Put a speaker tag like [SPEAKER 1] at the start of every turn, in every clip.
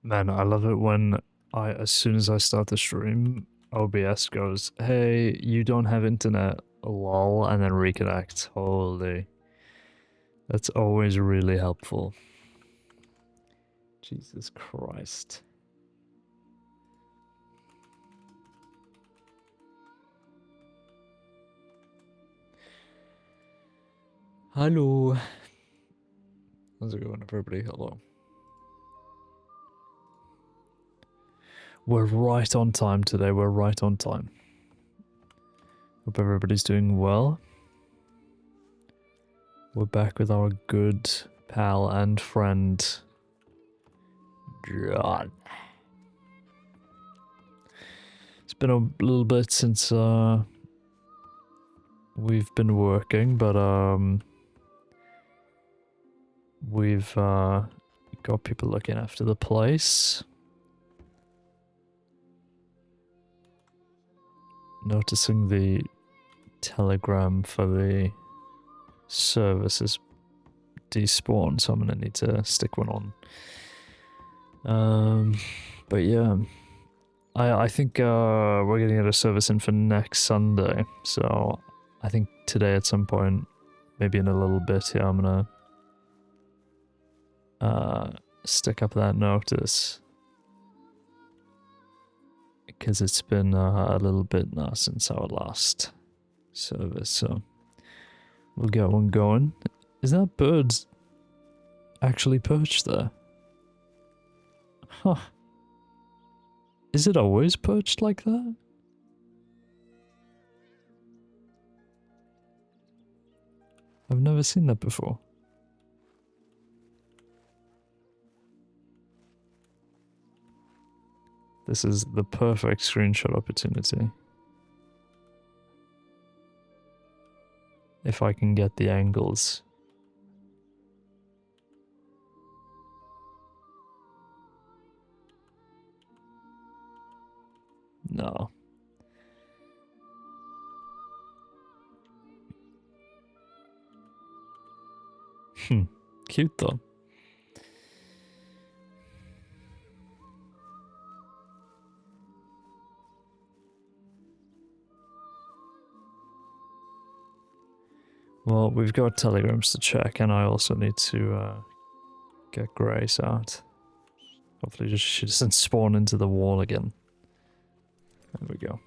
[SPEAKER 1] Man, I love it when as soon as I start the stream, OBS goes, "Hey, you don't have internet, lol," and then reconnect. Holy. That's always really helpful. Jesus Christ. Hello. How's it going, everybody? Hello. We're right on time today. We're right on time. Hope everybody's doing well. We're back with our good pal and friend, John. It's been a little bit since we've been working, but we've got people looking after the place. Noticing the telegram for the service is despawned, so I'm gonna need to stick one on. But yeah, I think we're gonna get a service in for next Sunday, so I think today at some point, maybe in a little bit, yeah, I'm gonna stick up that notice. Because it's been a little bit now since our last service, so we'll get one going. Is that bird actually perched there? Huh. Is it always perched like that? I've never seen that before. This is the perfect screenshot opportunity. If I can get the angles. No. Cute though. Well, we've got telegrams to check, and I also need to get Grace out. Hopefully she doesn't spawn into the wall again. There we go.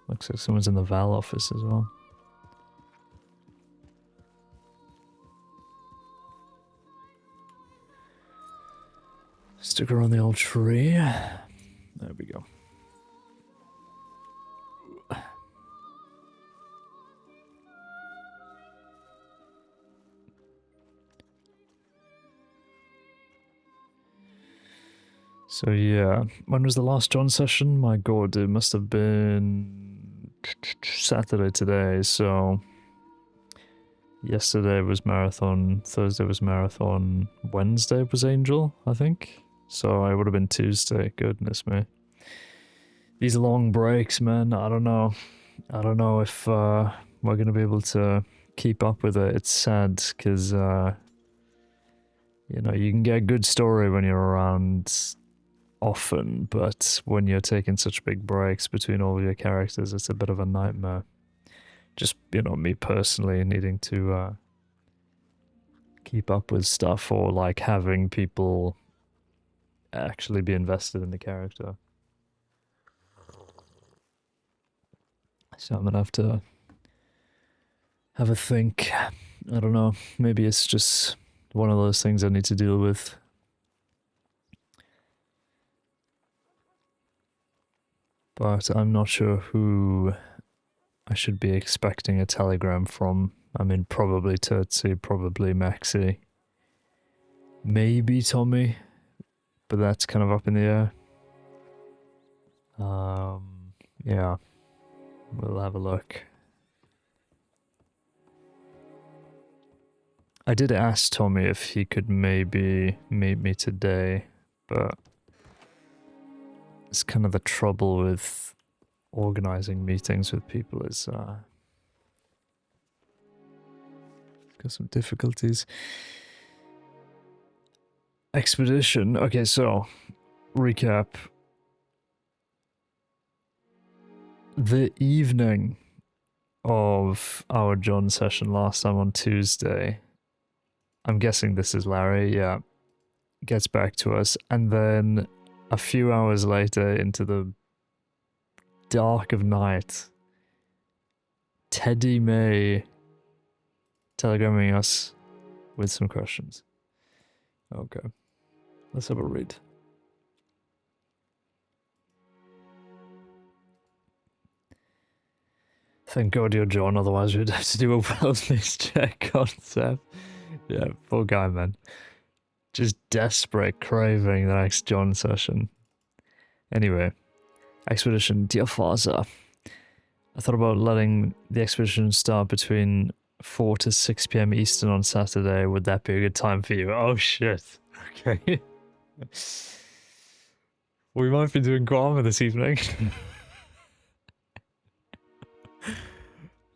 [SPEAKER 1] Looks like someone's in the Val office as well. Stick her on the old tree. There we go. So yeah, when was the last John session? My god, it must have been Saturday today, so yesterday was marathon, Thursday was marathon, Wednesday was Angel, I think. So it would have been Tuesday, goodness me. These long breaks, man, I don't know. I don't know if we're gonna be able to keep up with it. It's sad, because, you know, you can get a good story when you're around often, but when you're taking such big breaks between all your characters, it's a bit of a nightmare. Just, you know, me personally needing to keep up with stuff, or like having people actually be invested in the character. So I'm gonna have to have a think. I don't know, maybe it's just one of those things I need to deal with. But I'm not sure who I should be expecting a telegram from. I mean, probably Tootsie, probably Maxi. Maybe Tommy, but that's kind of up in the air. Yeah, we'll have a look. I did ask Tommy if he could maybe meet me today, but it's kind of the trouble with organizing meetings with people is got some difficulties. Expedition. Okay, so recap. The evening of our John session last time on Tuesday, I'm guessing this is Larry, yeah, gets back to us, and then a few hours later into the dark of night, Teddy May telegramming us with some questions. Okay, let's have a read. Thank God you're John, otherwise we'd have to do a wellness check concept. Yeah, poor guy, man. Just desperate craving the next John session. Anyway, expedition, dear father. I thought about letting the expedition start between 4 to 6 p.m. Eastern on Saturday. Would that be a good time for you? Oh shit. Okay. We might be doing Guam this evening.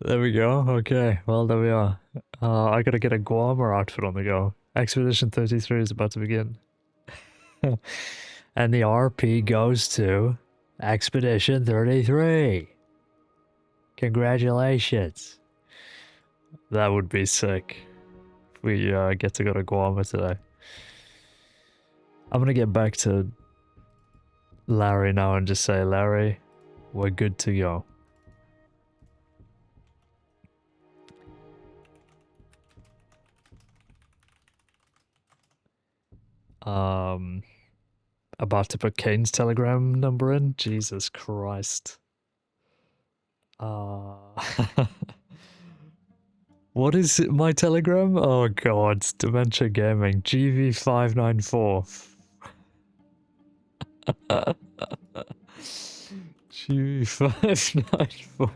[SPEAKER 1] There we go. Okay, well, there we are. I gotta get a Guamer outfit on the go. Expedition 33 is about to begin. And the RP goes to Expedition 33. Congratulations. That would be sick if we get to go to Guam today. I'm gonna get back to Larry now and just say, Larry, we're good to go. About to put Kane's telegram number in? Jesus Christ. What is it, my telegram? Oh god, Dementia Gaming, GV594. GV594.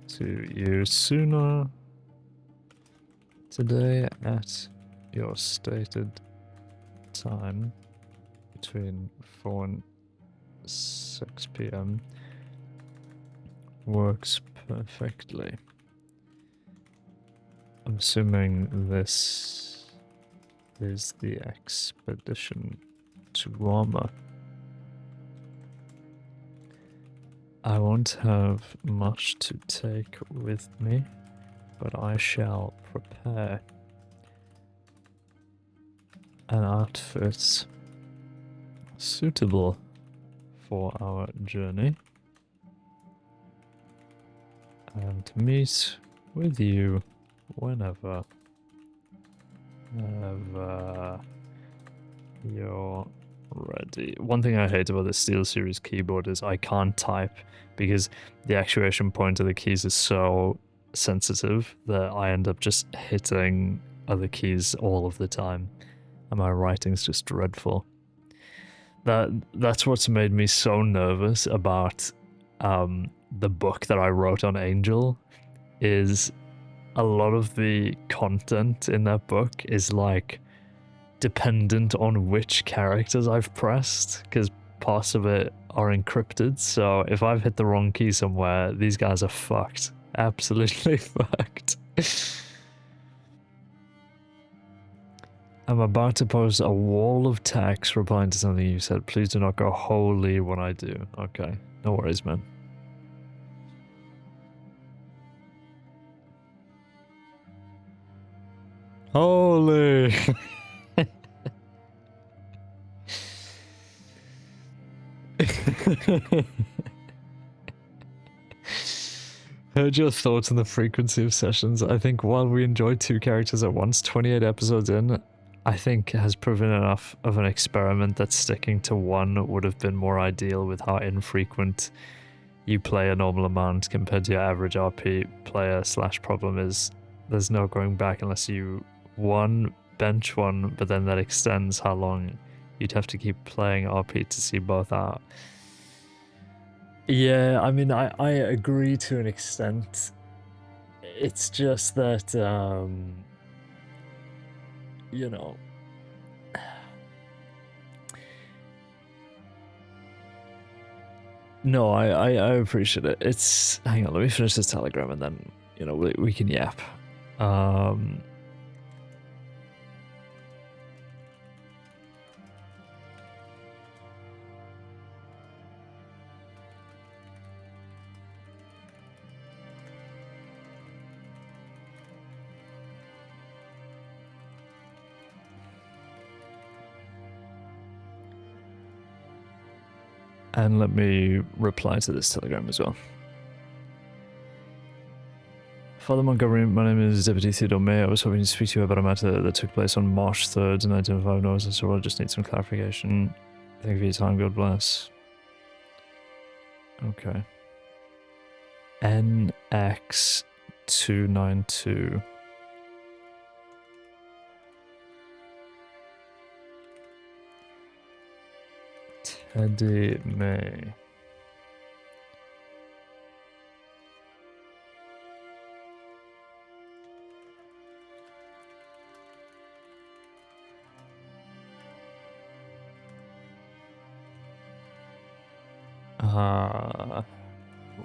[SPEAKER 1] To you sooner today at your stated time between 4 and 6 p.m. works perfectly. I'm assuming this is the expedition to Rama. I won't have much to take with me, but I shall prepare an outfit suitable for our journey and meet with you whenever you're ready. One thing I hate about the SteelSeries keyboard is I can't type because the actuation point of the keys is so sensitive that I end up just hitting other keys all of the time, and my writing's just dreadful. That's what's made me so nervous about the book that I wrote on Angel. Is a lot of the content in that book is like dependent on which characters I've pressed, because parts of it are encrypted, so if I've hit the wrong key somewhere, these guys are fucked. Absolutely fucked. I'm about to post a wall of text replying to something you said. Please do not go holy when I do. Okay, no worries, man. Holy! Heard your thoughts on the frequency of sessions. I think while we enjoy 2 characters at once, 28 episodes in, I think has proven enough of an experiment that sticking to one would have been more ideal with how infrequent you play a normal amount compared to your average RP player / problem is there's no going back unless you, 1, bench one, but then that extends how long you'd have to keep playing RP to see both out. Yeah, I mean, I agree to an extent. It's just that, you know, no, I appreciate it. It's, hang on, let me finish this telegram and then, you know, we can yap. And let me reply to this telegram as well. Father Montgomery, my name is Deputy Theodore May. I was hoping to speak to you about a matter that took place on March 3rd, 1905. No, so I just need some clarification. Thank you for your time. God bless. Okay. NX292. Teddy May.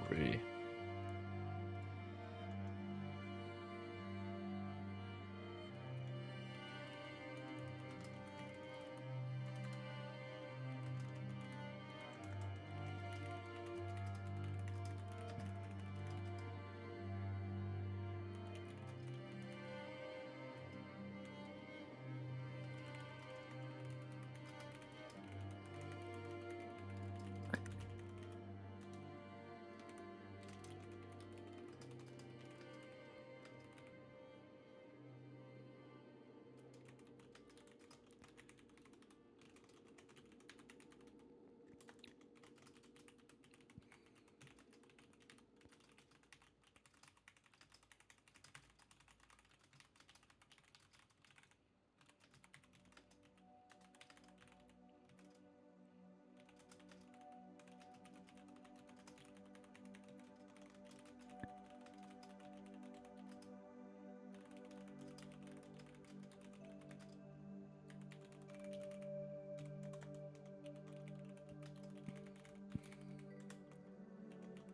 [SPEAKER 1] Re.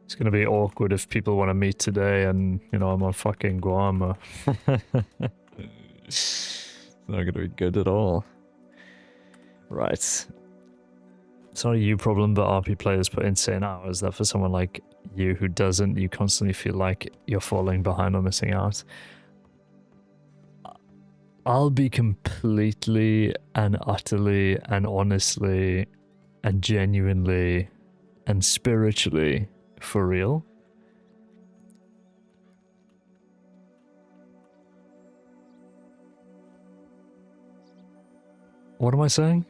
[SPEAKER 1] It's gonna be awkward if people want to meet today and, you know, I'm on fucking Guam. It's not gonna be good at all. Right. It's not a you problem, but RP players put insane hours that for someone like you who doesn't, you constantly feel like you're falling behind or missing out. I'll be completely and utterly and honestly and genuinely and spiritually for real. What am I saying?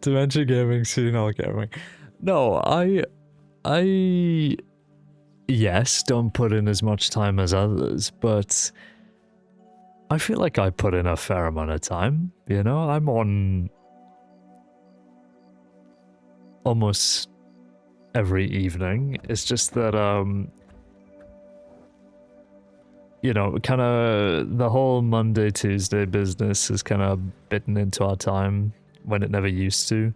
[SPEAKER 1] Dementia gaming, senile gaming. No, I yes, don't put in as much time as others, but I feel like I put in a fair amount of time, you know? I'm on almost every evening. It's just that, you know, kind of the whole Monday, Tuesday business has kind of bitten into our time when it never used to.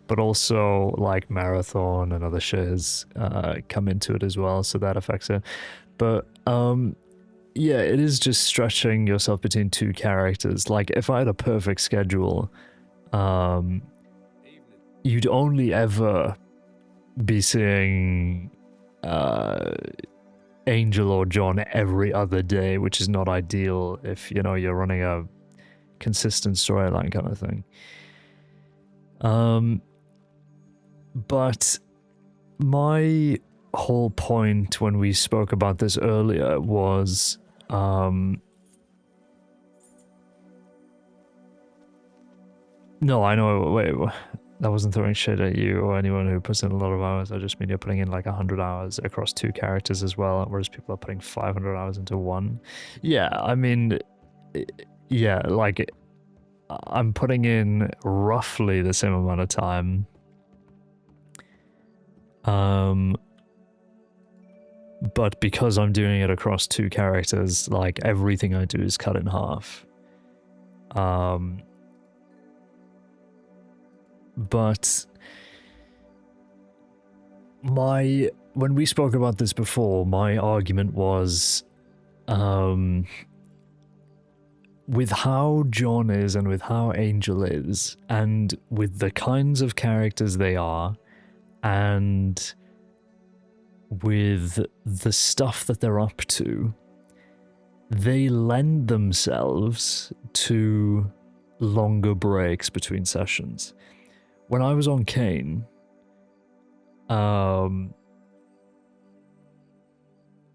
[SPEAKER 1] But also, like, Marathon and other shit has come into it as well, so that affects it. But, yeah, it is just stretching yourself between two characters. Like, if I had a perfect schedule, you'd only ever be seeing Angel or John every other day, which is not ideal if, you know, you're running a consistent storyline kind of thing. But my whole point when we spoke about this earlier was, no, I know, wait, That wasn't throwing shit at you or anyone who puts in a lot of hours. I just mean you're putting in like 100 hours across 2 characters as well, whereas people are putting 500 hours into one. Yeah, I mean, yeah, like I'm putting in roughly the same amount of time. But because I'm doing it across 2 characters, like everything I do is cut in half. But when we spoke about this before, my argument was, with how John is and with how Angel is, and with the kinds of characters they are, and with the stuff that they're up to, they lend themselves to longer breaks between sessions. When I was on Kane, or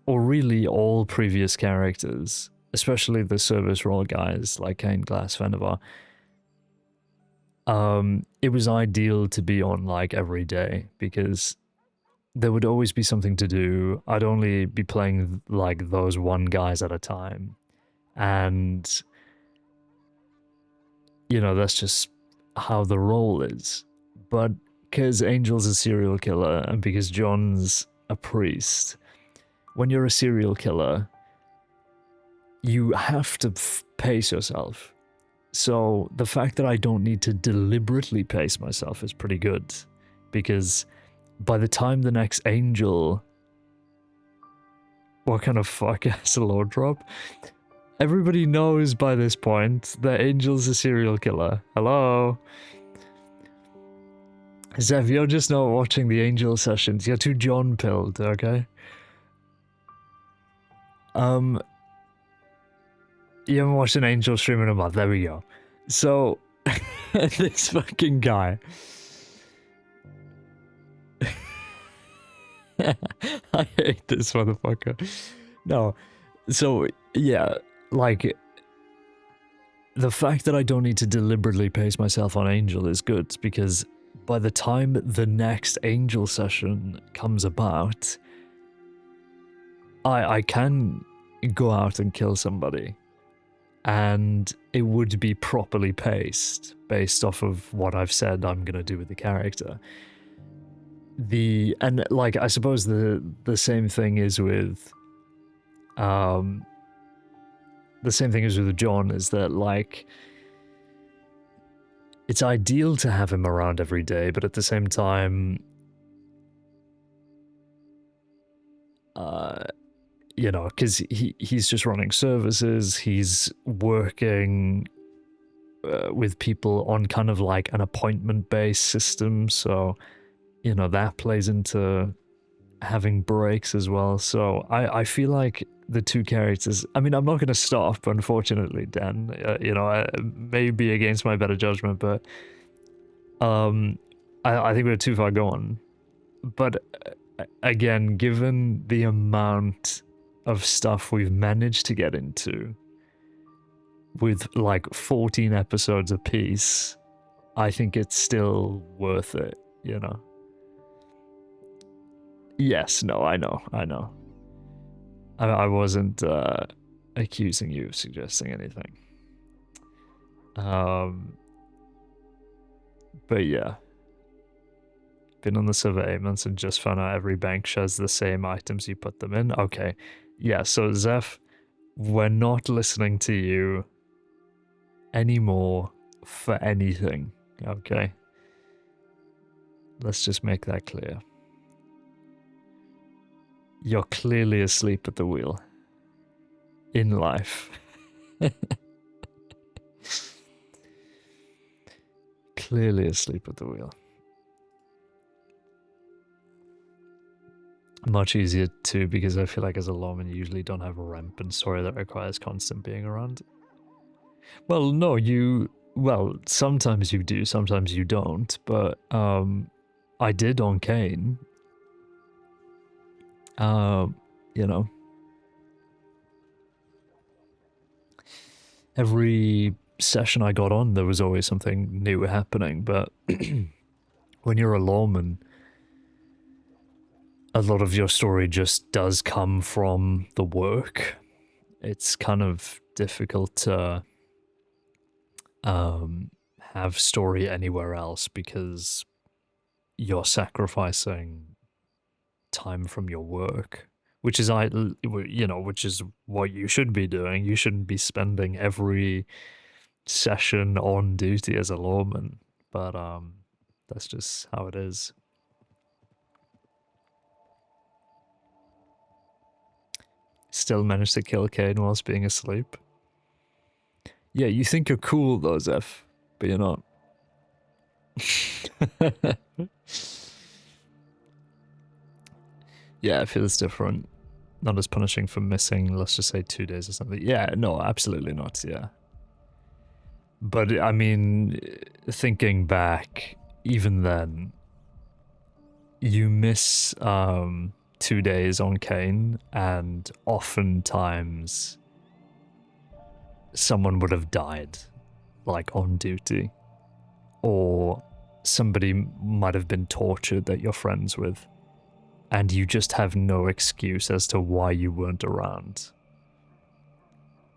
[SPEAKER 1] really all previous characters, especially the service role guys like Kane, Glass, Venavar, it was ideal to be on like every day because there would always be something to do. I'd only be playing like those one guys at a time. And, you know, that's just how the role is. But because Angel's a serial killer and because John's a priest, when you're a serial killer, you have to pace yourself. So the fact that I don't need to deliberately pace myself is pretty good, because by the time the next Angel... What kind of fuck-ass load drop? Everybody knows by this point that Angel's a serial killer. Hello? Zeph, you're just not watching the Angel sessions. You're too John-pilled, okay? You haven't watched an Angel stream in a month. There we go. So, this fucking guy... I hate this motherfucker. No. So, yeah, like... The fact that I don't need to deliberately pace myself on Angel is good, because by the time the next Angel session comes about, I can go out and kill somebody, and it would be properly paced based off of what I've said I'm gonna do with the character. And like, I suppose the same thing is with the same thing as with John, is that like it's ideal to have him around every day, but at the same time, you know, because he's just running services, he's working with people on kind of like an appointment-based system, so, you know, that plays into having breaks as well. So I feel like the 2 characters... I mean, I'm not going to stop, unfortunately, Dan. You know, I may be against my better judgment, but I think we're too far gone. But again, given the amount of stuff we've managed to get into with like 14 episodes apiece, I think it's still worth it, you know? Yes, no, I know. I wasn't accusing you of suggesting anything. But yeah. Been on the server 8 months and just found out every bank shares the same items you put them in. Okay. Yeah, so Zeph, we're not listening to you anymore for anything, okay? Let's just make that clear. You're clearly asleep at the wheel. In life. Clearly asleep at the wheel. Much easier too, because I feel like as a lawman you usually don't have a rampant story that requires constant being around. Well, no, well, sometimes you do, sometimes you don't, but I did on Kane. You know, every session I got on, there was always something new happening, but when you're a lawman, a lot of your story just does come from the work. It's kind of difficult to have story anywhere else because you're sacrificing time from your work, which is which is what you should be doing. You shouldn't be spending every session on duty as a lawman, but that's just how it is. Still managed to kill Kane whilst being asleep. Yeah, you think you're cool though, Zeph, but you're not. Yeah, it feels different. Not as punishing for missing, let's just say 2 days or something. Yeah, no, absolutely not, yeah. But, I mean, thinking back, even then, you miss 2 days on Kane, and oftentimes someone would have died, like, on duty. Or somebody might have been tortured that you're friends with. And you just have no excuse as to why you weren't around.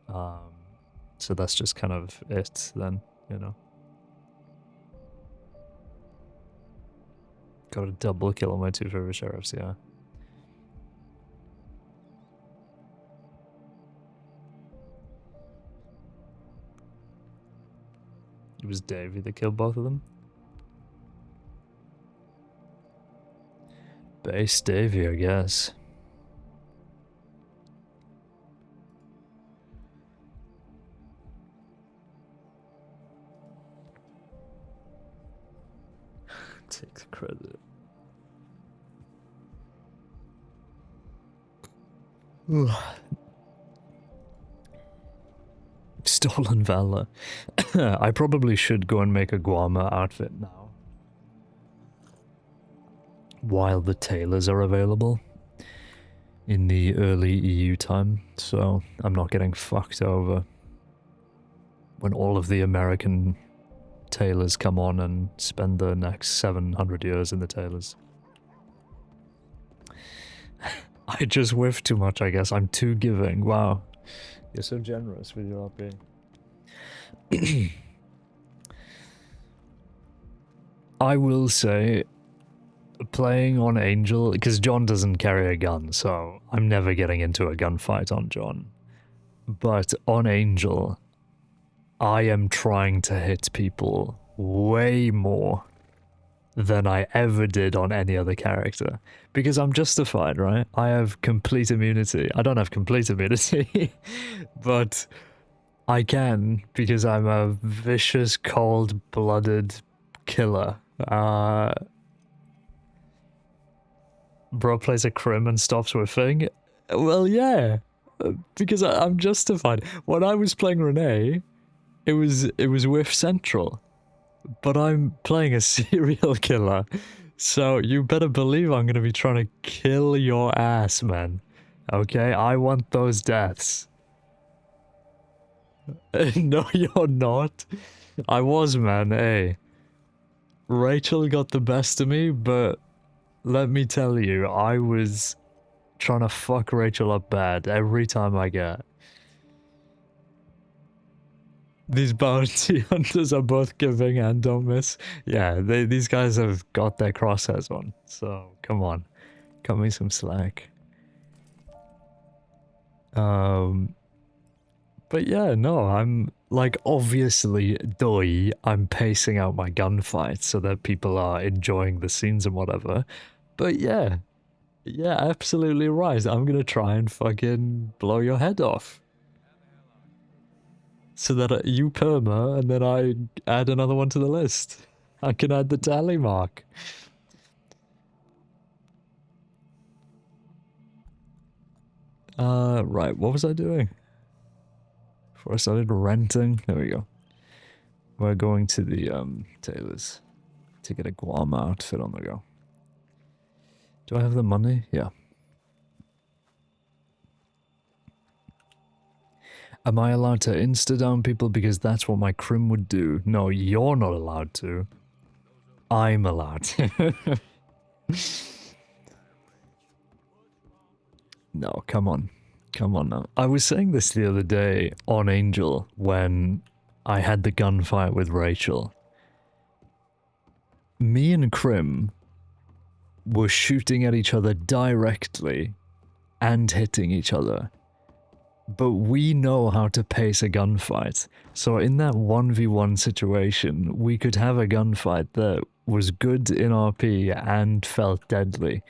[SPEAKER 1] So that's just kind of it then, you know. Got a double kill on my 2 favorite sheriffs, yeah. It was Davey that killed both of them. Base Davey, I guess. Take the credit. Stolen valor. I probably should go and make a Guama outfit now, while the tailors are available in the early EU time, so I'm not getting fucked over when all of the American tailors come on and spend the next 700 years in the tailors. I just whiffed too much, I guess. I'm too giving. Wow. You're so generous with your RP. I will say, playing on Angel, because John doesn't carry a gun, so I'm never getting into a gunfight on John. But on Angel, I am trying to hit people way more than I ever did on any other character. Because I'm justified, right? I have complete immunity. I don't have complete immunity, but I can because I'm a vicious, cold-blooded killer. Bro plays a crim and stops whiffing. Well, yeah, because I'm justified. When I was playing Renee, it was whiff central, but I'm playing a serial killer, so you better believe I'm gonna be trying to kill your ass, man. Okay, I want those deaths. No, you're not. I was, man. Hey, Rachel got the best of me, but let me tell you, I was trying to fuck Rachel up bad every time I get. These bounty hunters are both giving and don't miss. Yeah, these guys have got their crosshairs on, so come on. Cut me some slack. But yeah, no, I'm like, obviously, I'm pacing out my gunfights so that people are enjoying the scenes and whatever. But yeah, absolutely right. I'm gonna try and fucking blow your head off. So that you perma, and then I add another one to the list. I can add the tally mark. Right, what was I doing? Before I started renting, there we go. We're going to the, tailors to get a Guam outfit on the go. Do I have the money? Yeah. Am I allowed to insta-down people because that's what my crim would do? No, you're not allowed to. I'm allowed to. No, come on. Come on now. I was saying this the other day on Angel when I had the gunfight with Rachel. Me and Krim were shooting at each other directly and hitting each other. But we know how to pace a gunfight. So in that 1v1 situation, we could have a gunfight that was good in RP and felt deadly.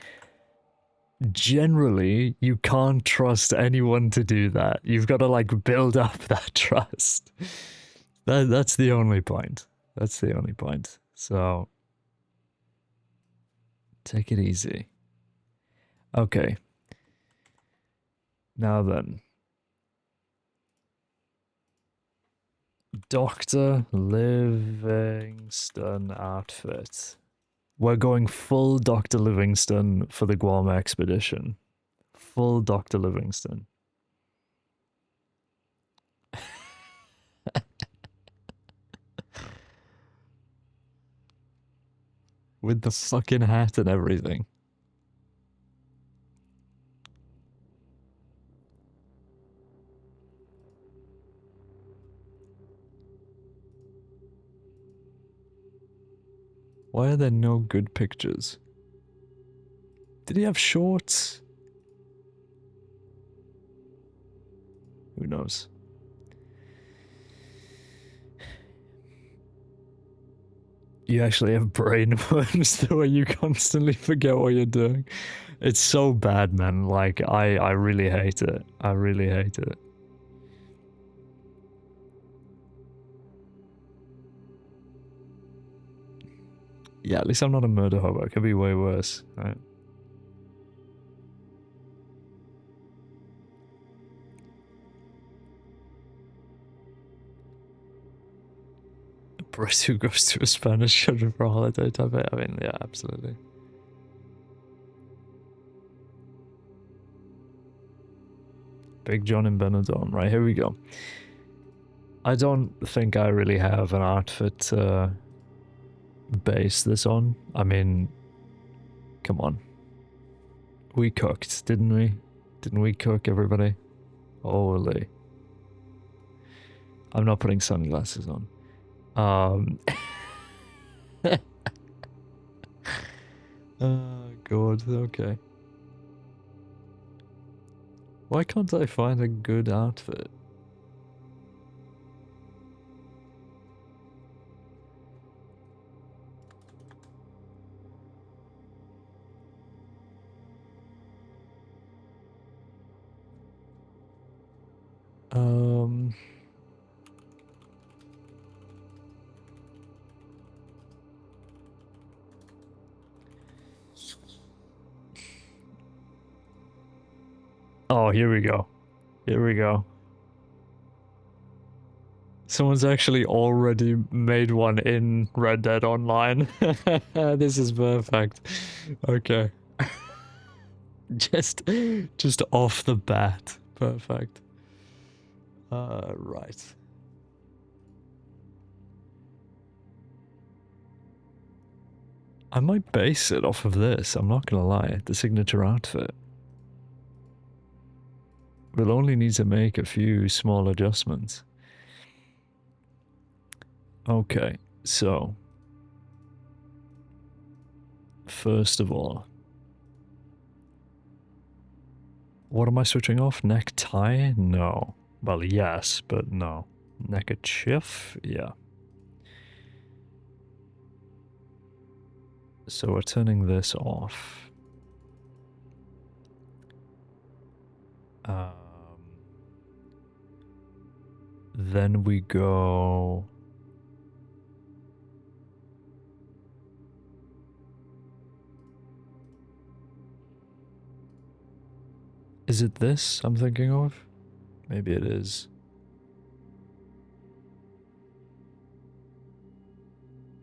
[SPEAKER 1] Generally, you can't trust anyone to do that. You've got to like build up that trust. That's the only point. That's the only point. So take it easy. Okay. Now then. Dr. Livingston outfit. We're going full Dr. Livingston for the Guam expedition. Full Dr. Livingston. With the fucking hat and everything. Why are there no good pictures? Did he have shorts? Who knows? You actually have brain worms the way you constantly forget what you're doing. It's so bad, man. Like, I really hate it. I really hate it. Yeah, at least I'm not a murder hobo. It could be way worse, right? Brit who goes to a Spanish country for a holiday type of, I mean, yeah, absolutely. Big John in Benidorm. Right, here we go. I don't think I really have an outfit to base this on. I mean, come on. We cooked, didn't we? Didn't we cook, everybody? Holy. I'm not putting sunglasses on. Oh, God, okay. Why can't I find a good outfit? Oh, here we go. Here we go. Someone's actually already made one in Red Dead Online. This is perfect. Okay. just off the bat. Perfect. Right. I might base it off of this, I'm not gonna lie. The signature outfit. We'll only need to make a few small adjustments. Okay, so first of all, what am I switching off? Necktie? No. Well, yes, but no. Neckerchief? Yeah. So we're turning this off. Then we go... Is it this I'm thinking of? Maybe it is.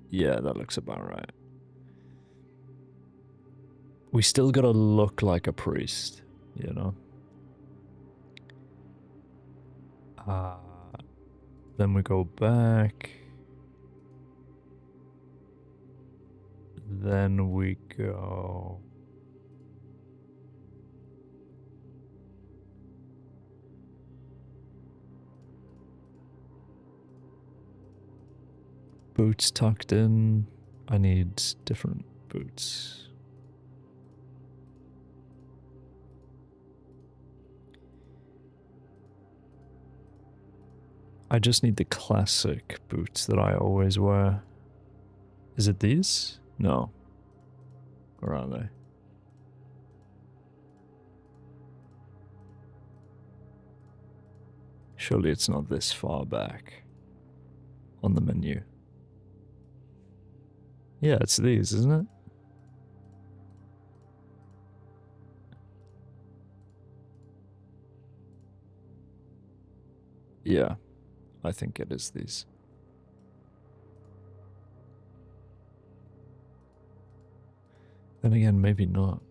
[SPEAKER 1] Yeah, that looks about right. We still gotta look like a priest, you know? Then we go back. Then we go... Boots tucked in. I need different boots. I just need the classic boots that I always wear. Is it these? No. Where are they? Surely it's not this far back on the menu. Yeah, it's these, isn't it? Yeah, I think it is these. Then again, maybe not.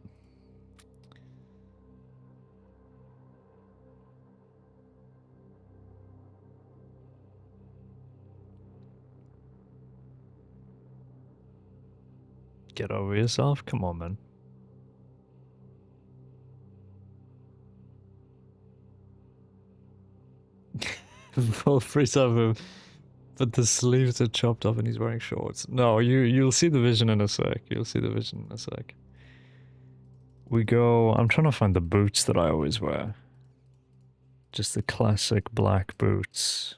[SPEAKER 1] Get over yourself? Come on, man. Full freeze of him. But the sleeves are chopped off and he's wearing shorts. No, you'll see the vision in a sec. You'll see the vision in a sec. We go... I'm trying to find the boots that I always wear. Just the classic black boots.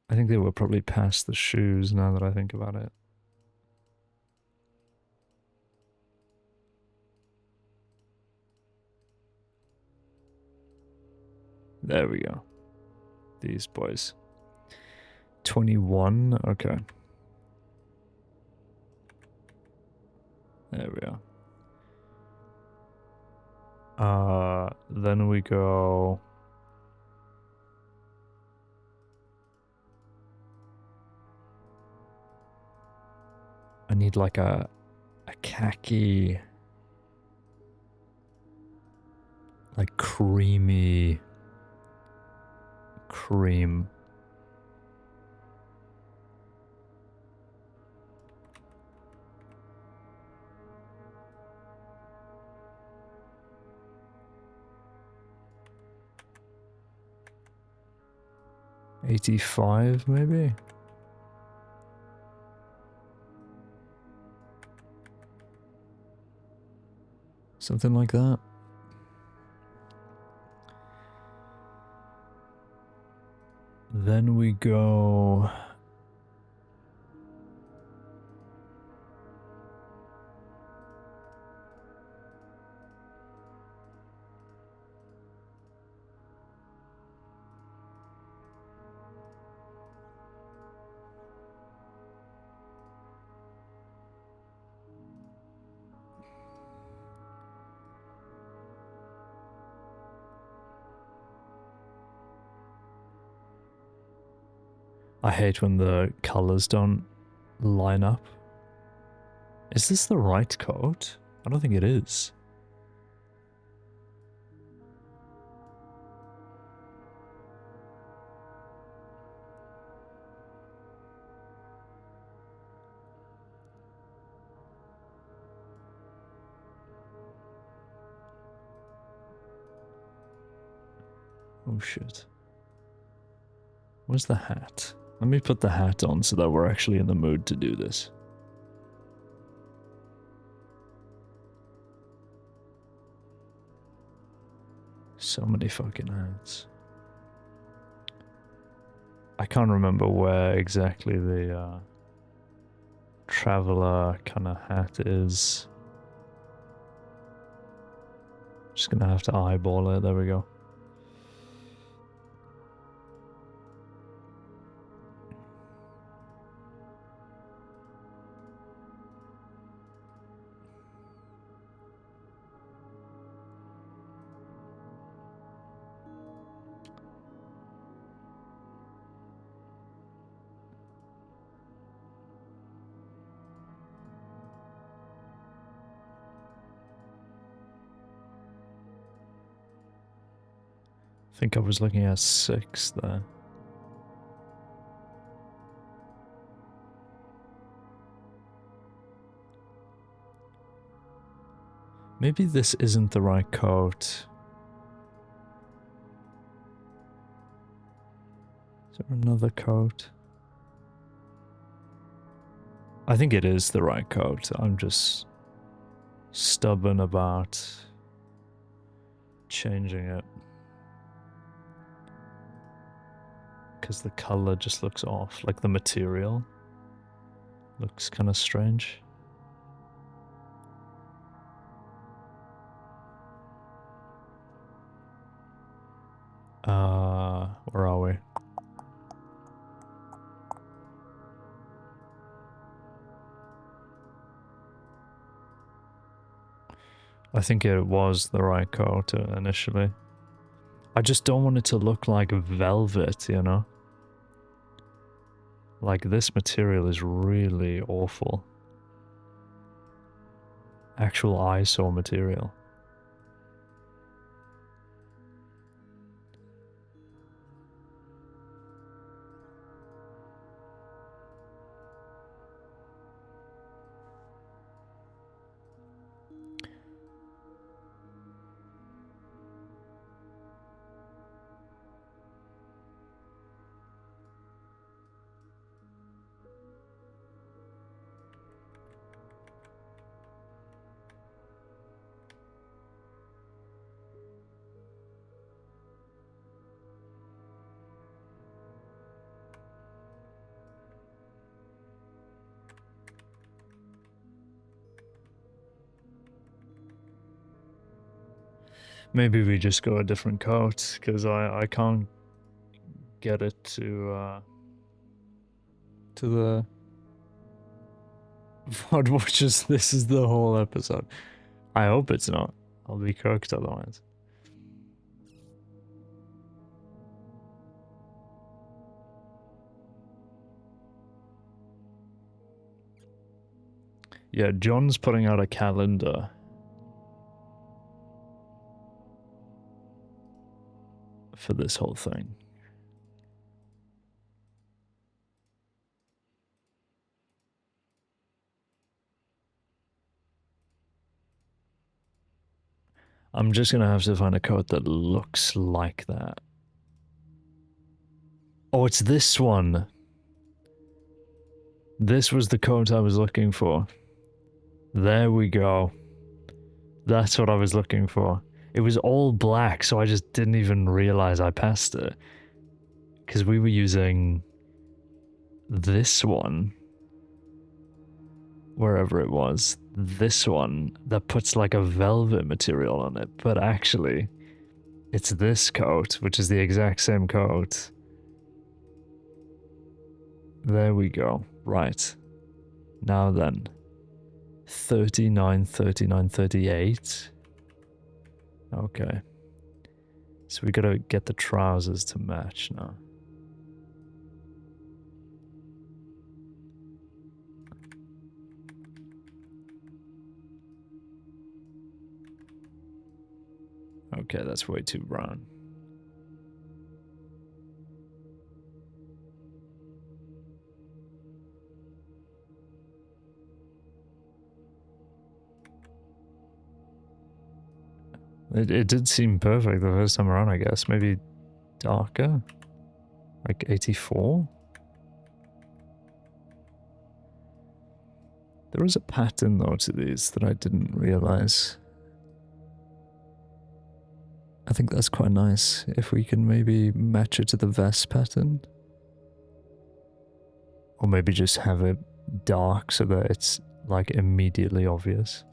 [SPEAKER 1] I think they were probably past the shoes now that I think about it. There we go. These boys. 21? Okay. There we are. Then we go... I need like a khaki... like creamy... cream. $85 maybe? Something like that. Then we go... I hate when the colors don't line up. Is this the right coat? I don't think it is. Oh shit. Where's the hat? Let me put the hat on so that we're actually in the mood to do this. So many fucking hats. I can't remember where exactly the traveler kind of hat is. Just gonna have to eyeball it. There we go. I think I was looking at 6 there. Maybe this isn't the right coat. Is there another coat? I think it is the right coat. I'm just stubborn about changing it. Because the color just looks off. Like the material looks kind of strange. Where are we? I think it was the right coat initially. I just don't want it to look like velvet, you know? Like, this material is really awful. Actual eyesore material. Maybe we just go a different coat, because I can't get it to the... VOD watchers. This is the whole episode. I hope it's not. I'll be cooked otherwise. Yeah, John's putting out a calendar. For this whole thing. I'm just gonna have to find a coat that looks like that. Oh, it's this one. This was the coat I was looking for. There we go. That's what I was looking for. It was all black, so I just didn't even realize I passed it. Because we were using this one. Wherever it was. This one that puts like a velvet material on it. But actually, it's this coat, which is the exact same coat. There we go. Right. Now then. 39, 39, 38. Okay. So we gotta get the trousers to match now. Okay, that's way too brown. It did seem perfect the first time around, I guess. Maybe darker? Like 84? There is a pattern though to these that I didn't realize. I think that's quite nice if we can maybe match it to the vest pattern. Or maybe just have it dark so that it's like immediately obvious.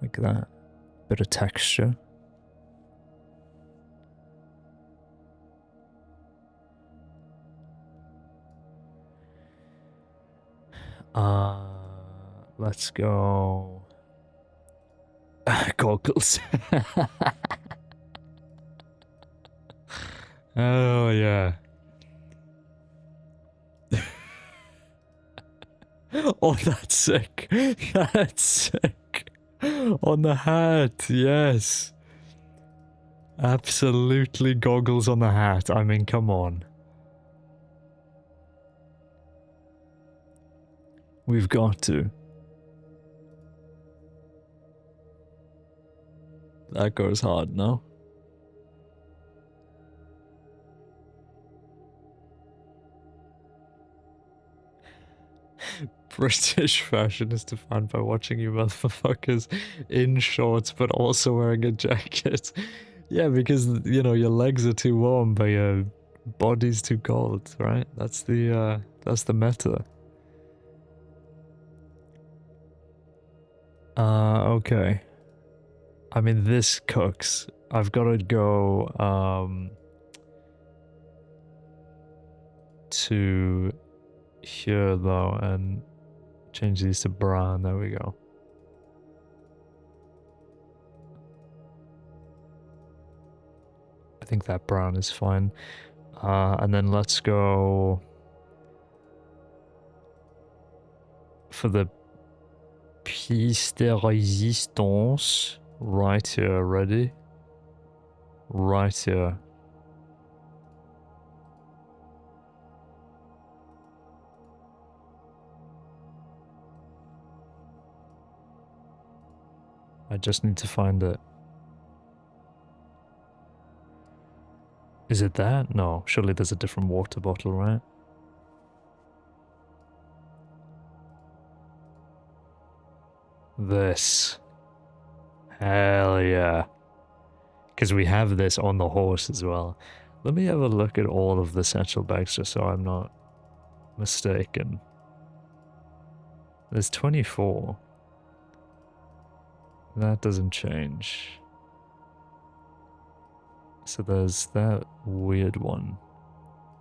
[SPEAKER 1] Like that. Bit of texture. Let's go. Goggles. Oh yeah. Oh, that's sick. That's sick. On the hat, yes. Absolutely goggles on the hat. I mean, come on. We've got to. That goes hard, no? British fashion is defined by watching you motherfuckers in shorts but also wearing a jacket. Yeah, because, you know, your legs are too warm but your body's too cold, right? That's the meta. Okay. I mean, this cooks. I've got to go, to here, though, and change these to brown. There we go. I think that brown is fine. And then let's go for the pièce de résistance. Right here, ready? Right here. I just need to find it. Is it that? No, surely there's a different water bottle, right? This. Hell yeah. Because we have this on the horse as well. Let me have a look at all of the satchel bags just so I'm not mistaken. There's 24. That doesn't change. So there's that weird one.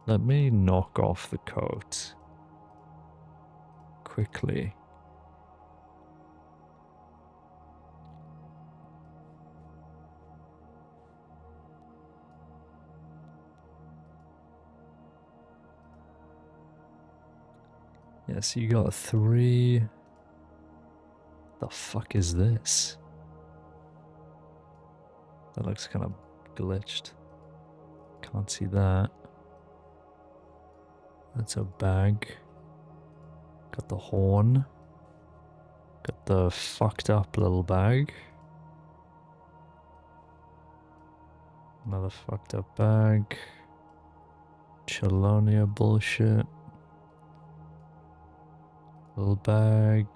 [SPEAKER 1] Let me knock off the coat. Quickly. Yeah, so you got 3. The fuck is this? That looks kind of glitched. Can't see that. That's a bag. Got the horn. Got the fucked up little bag. Another fucked up bag. Chelonia bullshit. Little bag.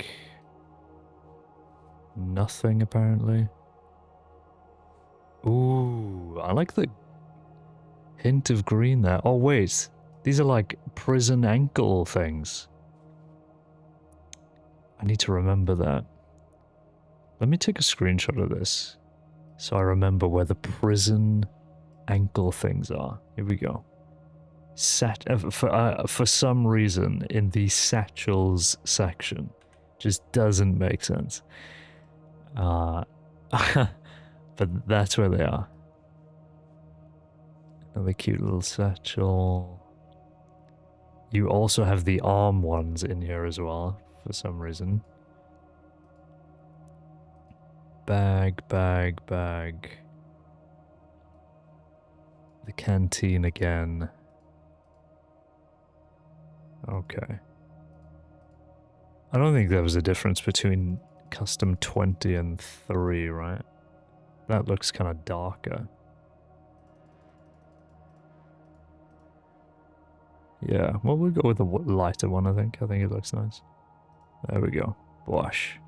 [SPEAKER 1] Nothing apparently. Ooh, I like the hint of green there. Oh wait, these are like prison ankle things. I need to remember that. Let me take a screenshot of this so I remember where the prison ankle things are. Here we go. For some reason in the satchels section, just doesn't make sense. But that's where they are. Another cute little satchel. You also have the arm ones in here as well, for some reason. Bag, bag, bag. The canteen again. Okay. I don't think there was a difference between custom 20 and 3, right? That looks kind of darker. Yeah, well, we'll go with the lighter one, I think. I think it looks nice. There we go. Wash.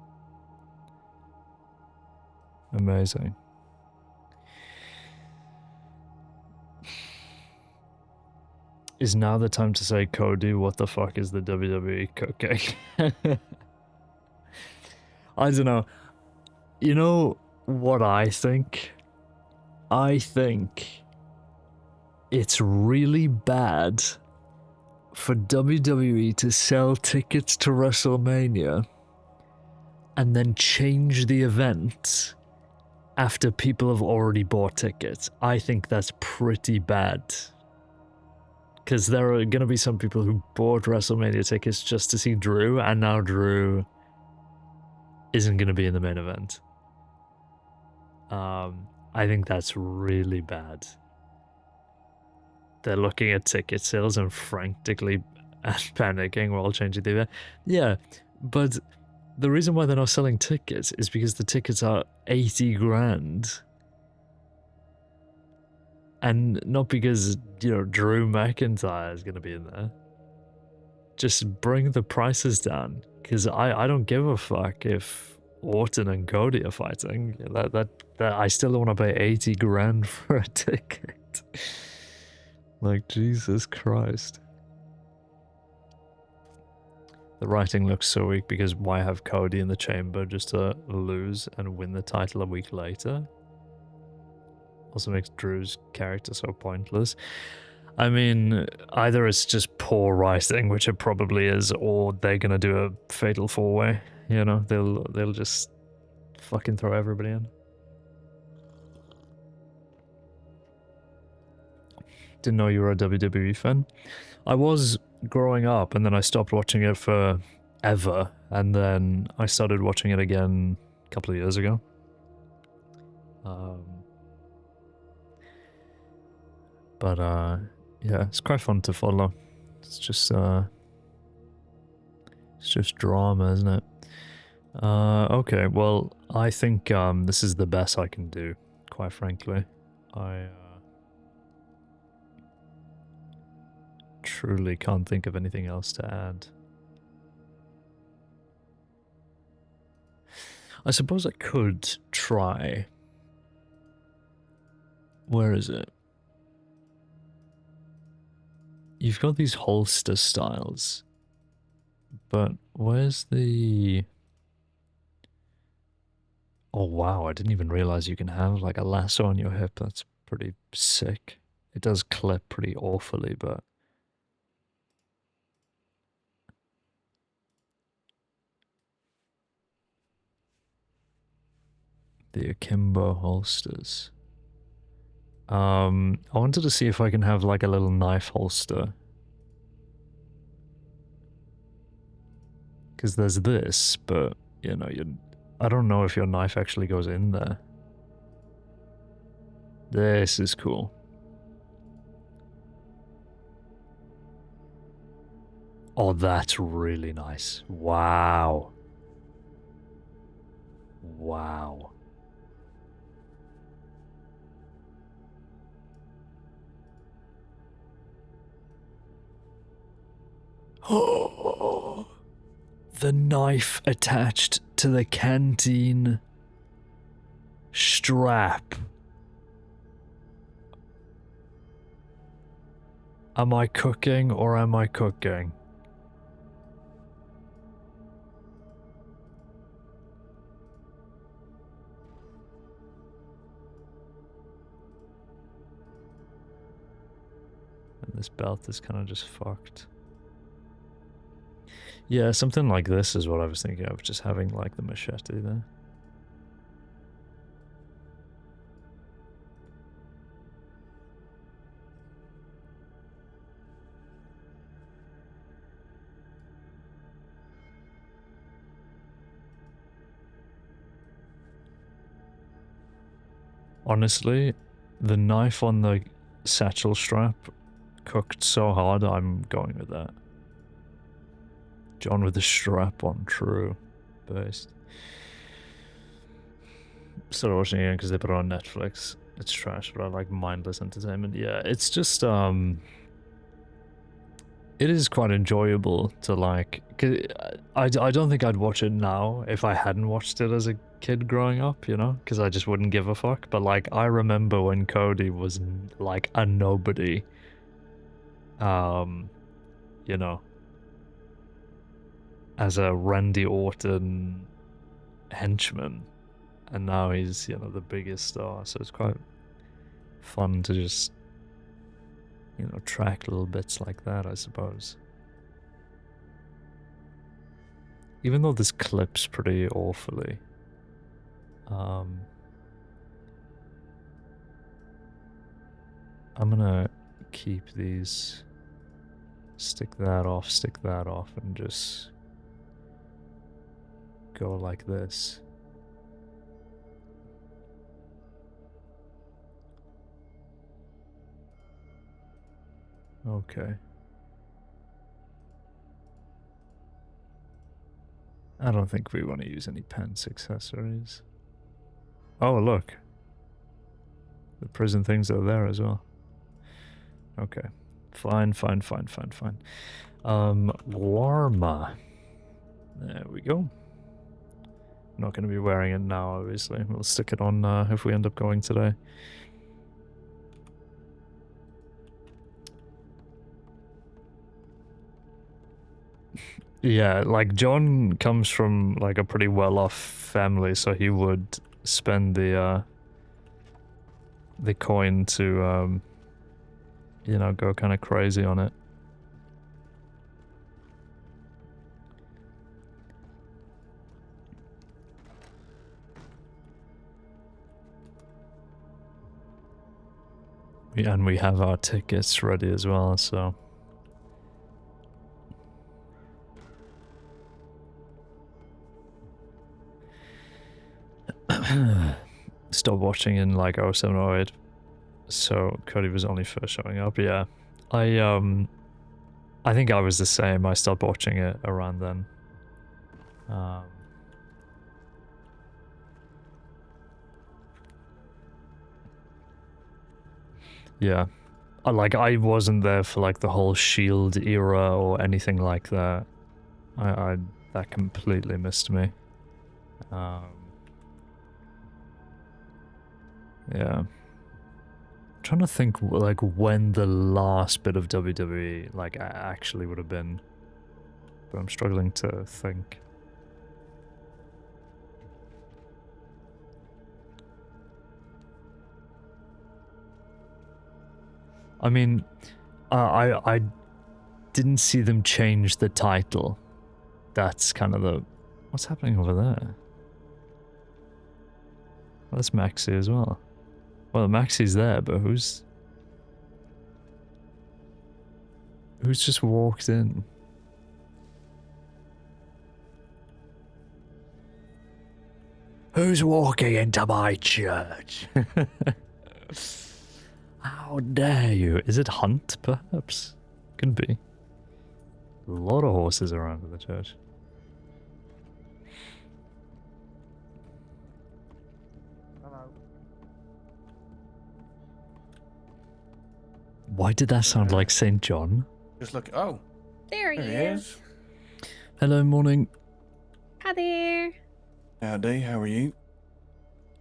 [SPEAKER 1] Amazing. Is now the time to say, Cody, what the fuck is the WWE cooking? I don't know. You know what I think? I think it's really bad for WWE to sell tickets to WrestleMania and then change the event after people have already bought tickets. I think that's pretty bad. Because there are going to be some people who bought WrestleMania tickets just to see Drew, and now Drew isn't going to be in the main event. I think that's really bad. They're looking at ticket sales and frantically panicking while changing the event. Yeah, but the reason why they're not selling tickets is because the tickets are 80 grand. And not because, you know, Drew McIntyre is going to be in there. Just bring the prices down. Because I don't give a fuck if Orton and Cody are fighting. That I still don't want to pay 80 grand for a ticket. Like, Jesus Christ. The writing looks so weak because why have Cody in the chamber just to lose and win the title a week later? Also makes Drew's character so pointless. I mean, either it's just poor writing, which it probably is, or they're gonna do a fatal four-way. You know, they'll just fucking throw everybody in. Didn't know you were a WWE fan. I was growing up, and then I stopped watching it for ever, and then I started watching it again a couple of years ago. But yeah, it's quite fun to follow. It's just drama, isn't it? Okay, well, I think this is the best I can do, quite frankly. I truly can't think of anything else to add. I suppose I could try. Where is it? You've got these holster styles, but where's the... Oh wow, I didn't even realize you can have like a lasso on your hip. That's pretty sick. It does clip pretty awfully, but... The akimbo holsters. I wanted to see if I can have like a little knife holster. Because there's this, but, you know, I don't know if your knife actually goes in there. This is cool. Oh, that's really nice. Wow. Wow. Oh, the knife attached to the canteen strap. Am I cooking or am I cooking? And this belt is kind of just fucked. Yeah, something like this is what I was thinking of, just having like the machete there. Honestly, the knife on the satchel strap cooked so hard, I'm going with that. John with the strap on, true. Based. Started watching it again because they put it on Netflix. It's trash, but I like mindless entertainment. Yeah, it's just, it is quite enjoyable to like, cause I don't think I'd watch it now if I hadn't watched it as a kid growing up, you know, because I just wouldn't give a fuck. But like, I remember when Cody was like a nobody, you know, as a Randy Orton henchman, and now he's, you know, the biggest star, so it's quite fun to just, you know, track little bits like that, I suppose. Even though this clips pretty awfully. I'm gonna keep these, stick that off, and just go like this. Okay. I don't think we want to use any pants accessories. Oh, look. The prison things are there as well. Okay. Fine. Warmer. There we go. I'm not going to be wearing it now, obviously. We'll stick it on if we end up going today. Yeah, like John comes from like a pretty well-off family, so he would spend the coin to you know, go kind of crazy on it. And we have our tickets ready as well, so... Stopped watching in like 07 or 08, so Cody was only first showing up. Yeah, I think I was the same. I stopped watching it around then. Yeah, I wasn't there for like the whole Shield era or anything like that. I that completely missed me. Yeah. I'm trying to think like when the last bit of WWE like actually would have been, but I'm struggling to think. I mean, I didn't see them change the title. That's kind of the... What's happening over there? Well, that's Maxi as well. Well, Maxi's there, but who's just walked in? Who's walking into my church? How dare you? Is it Hunt, perhaps? Could be. A lot of horses around at the church. Hello. Why did that sound like St. John?
[SPEAKER 2] Just look. Oh.
[SPEAKER 3] There he is.
[SPEAKER 1] Hello, morning.
[SPEAKER 3] Hi there.
[SPEAKER 2] Howdy, how are you?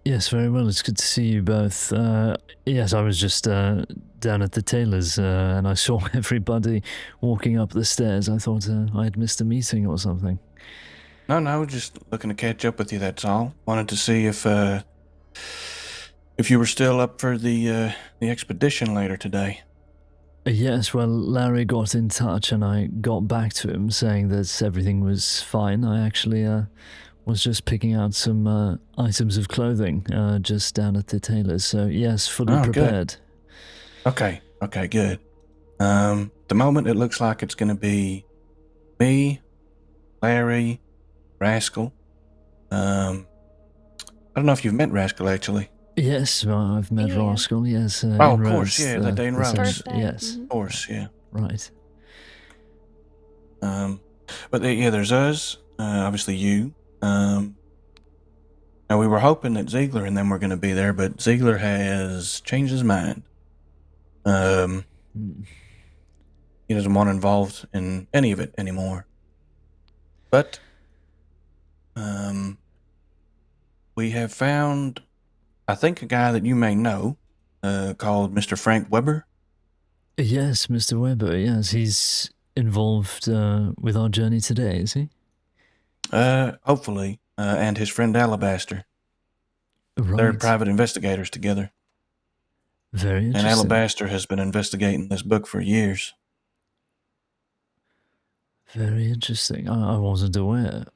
[SPEAKER 1] Yes, very well. It's good to see you both. Yes, I was just down at the tailor's and I saw everybody walking up the stairs. I thought I had missed a meeting or something.
[SPEAKER 2] No, just looking to catch up with you, that's all. Wanted to see if you were still up for the expedition later today.
[SPEAKER 1] Yes, well, Larry got in touch and I got back to him saying that everything was fine. I actually was just picking out some items of clothing just down at the tailor's. So, yes, fully prepared.
[SPEAKER 2] Good. Okay, good. The moment it looks like it's going to be me, Larry, Rascal. I don't know if you've met Rascal, actually.
[SPEAKER 1] Yes, well, I've met Rascal, yes.
[SPEAKER 2] Of course, yeah, that day in Rose.
[SPEAKER 1] Yes.
[SPEAKER 2] Of course, yeah.
[SPEAKER 1] Right.
[SPEAKER 2] But there's us, obviously you. Now, we were hoping that Ziegler and them were going to be there, but Ziegler has changed his mind. He doesn't want involved in any of it anymore. But we have found, I think, a guy that you may know called Mr. Frank Weber.
[SPEAKER 1] Yes, Mr. Weber, yes. He's involved with our journey today, is he?
[SPEAKER 2] Hopefully, and his friend Alabaster.
[SPEAKER 1] Right.
[SPEAKER 2] They're private investigators together.
[SPEAKER 1] Very interesting.
[SPEAKER 2] And Alabaster has been investigating this book for years.
[SPEAKER 1] Very interesting. I wasn't aware.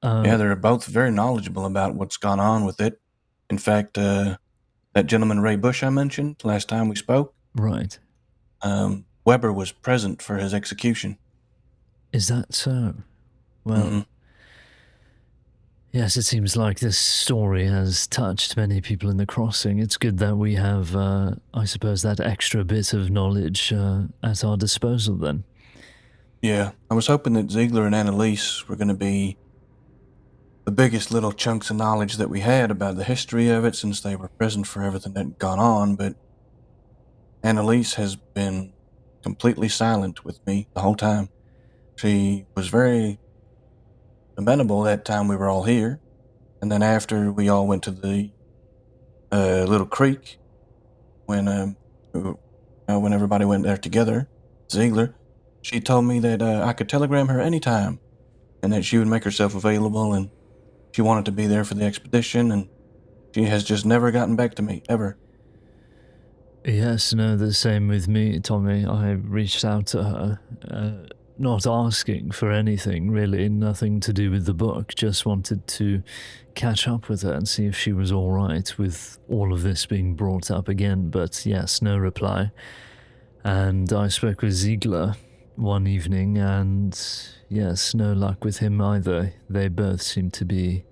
[SPEAKER 2] Yeah, they're both very knowledgeable about what's gone on with it. In fact, that gentleman Ray Bush I mentioned last time we spoke.
[SPEAKER 1] Right.
[SPEAKER 2] Weber was present for his execution.
[SPEAKER 1] Is that so? Well, yes, it seems like this story has touched many people in the crossing. It's good that we have, I suppose, that extra bit of knowledge at our disposal then.
[SPEAKER 2] Yeah, I was hoping that Ziegler and Annalise were going to be the biggest little chunks of knowledge that we had about the history of it, since they were present for everything that had gone on, but Annalise has been completely silent with me the whole time. She was very amenable that time we were all here, and then after we all went to the little creek when everybody went there together, Ziegler, she told me that I could telegram her anytime, and that she would make herself available, and she wanted to be there for the expedition, and she has just never gotten back to me ever.
[SPEAKER 1] Yes, no, the same with me, Tommy. I reached out to her, not asking for anything, really, nothing to do with the book, just wanted to catch up with her and see if she was alright with all of this being brought up again, but yes, no reply. And I spoke with Ziegler one evening, and yes, no luck with him either. They both seem to be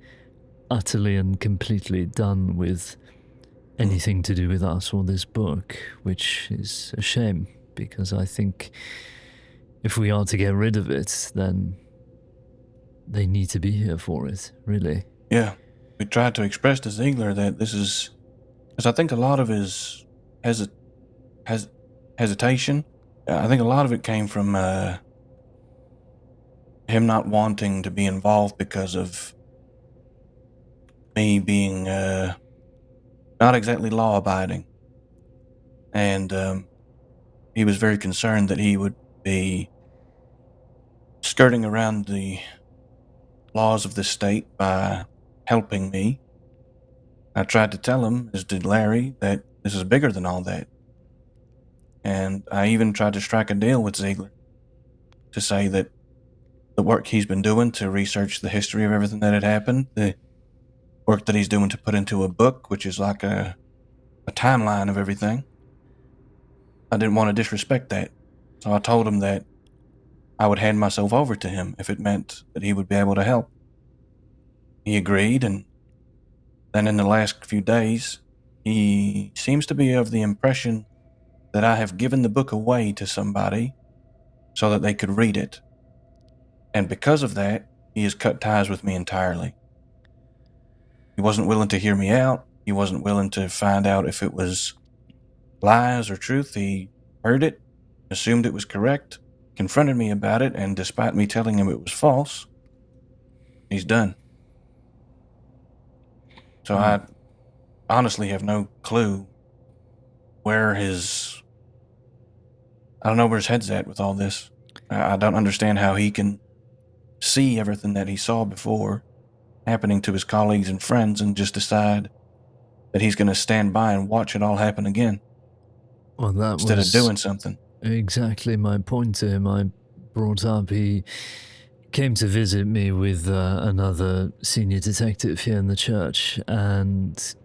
[SPEAKER 1] utterly and completely done with anything to do with us or this book, which is a shame, because I think if we are to get rid of it, then they need to be here for it, really.
[SPEAKER 2] Yeah, we tried to express to Ziegler that this is, because I think a lot of his hesitation, I think a lot of it came from him not wanting to be involved because of me being not exactly law-abiding. And he was very concerned that he would be skirting around the laws of this state by helping me. I tried to tell him, as did Larry, that this is bigger than all that. And I even tried to strike a deal with Ziegler to say that the work he's been doing to research the history of everything that had happened, the work that he's doing to put into a book, which is like a timeline of everything, I didn't want to disrespect that. So I told him that I would hand myself over to him if it meant that he would be able to help. He agreed, and then in the last few days, he seems to be of the impression that I have given the book away to somebody so that they could read it. And because of that, he has cut ties with me entirely. He wasn't willing to hear me out. He wasn't willing to find out if it was lies or truth. He heard it, assumed it was correct, confronted me about it, and despite me telling him it was false, he's done. So I honestly have no clue where I don't know where his head's at with all this. I don't understand how he can see everything that he saw before happening to his colleagues and friends and just decide that he's going to stand by and watch it all happen again.
[SPEAKER 1] Well, that
[SPEAKER 2] instead
[SPEAKER 1] was
[SPEAKER 2] of doing something.
[SPEAKER 1] Exactly my point to him. I brought up he came to visit me with another senior detective here in the church, and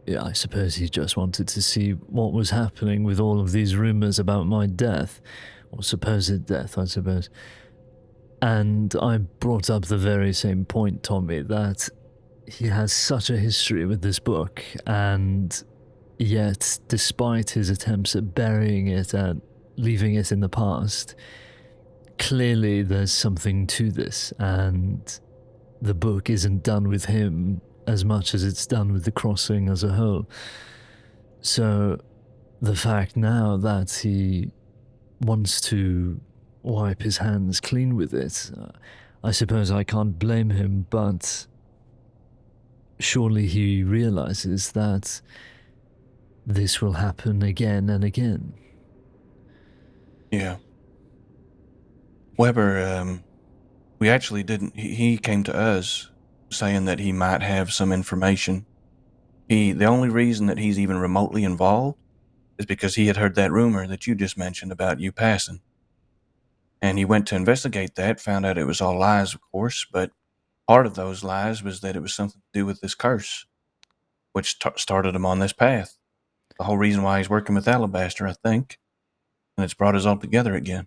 [SPEAKER 1] yeah, I suppose he just wanted to see what was happening with all of these rumors about my death, or supposed death, I suppose. And I brought up the very same point, Tommy, that he has such a history with this book, and yet, despite his attempts at burying it and leaving it in the past, clearly there's something to this, and the book isn't done with him as much as it's done with the crossing as a whole. So, the fact now that he wants to wipe his hands clean with it, I suppose I can't blame him, but surely he realizes that this will happen again and again.
[SPEAKER 2] Yeah. Weber, we actually didn't, he came to us saying that he might have some information. The only reason that he's even remotely involved is because he had heard that rumor that you just mentioned about you passing. And he went to investigate that, found out it was all lies, of course, but part of those lies was that it was something to do with this curse, which started him on this path. The whole reason why he's working with Alabaster, I think, and it's brought us all together again.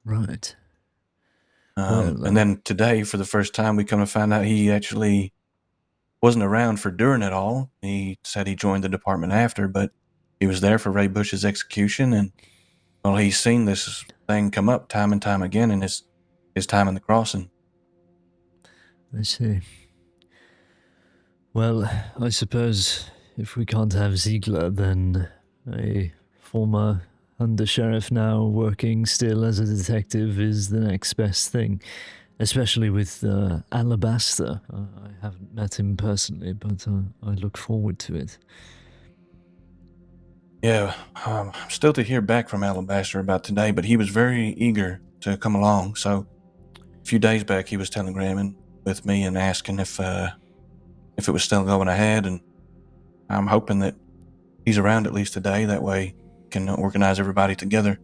[SPEAKER 1] Right.
[SPEAKER 2] And then today, for the first time, we come to find out he actually wasn't around for during it all. He said he joined the department after, but he was there for Ray Bush's execution, and well, he's seen this thing come up time and time again in his time in the crossing.
[SPEAKER 1] I see. Well, I suppose if we can't have Ziegler, then A former undersheriff now working still as a detective is the next best thing, especially with Alabaster. I haven't met him personally, but I look forward to it.
[SPEAKER 2] Yeah, I'm still to hear back from Alabaster about today, but he was very eager to come along. So a few days back, he was telegramming with me and asking if it was still going ahead, and I'm hoping that he's around at least today. That way, we can organize everybody together.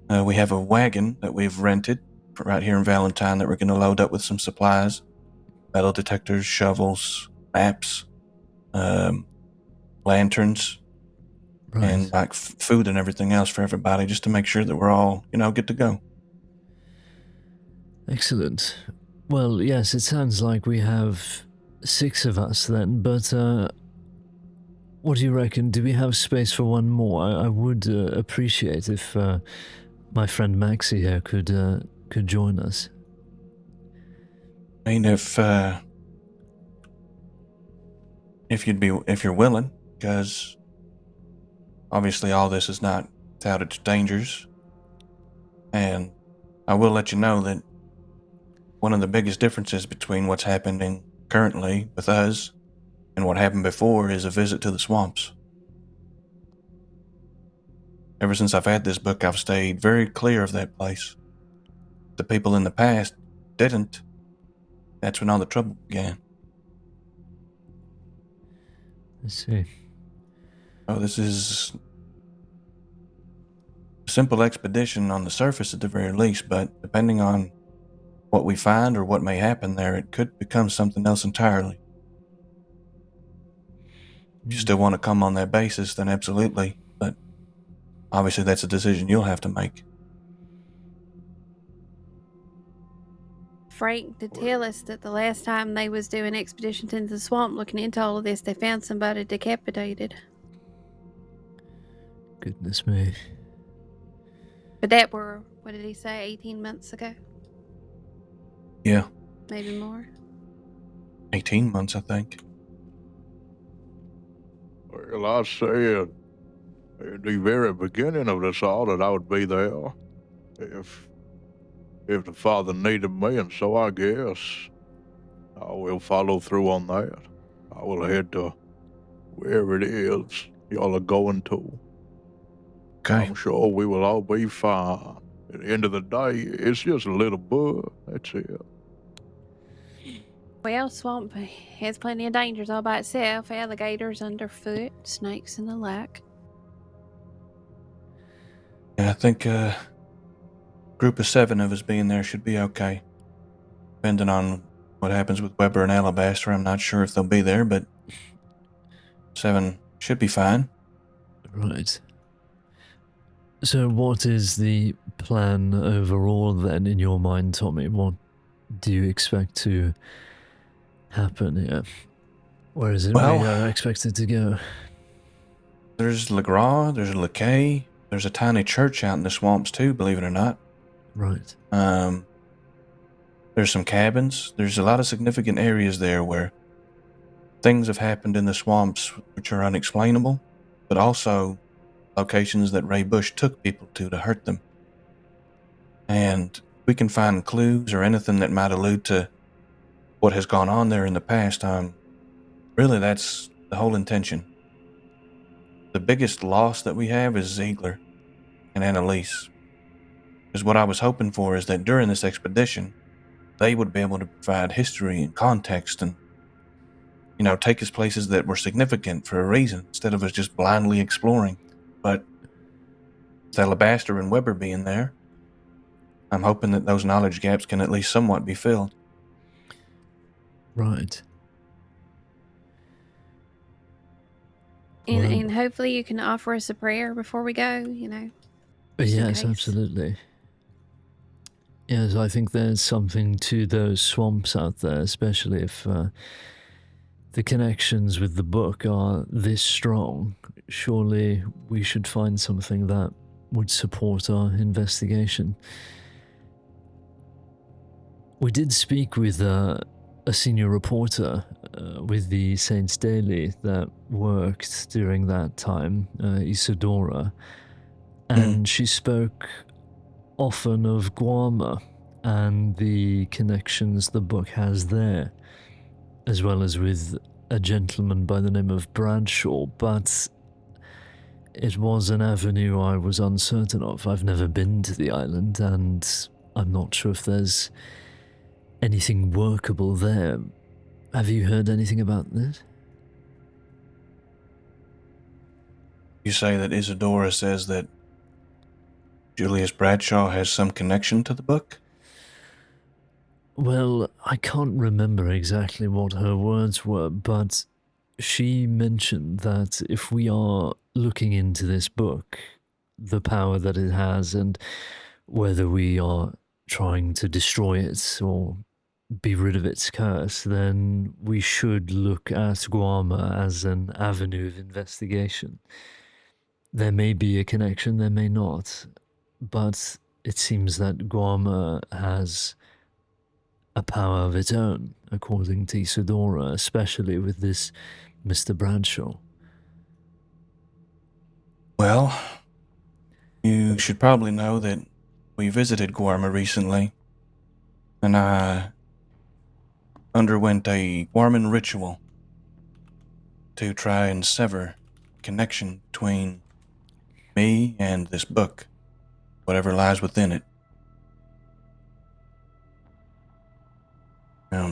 [SPEAKER 2] We have a wagon that we've rented right here in Valentine that we're going to load up with some supplies: metal detectors, shovels, maps, lanterns, and like food and everything else for everybody, just to make sure that we're all, good to go.
[SPEAKER 1] Excellent. Well, yes, it sounds like we have 6 of us then, but what do you reckon? Do we have space for one more? I would appreciate if my friend Maxie here could join us.
[SPEAKER 2] I mean, if you're willing, because obviously all this is not without its dangers, and I will let you know that one of the biggest differences between what's happening currently with us and what happened before is a visit to the swamps. Ever since I've had this book, I've stayed very clear of that place. The people in the past didn't. That's when all the trouble began.
[SPEAKER 1] I see.
[SPEAKER 2] Oh, this is a simple expedition on the surface at the very least, but depending on what we find or what may happen there, it could become something else entirely. If you still want to come on that basis, then absolutely, but obviously that's a decision you'll have to make.
[SPEAKER 3] Frank did tell us that the last time they was doing expeditions into the swamp looking into all of this, they found somebody decapitated.
[SPEAKER 1] Goodness me.
[SPEAKER 3] But that were, what did he say, 18 months ago?
[SPEAKER 2] Yeah.
[SPEAKER 3] Maybe more.
[SPEAKER 2] 18 months, I think.
[SPEAKER 4] Well, I said at the very beginning of this all that I would be there if the father needed me, and so I guess I will follow through on that. I will head to wherever it is y'all are going to.
[SPEAKER 2] Okay.
[SPEAKER 4] I'm sure we will all be fine. At the end of the day, it's just a little bug. That's it.
[SPEAKER 3] Well, swamp has plenty of dangers all by itself. Alligators underfoot, snakes and the like.
[SPEAKER 2] Yeah, I think a group of 7 of us being there should be okay. Depending on what happens with Weber and Alabaster, I'm not sure if they'll be there, but 7 should be fine.
[SPEAKER 1] Right. So what is the plan overall then in your mind, Tommy? What do you expect to happen here? Where is it we are expected to go?
[SPEAKER 2] There's LeGras, there's LeCay, there's a tiny church out in the swamps too, believe it or not.
[SPEAKER 1] Right.
[SPEAKER 2] There's some cabins. There's a lot of significant areas there where things have happened in the swamps which are unexplainable, but also locations that Ray Bush took people to hurt them. And we can find clues or anything that might allude to what has gone on there in the past. Really, that's the whole intention. The biggest loss that we have is Ziegler and Annalise. Because what I was hoping for is that during this expedition, they would be able to provide history and context and, take us places that were significant for a reason instead of us just blindly exploring. But with Alabaster and Weber being there, I'm hoping that those knowledge gaps can at least somewhat be filled.
[SPEAKER 1] Right.
[SPEAKER 3] And hopefully you can offer us a prayer before we go,
[SPEAKER 1] Yes, absolutely. Yes, I think there's something to those swamps out there, especially if the connections with the book are this strong. Surely we should find something that would support our investigation. We did speak with a senior reporter with the Saints Daily that worked during that time, Isadora, and she spoke often of Guarma and the connections the book has there, as well as with a gentleman by the name of Bradshaw, but it was an avenue I was uncertain of. I've never been to the island, and I'm not sure if there's anything workable there. Have you heard anything about this?
[SPEAKER 2] You say that Isadora says that Julius Bradshaw has some connection to the book?
[SPEAKER 1] Well, I can't remember exactly what her words were, but she mentioned that if we are looking into this book, the power that it has, and whether we are trying to destroy it or be rid of its curse, then we should look at Guarma as an avenue of investigation. There may be a connection, there may not, but it seems that Guarma has a power of its own, according to Isadora, especially with this Mr. Bradshaw.
[SPEAKER 2] Well, you should probably know that we visited Guarma recently, and I underwent a Guarman ritual to try and sever connection between me and this book, whatever lies within it.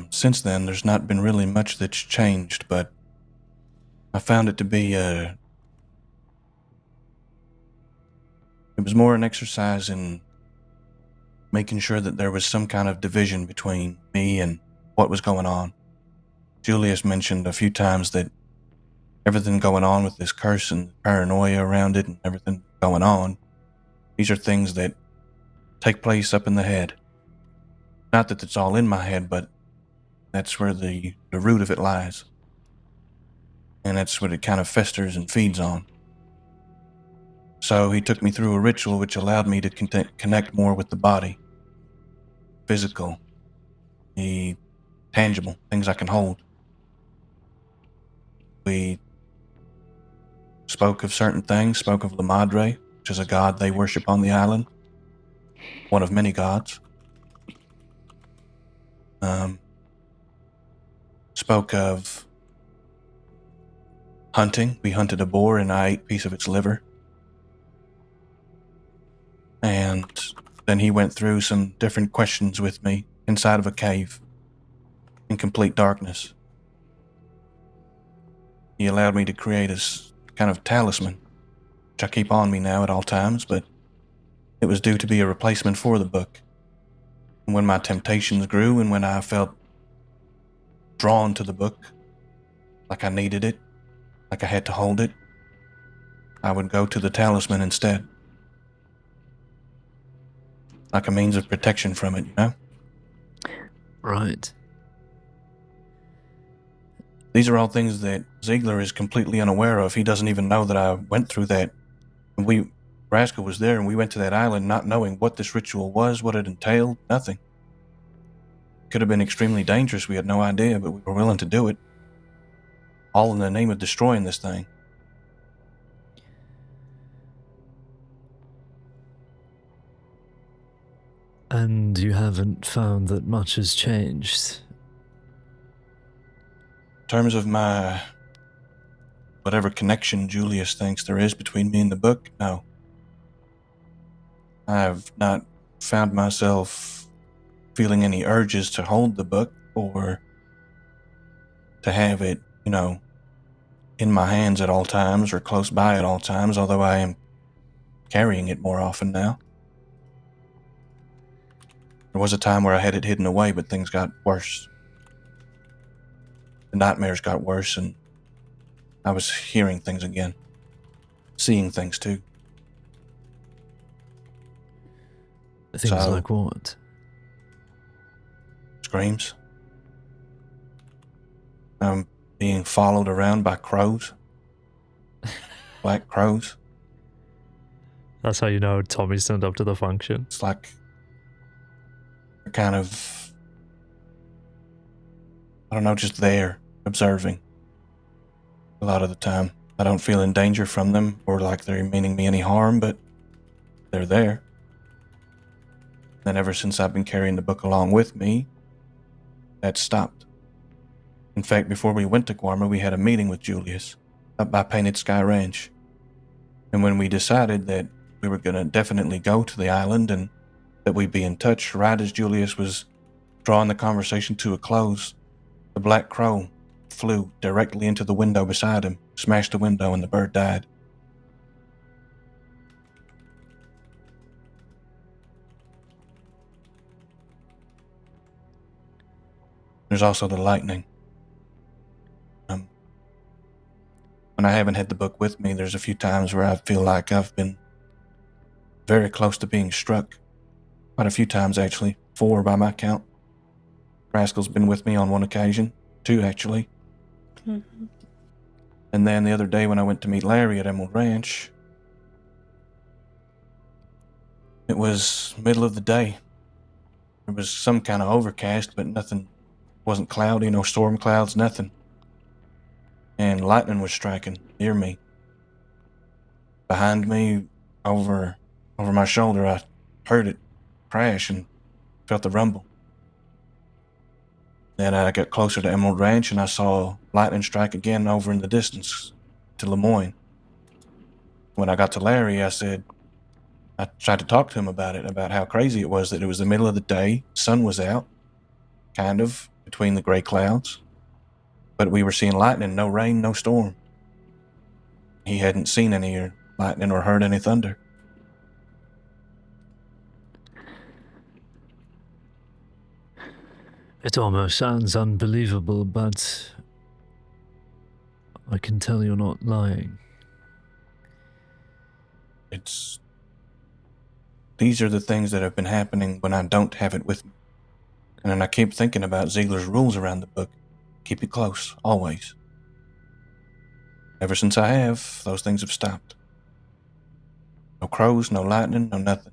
[SPEAKER 2] Since then, there's not been really much that's changed, but I found it to be it was more an exercise in making sure that there was some kind of division between me and what was going on. Julius mentioned a few times that everything going on with this curse and paranoia around it and everything going on, these are things that take place up in the head. Not that it's all in my head, but that's where the root of it lies. And that's what it kind of festers and feeds on. So he took me through a ritual which allowed me to connect more with the body. Physical. The tangible. Things I can hold. We spoke of certain things, spoke of La Madre, which is a god they worship on the island. One of many gods. Spoke of hunting. We hunted a boar and I ate a piece of its liver. And then he went through some different questions with me inside of a cave in complete darkness. He allowed me to create a kind of talisman, which I keep on me now at all times, but it was due to be a replacement for the book. And when my temptations grew and when I felt drawn to the book, like I needed it, like I had to hold it, I would go to the talisman instead. Like a means of protection from it, you know?
[SPEAKER 1] Right.
[SPEAKER 2] These are all things that Ziegler is completely unaware of. He doesn't even know that I went through that. And Rascal was there and we went to that island not knowing what this ritual was, what it entailed, nothing. Could have been extremely dangerous, we had no idea, but we were willing to do it. All in the name of destroying this thing.
[SPEAKER 1] And you haven't found that much has changed?
[SPEAKER 2] In terms of my whatever connection Julius thinks there is between me and the book, no. I have not found myself feeling any urges to hold the book or to have it, in my hands at all times or close by at all times, although I am carrying it more often now. There was a time where I had it hidden away, but things got worse. The nightmares got worse, and I was hearing things again. Seeing things, too.
[SPEAKER 1] Things like what?
[SPEAKER 2] Screams. I'm being followed around by crows. Black crows.
[SPEAKER 1] That's how you know Tommy's turned up to the function.
[SPEAKER 2] It's like kind of, I don't know, just there. observing a lot of the time. I don't feel in danger from them or like they're meaning me any harm, but they're there. And ever since I've been carrying the book along with me, that stopped. In fact, before we went to Guarma, we had a meeting with Julius up by Painted Sky Ranch. And when we decided that we were going to definitely go to the island and that we'd be in touch, right as Julius was drawing the conversation to a close, the black crow flew directly into the window beside him, smashed the window, and the bird died. There's also the lightning. When I haven't had the book with me, there's a few times where I feel like I've been very close to being struck. Quite a few times, actually. 4 by my count. Rascal's been with me on one occasion. 2, actually.
[SPEAKER 3] Mm-hmm.
[SPEAKER 2] And then the other day when I went to meet Larry at Emerald Ranch, it was middle of the day. It was some kind of overcast, but nothing, wasn't cloudy, no storm clouds, nothing. And lightning was striking near me. Behind me, over my shoulder, I heard it crash and felt the rumble. Then I got closer to Emerald Ranch and I saw lightning strike again over in the distance to Lemoyne. When I got to Larry, I tried to talk to him about it, about how crazy it was that it was the middle of the day, sun was out, kind of, between the gray clouds. But we were seeing lightning, no rain, no storm. He hadn't seen any lightning or heard any thunder.
[SPEAKER 1] It almost sounds unbelievable, but I can tell you're not lying.
[SPEAKER 2] These are the things that have been happening when I don't have it with me. And then I keep thinking about Ziegler's rules around the book. Keep it close, always. Ever since I have, those things have stopped. No crows, no lightning, no nothing.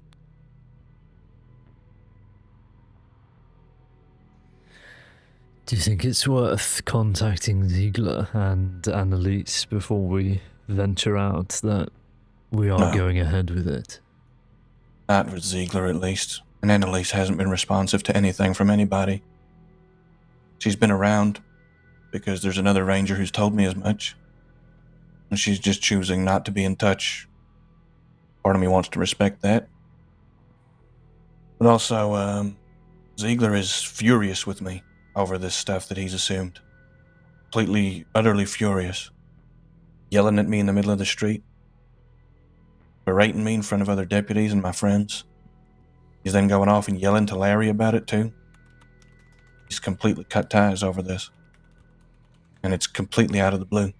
[SPEAKER 1] Do you think it's worth contacting Ziegler and Annalise before we venture out that we are
[SPEAKER 2] No.
[SPEAKER 1] going ahead with it?
[SPEAKER 2] Not with Ziegler, at least. And Annalise hasn't been responsive to anything from anybody. She's been around because there's another ranger who's told me as much. And she's just choosing not to be in touch. Part of me wants to respect that. But also, Ziegler is furious with me over this stuff that he's assumed. Completely, utterly furious. Yelling at me in the middle of the street. Berating me in front of other deputies and my friends. He's then going off and yelling to Larry about it too. He's completely cut ties over this. And it's completely out of the blue.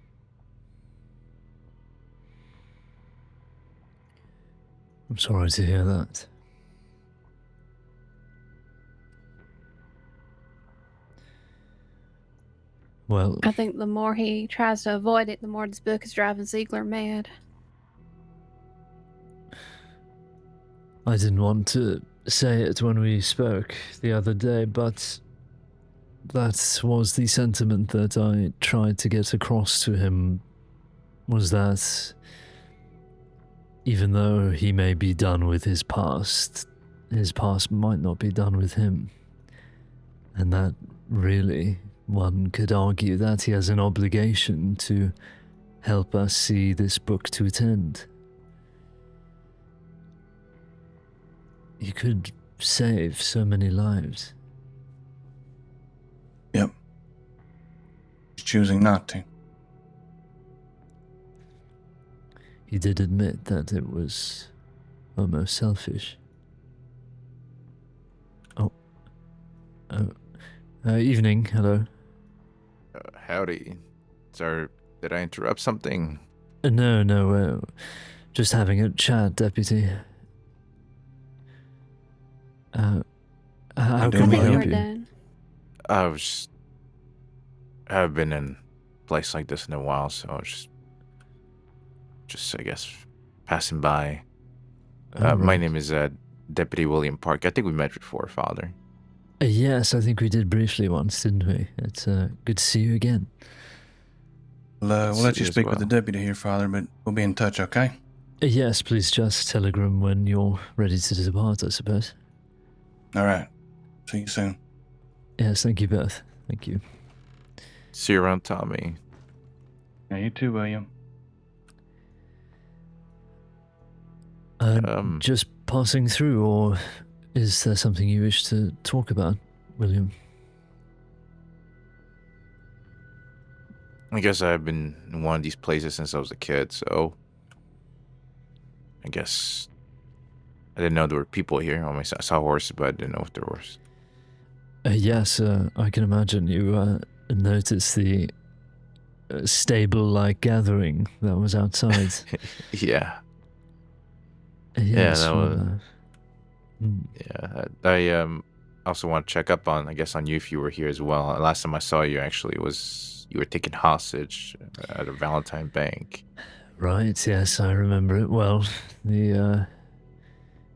[SPEAKER 1] I'm sorry to hear that. Well,
[SPEAKER 3] I think the more he tries to avoid it, the more this book is driving Ziegler mad.
[SPEAKER 1] I didn't want to say it when we spoke the other day, but that was the sentiment that I tried to get across to him, was that even though he may be done with his past might not be done with him. And that really, one could argue that he has an obligation to help us see this book to its end. You could save so many lives.
[SPEAKER 2] Yep. He's choosing not to.
[SPEAKER 1] He did admit that it was almost selfish. Evening, hello.
[SPEAKER 5] Howdy. Sir, did I interrupt something?
[SPEAKER 1] No, just having a chat, Deputy. How
[SPEAKER 2] I
[SPEAKER 1] can we
[SPEAKER 3] I think you
[SPEAKER 1] help
[SPEAKER 3] were
[SPEAKER 1] you?
[SPEAKER 3] done.
[SPEAKER 5] I haven't been in a place like this in a while, so I was just I guess, passing by.
[SPEAKER 1] Oh,
[SPEAKER 5] My
[SPEAKER 1] right.
[SPEAKER 5] name is Deputy William Park. I think we met before, Father.
[SPEAKER 1] Yes, I think we did briefly once, didn't we? It's good to see you again.
[SPEAKER 2] We'll
[SPEAKER 5] See
[SPEAKER 2] let you
[SPEAKER 5] as
[SPEAKER 2] speak with the
[SPEAKER 5] well.
[SPEAKER 2] deputy here, Father, but we'll be in touch, okay?
[SPEAKER 1] Yes, please just telegram when you're ready to depart, I suppose.
[SPEAKER 2] All right. See you soon.
[SPEAKER 1] Yes, thank you both. Thank you.
[SPEAKER 5] See you around, Tommy.
[SPEAKER 2] Yeah, you too, William.
[SPEAKER 1] Just passing through, or is there something you wish to talk about, William?
[SPEAKER 5] I guess I've been in one of these places since I was a kid, so I guess I didn't know there were people here. I saw horses, but I didn't know if there was.
[SPEAKER 1] Yes, I can imagine you noticed the stable-like gathering that was outside.
[SPEAKER 5] Yeah.
[SPEAKER 1] Yes,
[SPEAKER 5] that was.
[SPEAKER 1] mm.
[SPEAKER 5] Yeah, I also want to check up on, I guess, on you if you were here as well. Last time I saw you, actually, was you were taken hostage at a Valentine bank.
[SPEAKER 1] Right, yes, I remember it well. The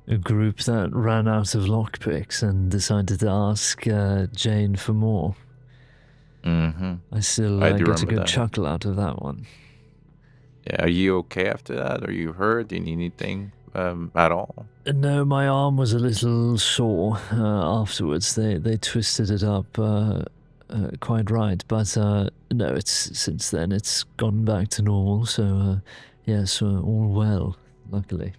[SPEAKER 1] a group that ran out of lockpicks and decided to ask Jane for more.
[SPEAKER 5] Mm-hmm.
[SPEAKER 1] I still
[SPEAKER 5] I do
[SPEAKER 1] get a
[SPEAKER 5] remember
[SPEAKER 1] good
[SPEAKER 5] that.
[SPEAKER 1] chuckle out of that one.
[SPEAKER 5] Yeah, are you okay after that? Are you hurt? Do you need anything at all?
[SPEAKER 1] No, my arm was a little sore afterwards. They twisted it up quite right, but no, it's since then it's gone back to normal. So yes, all well, luckily.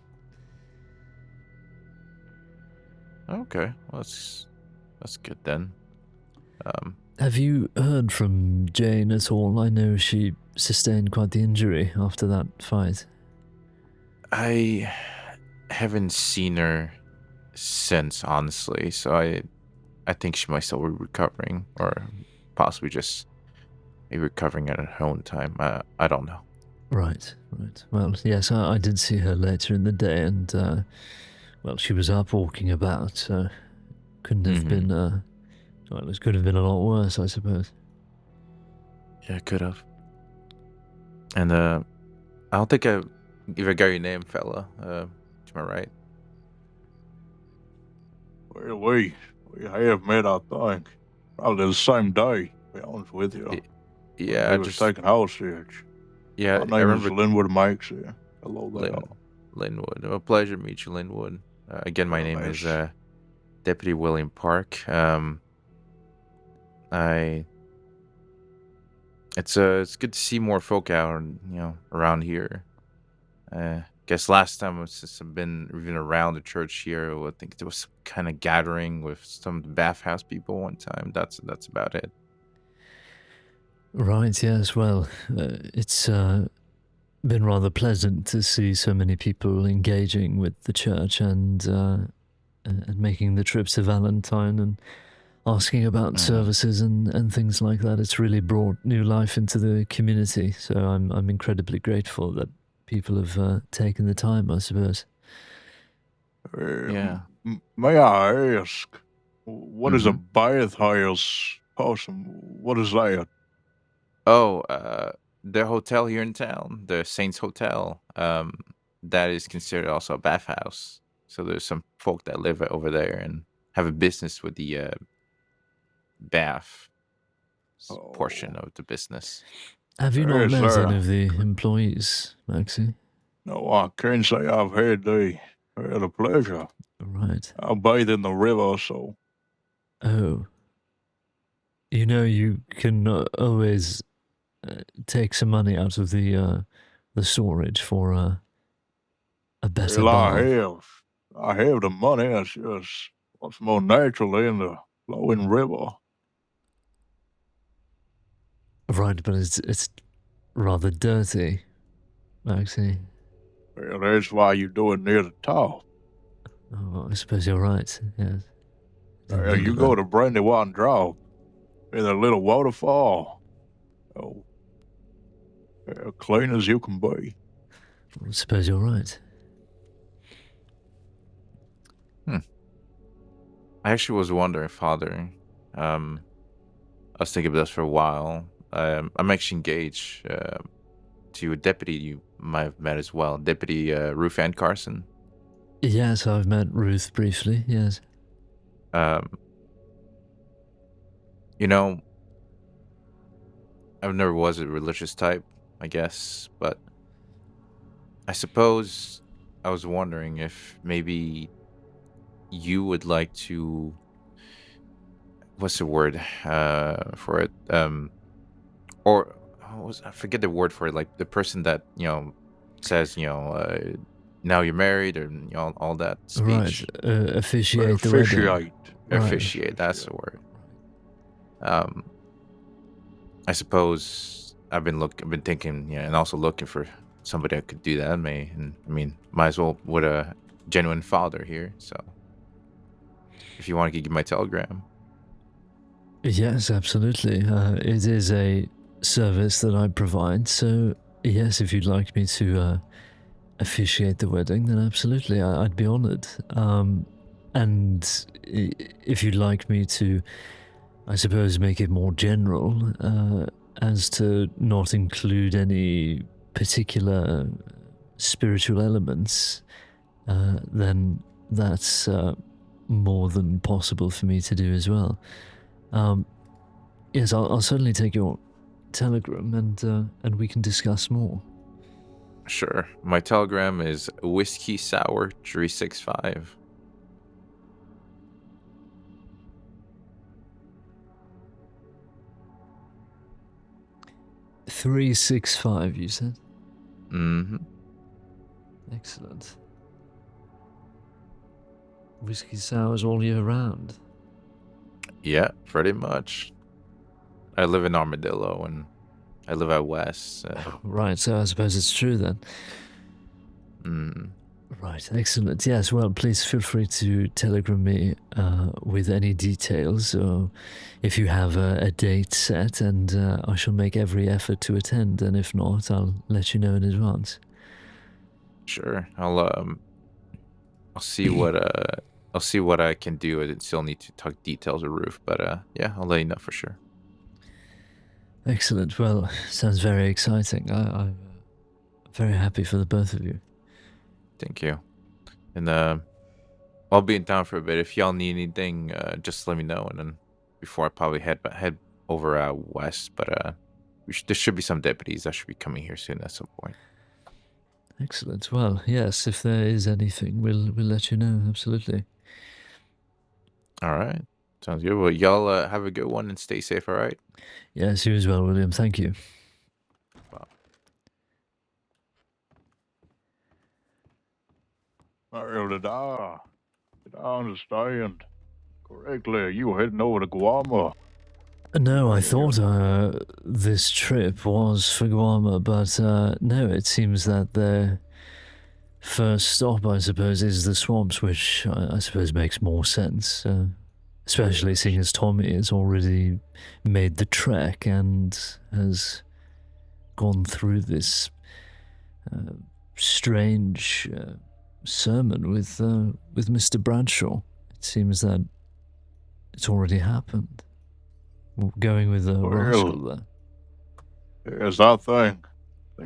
[SPEAKER 5] Okay, well, that's good then.
[SPEAKER 1] Have you heard from Jane at all? I know she sustained quite the injury after that fight.
[SPEAKER 5] I haven't seen her since, honestly, so I think she might still be recovering, or possibly just maybe recovering at her own time. I don't know.
[SPEAKER 1] Right. Well, yes, I did see her later in the day, and well, she was up walking about, so couldn't have been. Well, it could have been a lot worse, I suppose.
[SPEAKER 5] Yeah, could have. And I don't think I even got your name, fella. Am I right?
[SPEAKER 4] Well, we have met, I think. Probably the same day, to be honest with you.
[SPEAKER 5] Y-
[SPEAKER 4] When
[SPEAKER 5] Yeah,
[SPEAKER 4] he was taken hostage.
[SPEAKER 5] yeah,
[SPEAKER 4] My
[SPEAKER 5] I
[SPEAKER 4] name is
[SPEAKER 5] remember
[SPEAKER 4] Linwood Maxey. Hello there.
[SPEAKER 5] Linwood. A pleasure to meet you, Linwood. Again, my
[SPEAKER 4] Well,
[SPEAKER 5] name is
[SPEAKER 4] miss.
[SPEAKER 5] Deputy William Park. I it's good to see more folk out, around here. Guess last time since I've been even around the church here, I think there was some kind of gathering with some of the bathhouse people one time. That's about it.
[SPEAKER 1] Right. Yes. Well, it's been rather pleasant to see so many people engaging with the church and making the trip to Valentine and asking about services and things like that. It's really brought new life into the community. So I'm incredibly grateful that people have taken the time, I suppose.
[SPEAKER 5] Yeah.
[SPEAKER 4] May I ask, what is a
[SPEAKER 5] Mhm.
[SPEAKER 4] bathhouse possum? What is that?
[SPEAKER 5] Oh, the hotel here in town, the Saints Hotel, that is considered also a bathhouse. So there's some folk that live over there and have a business with the bath portion
[SPEAKER 4] Oh,
[SPEAKER 5] of the business.
[SPEAKER 1] Have you not
[SPEAKER 4] yes,
[SPEAKER 1] met any
[SPEAKER 4] sir.
[SPEAKER 1] of the employees, Maxie?
[SPEAKER 4] No, I can't say I've had the pleasure.
[SPEAKER 1] Right.
[SPEAKER 4] I bathe in the river, so
[SPEAKER 1] Oh. You know, you can always take some money out of the storage for a better
[SPEAKER 4] well,
[SPEAKER 1] bath.
[SPEAKER 4] I have the money. It's just what's more naturally in the flowing river.
[SPEAKER 1] Right, but it's rather dirty, Maxie.
[SPEAKER 4] Well, that's why you do it near the top.
[SPEAKER 1] Oh, I suppose you're right. Yes. Didn't think
[SPEAKER 4] You
[SPEAKER 1] of
[SPEAKER 4] go
[SPEAKER 1] that.
[SPEAKER 4] to Brandywine Drop in a little waterfall. Oh, clean as you can be.
[SPEAKER 1] I suppose you're right.
[SPEAKER 5] I actually was wondering, Father. I was thinking about this for a while. I'm actually engaged to a deputy you might have met as well, Deputy Ruth Ann Carson.
[SPEAKER 1] Yes, I've met Ruth briefly. Yes.
[SPEAKER 5] Um, You know, I've never was a religious type, I guess, but I suppose I was wondering if maybe you would like to, what's the word for it? Or I forget the word for it, like the person that, says, now you're married, or all that
[SPEAKER 1] Right.
[SPEAKER 5] speech.
[SPEAKER 1] Officiate the wedding.
[SPEAKER 4] Officiate.
[SPEAKER 1] Right.
[SPEAKER 5] Officiate, that's the word. I suppose I've been thinking, and also looking for somebody that could do that. Might as well with a genuine father here. So, if you want to give my telegram,
[SPEAKER 1] Yes, absolutely. It is a service that I provide, so yes, if you'd like me to officiate the wedding, then absolutely, I'd be honored. And if you'd like me to, I suppose, make it more general, as to not include any particular spiritual elements, then that's more than possible for me to do as well. Yes, I'll certainly take your telegram, and we can discuss more.
[SPEAKER 5] sure. My telegram is whiskey sour 365.
[SPEAKER 1] $365, you said?
[SPEAKER 5] Mm-hmm.
[SPEAKER 1] Excellent. Whiskey sours all year round.
[SPEAKER 5] Yeah, pretty much. I live in Armadillo, and I live out west.
[SPEAKER 1] Right, so I suppose it's true then. Right, excellent. Yes, well, please feel free to telegram me with any details, or if you have a date set, and I shall make every effort to attend, and if not, I'll let you know in advance.
[SPEAKER 5] Sure. I'll see what I can do. I still need to talk details of roof, but yeah, I'll let you know for sure.
[SPEAKER 1] Excellent. Well, sounds very exciting. I'm very happy for the both of you.
[SPEAKER 5] Thank you. And I'll be in town for a bit. If y'all need anything, just let me know. And then before I probably head over west, but there should be some deputies that should be coming here soon at some point.
[SPEAKER 1] Excellent. Well, yes, if there is anything, we'll let you know. Absolutely.
[SPEAKER 5] All right. Sounds good. Well, y'all have a good one and stay safe, all right?
[SPEAKER 1] Yes, you as well, William. Thank you.
[SPEAKER 4] Well, did I understand correctly? You were heading over to Guam?
[SPEAKER 1] No, I thought this trip was for Guam, but no, it seems that their first stop, I suppose, is the swamps, which I suppose makes more sense, especially seeing as Tommy has already made the trek and has gone through this strange sermon with Mr. Bradshaw. It seems that it's already happened. Going with the rascal there.
[SPEAKER 4] Yes, I think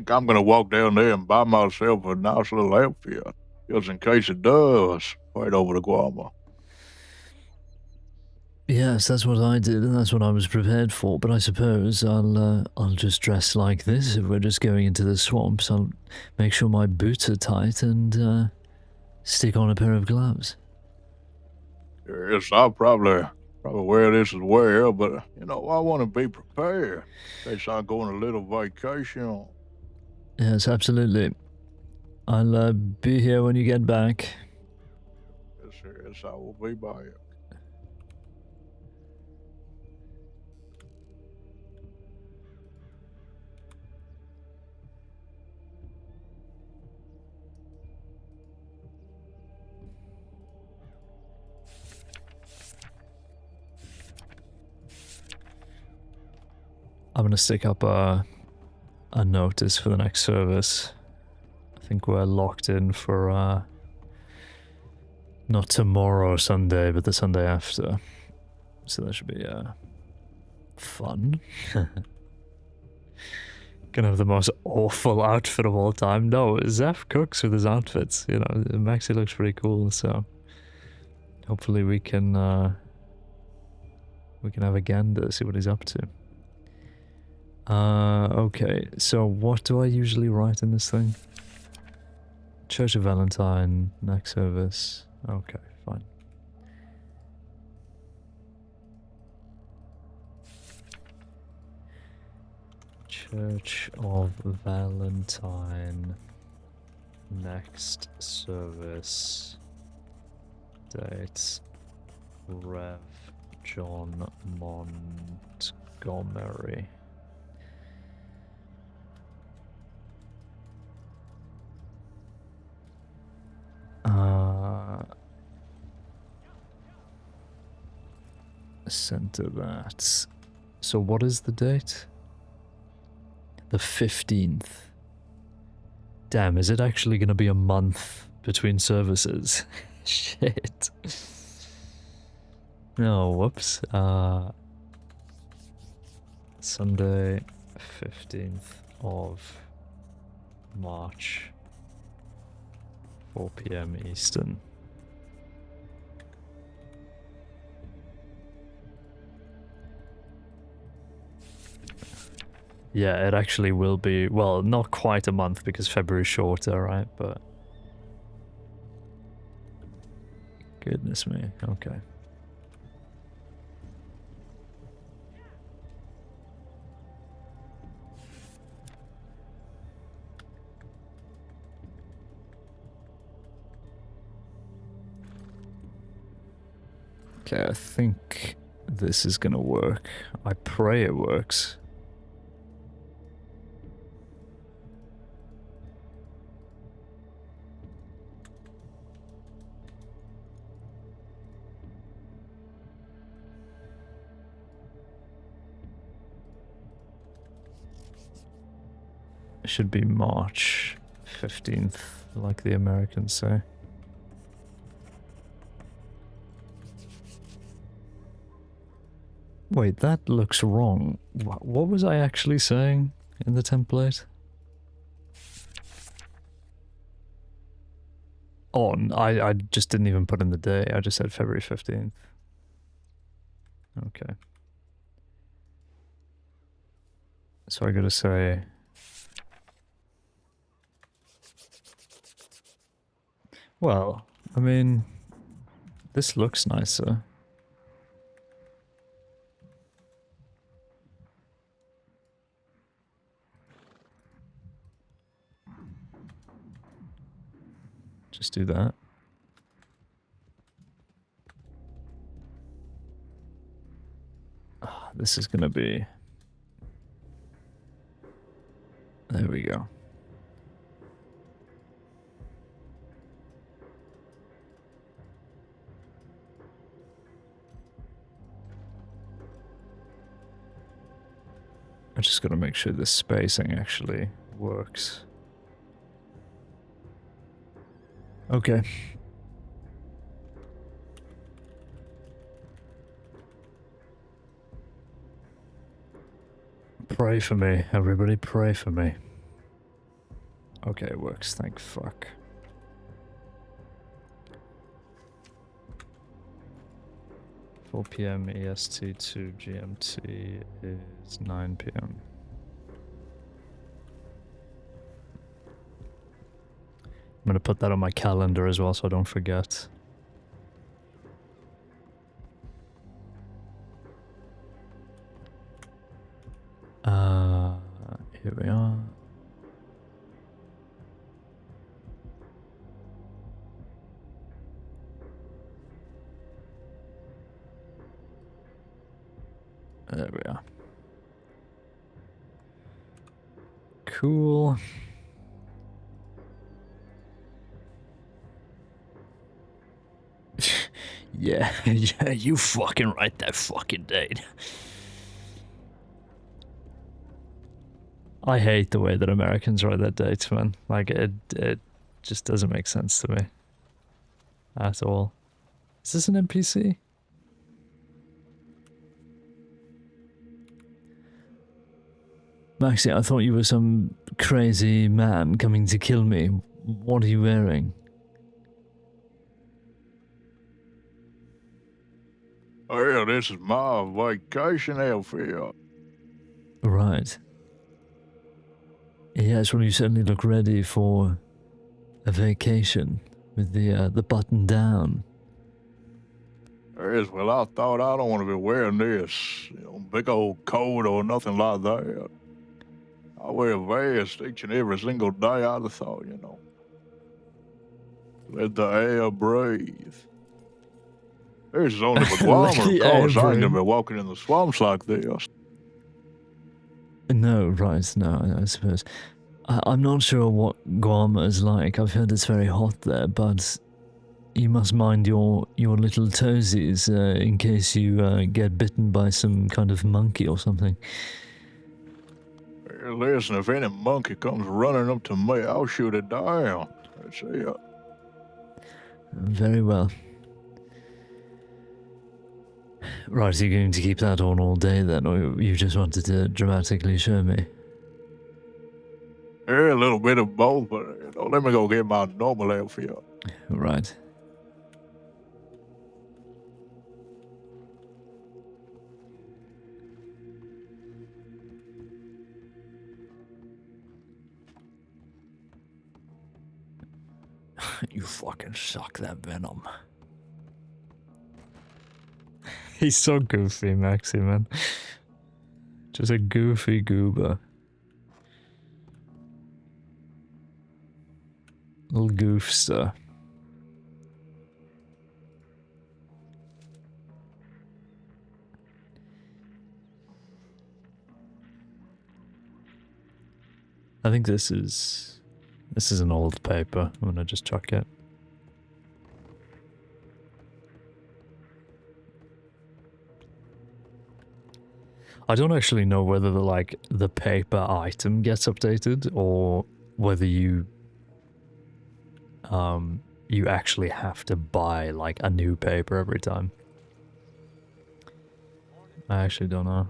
[SPEAKER 4] I'm gonna walk down there and buy myself a nice little outfit, just in case it does fight over to Guam.
[SPEAKER 1] Yes, that's what I did, and that's what I was prepared for. But I suppose I'll just dress like this if we're just going into the swamps. I'll make sure my boots are tight and stick on a pair of gloves.
[SPEAKER 4] Yes, I'll probably wear this as well, but I want to be prepared in case I go on a little vacation.
[SPEAKER 1] Yes, absolutely. I'll be here when you get back.
[SPEAKER 4] Yes, I will be back.
[SPEAKER 1] I'm gonna stick up a notice for the next service. I think we're locked in for not tomorrow Sunday, but the Sunday after. So that should be fun. Gonna have the most awful outfit of all time. No, Zeph cooks with his outfits. Maxi looks pretty cool, so hopefully we can We can have a gander, see what he's up to. Okay, so what do I usually write in this thing? Church of Valentine, next service. Okay, fine. Church of Valentine, next service. Date, Rev. John Montgomery. Center that. So what is the date? The 15th. Damn, is it actually going to be a month between services? Shit. No, whoops. Sunday, 15th of March, 4 p.m. Eastern. Yeah, it actually will be, well, not quite a month because February's shorter, right? But goodness me, okay. Okay, I think this is gonna work. I pray it works. It should be March 15th, like the Americans say. Wait, that looks wrong. What was I actually saying in the template? Oh, I just didn't even put in the day. I just said February 15th. Okay. So I gotta say... Well, I mean, this looks nicer. Just do that. Oh, this is gonna be... There we go. I just gotta make sure the spacing actually works. Okay. Pray for me, everybody, pray for me. Okay, it works, thank fuck. $4 p.m. EST to GMT is 9 p.m. I'm gonna put that on my calendar as well so I don't forget. Here we are. There we are. Cool. Yeah, yeah, you fucking write that fucking date. I hate the way that Americans write that date, man. Like, it just doesn't make sense to me. At all. Is this an NPC? Maxie, I thought you were some crazy man coming to kill me. What are you wearing?
[SPEAKER 4] Well, this is my vacation outfit.
[SPEAKER 1] Right. Yes, well, you certainly look ready for a vacation with the button down.
[SPEAKER 4] Yes, well, I thought I don't want to be wearing this, big old coat or nothing like that. I wear a vest each and every single day. I'd have thought, let the air breathe. This is only Montgomery, of
[SPEAKER 1] The air
[SPEAKER 4] course. I ain't gonna
[SPEAKER 1] breathe.
[SPEAKER 4] be walking in the swamps like this.
[SPEAKER 1] No, right, no, I suppose. I'm not sure what Guam is like. I've heard it's very hot there, but you must mind your little toesies in case you get bitten by some kind of monkey or something.
[SPEAKER 4] Hey, listen, if any monkey comes running up to me, I'll shoot it down. That's it.
[SPEAKER 1] Very well. Right, are you going to keep that on all day then, or you just wanted to dramatically show me?
[SPEAKER 4] Yeah, a little bit of both, but let me go get my normal outfit.
[SPEAKER 1] Right. You fucking suck, that Venom. He's so goofy, Maxie, man. Just a goofy goober. Little goofster. I think this is an old paper. I'm gonna just chuck it. I don't actually know whether the paper item gets updated or whether you actually have to buy like a new paper every time. I actually don't know.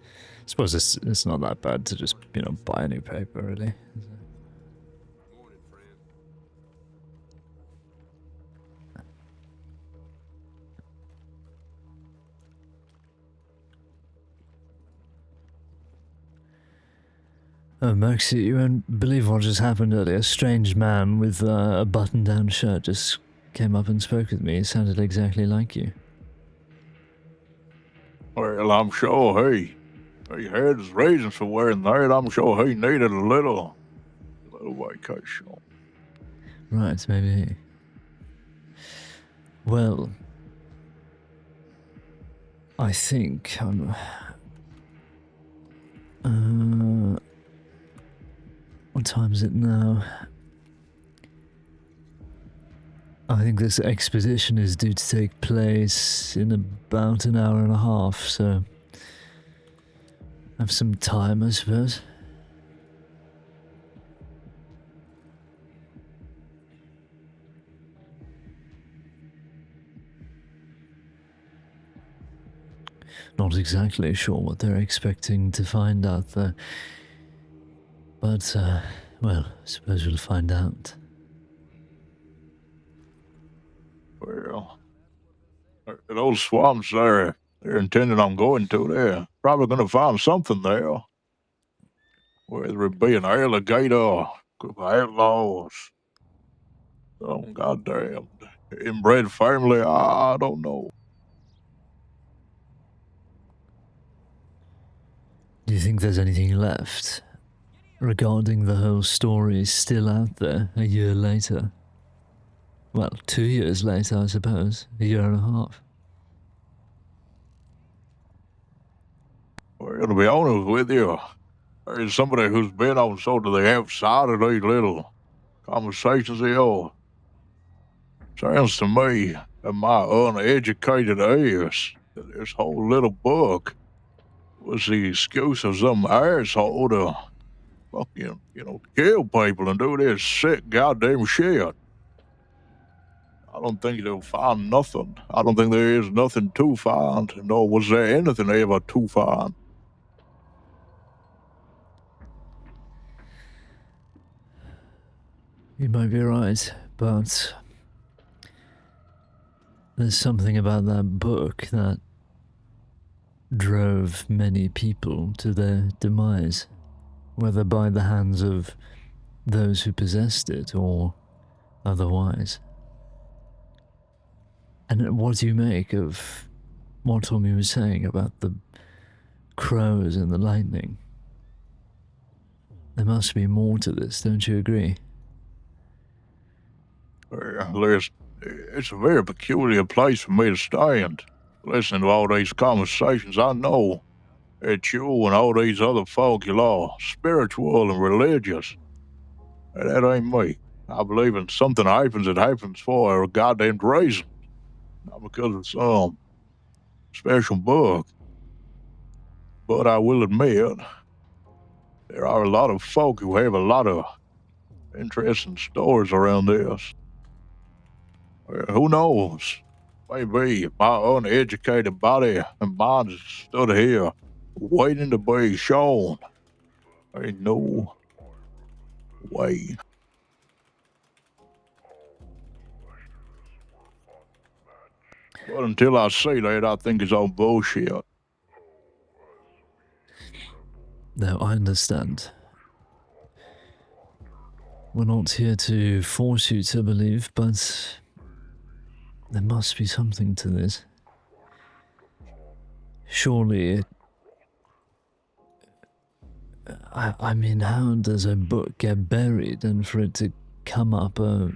[SPEAKER 1] I suppose it's not that bad to just, buy a new paper, really. Oh, Maxie, you won't believe what just happened earlier. A strange man with a button-down shirt just came up and spoke with me. It sounded exactly like you.
[SPEAKER 4] Well, I'm sure he had his reasons for wearing that. I'm sure he needed a little vacation.
[SPEAKER 1] Right, maybe. Well, I think what time is it now? I think this expedition is due to take place in about an hour and a half, so I have some time, I suppose. Not exactly sure what they're expecting to find out there, but, well, I suppose we'll find out.
[SPEAKER 4] Well, those swamps they're intending on going to, they're probably going to find something there. Whether it be an alligator or a group of outlaws. Some goddamn inbred family, I don't know.
[SPEAKER 1] Do you think there's anything left regarding the whole story still out there a year later? Well, 2 years later, I suppose. A year and a half.
[SPEAKER 4] Well, to be honest with you, there's somebody who's been on sort of the outside of these little conversations of yours. Sounds to me, at my uneducated ears, that this whole little book was the excuse of some asshole to fucking, kill people and do this sick goddamn shit. I don't think they'll find nothing. I don't think there is nothing to find, nor was there anything ever to find.
[SPEAKER 1] You might be right, but There's something about that book that drove many people to their demise, whether by the hands of those who possessed it or otherwise. And what do you make of what Tommy was saying about the crows and the lightning? There must be more to this, don't you agree?
[SPEAKER 4] Listen, it's a very peculiar place for me to stand. Listening to all these conversations, I know that you and all these other folk, you're all spiritual and religious. And that ain't me. I believe in something happens, it happens for a goddamn reason. Not because of some special book. But I will admit, there are a lot of folk who have a lot of interesting stories around this. Who knows? Maybe my uneducated body and mind is stood here waiting to be shown. Ain't no way. But until I see that, I think it's all bullshit.
[SPEAKER 1] No, I understand. We're not here to force you to believe, but there must be something to this. Surely I mean, how does a book get buried and for it to come up a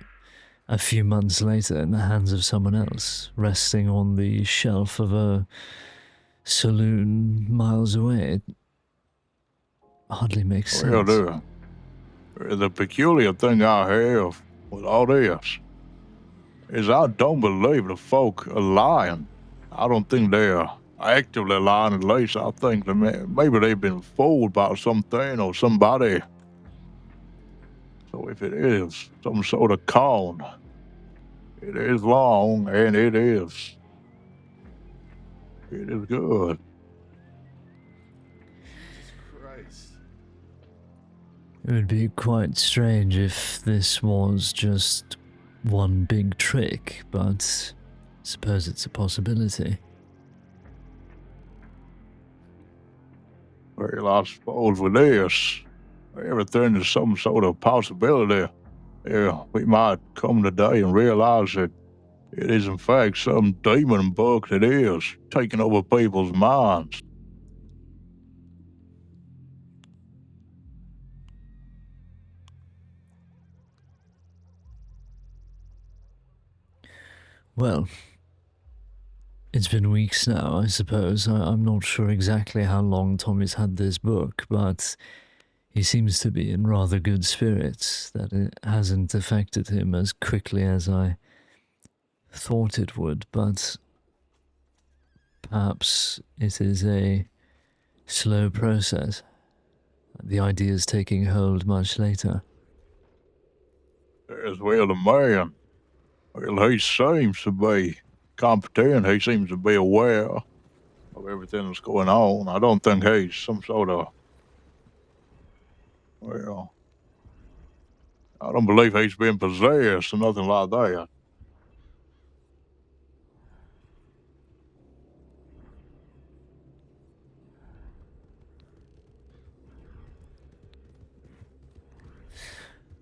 [SPEAKER 1] few months later in the hands of someone else, resting on the shelf of a saloon miles away? It hardly makes sense.
[SPEAKER 4] Well, the peculiar thing I have with all this is I don't believe the folk are lying. I don't think they're actively lying, at least. I think that maybe they've been fooled by something or somebody. So if it is some sort of con, it is long and it is good.
[SPEAKER 1] It would be quite strange if this was just one big trick, but I suppose it's a possibility.
[SPEAKER 4] Well, I suppose with this, everything is some sort of possibility. Yeah, we might come today and realize that it is in fact some demon book that is taking over people's minds.
[SPEAKER 1] Well, it's been weeks now, I suppose. I'm not sure exactly how long Tommy's had this book, but he seems to be in rather good spirits, that it hasn't affected him as quickly as I thought it would, but perhaps it is a slow process. The ideas taking hold much later.
[SPEAKER 4] As well, the man, well, he seems to be competent. He seems to be aware of everything that's going on. I don't think he's some sort of, well, I don't believe he's been possessed or nothing like that.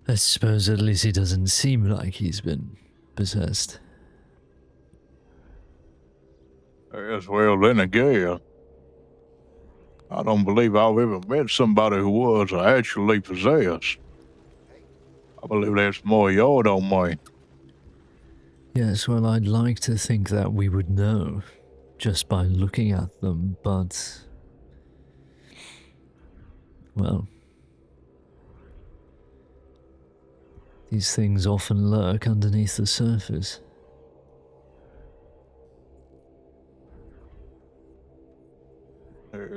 [SPEAKER 1] I suppose at least he doesn't seem like he's been possessed.
[SPEAKER 4] As well, then again, I don't believe I've ever met somebody who was actually possessed. I believe that's more your domain.
[SPEAKER 1] Yes, well, I'd like to think that we would know just by looking at them, but well, these things often lurk underneath the surface.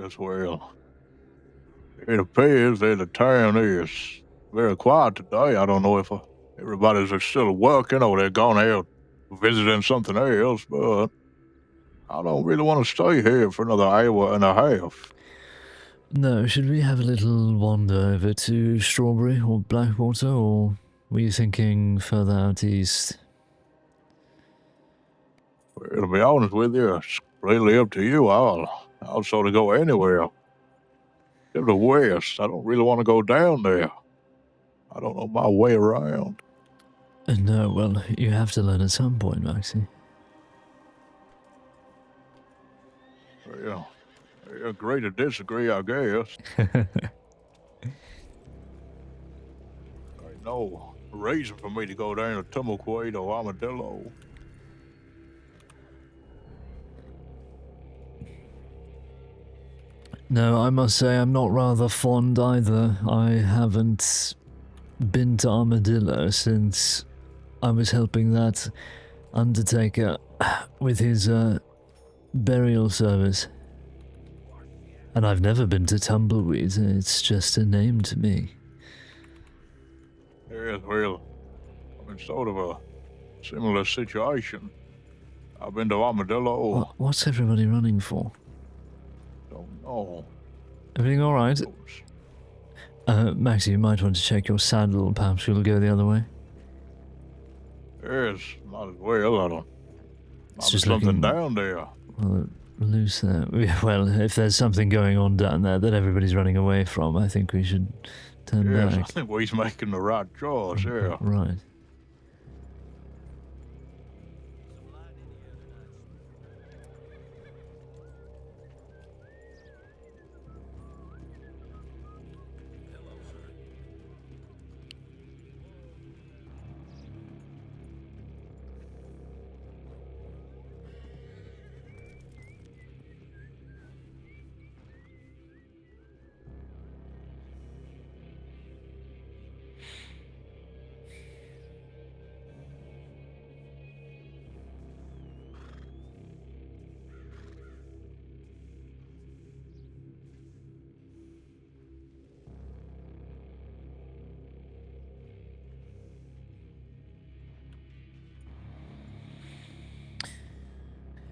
[SPEAKER 4] As well, it appears that the town is very quiet today. I don't know if everybody's still working or they're gone out visiting something else, but I don't really want to stay here for another hour and a half.
[SPEAKER 1] No, should we have a little wander over to Strawberry or Blackwater, or were you thinking further out east?
[SPEAKER 4] Well, to be honest with you, it's really up to you. I'll sort of go anywhere. To the west. I don't really want to go down there. I don't know my way around.
[SPEAKER 1] No, well, you have to learn at some point, Maxie.
[SPEAKER 4] Well, agree to disagree, I guess. Ain't no reason for me to go down to Tumblequade or Armadillo.
[SPEAKER 1] No, I must say I'm not rather fond either. I haven't been to Armadillo since I was helping that undertaker with his burial service. And I've never been to Tumbleweed, it's just a name to me.
[SPEAKER 4] Yes, well, I'm in sort of a similar situation. I've been to Armadillo.
[SPEAKER 1] What's everybody running for?
[SPEAKER 4] Don't know.
[SPEAKER 1] Everything alright? Maxie, you might want to check your saddle, perhaps we'll go the other way.
[SPEAKER 4] Yes, might as well. I don't.
[SPEAKER 1] It's
[SPEAKER 4] Might
[SPEAKER 1] just
[SPEAKER 4] be something
[SPEAKER 1] looking-
[SPEAKER 4] down there.
[SPEAKER 1] Well, loose there. Well, if there's something going on down there that everybody's running away from, I think we should turn
[SPEAKER 4] Yes, I
[SPEAKER 1] back.
[SPEAKER 4] think he's making the right choice. Yeah.
[SPEAKER 1] Right.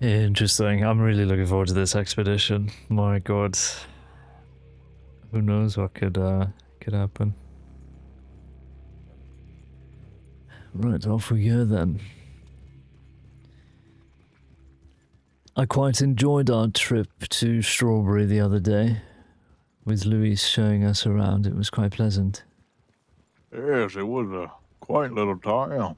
[SPEAKER 1] Interesting. I'm really looking forward to this expedition. My god. Who knows what could happen. Right, off we go then. I quite enjoyed our trip to Strawberry the other day, with Luis showing us around. It was quite pleasant.
[SPEAKER 4] Yes, it was a quaint little town.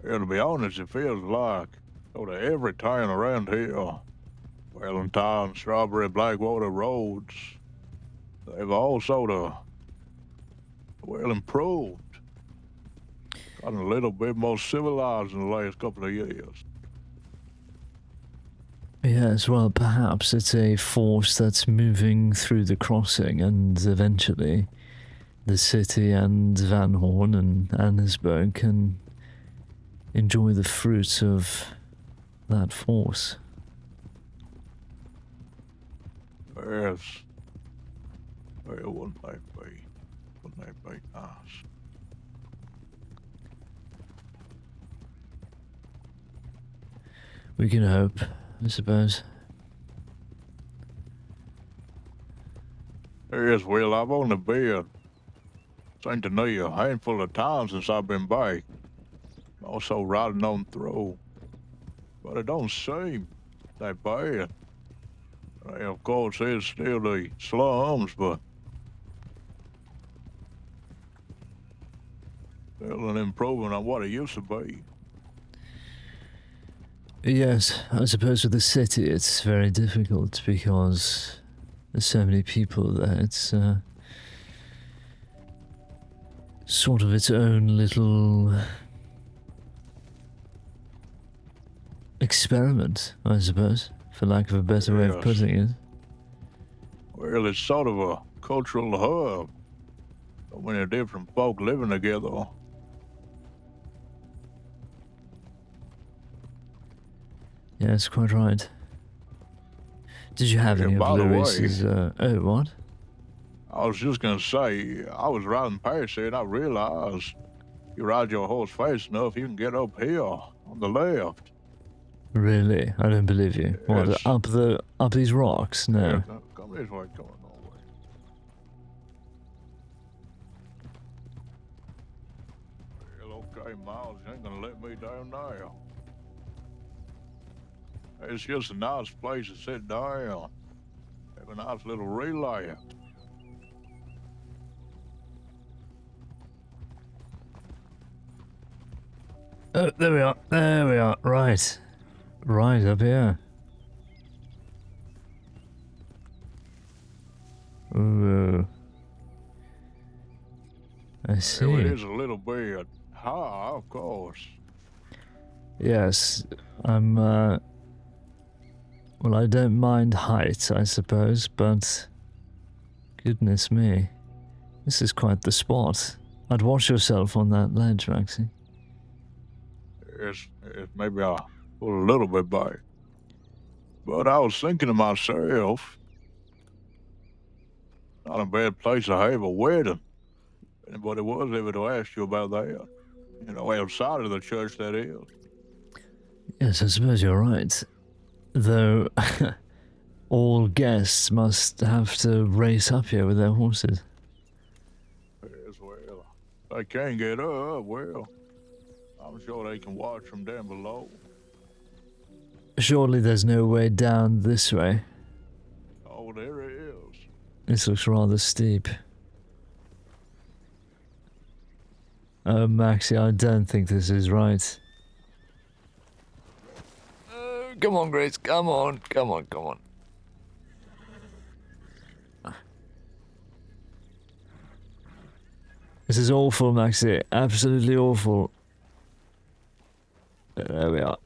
[SPEAKER 4] Yeah, to be honest, it feels like sort of every town around here, Valentine, Strawberry, Blackwater roads, they've all sort of, well, improved. Gotten a little bit more civilized in the last couple of years.
[SPEAKER 1] Yes, well, perhaps it's a force that's moving through the crossing, and eventually the city and Van Horn and Annesburg can enjoy the fruits of that force.
[SPEAKER 4] Yes. Well, wouldn't they be? Wouldn't they be nice?
[SPEAKER 1] We can hope, I suppose.
[SPEAKER 4] Yes, well, I've only been St. Denis a handful of times since I've been back. Also riding on through. But it don't seem that bad. Of course, there's still the slums, but still an improvement on what it used to be.
[SPEAKER 1] Yes, I suppose with the city it's very difficult because there's so many people there. It's sort of its own little experiment, I suppose, for lack of a better way of
[SPEAKER 4] Yes.
[SPEAKER 1] putting it.
[SPEAKER 4] Well, it's sort of a cultural hub. So many different folk living together.
[SPEAKER 1] Yeah, it's quite right. Did you have
[SPEAKER 4] Yeah,
[SPEAKER 1] any of
[SPEAKER 4] by the way-
[SPEAKER 1] Lewis's, oh, what?
[SPEAKER 4] I was just gonna say, I was riding past here and I realized you ride your horse fast enough, you can get up here on the left.
[SPEAKER 1] Really? I don't believe you.
[SPEAKER 4] Yes.
[SPEAKER 1] What, up these rocks? No.
[SPEAKER 4] Yeah, come this way, come on. Okay, Miles, you ain't gonna let me down now. It's just a nice place to sit down. Have a nice little relay.
[SPEAKER 1] Oh, there we are. There we are. Right. Right up here. Ooh. I see.
[SPEAKER 4] Well, it is a little bit high, of course.
[SPEAKER 1] Yes, I'm, well, I don't mind height, I suppose, but goodness me, this is quite the spot. I'd watch yourself on that ledge, Maxie.
[SPEAKER 4] It's maybe I pull a little bit back. But I was thinking to myself, not a bad place to have a wedding. If anybody was ever to ask you about that. You know, outside of the church, that is.
[SPEAKER 1] Yes, I suppose you're right. Though, all guests must have to race up here with their horses.
[SPEAKER 4] Yes, well, they can't get up, well, I'm sure they can watch from down below.
[SPEAKER 1] Surely there's no way down this way.
[SPEAKER 4] Oh, there it is.
[SPEAKER 1] This looks rather steep. Oh, Maxie, I don't think this is right. Come on, Grace, come on, come on, come on. This is awful, Maxie, absolutely awful. There we are.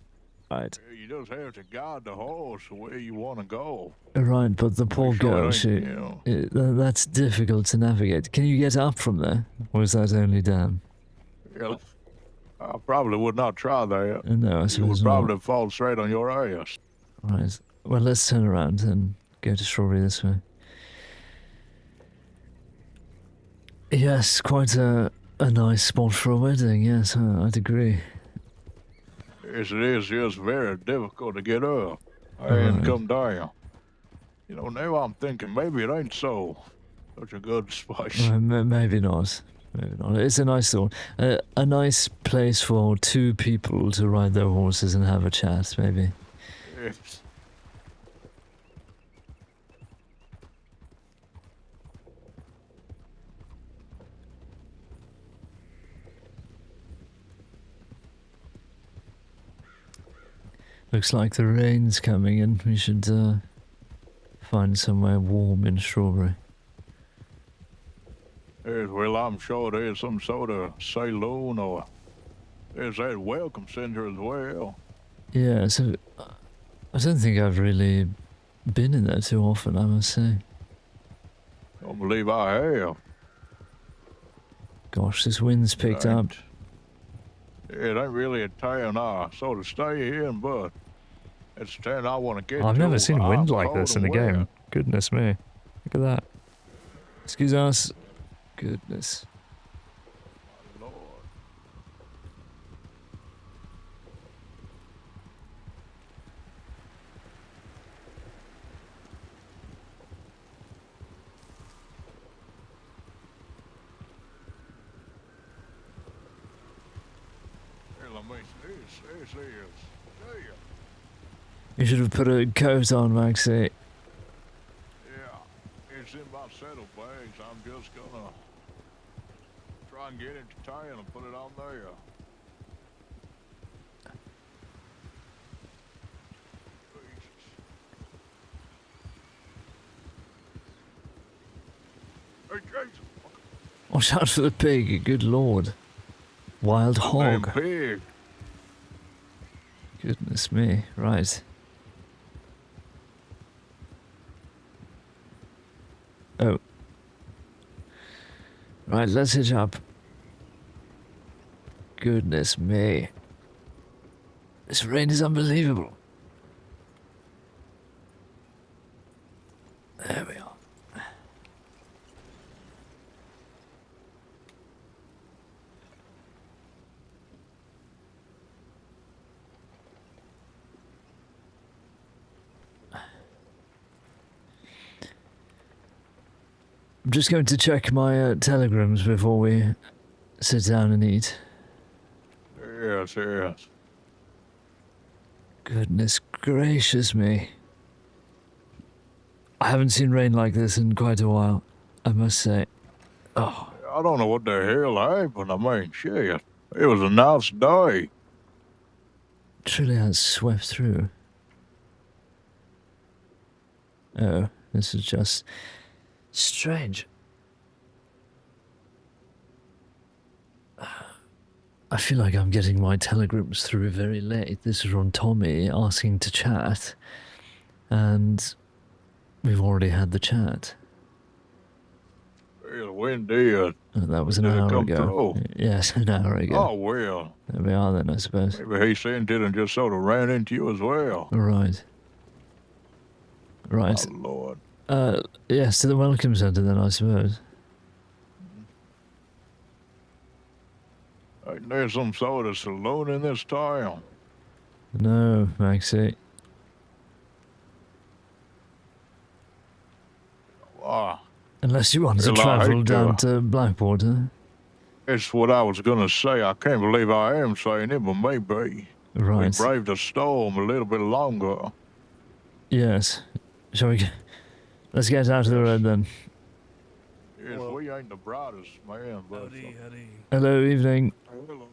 [SPEAKER 1] Right.
[SPEAKER 4] You just have to guide the horse where you want to go.
[SPEAKER 1] Right, but the poor
[SPEAKER 4] Make sure
[SPEAKER 1] girl,
[SPEAKER 4] it
[SPEAKER 1] she...
[SPEAKER 4] ain't, you know.
[SPEAKER 1] That's difficult to navigate. Can you get up from there? Or is that only down?
[SPEAKER 4] Yeah, I probably would not try that.
[SPEAKER 1] No, I
[SPEAKER 4] You
[SPEAKER 1] suppose
[SPEAKER 4] would
[SPEAKER 1] not.
[SPEAKER 4] probably fall straight on your ass.
[SPEAKER 1] Right. Well, let's turn around and go to Strawberry this way. Yes, quite a nice spot for a wedding, yes, I'd agree.
[SPEAKER 4] Yes, it is just very difficult to get up and come down. You know, now I'm thinking maybe it ain't such a good space.
[SPEAKER 1] Maybe not. Maybe not. It's a nice thought. A nice place for two people to ride their horses and have a chat, maybe.
[SPEAKER 4] Yes.
[SPEAKER 1] Looks like the rain's coming and we should find somewhere warm in Strawberry.
[SPEAKER 4] Yes, well, I'm sure there's some sort of saloon or there's that welcome center as well.
[SPEAKER 1] Yeah, so I don't think I've really been in there too often, I must say.
[SPEAKER 4] Don't believe I have.
[SPEAKER 1] Gosh, this wind's picked up.
[SPEAKER 4] It ain't really a town I sort of stay in, but it's a town I want to get to.
[SPEAKER 1] I've never seen wind
[SPEAKER 4] I'm
[SPEAKER 1] like
[SPEAKER 4] cold
[SPEAKER 1] this in
[SPEAKER 4] and
[SPEAKER 1] a game.
[SPEAKER 4] wet.
[SPEAKER 1] Goodness me. Look at that. Excuse us. Goodness.
[SPEAKER 4] Lord. Well, I mean, this is, yeah.
[SPEAKER 1] You should have put a coat on, Maxie.
[SPEAKER 4] Yeah, it's in my saddlebags. I'm just gonna try and get into town and put it on there. Hey, Jason.
[SPEAKER 1] Watch out for the pig, good lord. Wild
[SPEAKER 4] Damn
[SPEAKER 1] hog.
[SPEAKER 4] pig.
[SPEAKER 1] Goodness me, right. Oh. Right, let's hitch up. Goodness me. This rain is unbelievable. There we are. I'm just going to check my telegrams before we sit down and eat.
[SPEAKER 4] Yes, yes.
[SPEAKER 1] Goodness gracious me. I haven't seen rain like this in quite a while, I must say. Oh,
[SPEAKER 4] I don't know what the hell happened. I mean, shit. It was a nice day.
[SPEAKER 1] truly has swept through. Oh, this is just strange. I feel like I'm getting my telegrams through very late. This is from Tommy asking to chat, and we've already had the chat.
[SPEAKER 4] Well, when did?
[SPEAKER 1] That was an
[SPEAKER 4] Did it
[SPEAKER 1] hour
[SPEAKER 4] come
[SPEAKER 1] ago.
[SPEAKER 4] through?
[SPEAKER 1] Yes, an hour ago.
[SPEAKER 4] Oh, well.
[SPEAKER 1] There we are then, I suppose.
[SPEAKER 4] Maybe he sent it and just sort of ran into you as well.
[SPEAKER 1] Right. Right.
[SPEAKER 4] Oh, Lord.
[SPEAKER 1] Yes, to the welcome centre then, I suppose.
[SPEAKER 4] Ain't there some sort of saloon in this town?
[SPEAKER 1] No, Maxie.
[SPEAKER 4] Wow.
[SPEAKER 1] Unless you want to
[SPEAKER 4] Well, I
[SPEAKER 1] travel
[SPEAKER 4] hate
[SPEAKER 1] down
[SPEAKER 4] to-
[SPEAKER 1] to Blackwater.
[SPEAKER 4] It's what I was gonna say. I can't believe I am saying it, but maybe. We
[SPEAKER 1] Right.
[SPEAKER 4] braved the storm a little bit longer.
[SPEAKER 1] Yes. Shall we... Let's get out of the road then.
[SPEAKER 4] Yes, we ain't the brightest, man, but...
[SPEAKER 6] Howdy.
[SPEAKER 1] Hello, evening.
[SPEAKER 4] Hello.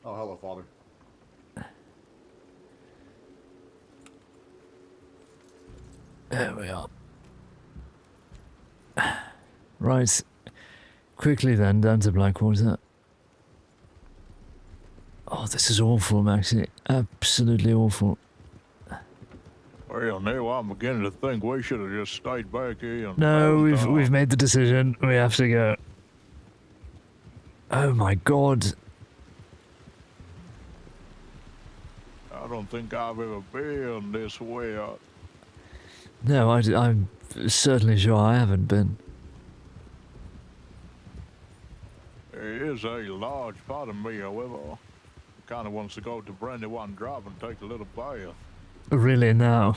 [SPEAKER 6] Oh, hello, Father.
[SPEAKER 1] There we are. Right. Quickly then, down to Blackwater. Oh, this is awful, Maxie. Absolutely awful.
[SPEAKER 4] Well, now I'm beginning to think we should have just stayed back here and...
[SPEAKER 1] No,
[SPEAKER 4] held on.
[SPEAKER 1] we've made the decision. We have to go. Oh my god.
[SPEAKER 4] I don't think I've ever been this wet.
[SPEAKER 1] No, I'm certainly sure I haven't been.
[SPEAKER 4] There is a large part of me, however, kind of wants to go to Brandywine Drive and take a little bath.
[SPEAKER 1] Really now.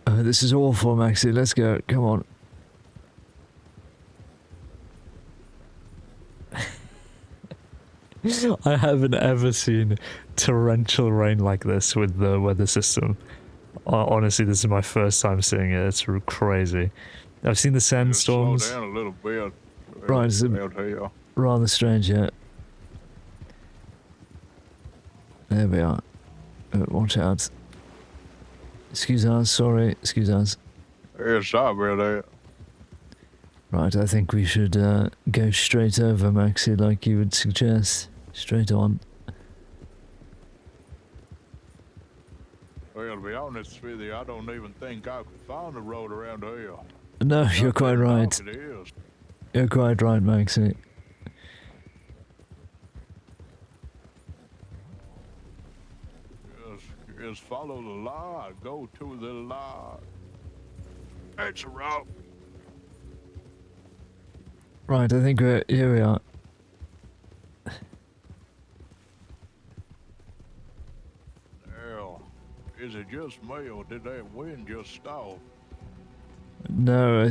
[SPEAKER 1] Oh, this is awful, Maxie. Let's go. Come on. I haven't ever seen torrential rain like this with the weather system. Honestly, this is my first time seeing it. It's crazy. I've seen the
[SPEAKER 4] Just
[SPEAKER 1] sandstorms.
[SPEAKER 4] slow down a little bit.
[SPEAKER 1] Right, it's
[SPEAKER 4] out here.
[SPEAKER 1] rather strange, yeah. There we are. Watch out. Excuse us, sorry, excuse us.
[SPEAKER 4] Yeah, sorry about that.
[SPEAKER 1] Right, I think we should go straight over, Maxie, like you would suggest. Straight on.
[SPEAKER 4] Well, to be honest with you, I don't even think I could find a road around here.
[SPEAKER 1] No, you're quite right.
[SPEAKER 4] It is.
[SPEAKER 1] You're quite right, Maxie.
[SPEAKER 4] Just follow the light. Go to the light. That's a route.
[SPEAKER 1] Right, I think here we are.
[SPEAKER 4] Now, is it just me or did that wind just stop?
[SPEAKER 1] No,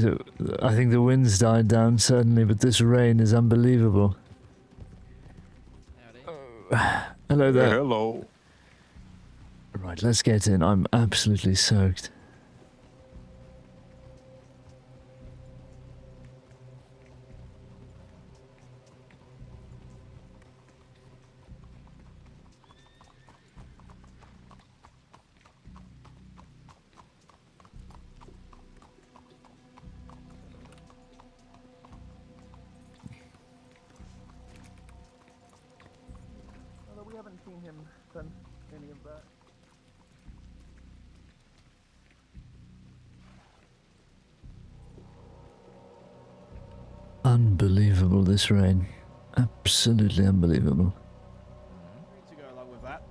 [SPEAKER 1] I think the wind's died down, certainly, but this rain is unbelievable. Hello
[SPEAKER 4] Yeah,
[SPEAKER 1] there.
[SPEAKER 4] hello.
[SPEAKER 1] Right, let's get in. I'm absolutely soaked.
[SPEAKER 6] We haven't seen him since any of that.
[SPEAKER 1] Unbelievable, this rain. Absolutely unbelievable.
[SPEAKER 7] To go along with that.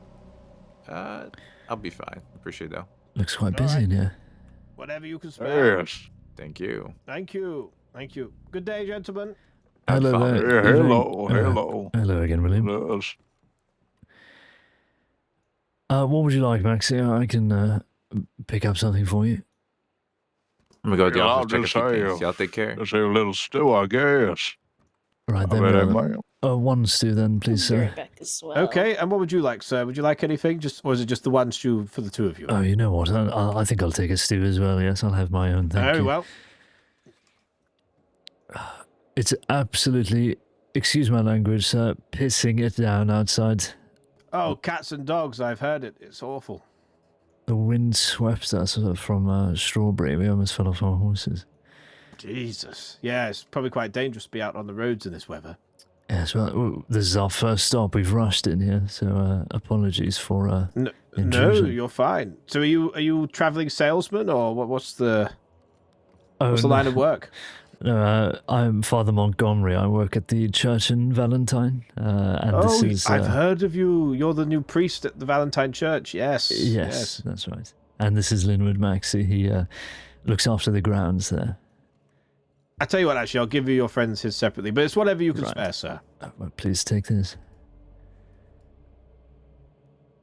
[SPEAKER 5] I'll be fine. Appreciate that.
[SPEAKER 1] Looks quite busy in here.
[SPEAKER 7] Whatever you can spare.
[SPEAKER 4] Yes.
[SPEAKER 5] Thank you.
[SPEAKER 7] Thank you. Thank you. Good day, gentlemen.
[SPEAKER 5] Have
[SPEAKER 1] Hello
[SPEAKER 5] fun.
[SPEAKER 1] there.
[SPEAKER 4] Yeah,
[SPEAKER 1] Evening.
[SPEAKER 4] hello, hello.
[SPEAKER 1] Hello again, William.
[SPEAKER 4] Yes.
[SPEAKER 1] What would you like, Maxie? I can pick up something for you.
[SPEAKER 5] I'm gonna go to the
[SPEAKER 4] Well, I'll
[SPEAKER 5] office, check a
[SPEAKER 4] just
[SPEAKER 5] few
[SPEAKER 4] say,
[SPEAKER 5] things. Y'all take care.
[SPEAKER 4] Just a little stew, I guess.
[SPEAKER 1] Right,
[SPEAKER 4] I
[SPEAKER 1] there
[SPEAKER 4] bet
[SPEAKER 1] we
[SPEAKER 4] that
[SPEAKER 1] are.
[SPEAKER 4] man.
[SPEAKER 1] One stew then, please,
[SPEAKER 8] I'll be
[SPEAKER 1] sir.
[SPEAKER 8] right back as well.
[SPEAKER 7] Okay, and what would you like, sir? Would you like anything? Or is it just the one stew for the two of you?
[SPEAKER 1] Oh, you know what? I think I'll take a stew as well. Yes, I'll have my own. Thank
[SPEAKER 7] Very
[SPEAKER 1] you.
[SPEAKER 7] well.
[SPEAKER 1] It's absolutely, excuse my language, sir, pissing it down outside.
[SPEAKER 7] Oh, cats and dogs, I've heard it. It's awful.
[SPEAKER 1] The wind swept us from Strawberry. We almost fell off our horses.
[SPEAKER 7] Jesus. Yeah, it's probably quite dangerous to be out on the roads in this weather.
[SPEAKER 1] Yes, well, this is our first stop. We've rushed in here, so apologies for
[SPEAKER 7] No,
[SPEAKER 1] intrusion.
[SPEAKER 7] you're fine. So are you traveling salesman, or what's the line of work?
[SPEAKER 1] No, I'm Father Montgomery. I work at the church in Valentine, and this is...
[SPEAKER 7] I've heard of you. You're the new priest at the Valentine Church. Yes.
[SPEAKER 1] Yes, that's right. And this is Linwood Maxey. He looks after the grounds there.
[SPEAKER 7] I tell you what, actually, I'll give you your friends his separately, but it's whatever you can
[SPEAKER 1] Right.
[SPEAKER 7] spare, sir.
[SPEAKER 1] Well, please take this.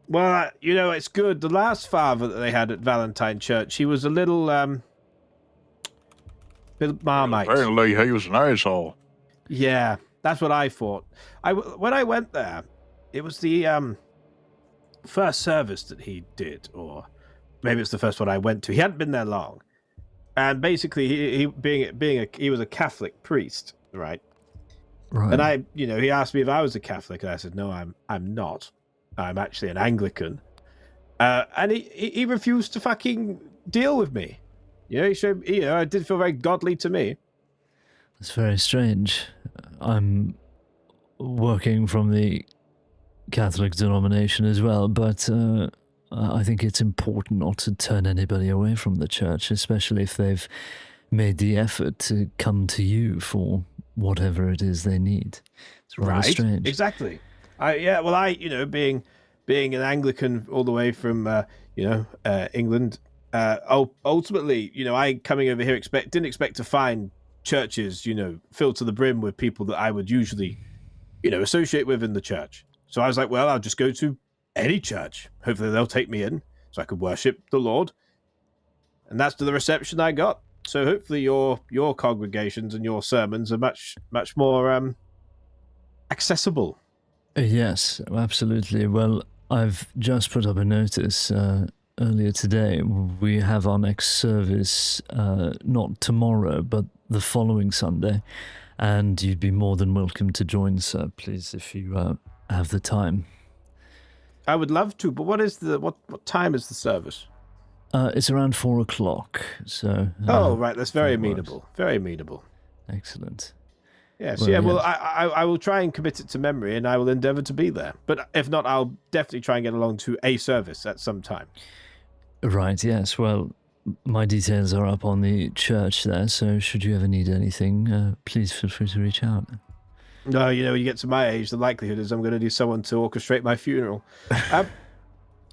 [SPEAKER 7] Well, it's good. The last father that they had at Valentine Church, he was a little Marmite.
[SPEAKER 4] Apparently, he was an asshole.
[SPEAKER 7] Yeah, that's what I thought. When I went there, it was the first service that he did, or maybe it's the first one I went to. He hadn't been there long, and basically, he was a Catholic priest, right?
[SPEAKER 1] Right.
[SPEAKER 7] And he asked me if I was a Catholic, and I said, no, I'm not. I'm actually an Anglican. And he refused to fucking deal with me. He showed, it did feel very godly to me.
[SPEAKER 1] It's very strange. I'm working from the Catholic denomination as well, but I think it's important not to turn anybody away from the church, especially if they've made the effort to come to you for whatever it is they need. It's rather strange.
[SPEAKER 7] Exactly. Being an Anglican all the way from England, ultimately, I coming over here didn't expect to find churches, filled to the brim with people that I would usually, associate with in the church. So I was like, well, I'll just go to any church. Hopefully they'll take me in so I could worship the Lord. And that's the reception I got. So hopefully your congregations and your sermons are much more accessible.
[SPEAKER 1] Yes, absolutely. Well, I've just put up a notice earlier today. We have our next service not tomorrow, but the following Sunday, and you'd be more than welcome to join, sir, please, if you have the time.
[SPEAKER 7] I would love to, but what time is the service?
[SPEAKER 1] It's around 4 o'clock, so...
[SPEAKER 7] right, that's very
[SPEAKER 1] that works.
[SPEAKER 7] amenable. Very amenable.
[SPEAKER 1] Excellent.
[SPEAKER 7] Yes,
[SPEAKER 1] Well,
[SPEAKER 7] well,
[SPEAKER 1] yes.
[SPEAKER 7] I will try and commit it to memory, and I will endeavour to be there. But if not, I'll definitely try and get along to a service at some time.
[SPEAKER 1] Right, yes, well, my details are up on the church there, so should you ever need anything, please feel free to reach out.
[SPEAKER 7] No, when you get to my age, the likelihood is I'm going to need someone to orchestrate my funeral.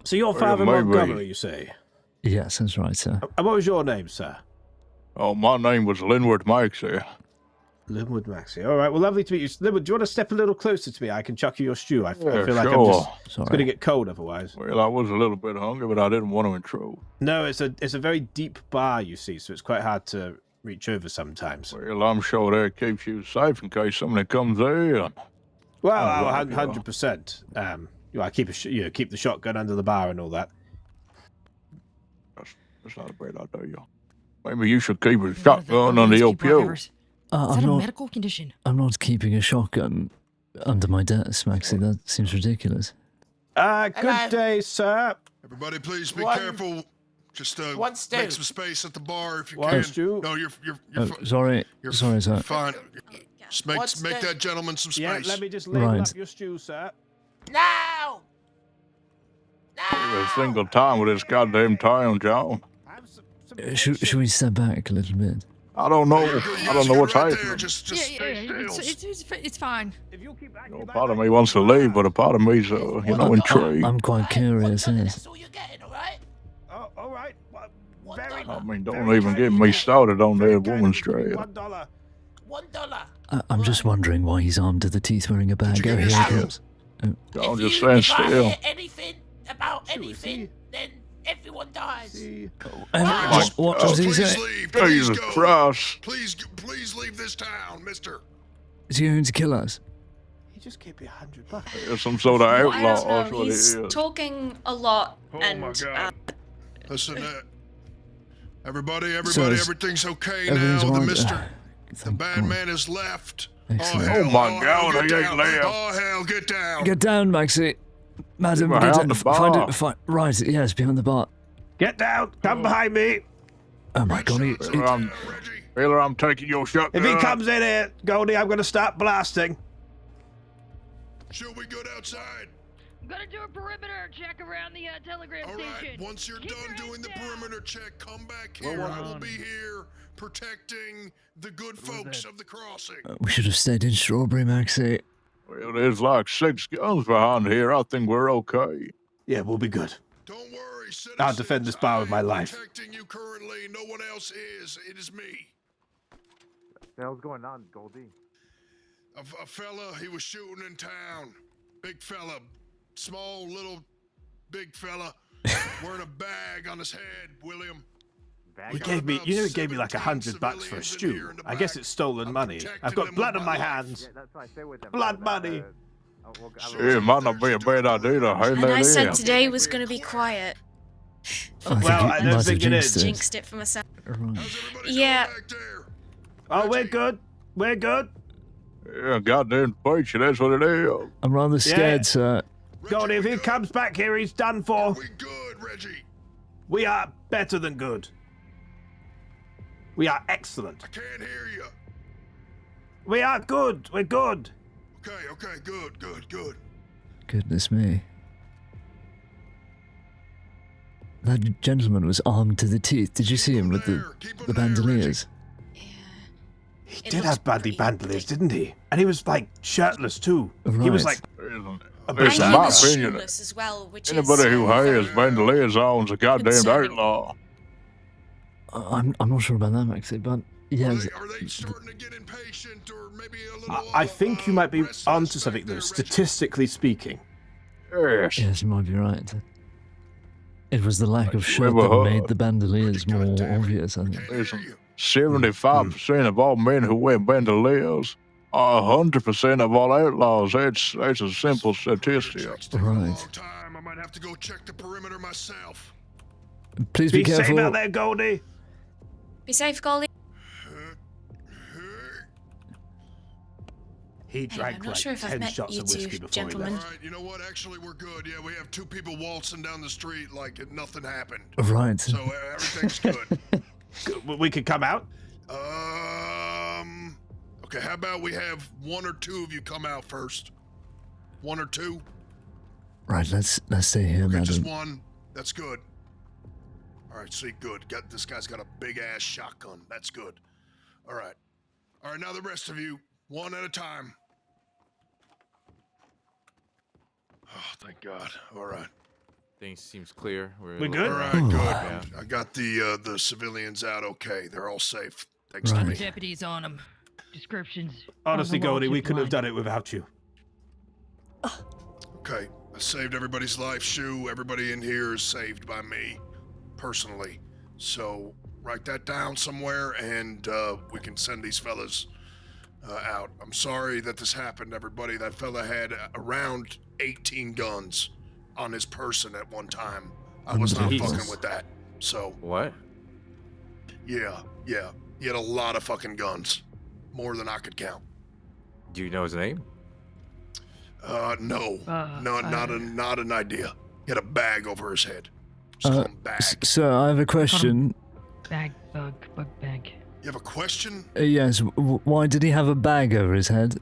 [SPEAKER 7] So you're Father
[SPEAKER 4] maybe.
[SPEAKER 7] Montgomery, you say?
[SPEAKER 1] Yes, that's right, sir.
[SPEAKER 7] And what was your name, sir?
[SPEAKER 4] Oh, my name was Linwood Maxey.
[SPEAKER 7] Linwood Maxey. All right, well, lovely to meet you. Linwood, do you want to step a little closer to me? I can chuck you your stew. I feel like I'm
[SPEAKER 4] sure.
[SPEAKER 7] just... It's going to get cold otherwise.
[SPEAKER 4] Well, I was a little bit hungry, but I didn't want to intrude.
[SPEAKER 7] No, it's a very deep bar, you see, so it's quite hard to reach over sometimes.
[SPEAKER 4] Well, I'm sure that keeps you safe in case somebody comes in.
[SPEAKER 7] Well,
[SPEAKER 4] right,
[SPEAKER 7] 100%. I keep the shotgun under the bar and all that.
[SPEAKER 4] That's not a bad idea. Maybe you should keep a shotgun under your pew.
[SPEAKER 9] Is that a
[SPEAKER 1] I'm
[SPEAKER 9] medical condition?
[SPEAKER 1] not keeping a shotgun under my desk, Maxie. That seems ridiculous.
[SPEAKER 7] Good day, sir.
[SPEAKER 10] Everybody, please be
[SPEAKER 11] One-
[SPEAKER 10] careful. Just
[SPEAKER 11] one stew.
[SPEAKER 10] make some space at the bar if you
[SPEAKER 7] One
[SPEAKER 10] can.
[SPEAKER 7] stew.
[SPEAKER 10] No, you're
[SPEAKER 1] Oh,
[SPEAKER 10] fi-
[SPEAKER 1] sorry,
[SPEAKER 10] you're
[SPEAKER 1] sorry, sir.
[SPEAKER 10] fine. Just
[SPEAKER 11] What's
[SPEAKER 10] make
[SPEAKER 11] the-
[SPEAKER 10] that gentleman some space.
[SPEAKER 7] Yeah, let me just label
[SPEAKER 1] Right.
[SPEAKER 7] up your stew, sir.
[SPEAKER 11] No!
[SPEAKER 4] A single time with this goddamn town, John.
[SPEAKER 1] Should we step back a little bit?
[SPEAKER 4] I don't know. I don't know what's
[SPEAKER 10] right
[SPEAKER 4] happening.
[SPEAKER 10] there. Just stay still.
[SPEAKER 9] It's fine.
[SPEAKER 7] If you keep acting like
[SPEAKER 4] Part of
[SPEAKER 7] that,
[SPEAKER 4] me wants to leave, but a part of me's, intrigued.
[SPEAKER 1] I'm quite curious, yes.
[SPEAKER 11] That's all you're getting, alright?
[SPEAKER 7] Oh, all right. Well, very,
[SPEAKER 4] I mean, don't
[SPEAKER 7] very
[SPEAKER 4] even
[SPEAKER 7] kind
[SPEAKER 4] get
[SPEAKER 7] of
[SPEAKER 4] me
[SPEAKER 7] you.
[SPEAKER 4] started on
[SPEAKER 7] Very
[SPEAKER 4] that
[SPEAKER 7] kind
[SPEAKER 4] woman's
[SPEAKER 7] of you.
[SPEAKER 4] trail.
[SPEAKER 7] $1.
[SPEAKER 11] $1.
[SPEAKER 1] I'm just wondering why he's armed to the teeth wearing a bag.
[SPEAKER 10] you
[SPEAKER 1] Oh,
[SPEAKER 10] get
[SPEAKER 1] here
[SPEAKER 10] your
[SPEAKER 1] he
[SPEAKER 10] stew?
[SPEAKER 1] comes.
[SPEAKER 4] Don't
[SPEAKER 11] If
[SPEAKER 4] just
[SPEAKER 11] you-
[SPEAKER 4] stand
[SPEAKER 11] if I
[SPEAKER 4] still.
[SPEAKER 11] hear anything about
[SPEAKER 7] Sure, is
[SPEAKER 11] anything,
[SPEAKER 7] he-
[SPEAKER 11] then everyone dies.
[SPEAKER 7] See.
[SPEAKER 1] What does he
[SPEAKER 10] Please
[SPEAKER 1] say?
[SPEAKER 10] leave. Please
[SPEAKER 4] Jesus
[SPEAKER 10] go.
[SPEAKER 4] Christ.
[SPEAKER 10] Please leave this town, mister.
[SPEAKER 1] Is he going to kill us?
[SPEAKER 7] He just gave me $100.
[SPEAKER 4] It's some sort of
[SPEAKER 8] Well, I
[SPEAKER 4] outlaw.
[SPEAKER 8] don't know.
[SPEAKER 4] That's what it
[SPEAKER 8] He's
[SPEAKER 4] is.
[SPEAKER 8] talking a lot,
[SPEAKER 10] Oh
[SPEAKER 8] and
[SPEAKER 10] my God. Listen, everybody,
[SPEAKER 1] So is-
[SPEAKER 10] everything's okay
[SPEAKER 1] everything's
[SPEAKER 10] now. The
[SPEAKER 1] all right.
[SPEAKER 10] mister, the
[SPEAKER 1] Thank
[SPEAKER 10] bad
[SPEAKER 1] God.
[SPEAKER 10] man has left.
[SPEAKER 1] Excellent.
[SPEAKER 4] Oh my
[SPEAKER 10] hell,
[SPEAKER 4] God,
[SPEAKER 10] get
[SPEAKER 4] he ain't
[SPEAKER 10] down.
[SPEAKER 4] left.
[SPEAKER 10] Oh hell, get down.
[SPEAKER 1] Get down, Maxie. Madam,
[SPEAKER 4] Behind
[SPEAKER 1] get down.
[SPEAKER 4] the
[SPEAKER 1] Find
[SPEAKER 4] bar.
[SPEAKER 1] it. Right, yes, behind the bar.
[SPEAKER 7] Get down. Come behind me.
[SPEAKER 1] Oh my God, he,
[SPEAKER 10] Shots
[SPEAKER 1] he-
[SPEAKER 10] out there, Reggie.
[SPEAKER 4] Taylor, I'm taking your shotgun.
[SPEAKER 7] If he comes in here, Goldie, I'm going to start blasting.
[SPEAKER 10] Should we good outside?
[SPEAKER 9] I'm gonna do a perimeter check around the telegram
[SPEAKER 10] All right,
[SPEAKER 9] station.
[SPEAKER 10] once you're
[SPEAKER 9] Keep
[SPEAKER 10] done
[SPEAKER 9] your
[SPEAKER 10] doing
[SPEAKER 9] heads
[SPEAKER 10] the
[SPEAKER 9] down.
[SPEAKER 10] perimeter check, come back here. I will be here protecting the good folks of the crossing.
[SPEAKER 1] we should have stayed in Strawberry, Maxie.
[SPEAKER 4] Well, there's like 6 guns behind here. I think we're okay.
[SPEAKER 7] Yeah, we'll be good.
[SPEAKER 10] Don't worry, citizens.
[SPEAKER 7] I'll defend this bar with my
[SPEAKER 10] I am
[SPEAKER 7] life.
[SPEAKER 10] protecting you currently. No one else is. It is me.
[SPEAKER 6] What the hell's going on, Goldie?
[SPEAKER 10] A fella, he was shooting in town. Big fella. Small, little, big fella. Wearing a bag on his head, William.
[SPEAKER 7] He gave me, you know, he gave me like $100 for a stew. I guess it's stolen money. I've got blood on my hands.
[SPEAKER 6] Yeah, that's why I stay with them.
[SPEAKER 7] Blood money.
[SPEAKER 4] Yeah, it might not be a bad idea to hand
[SPEAKER 8] and
[SPEAKER 4] that
[SPEAKER 8] I said
[SPEAKER 4] in.
[SPEAKER 8] today was going to be quiet.
[SPEAKER 1] I think
[SPEAKER 7] Well,
[SPEAKER 1] you
[SPEAKER 7] I
[SPEAKER 1] might
[SPEAKER 7] don't
[SPEAKER 1] have
[SPEAKER 7] think it is.
[SPEAKER 1] jinxed it.
[SPEAKER 8] Jinxed it for myself.
[SPEAKER 1] Right.
[SPEAKER 10] How's everybody
[SPEAKER 8] Yeah.
[SPEAKER 10] doing back there?
[SPEAKER 7] Oh, we're
[SPEAKER 10] Reggie?
[SPEAKER 7] good. We're good.
[SPEAKER 4] Yeah, goddamn preacher, that's what it is.
[SPEAKER 1] I'm rather scared, sir.
[SPEAKER 10] Reggie,
[SPEAKER 7] Goldie, if
[SPEAKER 10] we
[SPEAKER 7] he
[SPEAKER 10] good?
[SPEAKER 7] comes back here, he's done for.
[SPEAKER 10] We good, Reggie.
[SPEAKER 7] We are better than good. We are excellent.
[SPEAKER 10] I can't hear you.
[SPEAKER 7] We are good. We're good.
[SPEAKER 10] Okay, good.
[SPEAKER 1] Goodness me. That gentleman was armed to the teeth. Did you see him with the bandoliers?
[SPEAKER 8] Yeah.
[SPEAKER 7] He
[SPEAKER 8] It
[SPEAKER 7] did
[SPEAKER 8] looks
[SPEAKER 7] have badly
[SPEAKER 8] pretty
[SPEAKER 7] bandoliers, didn't he? And he was like shirtless too. He was
[SPEAKER 1] Right.
[SPEAKER 7] like,
[SPEAKER 4] It's
[SPEAKER 8] And
[SPEAKER 4] in
[SPEAKER 8] he
[SPEAKER 4] my
[SPEAKER 8] was
[SPEAKER 4] opinion.
[SPEAKER 8] shoeless as well, which
[SPEAKER 4] Anybody
[SPEAKER 8] is
[SPEAKER 4] who has bandoliers on's a goddamn
[SPEAKER 8] concerning.
[SPEAKER 4] outlaw.
[SPEAKER 1] I'm not sure about that, Maxie, but yes.
[SPEAKER 10] Are they starting to get impatient or maybe a little?
[SPEAKER 7] I think you might be
[SPEAKER 10] restless
[SPEAKER 7] onto
[SPEAKER 10] back
[SPEAKER 7] something
[SPEAKER 10] there,
[SPEAKER 7] though,
[SPEAKER 10] Reggie?
[SPEAKER 7] statistically speaking.
[SPEAKER 4] Yes.
[SPEAKER 1] Yes, you might be right. It was the lack of
[SPEAKER 4] Like
[SPEAKER 1] shirt
[SPEAKER 4] you
[SPEAKER 1] that
[SPEAKER 4] ever
[SPEAKER 1] made
[SPEAKER 4] heard.
[SPEAKER 1] the bandoliers more
[SPEAKER 10] Goddamn it.
[SPEAKER 1] obvious, I think.
[SPEAKER 10] Can't hear
[SPEAKER 4] Listen,
[SPEAKER 10] you.
[SPEAKER 4] 75% of all men who wear bandoliers are 100% of all outlaws. That's a simple statistic.
[SPEAKER 10] Check's taking a long
[SPEAKER 1] Right.
[SPEAKER 10] time. I might have to go check the perimeter myself.
[SPEAKER 1] Please be
[SPEAKER 7] Be safe
[SPEAKER 1] careful.
[SPEAKER 7] out there, Goldie.
[SPEAKER 8] Be safe, Goldie.
[SPEAKER 7] He drank
[SPEAKER 8] I'm not
[SPEAKER 7] like
[SPEAKER 8] sure if I've
[SPEAKER 7] 10
[SPEAKER 8] met
[SPEAKER 7] shots
[SPEAKER 8] you
[SPEAKER 7] of whiskey
[SPEAKER 8] two
[SPEAKER 7] before
[SPEAKER 8] gentlemen.
[SPEAKER 7] he
[SPEAKER 10] All
[SPEAKER 7] left.
[SPEAKER 10] right, you know what? Actually, we're good. Yeah, we have 2 people waltzing down the street like nothing happened.
[SPEAKER 1] Right.
[SPEAKER 10] So everything's good.
[SPEAKER 7] We could come out.
[SPEAKER 10] Okay, how about we have 1 or 2 of you come out first? 1 or 2?
[SPEAKER 1] Right, let's stay here,
[SPEAKER 10] Okay, just
[SPEAKER 1] madam.
[SPEAKER 10] 1. That's good. All right, see, good. This guy's got a big ass shotgun. That's good. All right. All right, now the rest of you, 1 at a time. Oh, thank God. All right.
[SPEAKER 5] Things seems clear.
[SPEAKER 7] We good?
[SPEAKER 10] All right,
[SPEAKER 1] Oh.
[SPEAKER 10] good.
[SPEAKER 5] Yeah.
[SPEAKER 10] I got the civilians out okay. They're all safe. Thanks to
[SPEAKER 1] Right.
[SPEAKER 10] me.
[SPEAKER 9] Deputies on them. Descriptions.
[SPEAKER 7] Honestly,
[SPEAKER 9] on the wall,
[SPEAKER 7] Goldie, we
[SPEAKER 9] zip
[SPEAKER 7] couldn't have
[SPEAKER 9] line.
[SPEAKER 7] done it without you.
[SPEAKER 10] Okay, I saved everybody's life, Shu. Everybody in here is saved by me, personally. So write that down somewhere, and we can send these fellas out. I'm sorry that this happened, everybody. That fella had around 18 guns on his person at one time. I was not
[SPEAKER 1] Jesus.
[SPEAKER 10] fucking with that. So
[SPEAKER 5] What?
[SPEAKER 10] yeah, he had a lot of fucking guns, more than I could count.
[SPEAKER 5] Do you know his name?
[SPEAKER 10] No, not an idea. He had a bag over his head. Just call him bag.
[SPEAKER 1] Sir, I have a question.
[SPEAKER 9] Bag, bug bag.
[SPEAKER 10] You have a question?
[SPEAKER 1] Yes, why did he have a bag over his head?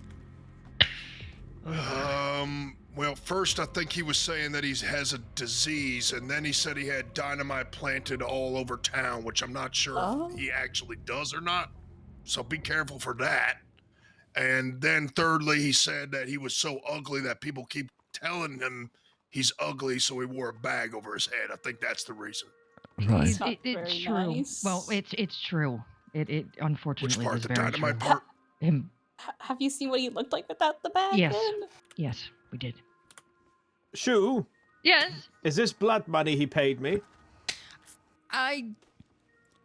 [SPEAKER 10] Well, first I think he was saying that he has a disease, and then he said he had dynamite planted all over town, which I'm not sure if he actually does or not. So be careful for that. And then thirdly, he said that he was so ugly that people keep telling him he's ugly, so he wore a bag over his head. I think that's the reason.
[SPEAKER 1] Right.
[SPEAKER 9] It's true.
[SPEAKER 12] nice.
[SPEAKER 9] Well, it's true. It unfortunately
[SPEAKER 10] Which part?
[SPEAKER 9] is
[SPEAKER 10] The
[SPEAKER 9] very
[SPEAKER 10] dynamite
[SPEAKER 9] true.
[SPEAKER 10] part?
[SPEAKER 9] Him.
[SPEAKER 12] Have you seen what he looked like without the bag?
[SPEAKER 9] Yes.
[SPEAKER 12] then?
[SPEAKER 9] Yes, we did.
[SPEAKER 7] Shu,
[SPEAKER 9] Yes.
[SPEAKER 7] is this blood money he paid me?
[SPEAKER 9] I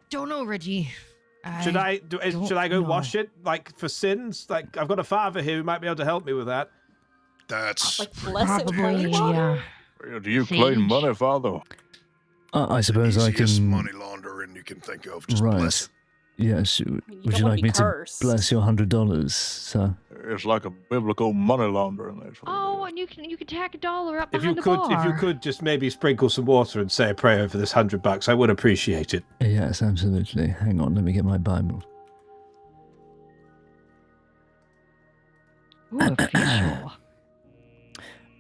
[SPEAKER 9] don't know, Reggie.
[SPEAKER 7] Should I go wash it, like, for sins? Like, I've got a father here who might be able to help me with that.
[SPEAKER 10] That's
[SPEAKER 12] like blessed
[SPEAKER 9] Probably,
[SPEAKER 12] holy water.
[SPEAKER 4] Do you clean
[SPEAKER 9] Sage.
[SPEAKER 4] money, Father?
[SPEAKER 1] I suppose I
[SPEAKER 10] easiest
[SPEAKER 1] can.
[SPEAKER 10] money laundering you can think of. Just
[SPEAKER 1] Right.
[SPEAKER 10] bless it.
[SPEAKER 1] Yes.
[SPEAKER 12] you
[SPEAKER 1] Would
[SPEAKER 12] don't
[SPEAKER 1] you
[SPEAKER 12] wanna
[SPEAKER 1] like
[SPEAKER 12] be
[SPEAKER 1] me
[SPEAKER 12] cursed.
[SPEAKER 1] to bless your $100, sir?
[SPEAKER 4] It's like a biblical money laundering. That's what
[SPEAKER 9] Oh,
[SPEAKER 4] it
[SPEAKER 9] and you can tack $1 up
[SPEAKER 7] If you
[SPEAKER 9] behind the
[SPEAKER 7] could,
[SPEAKER 9] bar.
[SPEAKER 7] if you could just maybe sprinkle some water and say a prayer for this $100, I would appreciate it.
[SPEAKER 1] Yes, absolutely. Hang on, let me get my Bible.
[SPEAKER 9] Ooh, official.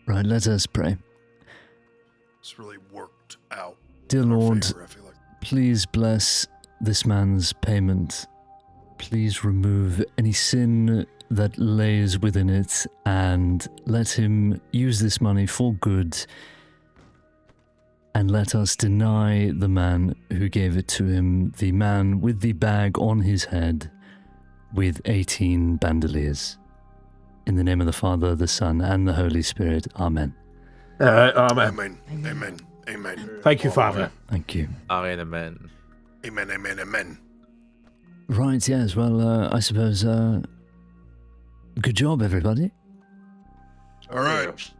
[SPEAKER 1] Right, let us pray.
[SPEAKER 10] It's really worked out.
[SPEAKER 1] Dear
[SPEAKER 10] in our
[SPEAKER 1] Lord,
[SPEAKER 10] favor, I feel like.
[SPEAKER 1] please bless this man's payment. Please remove any sin that lays within it and let him use this money for good. And let us deny the man who gave it to him, the man with the bag on his head with 18 bandoliers. In the name of the Father, the Son, and the Holy Spirit. Amen.
[SPEAKER 7] Amen.
[SPEAKER 10] Amen.
[SPEAKER 7] Thank you, Father.
[SPEAKER 1] Thank you.
[SPEAKER 5] Amen.
[SPEAKER 10] Amen.
[SPEAKER 1] Right, yes, well, I suppose, good job, everybody.
[SPEAKER 10] All right.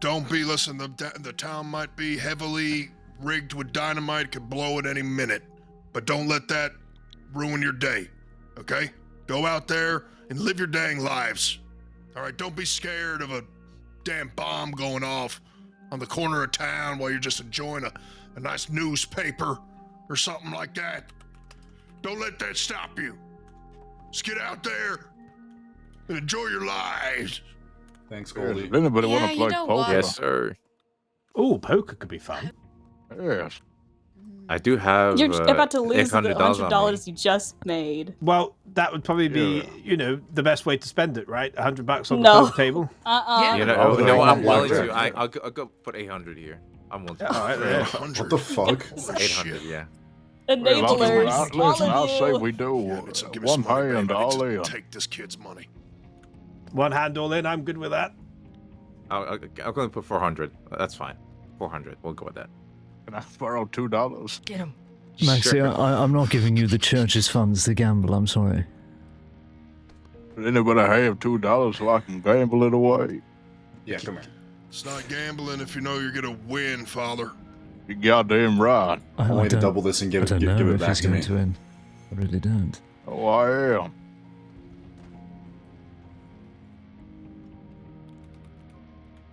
[SPEAKER 10] Don't be listening. The town might be heavily rigged with dynamite. Could blow at any minute. But don't let that ruin your day. Okay? Go out there and live your dang lives. All right? Don't be scared of a damn bomb going off on the corner of town while you're just enjoying a nice newspaper or something like that. Don't let that stop you. Just get out there and enjoy your lives.
[SPEAKER 6] Thanks,
[SPEAKER 4] is.
[SPEAKER 6] Goldie.
[SPEAKER 4] Does anybody want
[SPEAKER 8] Yeah,
[SPEAKER 4] to
[SPEAKER 8] you
[SPEAKER 4] play
[SPEAKER 8] know
[SPEAKER 4] poker?
[SPEAKER 8] what?
[SPEAKER 5] Yes, sir.
[SPEAKER 7] Oh, poker could be fun.
[SPEAKER 4] Yes.
[SPEAKER 5] I do have.
[SPEAKER 12] You're about to lose the
[SPEAKER 5] $800 on me.
[SPEAKER 12] $100 you just made.
[SPEAKER 7] Well, that would probably be,
[SPEAKER 4] Yeah.
[SPEAKER 7] The best way to spend it, right? $100 on
[SPEAKER 12] No.
[SPEAKER 7] the poker table.
[SPEAKER 9] Yeah.
[SPEAKER 5] You
[SPEAKER 6] Oh,
[SPEAKER 5] know,
[SPEAKER 6] they're
[SPEAKER 5] no,
[SPEAKER 6] all
[SPEAKER 5] I'm willing
[SPEAKER 6] blackjack.
[SPEAKER 5] to. I'll go put 800 here. I'm willing to.
[SPEAKER 7] All right,
[SPEAKER 10] Yeah,
[SPEAKER 7] yeah.
[SPEAKER 10] 100.
[SPEAKER 6] What the fuck?
[SPEAKER 10] Holy
[SPEAKER 5] 800,
[SPEAKER 10] shit.
[SPEAKER 5] yeah.
[SPEAKER 12] Enablers.
[SPEAKER 4] Listen,
[SPEAKER 12] all
[SPEAKER 4] I'll
[SPEAKER 12] of
[SPEAKER 4] say
[SPEAKER 12] you.
[SPEAKER 4] we do
[SPEAKER 10] Yeah, give me
[SPEAKER 4] one
[SPEAKER 10] some money,
[SPEAKER 4] hand
[SPEAKER 10] babe. I need
[SPEAKER 4] all
[SPEAKER 10] to
[SPEAKER 4] in.
[SPEAKER 10] take this kid's money.
[SPEAKER 7] One hand all in, I'm good with that.
[SPEAKER 5] I'm going to put 400. That's fine. 400. We'll go with that.
[SPEAKER 4] Can I borrow $2?
[SPEAKER 9] Get him.
[SPEAKER 1] Maxie,
[SPEAKER 5] Sure.
[SPEAKER 1] I'm not giving you the church's funds to gamble, I'm sorry.
[SPEAKER 4] Does anybody have $2 so I can gamble it away?
[SPEAKER 6] Yeah, come here.
[SPEAKER 10] It's not gambling if you know you're gonna win, Father.
[SPEAKER 4] You goddamn right.
[SPEAKER 1] I
[SPEAKER 6] I want you to
[SPEAKER 1] don't-
[SPEAKER 6] double this and give
[SPEAKER 1] I
[SPEAKER 6] it,
[SPEAKER 1] don't know
[SPEAKER 6] give it
[SPEAKER 1] if
[SPEAKER 6] back
[SPEAKER 1] he's
[SPEAKER 6] to
[SPEAKER 1] going
[SPEAKER 6] me.
[SPEAKER 1] to win. I really don't.
[SPEAKER 4] Oh, I am.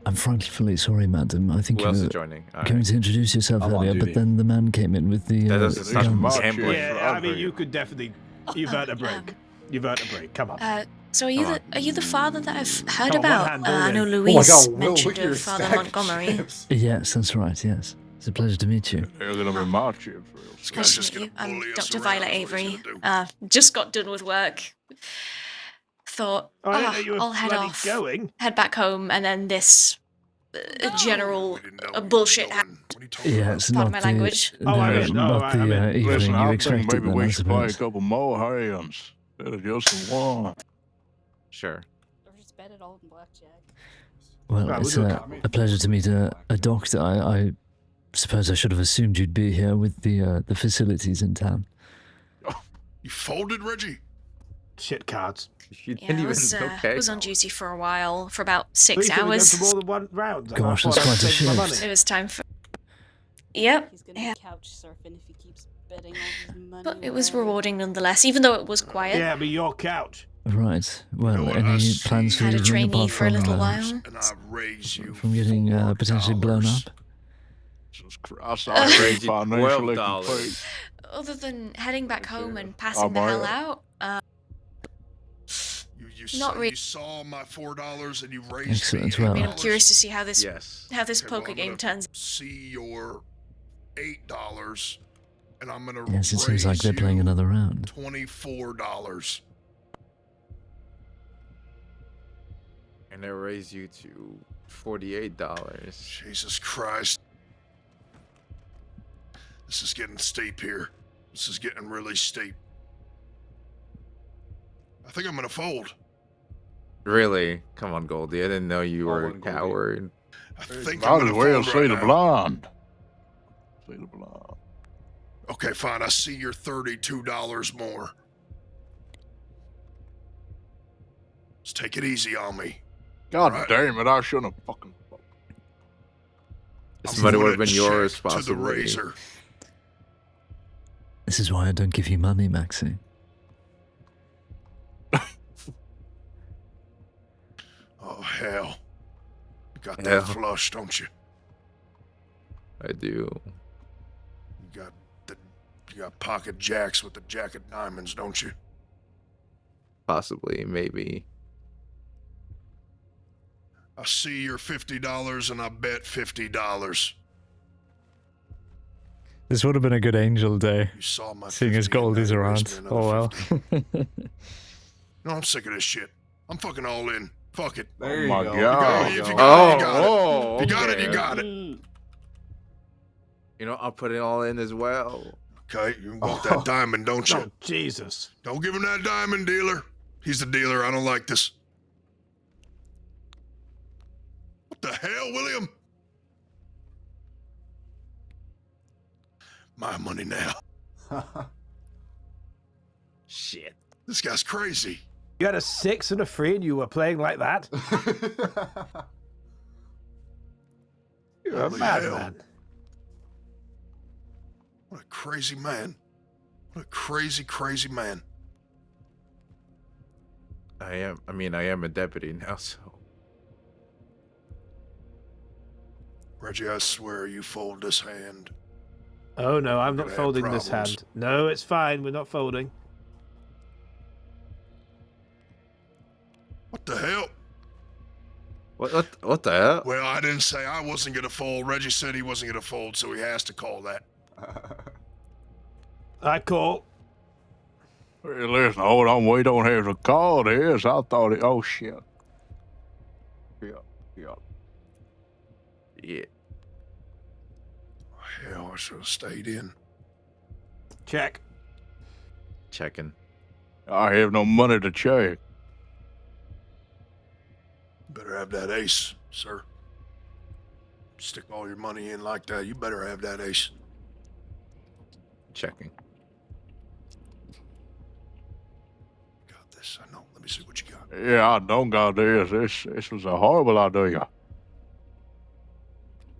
[SPEAKER 1] I'm frightfully sorry, madam. I think
[SPEAKER 5] Who
[SPEAKER 1] you
[SPEAKER 5] else is
[SPEAKER 1] were
[SPEAKER 5] joining? All
[SPEAKER 1] going
[SPEAKER 5] right.
[SPEAKER 1] to introduce yourself
[SPEAKER 6] I'm on
[SPEAKER 1] earlier, but
[SPEAKER 6] duty.
[SPEAKER 1] then the man came in with the
[SPEAKER 5] That doesn't sound
[SPEAKER 1] guns.
[SPEAKER 5] much. Gambling.
[SPEAKER 7] Yeah, I mean, you could definitely. You've earned a break. You've earned a break. Come on.
[SPEAKER 8] So are you the father that I've heard
[SPEAKER 7] Come on, one
[SPEAKER 8] about?
[SPEAKER 7] hand all
[SPEAKER 8] I
[SPEAKER 7] in.
[SPEAKER 8] know
[SPEAKER 6] Oh my
[SPEAKER 8] Louise
[SPEAKER 6] god, Will,
[SPEAKER 8] mentioned
[SPEAKER 6] look at your
[SPEAKER 8] of Father
[SPEAKER 6] stack of
[SPEAKER 8] Montgomery.
[SPEAKER 6] chips.
[SPEAKER 1] Yes, that's right, yes. It's a pleasure to meet you.
[SPEAKER 4] They're going to be my chips real
[SPEAKER 10] This
[SPEAKER 4] soon.
[SPEAKER 10] guy's
[SPEAKER 8] Nice
[SPEAKER 10] just
[SPEAKER 8] to meet
[SPEAKER 10] gonna
[SPEAKER 8] you. I'm
[SPEAKER 10] bully us
[SPEAKER 8] Dr.
[SPEAKER 10] around,
[SPEAKER 8] Violet
[SPEAKER 10] is what he's
[SPEAKER 8] Avery.
[SPEAKER 10] gonna do.
[SPEAKER 8] Just got done with work. Thought,
[SPEAKER 7] Oh, I didn't know you were
[SPEAKER 8] I'll head
[SPEAKER 7] bloody
[SPEAKER 8] off,
[SPEAKER 7] going.
[SPEAKER 8] head back home, and then this general
[SPEAKER 10] We didn't know where you
[SPEAKER 8] bullshit
[SPEAKER 10] were
[SPEAKER 8] happened.
[SPEAKER 10] going when he told
[SPEAKER 1] Yeah,
[SPEAKER 10] us.
[SPEAKER 1] it's
[SPEAKER 8] Pardon
[SPEAKER 1] not
[SPEAKER 8] my
[SPEAKER 1] the,
[SPEAKER 8] language.
[SPEAKER 1] no,
[SPEAKER 7] Oh, I'm in. Oh,
[SPEAKER 1] not
[SPEAKER 7] right,
[SPEAKER 1] the
[SPEAKER 7] I'm in.
[SPEAKER 1] evening
[SPEAKER 4] Listen,
[SPEAKER 1] you
[SPEAKER 4] I think
[SPEAKER 1] expected
[SPEAKER 4] maybe
[SPEAKER 1] then,
[SPEAKER 4] we
[SPEAKER 1] I
[SPEAKER 4] should play a
[SPEAKER 1] suppose.
[SPEAKER 4] couple more hands instead of just the one.
[SPEAKER 5] Sure.
[SPEAKER 12] Or just bet it all in blackjack.
[SPEAKER 1] Well,
[SPEAKER 7] Right,
[SPEAKER 1] it's
[SPEAKER 7] we'll do a
[SPEAKER 1] a pleasure to meet a doctor. I suppose I should have assumed you'd be here with the facilities in town.
[SPEAKER 10] You folded, Reggie?
[SPEAKER 7] Shit cards.
[SPEAKER 5] You
[SPEAKER 8] Yeah,
[SPEAKER 5] didn't
[SPEAKER 8] I
[SPEAKER 5] even.
[SPEAKER 8] was,
[SPEAKER 5] Okay.
[SPEAKER 8] was on duty for a while, for about
[SPEAKER 7] Well,
[SPEAKER 8] 6
[SPEAKER 7] you could've
[SPEAKER 8] hours.
[SPEAKER 7] gone to more than one round.
[SPEAKER 1] Gosh,
[SPEAKER 7] I
[SPEAKER 1] that's
[SPEAKER 7] thought
[SPEAKER 1] quite a
[SPEAKER 7] I'd save my
[SPEAKER 1] shift.
[SPEAKER 7] money.
[SPEAKER 8] It was time for. Yep.
[SPEAKER 12] He's gonna
[SPEAKER 8] Yeah.
[SPEAKER 12] be couch surfing if he keeps betting all his money.
[SPEAKER 8] But it was
[SPEAKER 12] away.
[SPEAKER 8] rewarding nonetheless, even though it was quiet.
[SPEAKER 7] Yeah, but your couch.
[SPEAKER 1] Right. Well,
[SPEAKER 10] know what,
[SPEAKER 1] any
[SPEAKER 10] I see.
[SPEAKER 1] plans for
[SPEAKER 8] Had a
[SPEAKER 1] evening
[SPEAKER 8] trainee
[SPEAKER 1] apart
[SPEAKER 8] for a
[SPEAKER 1] from
[SPEAKER 8] little while.
[SPEAKER 10] And I raise you
[SPEAKER 1] from getting potentially blown
[SPEAKER 10] $4.
[SPEAKER 1] up?
[SPEAKER 4] Jesus Christ,
[SPEAKER 8] Uh,
[SPEAKER 4] I ain't
[SPEAKER 5] Raise you
[SPEAKER 4] financially
[SPEAKER 5] $12.
[SPEAKER 4] complete.
[SPEAKER 8] Other than heading back home and
[SPEAKER 4] Oh,
[SPEAKER 8] passing the hell
[SPEAKER 4] my.
[SPEAKER 8] out,
[SPEAKER 10] You
[SPEAKER 8] Not
[SPEAKER 10] say
[SPEAKER 8] really.
[SPEAKER 10] you saw my $4 and you raised
[SPEAKER 1] Excellent,
[SPEAKER 10] me
[SPEAKER 1] well.
[SPEAKER 8] I mean, I'm
[SPEAKER 10] $8?
[SPEAKER 8] curious to see how this
[SPEAKER 5] Yes.
[SPEAKER 10] Okay,
[SPEAKER 8] poker
[SPEAKER 10] I'm
[SPEAKER 8] game
[SPEAKER 10] gonna
[SPEAKER 8] turns.
[SPEAKER 10] See your $8, and I'm gonna
[SPEAKER 1] Yes, it seems like
[SPEAKER 10] raise
[SPEAKER 1] they're playing
[SPEAKER 10] you
[SPEAKER 1] another round.
[SPEAKER 10] $24.
[SPEAKER 5] And I raise you to $48.
[SPEAKER 10] Jesus Christ. This is getting steep here. This is getting really steep. I think I'm gonna fold.
[SPEAKER 5] Really? Come on, Goldie. I didn't know you were a
[SPEAKER 6] Goldie.
[SPEAKER 5] coward.
[SPEAKER 10] I think
[SPEAKER 4] Might
[SPEAKER 10] I'm
[SPEAKER 4] as
[SPEAKER 10] gonna
[SPEAKER 4] well
[SPEAKER 10] fold
[SPEAKER 4] see
[SPEAKER 10] right
[SPEAKER 4] the
[SPEAKER 10] now.
[SPEAKER 4] blind. see the blind.
[SPEAKER 10] Okay, fine. I see your $32 more. Just take it easy on me.
[SPEAKER 4] God
[SPEAKER 10] Right.
[SPEAKER 4] damn it! I shouldn't have fucking.
[SPEAKER 5] This
[SPEAKER 10] I'm
[SPEAKER 5] money would
[SPEAKER 10] gonna
[SPEAKER 5] have been
[SPEAKER 10] check
[SPEAKER 5] your
[SPEAKER 10] to the
[SPEAKER 5] responsibility.
[SPEAKER 10] razor.
[SPEAKER 1] This is why I don't give you money, Maxie.
[SPEAKER 10] Oh hell! You got
[SPEAKER 5] Hell.
[SPEAKER 10] that flush, don't you?
[SPEAKER 5] I do.
[SPEAKER 10] You got pocket jacks with the jack of diamonds, don't you?
[SPEAKER 5] Possibly, maybe.
[SPEAKER 10] I see your $50 and I bet $50.
[SPEAKER 1] This would have been a good angel day,
[SPEAKER 10] You saw my
[SPEAKER 1] seeing as
[SPEAKER 10] 50 and
[SPEAKER 1] Goldie's
[SPEAKER 10] now you raised
[SPEAKER 1] around.
[SPEAKER 10] me
[SPEAKER 1] Oh
[SPEAKER 10] another
[SPEAKER 1] well.
[SPEAKER 10] 50. No, I'm sick of this shit. I'm fucking all in. Fuck it.
[SPEAKER 4] Oh my
[SPEAKER 10] You
[SPEAKER 4] god!
[SPEAKER 10] got it. If you got it, you got it.
[SPEAKER 5] Oh,
[SPEAKER 10] You got it,
[SPEAKER 5] okay.
[SPEAKER 10] you got it.
[SPEAKER 5] You know, I'll put it all in as well.
[SPEAKER 10] Okay, you want that diamond, don't you?
[SPEAKER 7] Oh, Jesus.
[SPEAKER 10] Don't give him that diamond, dealer. He's the dealer. I don't like this. What the hell, William? My money now.
[SPEAKER 5] Shit.
[SPEAKER 10] This guy's crazy.
[SPEAKER 7] You had a 6 and a 3 and you were playing like that? You're a
[SPEAKER 10] Holy
[SPEAKER 7] madman.
[SPEAKER 10] What a crazy man. What a crazy, crazy man.
[SPEAKER 5] I am a deputy now, so.
[SPEAKER 10] Reggie, I swear you fold this hand.
[SPEAKER 7] Oh no, I'm
[SPEAKER 10] We're
[SPEAKER 7] not
[SPEAKER 10] gonna have
[SPEAKER 7] folding this
[SPEAKER 10] problems.
[SPEAKER 7] hand. No, it's fine. We're not folding.
[SPEAKER 10] What the hell?
[SPEAKER 5] What the hell?
[SPEAKER 10] Well, I didn't say I wasn't going to fold. Reggie said he wasn't going to fold, so he has to call that.
[SPEAKER 7] I call.
[SPEAKER 4] Hey, listen, hold on. We don't have to call this. I thought it. Oh shit. Yeah.
[SPEAKER 5] Yeah.
[SPEAKER 10] Hell, I should have stayed in.
[SPEAKER 7] Check.
[SPEAKER 5] Checking.
[SPEAKER 4] I have no money to check.
[SPEAKER 10] Better have that ace, sir. Stick all your money in like that. You better have that ace.
[SPEAKER 5] Checking.
[SPEAKER 10] Got this. I know. Let me see what you got.
[SPEAKER 4] Yeah, I don't got this. This was a horrible idea.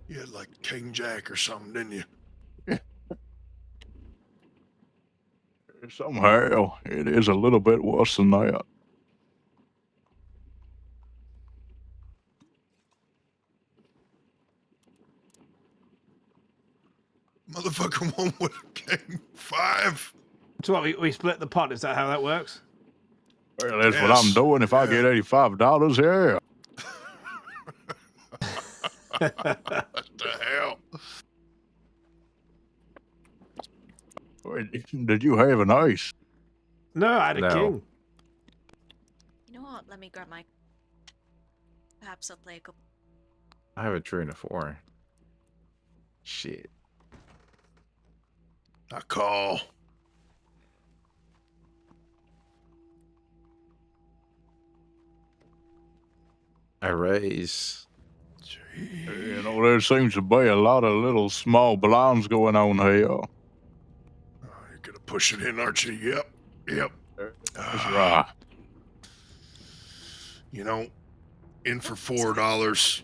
[SPEAKER 10] You had like King Jack or something, didn't you?
[SPEAKER 4] Somehow, it is a little bit worse than that.
[SPEAKER 10] Motherfucker won with King 5.
[SPEAKER 7] So what, we split the pot, is that how that works?
[SPEAKER 4] Well, that's what I'm
[SPEAKER 10] Yes.
[SPEAKER 4] doing. If I get $85, yeah.
[SPEAKER 10] What the hell?
[SPEAKER 4] Wait, did you have an ace?
[SPEAKER 7] No, I had a
[SPEAKER 5] No.
[SPEAKER 7] king.
[SPEAKER 8] You know what? Let me grab my. Perhaps I'll play a couple.
[SPEAKER 5] I have a 3 and a 4. Shit.
[SPEAKER 10] I call.
[SPEAKER 5] I raise.
[SPEAKER 4] You know, there seems to be a lot of little small blinds going on here.
[SPEAKER 10] Oh, you're gonna push it in, aren't you? Yep.
[SPEAKER 4] That's right.
[SPEAKER 10] You know, in for $4,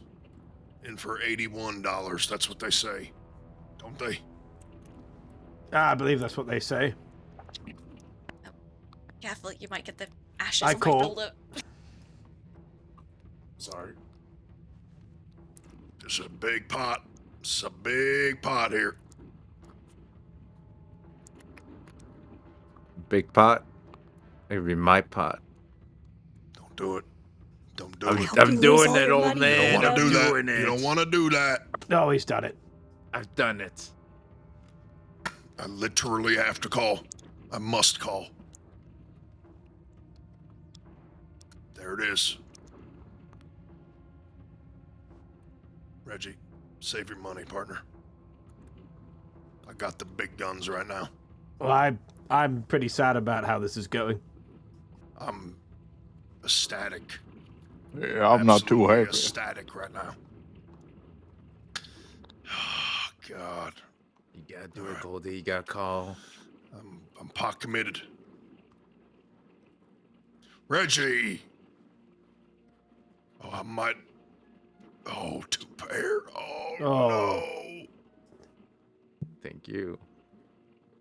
[SPEAKER 10] in for $81. That's what they say, don't they?
[SPEAKER 7] I believe that's what they say.
[SPEAKER 8] Careful, you might get the ashes
[SPEAKER 7] I
[SPEAKER 8] on my
[SPEAKER 7] call.
[SPEAKER 8] build-up.
[SPEAKER 10] Sorry. This is a big pot. This is a big pot here.
[SPEAKER 5] Big pot. It'd be my pot.
[SPEAKER 10] Don't do it. Don't do
[SPEAKER 5] I'm,
[SPEAKER 10] it.
[SPEAKER 5] I'm doing it, old
[SPEAKER 10] You don't
[SPEAKER 5] man.
[SPEAKER 10] want to
[SPEAKER 5] I'm
[SPEAKER 10] do that.
[SPEAKER 5] doing it.
[SPEAKER 10] You don't want to do that.
[SPEAKER 7] No, he's done it.
[SPEAKER 5] I've done it.
[SPEAKER 10] I literally have to call. I must call. There it is. Reggie, save your money, partner. I got the big guns right now.
[SPEAKER 7] Well, I'm pretty sad about how this is going.
[SPEAKER 10] I'm ecstatic.
[SPEAKER 4] Yeah, I'm not too
[SPEAKER 10] Absolutely
[SPEAKER 4] happy.
[SPEAKER 10] ecstatic right now. Oh, God.
[SPEAKER 5] You gotta do it, Goldie. You gotta call.
[SPEAKER 10] I'm pot committed. Reggie! Oh, I might... Oh, 2 pair? Oh, no!
[SPEAKER 5] Thank you.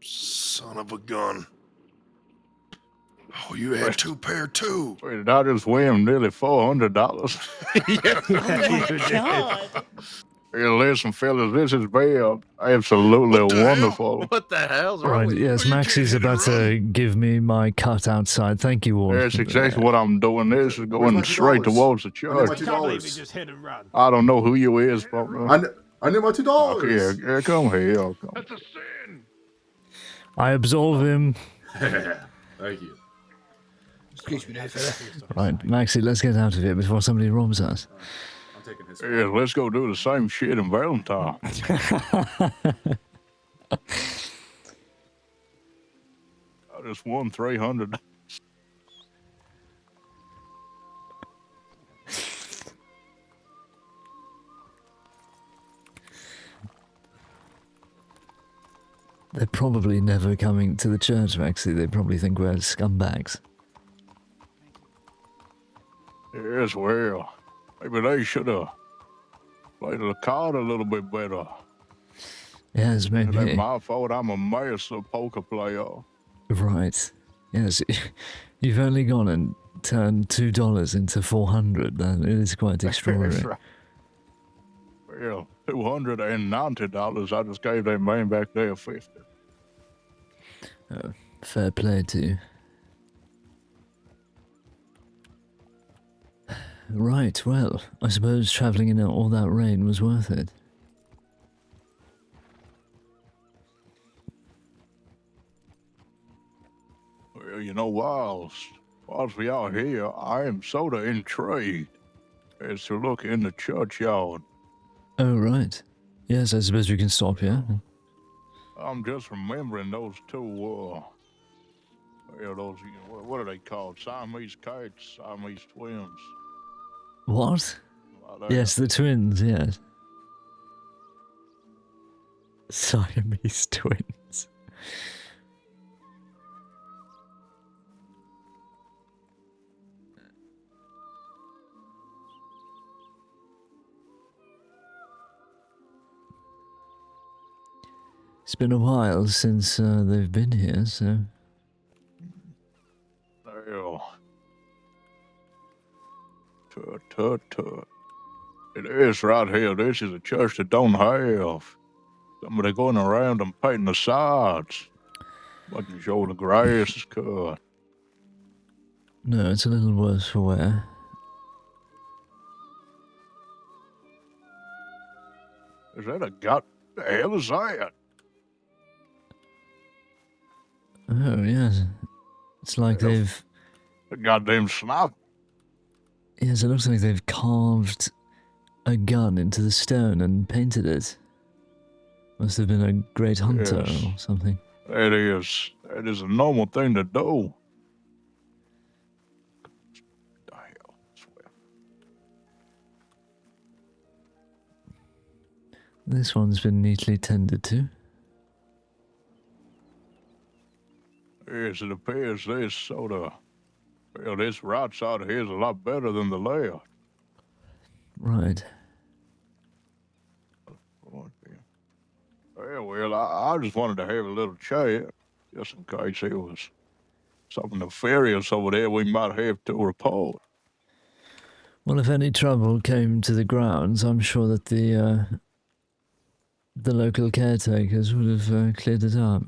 [SPEAKER 10] Son of a gun. Oh, you had 2 pair too.
[SPEAKER 4] Wait, did I just win nearly $400?
[SPEAKER 12] God.
[SPEAKER 4] Hey, listen, fellas, this has been absolutely wonderful.
[SPEAKER 5] What the hell's wrong
[SPEAKER 1] Right,
[SPEAKER 5] with you?
[SPEAKER 1] yes, Maxie's about to give me my cut outside. Thank you all.
[SPEAKER 4] That's exactly what I'm doing. This is going straight towards the
[SPEAKER 7] I
[SPEAKER 4] church.
[SPEAKER 7] can't believe he just hit and run.
[SPEAKER 4] I don't know who you is, but
[SPEAKER 13] I need my $2.
[SPEAKER 4] Okay, yeah, come here. Come.
[SPEAKER 10] That's a sin.
[SPEAKER 1] I absolve him.
[SPEAKER 13] Thank you.
[SPEAKER 6] Excuse me there, fella.
[SPEAKER 1] Right, Maxie, let's get out of here before somebody robs us.
[SPEAKER 13] I'm taking his.
[SPEAKER 4] Yeah, let's go do the same shit in Valentine. I just won $300.
[SPEAKER 1] They're probably never coming to the church, Maxie. They probably think we're scumbags.
[SPEAKER 4] Yes, well, maybe they should have played the card a little bit better.
[SPEAKER 1] Yes,
[SPEAKER 4] It
[SPEAKER 1] maybe.
[SPEAKER 4] ain't my fault. I'm a master poker player.
[SPEAKER 1] Right. Yes, you've only gone and turned $2 into 400. That is quite extraordinary.
[SPEAKER 4] That's right. Well, $290. I just gave that man back there 50.
[SPEAKER 1] Fair play to you. Right, well, I suppose travelling in all that rain was worth it.
[SPEAKER 4] Well, you know, whilst we are here, I am sort of intrigued as to look in the churchyard.
[SPEAKER 1] Oh, right. Yes, I suppose we can stop here.
[SPEAKER 4] I'm just remembering those two, well, those, what are they called? Siamese cats, Siamese twins.
[SPEAKER 1] What?
[SPEAKER 4] Like that.
[SPEAKER 1] Yes, the twins, yes. Siamese twins. It's been a while since they've been here, so...
[SPEAKER 4] Well, tut. It is right here. This is a church that don't have somebody going around and painting the sides, making sure the grass is cut.
[SPEAKER 1] No, it's a little worse for wear.
[SPEAKER 4] Is that a god? The hell is that?
[SPEAKER 1] Oh, yes. It's like they've...
[SPEAKER 4] A goddamn sniper.
[SPEAKER 1] Yes, it looks like they've carved a gun into the stone and painted it. Must have been a great hunter
[SPEAKER 4] Yes.
[SPEAKER 1] or something.
[SPEAKER 4] That is a normal thing to do. The hell, I swear.
[SPEAKER 1] This one's been neatly tended to.
[SPEAKER 4] Yes, it appears this sort of, well, this right side of here is a lot better than the left.
[SPEAKER 1] Right.
[SPEAKER 4] Well, I just wanted to have a little chat, just in case there was something nefarious over there we might have to report.
[SPEAKER 1] Well, if any trouble came to the grounds, I'm sure that the local caretakers would have cleared it up.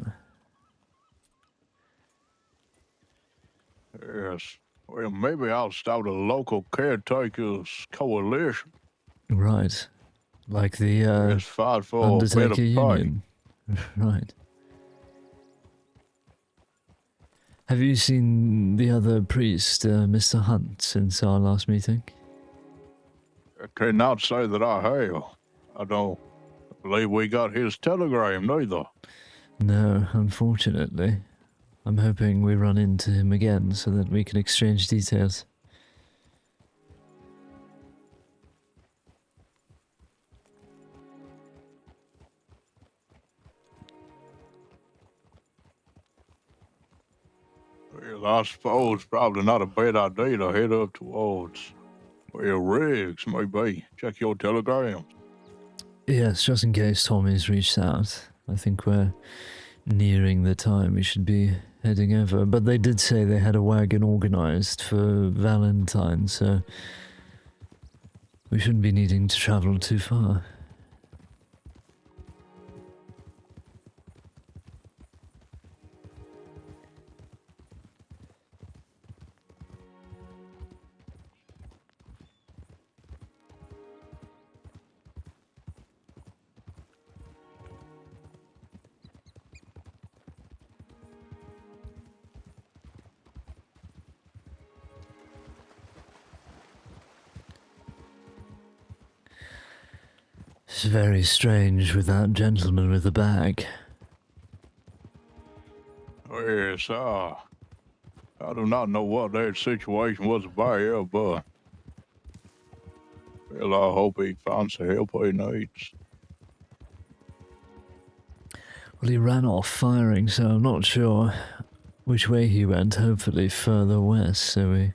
[SPEAKER 4] Yes. Well, maybe I'll start a local caretakers coalition.
[SPEAKER 1] Right. Like the
[SPEAKER 4] Yes, fight for a
[SPEAKER 1] Undertaker
[SPEAKER 4] better pay.
[SPEAKER 1] Union. Right. Have you seen the other priest, Mr. Hunt, since our last meeting?
[SPEAKER 4] I cannot say that I have. I don't believe we got his telegram neither.
[SPEAKER 1] No, unfortunately. I'm hoping we run into him again so that we can exchange details.
[SPEAKER 4] Well, I suppose probably not a bad idea to head up towards where Riggs may be. Check your telegram.
[SPEAKER 1] Yes, just in case Tommy's reached out. I think we're nearing the time we should be heading over. But they did say they had a wagon organized for Valentine, so we shouldn't be needing to travel too far. It's very strange with that gentleman with the bag.
[SPEAKER 4] Yes, I do not know what that situation was about, but well, I hope he finds the help he needs.
[SPEAKER 1] Well, he ran off firing, so I'm not sure which way he went. Hopefully further west, so we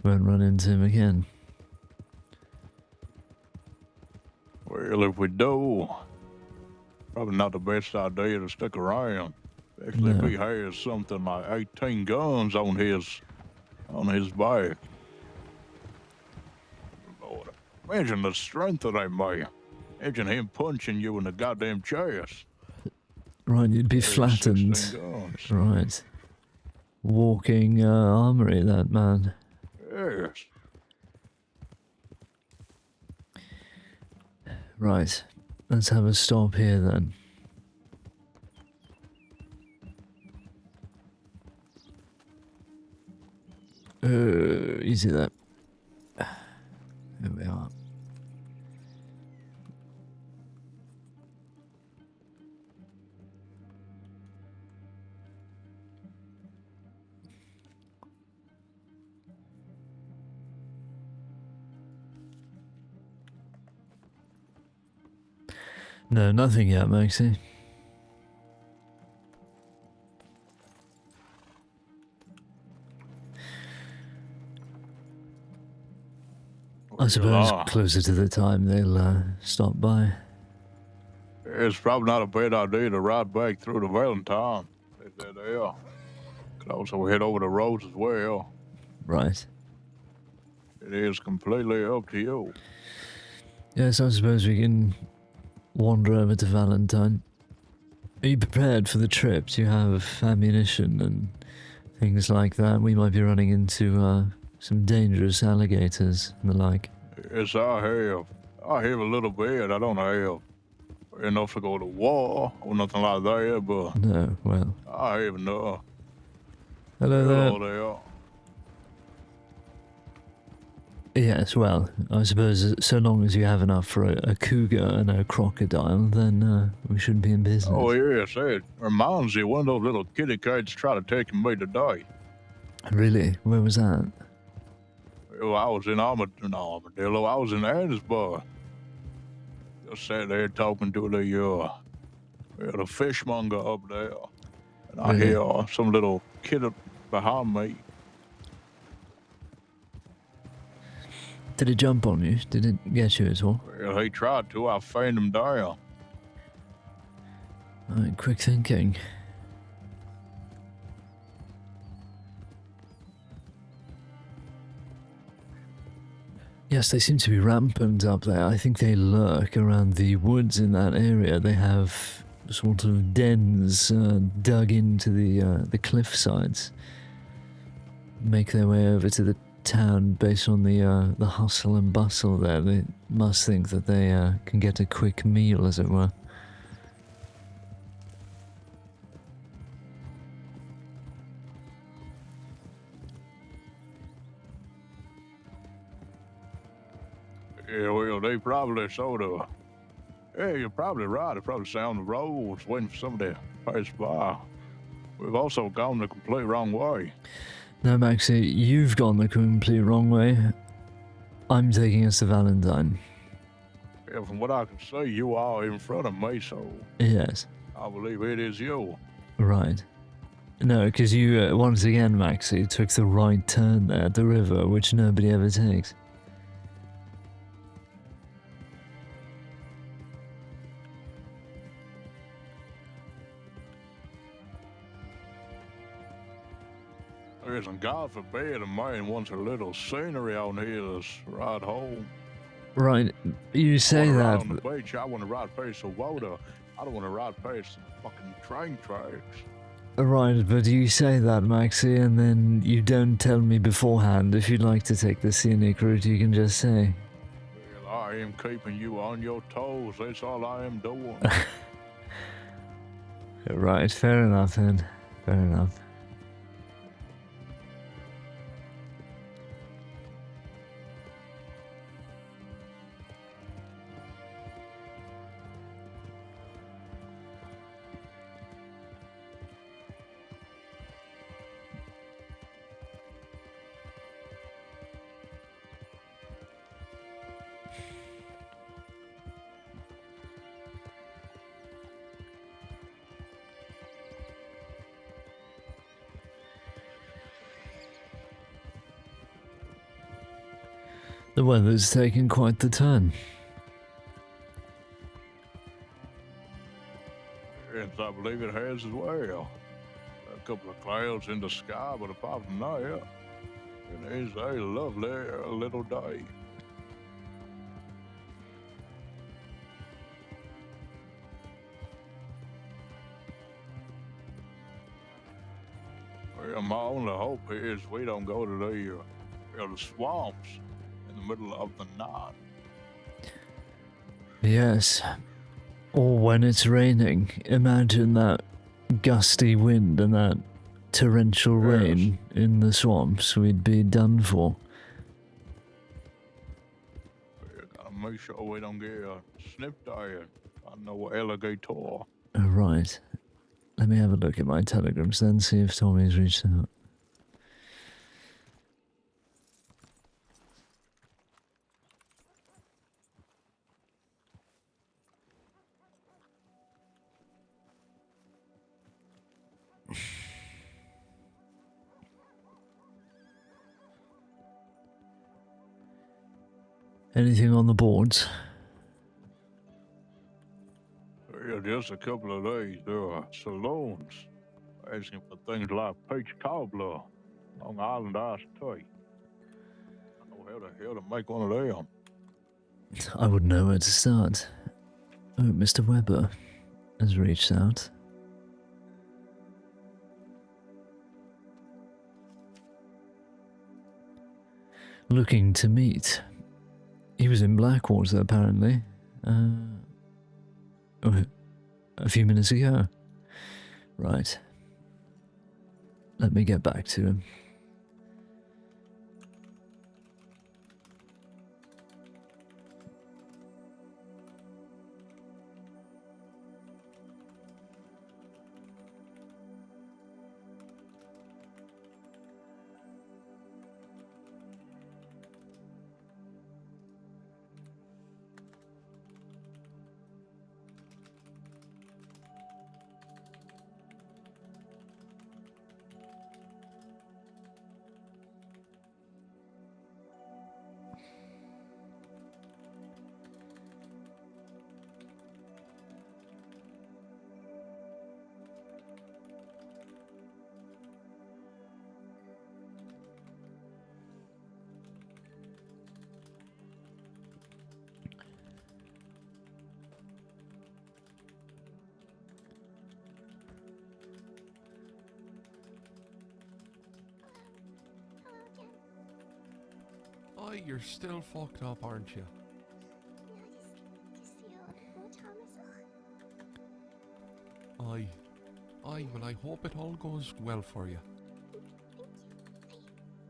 [SPEAKER 1] won't run into him again.
[SPEAKER 4] Well, if we do, probably not the best idea to stick around. Especially if he has something like 18 guns on his back. Lord, imagine the strength of that man. Imagine him punching you in the goddamn chest.
[SPEAKER 1] Right, you'd be flattened.
[SPEAKER 4] 16 guns.
[SPEAKER 1] Right. Walking armory, that man.
[SPEAKER 4] Yes.
[SPEAKER 1] Right. Let's have a stop here then. Easy there. There we are. No, nothing yet, Maxie. I suppose closer to the time they'll stop by.
[SPEAKER 4] It's probably not a bad idea to ride back through the Valentine. If they're there. Could also head over the roads as well.
[SPEAKER 1] Right.
[SPEAKER 4] It is completely up to you.
[SPEAKER 1] Yes, I suppose we can wander over to Valentine. Are you prepared for the trip? Do you have ammunition and things like that? We might be running into some dangerous alligators and the like.
[SPEAKER 4] Yes, I have. I have a little bit. I don't have enough to go to war or nothing like that, but
[SPEAKER 1] No, well.
[SPEAKER 4] I have enough.
[SPEAKER 1] Hello there.
[SPEAKER 4] Hello there.
[SPEAKER 1] Yes, well, I suppose so long as you have enough for a cougar and a crocodile, then we shouldn't be in business.
[SPEAKER 4] Oh, yes, it reminds you one of those little kitty cats tried to take me today.
[SPEAKER 1] Really? Where was that?
[SPEAKER 4] Well, I was in Armadillo. I was in Annisburg. Just sat there talking to the fishmonger up there. And I hear some little kid behind me.
[SPEAKER 1] Did it jump on you? Did it get you at all?
[SPEAKER 4] Well, he tried to. I fanned him down.
[SPEAKER 1] Right, quick thinking. Yes, they seem to be rampant up there. I think they lurk around the woods in that area. They have sort of dens dug into the cliff sides. Make their way over to the town based on the hustle and bustle there. They must think that they can get a quick meal, as it were.
[SPEAKER 4] Yeah, well, they probably sort of. Yeah, you're probably right. They probably stay on the roads waiting for somebody to pass by. We've also gone the complete wrong way.
[SPEAKER 1] No, Maxie, you've gone the complete wrong way. I'm taking us to Valentine.
[SPEAKER 4] Yeah, from what I can see, you are in front of me, so
[SPEAKER 1] Yes.
[SPEAKER 4] I believe it is you.
[SPEAKER 1] Right. No, because you, once again, Maxie, took the right turn there at the river, which nobody ever takes.
[SPEAKER 4] Listen, God forbid a man wants a little scenery on his ride home.
[SPEAKER 1] Right, you say
[SPEAKER 4] I wanna
[SPEAKER 1] that.
[SPEAKER 4] ride on the beach. I want to ride past the water. I don't want to ride past the fucking train tracks.
[SPEAKER 1] Right, but you say that, Maxie, and then you don't tell me beforehand. If you'd like to take the scenic route, you can just say.
[SPEAKER 4] Well, I am keeping you on your toes. That's all I am doing.
[SPEAKER 1] Right, fair enough then. Fair enough. The weather's taking quite the turn.
[SPEAKER 4] Yes, I believe it has as well. A couple of clouds in the sky, but apart from that, it is a lovely little day. Well, my only hope is we don't go to the swamps in the middle of the night.
[SPEAKER 1] Yes. Or when it's raining. Imagine that gusty wind and that torrential rain in the swamps. We'd be done for.
[SPEAKER 4] We gotta make sure we don't get snipped there. I know alligator.
[SPEAKER 1] Right. Let me have a look at my telegrams then, see if Tommy's reached out. Anything on the boards?
[SPEAKER 4] Yeah, just a couple of days. There are saloons asking for things like peach cobbler, Long Island iced tea. I don't know how the hell to make one of them.
[SPEAKER 1] I wouldn't know where to start. Oh, Mr. Weber has reached out. Looking to meet. He was in Blackwater, apparently. A few minutes ago. Right. Let me get back to him.
[SPEAKER 14] Oh, you're still fucked up, aren't you? Aye. Aye, well, I hope it all goes well for you.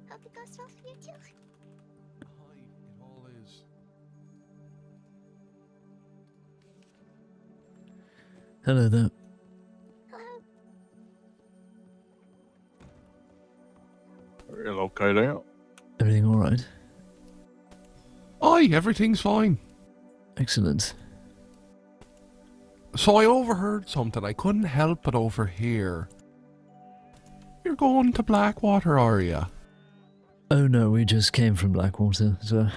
[SPEAKER 15] Hope it goes well for you too.
[SPEAKER 14] Aye, it all is.
[SPEAKER 1] Hello there.
[SPEAKER 4] Are you okay there?
[SPEAKER 1] Everything alright?
[SPEAKER 14] Aye, everything's fine.
[SPEAKER 1] Excellent.
[SPEAKER 14] So I overheard something I couldn't help but overhear. You're going to Blackwater, are you?
[SPEAKER 1] Oh no, we just came from Blackwater, so...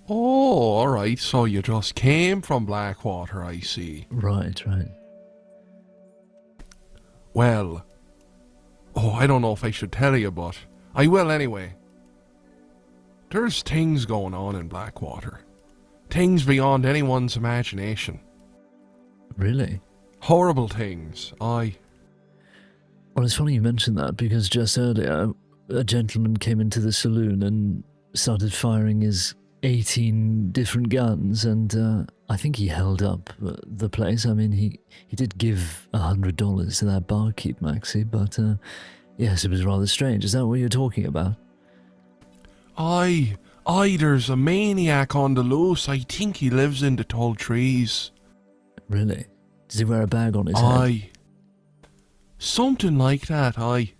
[SPEAKER 14] Oh, alright, so you just came from Blackwater, I see.
[SPEAKER 1] Right.
[SPEAKER 14] Well, I don't know if I should tell you, but I will anyway. There's things going on in Blackwater. Things beyond anyone's imagination.
[SPEAKER 1] Really?
[SPEAKER 14] Horrible things, aye.
[SPEAKER 1] Well, it's funny you mentioned that, because just earlier, a gentleman came into the saloon and started firing his 18 different guns, and I think he held up the place. I mean, he did give $100 to that barkeep, Maxie, but yes, it was rather strange. Is that what you're talking about?
[SPEAKER 14] Aye, there's a maniac on the loose. I think he lives in the tall trees.
[SPEAKER 1] Really? Does he wear a bag on his head?
[SPEAKER 14] Aye. Something like that, aye.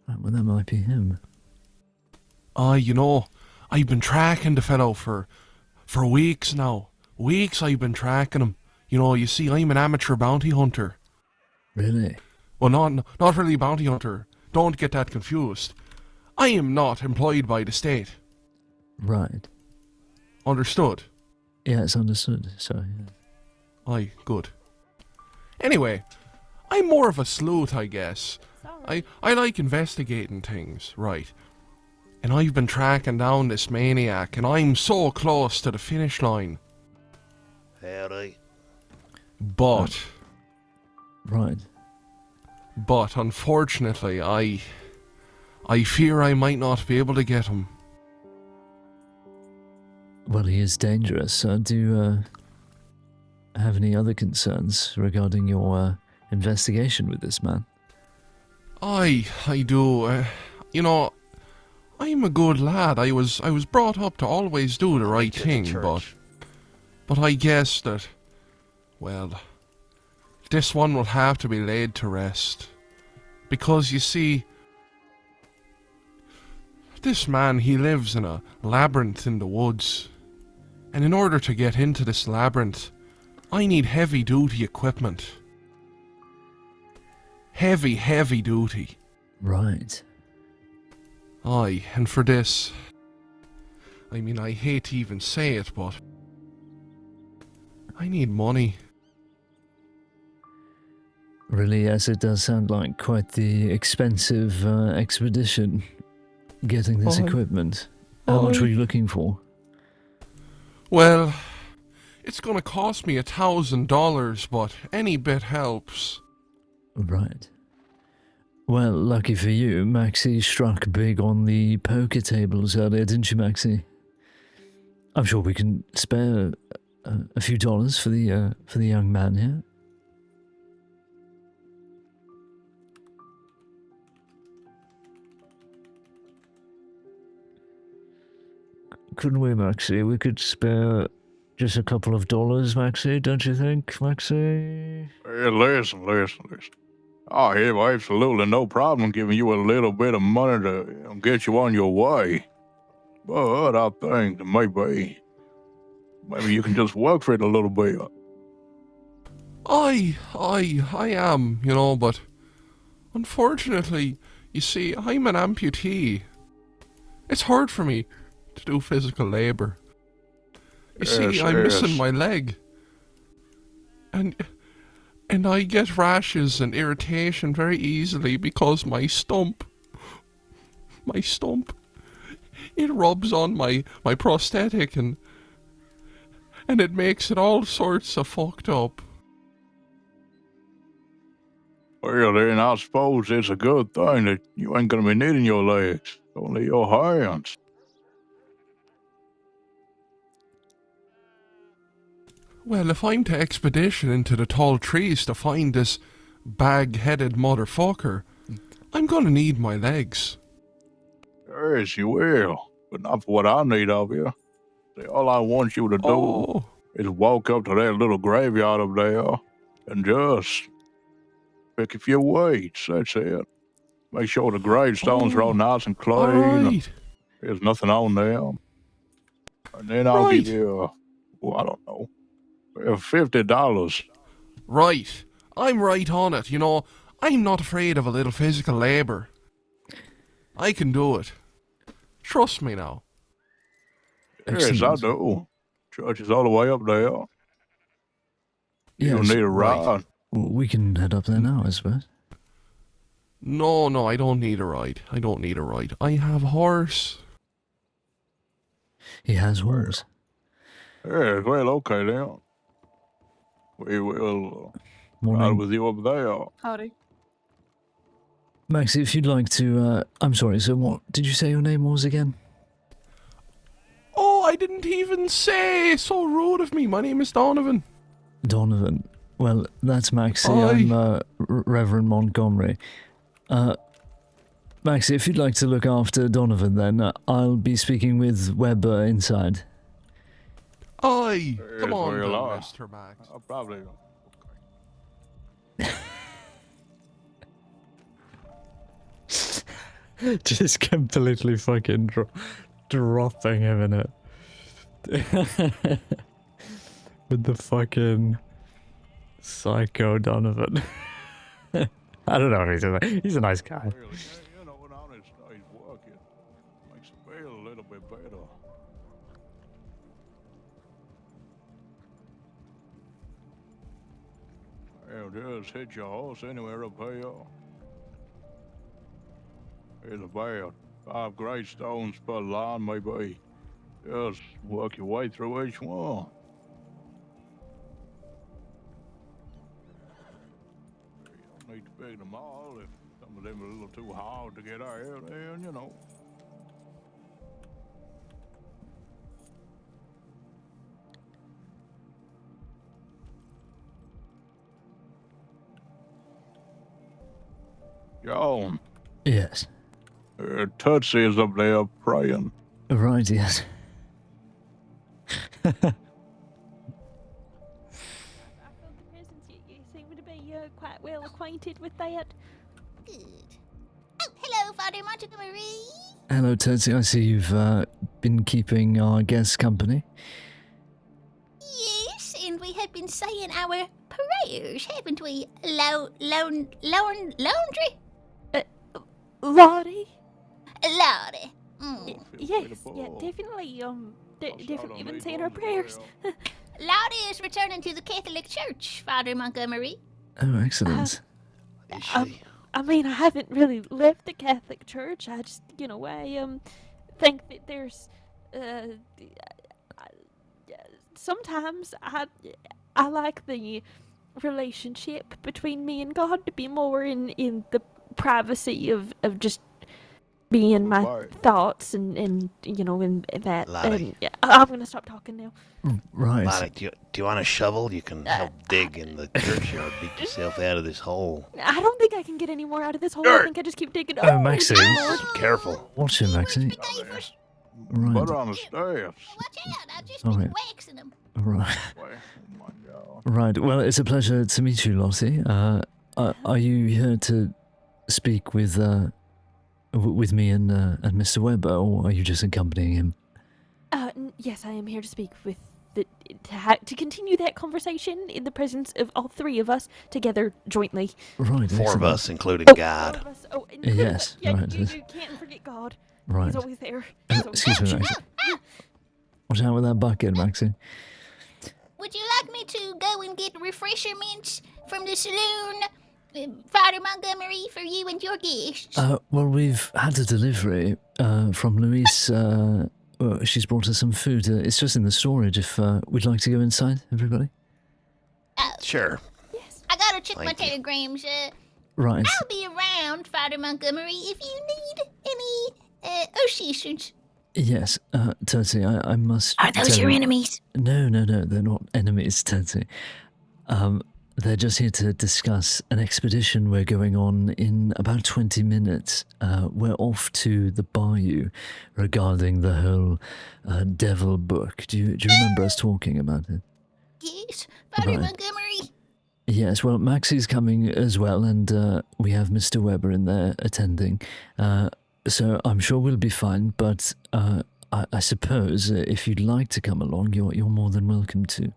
[SPEAKER 1] Right, well, that might be him.
[SPEAKER 14] Aye, you know, I've been tracking the fellow for weeks now. Weeks I've been tracking him. You know, you see, I'm an amateur bounty hunter.
[SPEAKER 1] Really?
[SPEAKER 14] Well, not really a bounty hunter. Don't get that confused. I am not employed by the state.
[SPEAKER 1] Right.
[SPEAKER 14] Understood?
[SPEAKER 1] Yeah, it's understood, so yeah.
[SPEAKER 14] Aye, good. Anyway, I'm more of a sleuth, I guess. I like investigating things, right. And I've been tracking down this maniac, and I'm so close to the finish line.
[SPEAKER 11] Howdy.
[SPEAKER 14] But...
[SPEAKER 1] Right.
[SPEAKER 14] But, unfortunately, I fear I might not be able to get him.
[SPEAKER 1] Well, he is dangerous. Do you have any other concerns regarding your investigation with this man?
[SPEAKER 14] I do. You know, I'm a good lad. I was brought up to always do the right thing, but I guess that, well, this one will have to be laid to rest. Because, you see, this man, he lives in a labyrinth in the woods. And in order to get into this labyrinth, I need heavy-duty equipment. Heavy duty.
[SPEAKER 1] Right.
[SPEAKER 14] Aye, and for this, I mean, I hate to even say it, but I need money.
[SPEAKER 1] Really, yes, it does sound like quite the expensive expedition, getting this equipment. How much were you looking for?
[SPEAKER 14] Well, it's gonna cost me $1,000, but any bit helps.
[SPEAKER 1] Right. Well, lucky for you, Maxie struck big on the poker tables earlier, didn't you, Maxie? I'm sure we can spare a few dollars for the young man here. Couldn't we, Maxie? We could spare just a couple of dollars, Maxie, don't you think, Maxie?
[SPEAKER 4] Hey, listen. I have absolutely no problem giving you a little bit of money to get you on your way. But I think that maybe you can just work for it a little bit.
[SPEAKER 14] I am, you know, but unfortunately, you see, I'm an amputee. It's hard for me to do physical labor. You see, I'm missing my leg. And I get rashes and irritation very easily because my stump, it rubs on my prosthetic and it makes it all sorts of fucked up.
[SPEAKER 4] Well, then I suppose it's a good thing that you ain't gonna be needing your legs, only your hands.
[SPEAKER 14] Well, if I'm to expedition into the tall trees to find this bag-headed motherfucker, I'm gonna need my legs.
[SPEAKER 4] Yes, you will, but not for what I need of you. See, all I want you to do is walk up to that little graveyard up there and just pick a few weights, that's it. Make sure the gravestones are all nice and clean.
[SPEAKER 14] Right.
[SPEAKER 4] There's nothing on them. And then I'll give you, I don't know, $50.
[SPEAKER 14] Right. I'm right on it, you know. I'm not afraid of a little physical labor. I can do it. Trust me now.
[SPEAKER 4] Yes, I
[SPEAKER 1] Excellent.
[SPEAKER 4] do. Church is all the way up there. You
[SPEAKER 1] Yes,
[SPEAKER 4] need a
[SPEAKER 14] right.
[SPEAKER 4] ride.
[SPEAKER 1] Well, we can head up there now, I suppose.
[SPEAKER 14] No, I don't need a ride. I have a horse.
[SPEAKER 1] He has horse.
[SPEAKER 4] Yes, well, okay then. We will ride
[SPEAKER 1] Morning.
[SPEAKER 4] with you up there.
[SPEAKER 12] Howdy.
[SPEAKER 1] Maxie, if you'd like to, I'm sorry, so what did you say your name was again?
[SPEAKER 14] Oh, I didn't even say. So rude of me. My name is Donovan.
[SPEAKER 1] Donovan. Well, that's Maxie.
[SPEAKER 14] Aye.
[SPEAKER 1] I'm Reverend Montgomery. Maxie, if you'd like to look after Donovan, then I'll be speaking with Weber inside.
[SPEAKER 14] Aye. Come
[SPEAKER 4] Yes,
[SPEAKER 14] on,
[SPEAKER 4] well,
[SPEAKER 14] then, Mr. Max.
[SPEAKER 4] I'll probably.
[SPEAKER 1] Just completely fucking dropping him in it. With the fucking psycho Donovan. I don't know if he's a nice guy.
[SPEAKER 4] Really, you know, when on his day's working, makes him feel a little bit better. Well, just hit your horse anywhere up here. It's about 5 great stones per line, maybe. Just work your way through each one. You don't need to pick them all. If some of them are a little too hard to get out, then, you know. John,
[SPEAKER 1] Yes.
[SPEAKER 4] Tootsie is up there praying.
[SPEAKER 1] Right, yes.
[SPEAKER 15] I felt the presence. You seem to be quite well acquainted with that.
[SPEAKER 16] Good. Oh, hello, Father Montgomery.
[SPEAKER 1] Hello, Tootsie. I see you've been keeping our guests company.
[SPEAKER 16] Yes, and we have been saying our prayers, haven't we? Laundry?
[SPEAKER 15] Lottie?
[SPEAKER 16] Lottie.
[SPEAKER 15] Yes, yeah, definitely. Definitely been saying our prayers.
[SPEAKER 16] Lottie is returning to the Catholic Church, Father Montgomery.
[SPEAKER 1] Oh, excellent.
[SPEAKER 11] Is she?
[SPEAKER 15] I mean, I haven't really left the Catholic Church. I just, I think that there's, sometimes I like the relationship between me and God to be more in the privacy of just being my thoughts and in that.
[SPEAKER 11] Lottie.
[SPEAKER 15] I'm gonna stop talking now.
[SPEAKER 1] Right.
[SPEAKER 11] Lottie, do you want a shovel? You can help dig in the churchyard, dig yourself out of this hole.
[SPEAKER 15] I don't think I can get any more out of this hole. I think I just keep digging.
[SPEAKER 1] Oh, Maxie.
[SPEAKER 15] Lord.
[SPEAKER 11] Careful.
[SPEAKER 1] Watch him, Maxie. Right.
[SPEAKER 4] Put her on the stairs.
[SPEAKER 16] Watch out, I've just
[SPEAKER 1] Oh,
[SPEAKER 16] been
[SPEAKER 1] yeah.
[SPEAKER 16] waxing them.
[SPEAKER 1] Right.
[SPEAKER 4] Oh my God.
[SPEAKER 1] Right. Well, it's a pleasure to meet you, Lottie. Are you here to speak with me and Mr. Weber, or are you just accompanying him?
[SPEAKER 15] Yes, I am here to speak with to continue that conversation in the presence of all three of us together jointly.
[SPEAKER 1] Right.
[SPEAKER 11] 4 of
[SPEAKER 1] excellent.
[SPEAKER 11] us, including God.
[SPEAKER 15] 4 of us. Oh, including
[SPEAKER 1] Yes,
[SPEAKER 15] yeah,
[SPEAKER 1] right.
[SPEAKER 15] you can't forget God.
[SPEAKER 1] Right.
[SPEAKER 15] He's always there. He's always
[SPEAKER 1] Excuse me, Maxie. Watch out with that bucket, Maxie.
[SPEAKER 16] Would you like me to go and get refreshments from the saloon, Father Montgomery, for you and your guests?
[SPEAKER 1] Well, we've had a delivery from Louise. She's brought us some food. It's just in the storage. If we'd like to go inside, everybody.
[SPEAKER 11] Sure.
[SPEAKER 16] Yes. I gotta check my
[SPEAKER 11] Thank you.
[SPEAKER 16] telegrams.
[SPEAKER 1] Right.
[SPEAKER 16] I'll be around, Father Montgomery, if you need any assistance.
[SPEAKER 1] Yes, Tootsie, I must.
[SPEAKER 16] Are those
[SPEAKER 1] tell
[SPEAKER 16] your
[SPEAKER 1] you-
[SPEAKER 16] enemies?
[SPEAKER 1] No, they're not enemies, Tootsie. They're just here to discuss an expedition we're going on in about 20 minutes. We're off to the Bayou regarding the whole devil book. Do you remember us talking about it?
[SPEAKER 16] Yes, Father
[SPEAKER 1] Right.
[SPEAKER 16] Montgomery.
[SPEAKER 1] Yes, well, Maxie's coming as well, and we have Mr. Weber in there attending. So I'm sure we'll be fine, but I suppose if you'd like to come along, you're more than welcome to.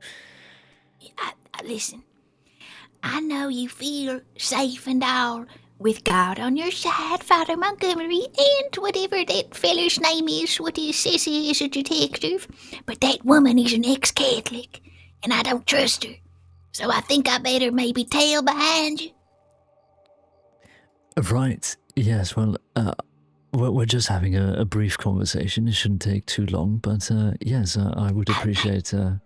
[SPEAKER 16] Listen, I know you feel safe and all with God on your side, Father Montgomery, and whatever that feller's name is, what he says he is a detective. But that woman is an ex-Catholic, and I don't trust her. So I think I better maybe tail behind you.
[SPEAKER 1] Right. Yes, well, we're just having a brief conversation. It shouldn't take too long, but yes, I would appreciate you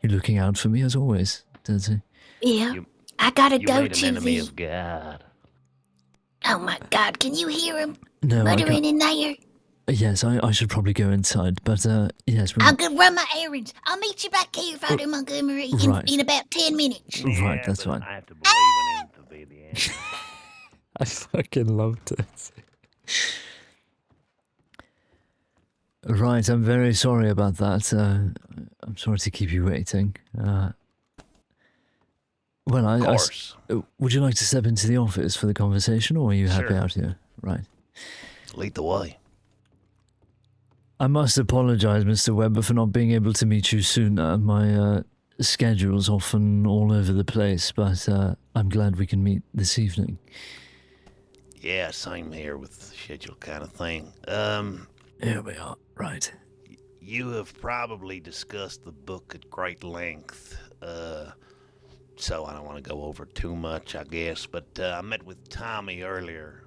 [SPEAKER 1] looking out for me as always, Dirty.
[SPEAKER 16] Yeah, I gotta
[SPEAKER 11] You
[SPEAKER 16] go
[SPEAKER 11] made an
[SPEAKER 16] to
[SPEAKER 11] enemy
[SPEAKER 16] the...
[SPEAKER 11] of God.
[SPEAKER 16] Oh my God, can you hear him
[SPEAKER 1] No,
[SPEAKER 16] muttering in there?
[SPEAKER 1] Yes, I should probably go inside, but yes,
[SPEAKER 16] I'll go run my errands. I'll meet you back here, Father Montgomery,
[SPEAKER 1] right.
[SPEAKER 16] in about 10 minutes.
[SPEAKER 1] Right, that's fine.
[SPEAKER 11] I have to believe in him to be the end.
[SPEAKER 1] I fucking loved it. Right, I'm very sorry about that. I'm sorry to keep you waiting. Well,
[SPEAKER 11] Of course.
[SPEAKER 1] Would you like to step into the office for the conversation, or are you happy out here? Right.
[SPEAKER 11] Lead the way.
[SPEAKER 1] I must apologize, Mr. Webber, for not being able to meet you sooner. My schedule's often all over the place, but I'm glad we can meet this evening.
[SPEAKER 11] Yeah, same here with the schedule kind of thing.
[SPEAKER 1] Here we are. Right.
[SPEAKER 11] You have probably discussed the book at great length, so I don't want to go over too much, I guess, but I met with Tommy earlier.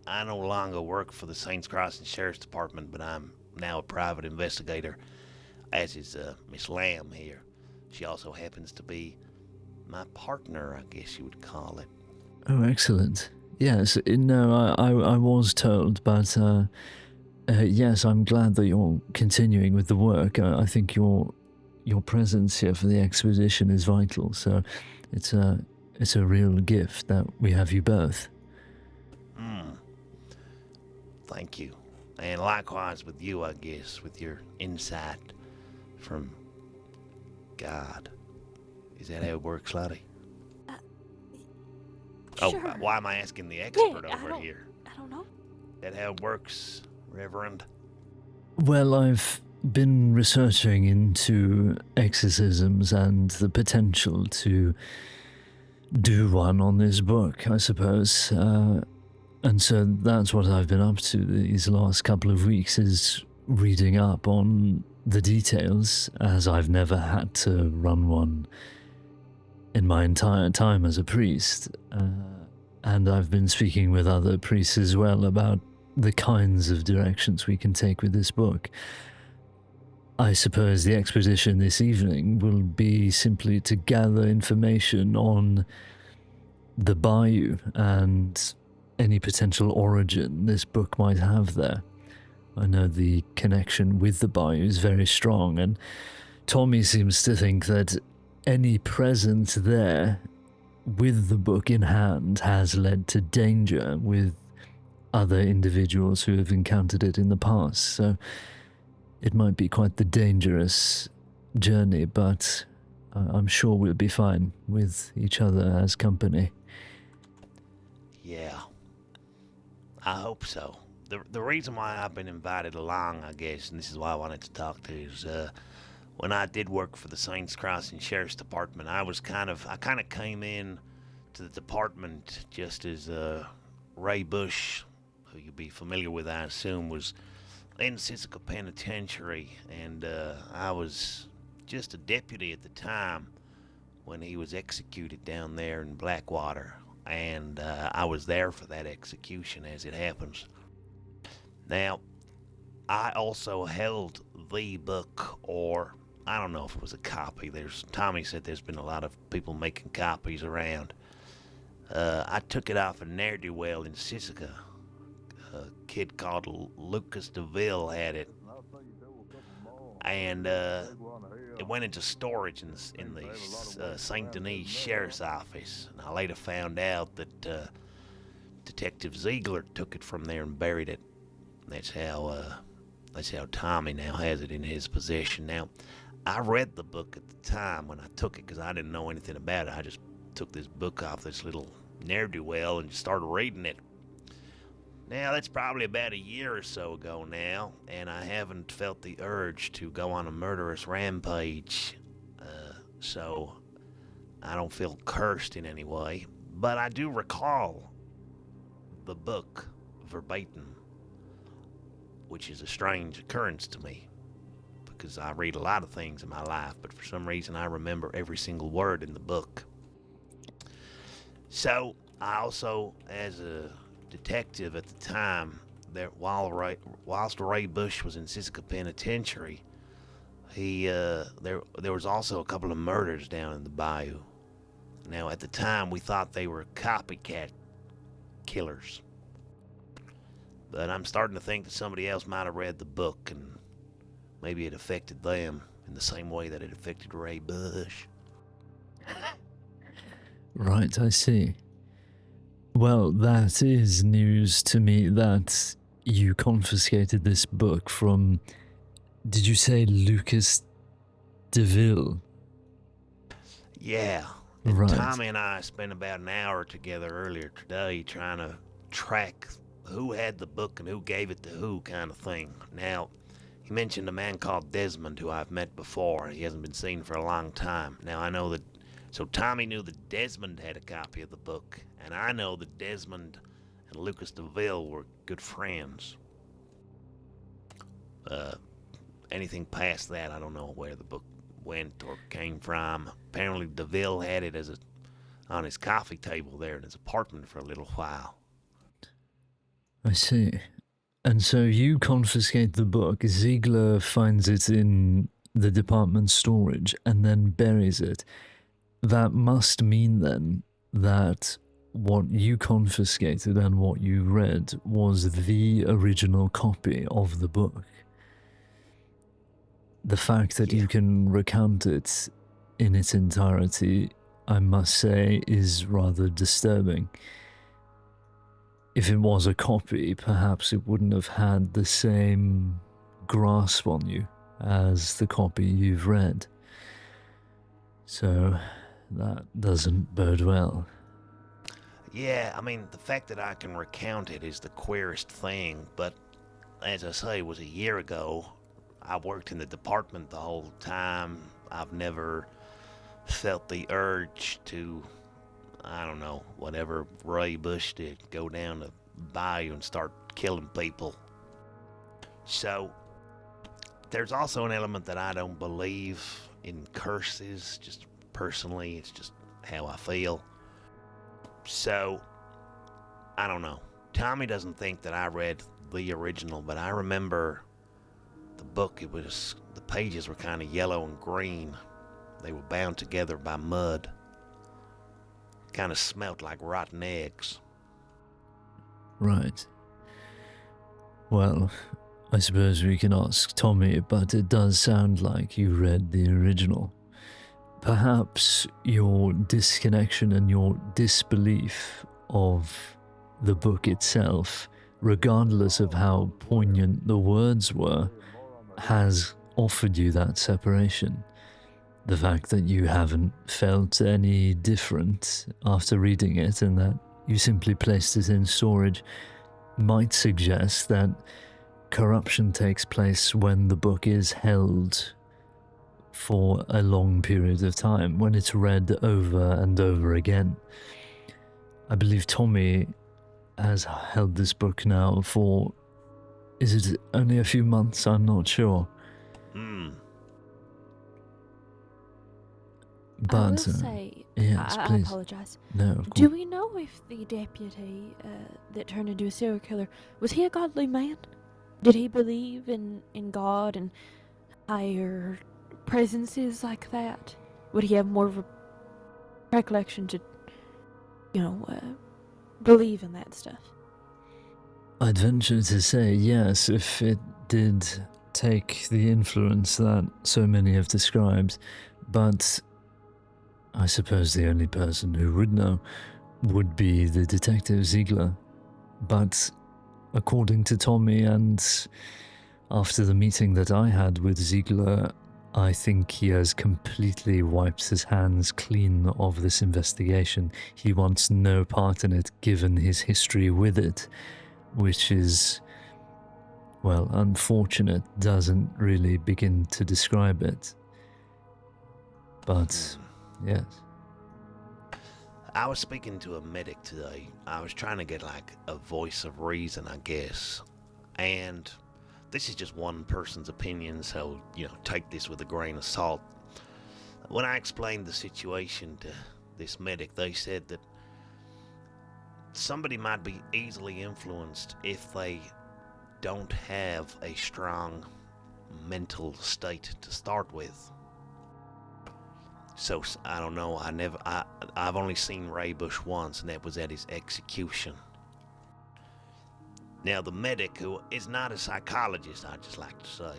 [SPEAKER 11] I no longer work for the Saints Crossing Sheriff's Department, but I'm now a private investigator, as is Miss Lamb here. She also happens to be my partner, I guess you would call it.
[SPEAKER 1] Oh, excellent. Yes, no, I was told, but yes, I'm glad that you're continuing with the work. I think your presence here for the expedition is vital, so it's a real gift that we have you both.
[SPEAKER 11] Thank you. And likewise with you, I guess, with your insight from God. Is that how it works, Lottie?
[SPEAKER 15] Sure.
[SPEAKER 11] Why am I asking the expert
[SPEAKER 15] Yeah,
[SPEAKER 11] over here?
[SPEAKER 15] I don't know.
[SPEAKER 11] That how it works, Reverend?
[SPEAKER 1] Well, I've been researching into exorcisms and the potential to do one on this book, I suppose. And so that's what I've been up to these last couple of weeks, is reading up on the details, as I've never had to run one in my entire time as a priest. And I've been speaking with other priests as well about the kinds of directions we can take with this book. I suppose the expedition this evening will be simply to gather information on the Bayou and any potential origin this book might have there. I know the connection with the Bayou is very strong, and Tommy seems to think that any presence there with the book in hand has led to danger with other individuals who have encountered it in the past, so it might be quite the dangerous journey, but I'm sure we'll be fine with each other as company.
[SPEAKER 11] Yeah. I hope so. The reason why I've been invited along, I guess, and this is why I wanted to talk to you, is when I did work for the Saints Crossing Sheriff's Department, I kind of came in to the department just as Ray Bush, who you'll be familiar with, I assume, was in Sisika Penitentiary, and I was just a deputy at the time when he was executed down there in Blackwater, and I was there for that execution, as it happens. Now, I also held the book, or I don't know if it was a copy. Tommy said there's been a lot of people making copies around. I took it off a ne'er-do-well in Sisika. A kid called Lucas DeVille had it, and it went into storage in the St. Denis Sheriff's Office. And I later found out that Detective Ziegler took it from there and buried it. That's how Tommy now has it in his possession. Now, I read the book at the time when I took it, because I didn't know anything about it. I just took this book off this little ne'er-do-well and just started reading it. Now, that's probably about a year or so ago now, and I haven't felt the urge to go on a murderous rampage. So I don't feel cursed in any way, but I do recall the book verbatim, which is a strange occurrence to me because I read a lot of things in my life, but for some reason I remember every single word in the book. So I also, as a detective at the time, whilst Ray Bush was in Siska Penitentiary, there was also a couple of murders down in the Bayou. Now, at the time, we thought they were copycat killers. But I'm starting to think that somebody else might have read the book and maybe it affected them in the same way that it affected Ray Bush.
[SPEAKER 1] Right, I see. Well, that is news to me that you confiscated this book from, did you say Lucas DeVille?
[SPEAKER 11] Yeah.
[SPEAKER 1] Right.
[SPEAKER 11] Tommy and I spent about an hour together earlier today trying to track who had the book and who gave it to who kind of thing. Now, he mentioned a man called Desmond who I've met before. He hasn't been seen for a long time. Now, I know that, so Tommy knew that Desmond had a copy of the book, and I know that Desmond and Lucas DeVille were good friends. Anything past that, I don't know where the book went or came from. Apparently DeVille had it on his coffee table there in his apartment for a little while.
[SPEAKER 1] I see. And so you confiscate the book, Ziegler finds it in the department storage and then buries it. That must mean then that what you confiscated and what you read was the original copy of the book. The fact that you can recount it in its entirety, I must say, is rather disturbing. If it was a copy, perhaps it wouldn't have had the same grasp on you as the copy you've read. So that doesn't bode well.
[SPEAKER 11] Yeah, I mean, the fact that I can recount it is the queerest thing, but as I say, it was a year ago. I worked in the department the whole time. I've never felt the urge to, I don't know, whatever Ray Bush did, go down to Bayou and start killing people. So, there's also an element that I don't believe in curses, just personally, it's just how I feel. So, I don't know. Tommy doesn't think that I read the original, but I remember the book, the pages were kind of yellow and green. They were bound together by mud. Kind of smelt like rotten eggs.
[SPEAKER 1] Right. Well, I suppose we can ask Tommy, but it does sound like you read the original. Perhaps your disconnection and your disbelief of the book itself, regardless of how poignant the words were, has offered you that separation. The fact that you haven't felt any different after reading it and that you simply placed it in storage might suggest that corruption takes place when the book is held for a long period of time, when it's read over and over again. I believe Tommy has held this book now for, is it only a few months? I'm not sure. But,
[SPEAKER 15] I will say,
[SPEAKER 1] yes,
[SPEAKER 15] I
[SPEAKER 1] please.
[SPEAKER 15] apologize.
[SPEAKER 1] No, of course.
[SPEAKER 15] Do we know if the deputy that turned into a serial killer, was he a godly man? Did he believe in God and higher presences like that? Would he have more of a recollection to, believe in that stuff?
[SPEAKER 1] I'd venture to say yes, if it did take the influence that so many have described, but I suppose the only person who would know would be the detective Ziegler. But according to Tommy, and after the meeting that I had with Ziegler, I think he has completely wiped his hands clean of this investigation. He wants no part in it, given his history with it, which is, well, unfortunate, doesn't really begin to describe it. But, yes.
[SPEAKER 11] I was speaking to a medic today. I was trying to get like a voice of reason, I guess. And this is just one person's opinion, so, take this with a grain of salt. When I explained the situation to this medic, they said that somebody might be easily influenced if they don't have a strong mental state to start with. So I don't know. I've only seen Ray Bush once, and that was at his execution. Now the medic, who is not a psychologist, I just like to say,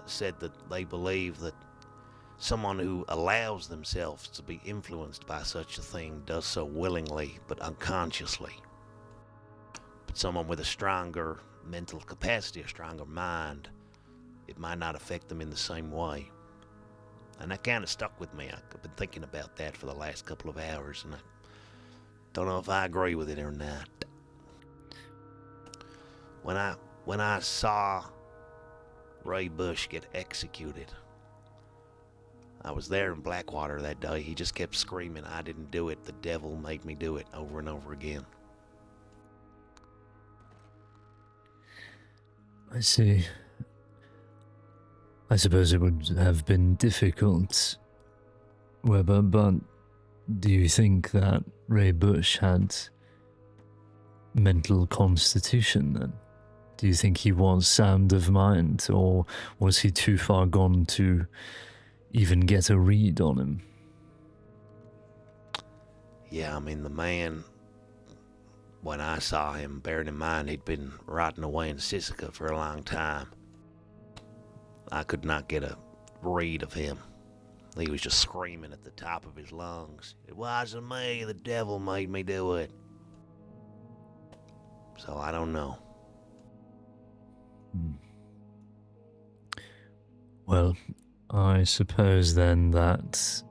[SPEAKER 11] said that they believe that someone who allows themselves to be influenced by such a thing does so willingly but unconsciously. But someone with a stronger mental capacity, a stronger mind, it might not affect them in the same way. And that kind of stuck with me. I've been thinking about that for the last couple of hours, and I don't know if I agree with it or not. When I saw Ray Bush get executed, I was there in Blackwater that day. He just kept screaming, "I didn't do it. The devil made me do it," over and over again.
[SPEAKER 1] I see. I suppose it would have been difficult, Weber, but do you think that Ray Bush had mental constitution then? Do you think he was sound of mind, or was he too far gone to even get a read on him?
[SPEAKER 11] Yeah, I mean, the man, when I saw him, bearing in mind he'd been rotting away in Sisika for a long time, I could not get a read of him. He was just screaming at the top of his lungs. "It wasn't me, the devil made me do it." So I don't know.
[SPEAKER 1] Well, I suppose then that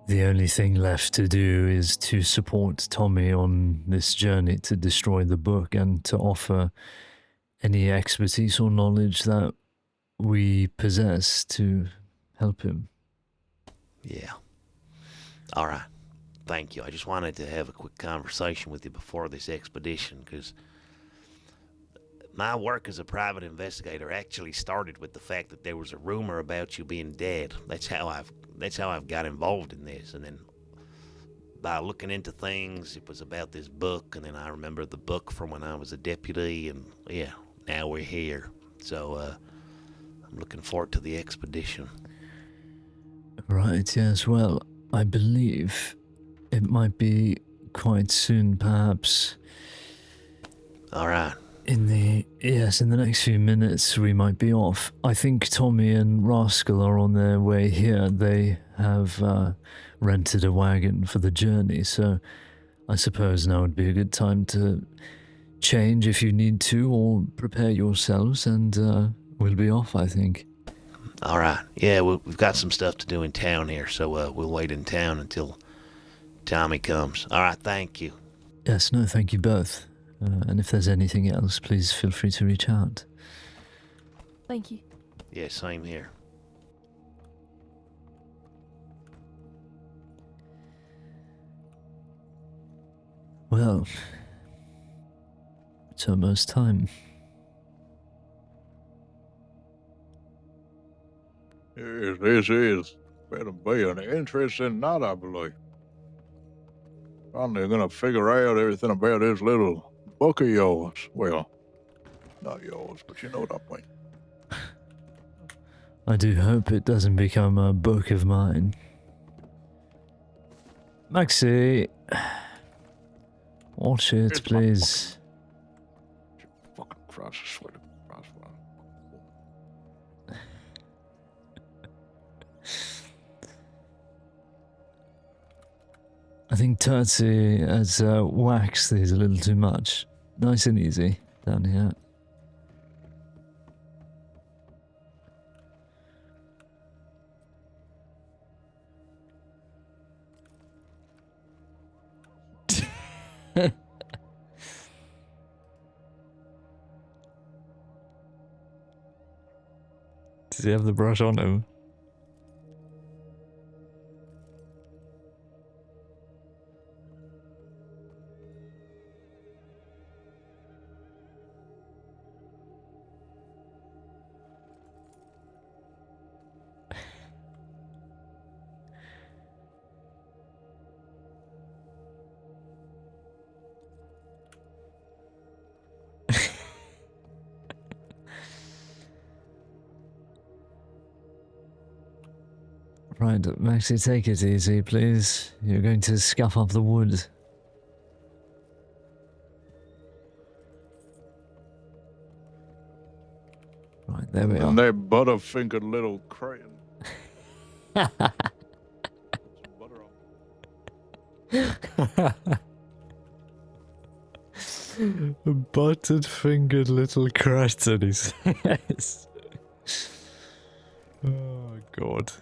[SPEAKER 1] the only thing left to do is to support Tommy on this journey to destroy the book and to offer any expertise or knowledge that we possess to help him.
[SPEAKER 11] Yeah. All right. Thank you. I just wanted to have a quick conversation with you before this expedition, because my work as a private investigator actually started with the fact that there was a rumor about you being dead. That's how I've got involved in this. And then by looking into things, it was about this book, and then I remember the book from when I was a deputy, and yeah, now we're here. So I'm looking forward to the expedition.
[SPEAKER 1] Right, yes, well, I believe it might be quite soon, perhaps.
[SPEAKER 11] All right.
[SPEAKER 1] In the next few minutes we might be off. I think Tommy and Rascal are on their way here. They have rented a wagon for the journey, so I suppose now would be a good time to change if you need to, or prepare yourselves, and we'll be off, I think.
[SPEAKER 11] All right. Yeah, we've got some stuff to do in town here, so we'll wait in town until Tommy comes. All right, thank you.
[SPEAKER 1] Yes, no, thank you both. And if there's anything else, please feel free to reach out.
[SPEAKER 15] Thank you.
[SPEAKER 11] Yeah, same here.
[SPEAKER 1] Well, it's almost time.
[SPEAKER 4] Yes, this is better be an interesting night, I believe. Finally gonna figure out everything about this little book of yours. Well, not yours, but you know what I mean.
[SPEAKER 1] I do hope it doesn't become a book of mine. Maxie, watch it,
[SPEAKER 4] It's
[SPEAKER 1] please.
[SPEAKER 4] Fucking Christ, I swear to Christ.
[SPEAKER 1] I think Turtsy has waxed these a little too much. Nice and easy down here. Does he have the brush on him? Right, Maxie, take it easy, please. You're going to scuff up the wood. Right, there we
[SPEAKER 4] And
[SPEAKER 1] are.
[SPEAKER 4] that butterfingered little crayon.
[SPEAKER 1] Buttered fingered little cretin, he says. Oh, God.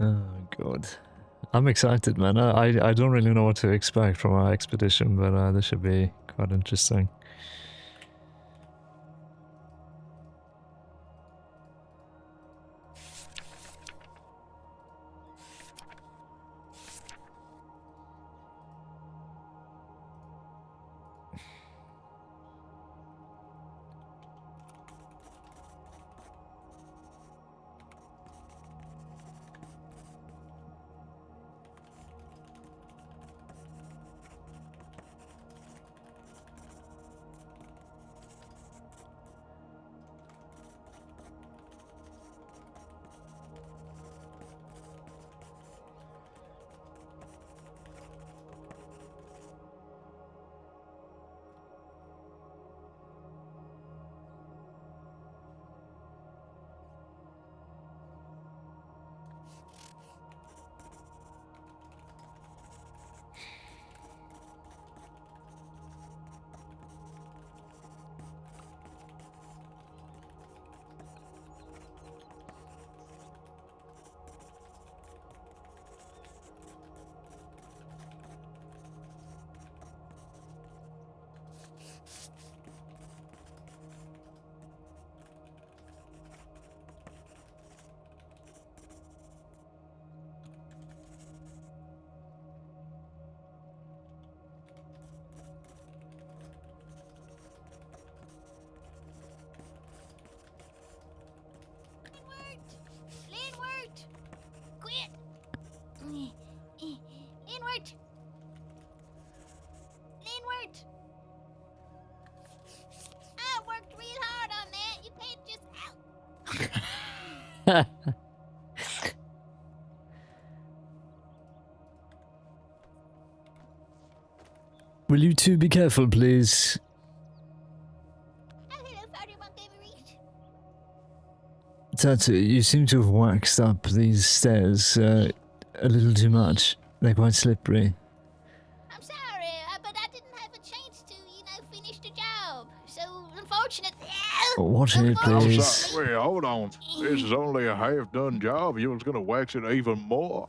[SPEAKER 1] Oh, God. I'm excited, man. I don't really know what to expect from our expedition, but this should be quite interesting.
[SPEAKER 16] Linward! Quit! Linward! Linward! I worked real hard on that. You can't just out.
[SPEAKER 1] Will you two be careful, please?
[SPEAKER 16] Oh, hello, Father Montgomery.
[SPEAKER 1] Tatu, you seem to have waxed up these stairs a little too much. They're quite slippery.
[SPEAKER 16] I'm sorry, but I didn't have a chance to, finish the job. So, unfortunately...
[SPEAKER 1] Watch it,
[SPEAKER 4] I'm
[SPEAKER 1] please.
[SPEAKER 4] sorry, wait, hold on. This is only a half-done job. You was gonna wax it even more.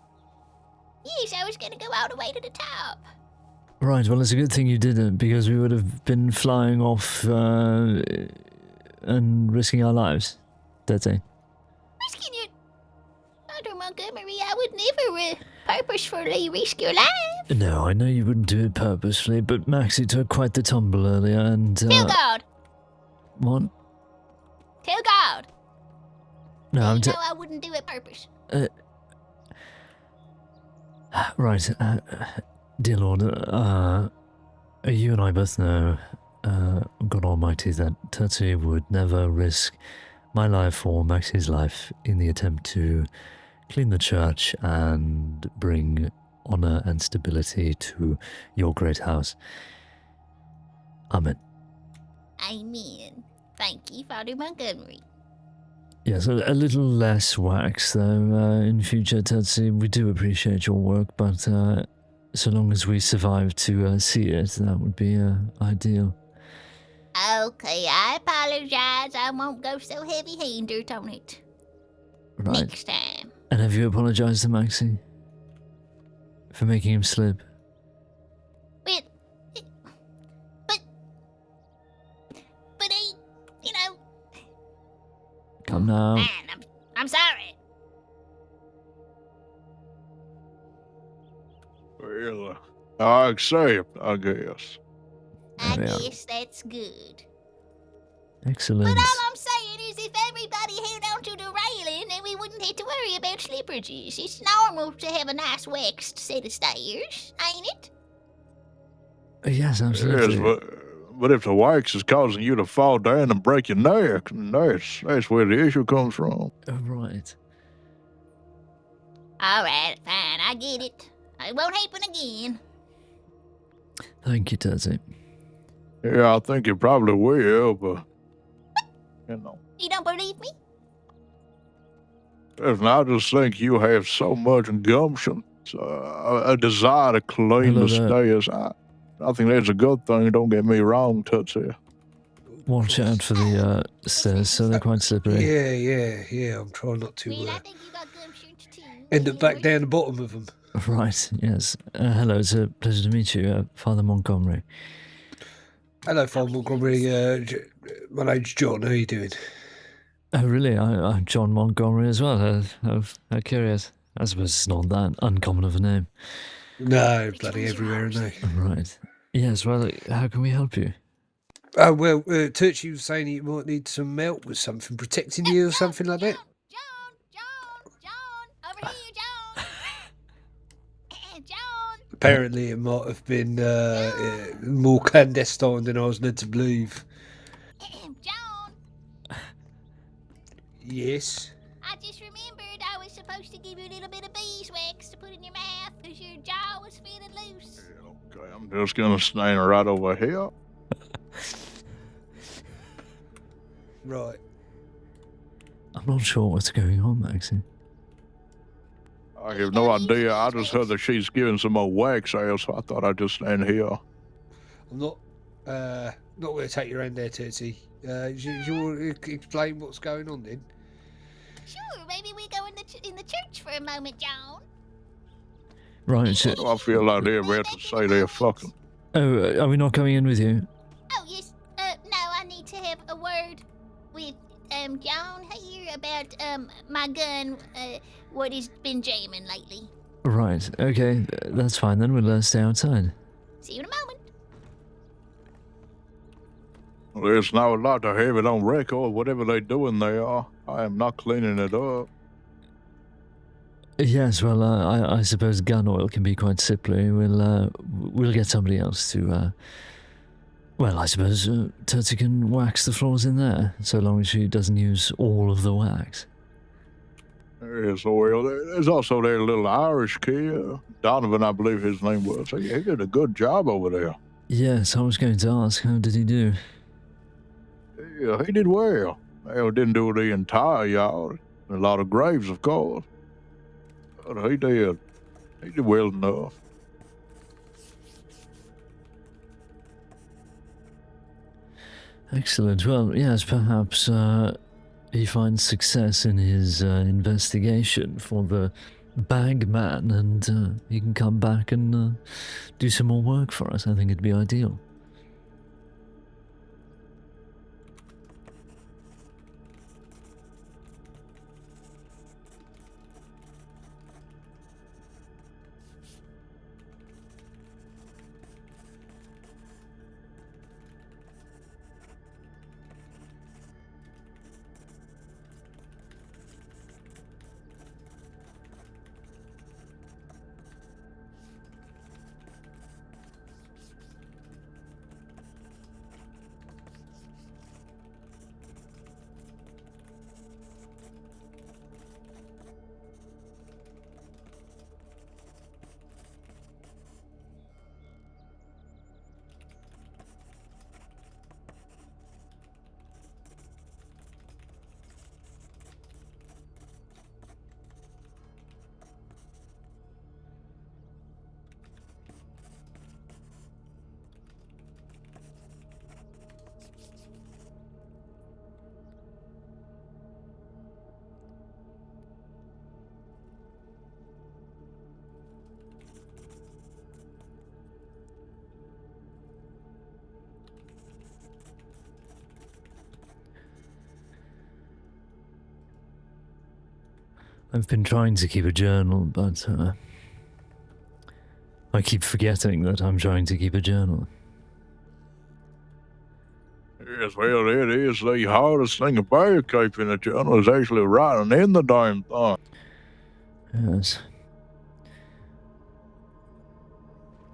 [SPEAKER 16] Yes, I was going to go all the way to the top.
[SPEAKER 1] Right, well, it's a good thing you didn't, because we would have been flying off and risking our lives. Dirty.
[SPEAKER 16] Risking your... Father Montgomery, I would never purposefully risk your life.
[SPEAKER 1] No, I know you wouldn't do it purposefully, but Maxie took quite the tumble earlier and...
[SPEAKER 16] Tell God!
[SPEAKER 1] What?
[SPEAKER 16] Tell God!
[SPEAKER 1] No, I'm
[SPEAKER 16] No, I wouldn't do it purpose.
[SPEAKER 1] Right, dear Lord, you and I both know, God Almighty, that Turtsy would never risk my life or Maxie's life in the attempt to clean the church and bring honor and stability to your great house. Amen.
[SPEAKER 16] Amen. Thank you, Father Montgomery.
[SPEAKER 1] Yes, a little less wax, though, in future, Turtsy. We do appreciate your work, but so long as we survive to see it, that would be ideal.
[SPEAKER 16] Okay, I apologize. I won't go so heavy-handed on it.
[SPEAKER 1] Right.
[SPEAKER 16] Next time.
[SPEAKER 1] And have you apologized to Maxie? For making him slip?
[SPEAKER 16] But
[SPEAKER 1] on now.
[SPEAKER 16] Man, I'm sorry.
[SPEAKER 4] Well, I accept, I guess.
[SPEAKER 16] I
[SPEAKER 1] There we are.
[SPEAKER 16] guess that's good.
[SPEAKER 1] Excellent.
[SPEAKER 16] But all I'm saying is if everybody held onto the railing, then we wouldn't have to worry about slippages. It's normal to have a nice waxed set of stairs, ain't it?
[SPEAKER 1] Yes, absolutely.
[SPEAKER 4] Yes, but if the wax is causing you to fall down and break your neck, that's where the issue comes from.
[SPEAKER 1] Right.
[SPEAKER 16] All right, fine, I get it. It won't happen again.
[SPEAKER 1] Thank you, Teddy.
[SPEAKER 4] Yeah, I think you probably will, but you know.
[SPEAKER 16] You don't believe me?
[SPEAKER 4] Listen, I just think you have so much gumption, a desire to clean
[SPEAKER 1] Hello
[SPEAKER 4] the
[SPEAKER 1] there.
[SPEAKER 4] stairs. I think that's a good thing. Don't get me wrong, Tootsie.
[SPEAKER 1] Watch out for the stairs, so they're quite slippery.
[SPEAKER 6] Yeah. I'm trying not to end up back down the bottom of them.
[SPEAKER 1] Right, yes. Hello, it's a pleasure to meet you, Father Montgomery.
[SPEAKER 6] Hello, Father Montgomery. My name's John. How are you doing?
[SPEAKER 1] Oh, really? I'm John Montgomery as well. How curious. I suppose it's not that uncommon of a name.
[SPEAKER 6] No, bloody everywhere, aren't they?
[SPEAKER 1] Right. Yes, well, how can we help you?
[SPEAKER 6] Oh, well, Turchy was saying you might need some help with something, protecting you or something like that.
[SPEAKER 16] Over here, John. John.
[SPEAKER 6] Apparently, it might have been more clandestine than I was led to believe.
[SPEAKER 16] John.
[SPEAKER 6] Yes.
[SPEAKER 16] I just remembered I was supposed to give you a little bit of beeswax to put in your mouth because your jaw was feeling loose.
[SPEAKER 4] Okay, I'm just gonna stand right over here.
[SPEAKER 6] Right.
[SPEAKER 1] I'm not sure what's going on, Maxie.
[SPEAKER 4] I have no idea. I just heard that she's giving some more wax out, so I thought I'd just stand here.
[SPEAKER 6] I'm not going to take your hand there, Tootsie. Do you want to explain what's going on then?
[SPEAKER 16] Sure, maybe we go in the church for a moment, John.
[SPEAKER 1] Right, so,
[SPEAKER 4] I feel like they're about to say they're fucking.
[SPEAKER 1] Oh, are we not coming in with you?
[SPEAKER 16] Oh, yes. No, I need to have a word with John here about my gun, what has been jamming lately.
[SPEAKER 1] Right, okay, that's fine then. We'll stay outside.
[SPEAKER 16] See you in a moment.
[SPEAKER 4] There's now a lot to have it on record. Whatever they're doing there, I am not cleaning it up.
[SPEAKER 1] Yes, well, I suppose gun oil can be quite slippery. We'll get somebody else to, well, I suppose Tootsie can wax the floors in there, so long as she doesn't use all of the wax.
[SPEAKER 4] Yes, well, there's also that little Irish kid, Donovan, I believe his name was. He did a good job over there.
[SPEAKER 1] Yes, I was going to ask, how did he do?
[SPEAKER 4] Yeah, he did well. Well, didn't do the entire yard. A lot of graves, of course. But he did. He did well enough.
[SPEAKER 1] Excellent. Well, yes, perhaps he finds success in his investigation for the bag man, and he can come back and do some more work for us. I think it'd be ideal. I've been trying to keep a journal, but I keep forgetting that I'm trying to keep a journal.
[SPEAKER 4] Yes, well, it is the hardest thing about keeping a journal is actually writing in the damn thing.
[SPEAKER 1] Yes.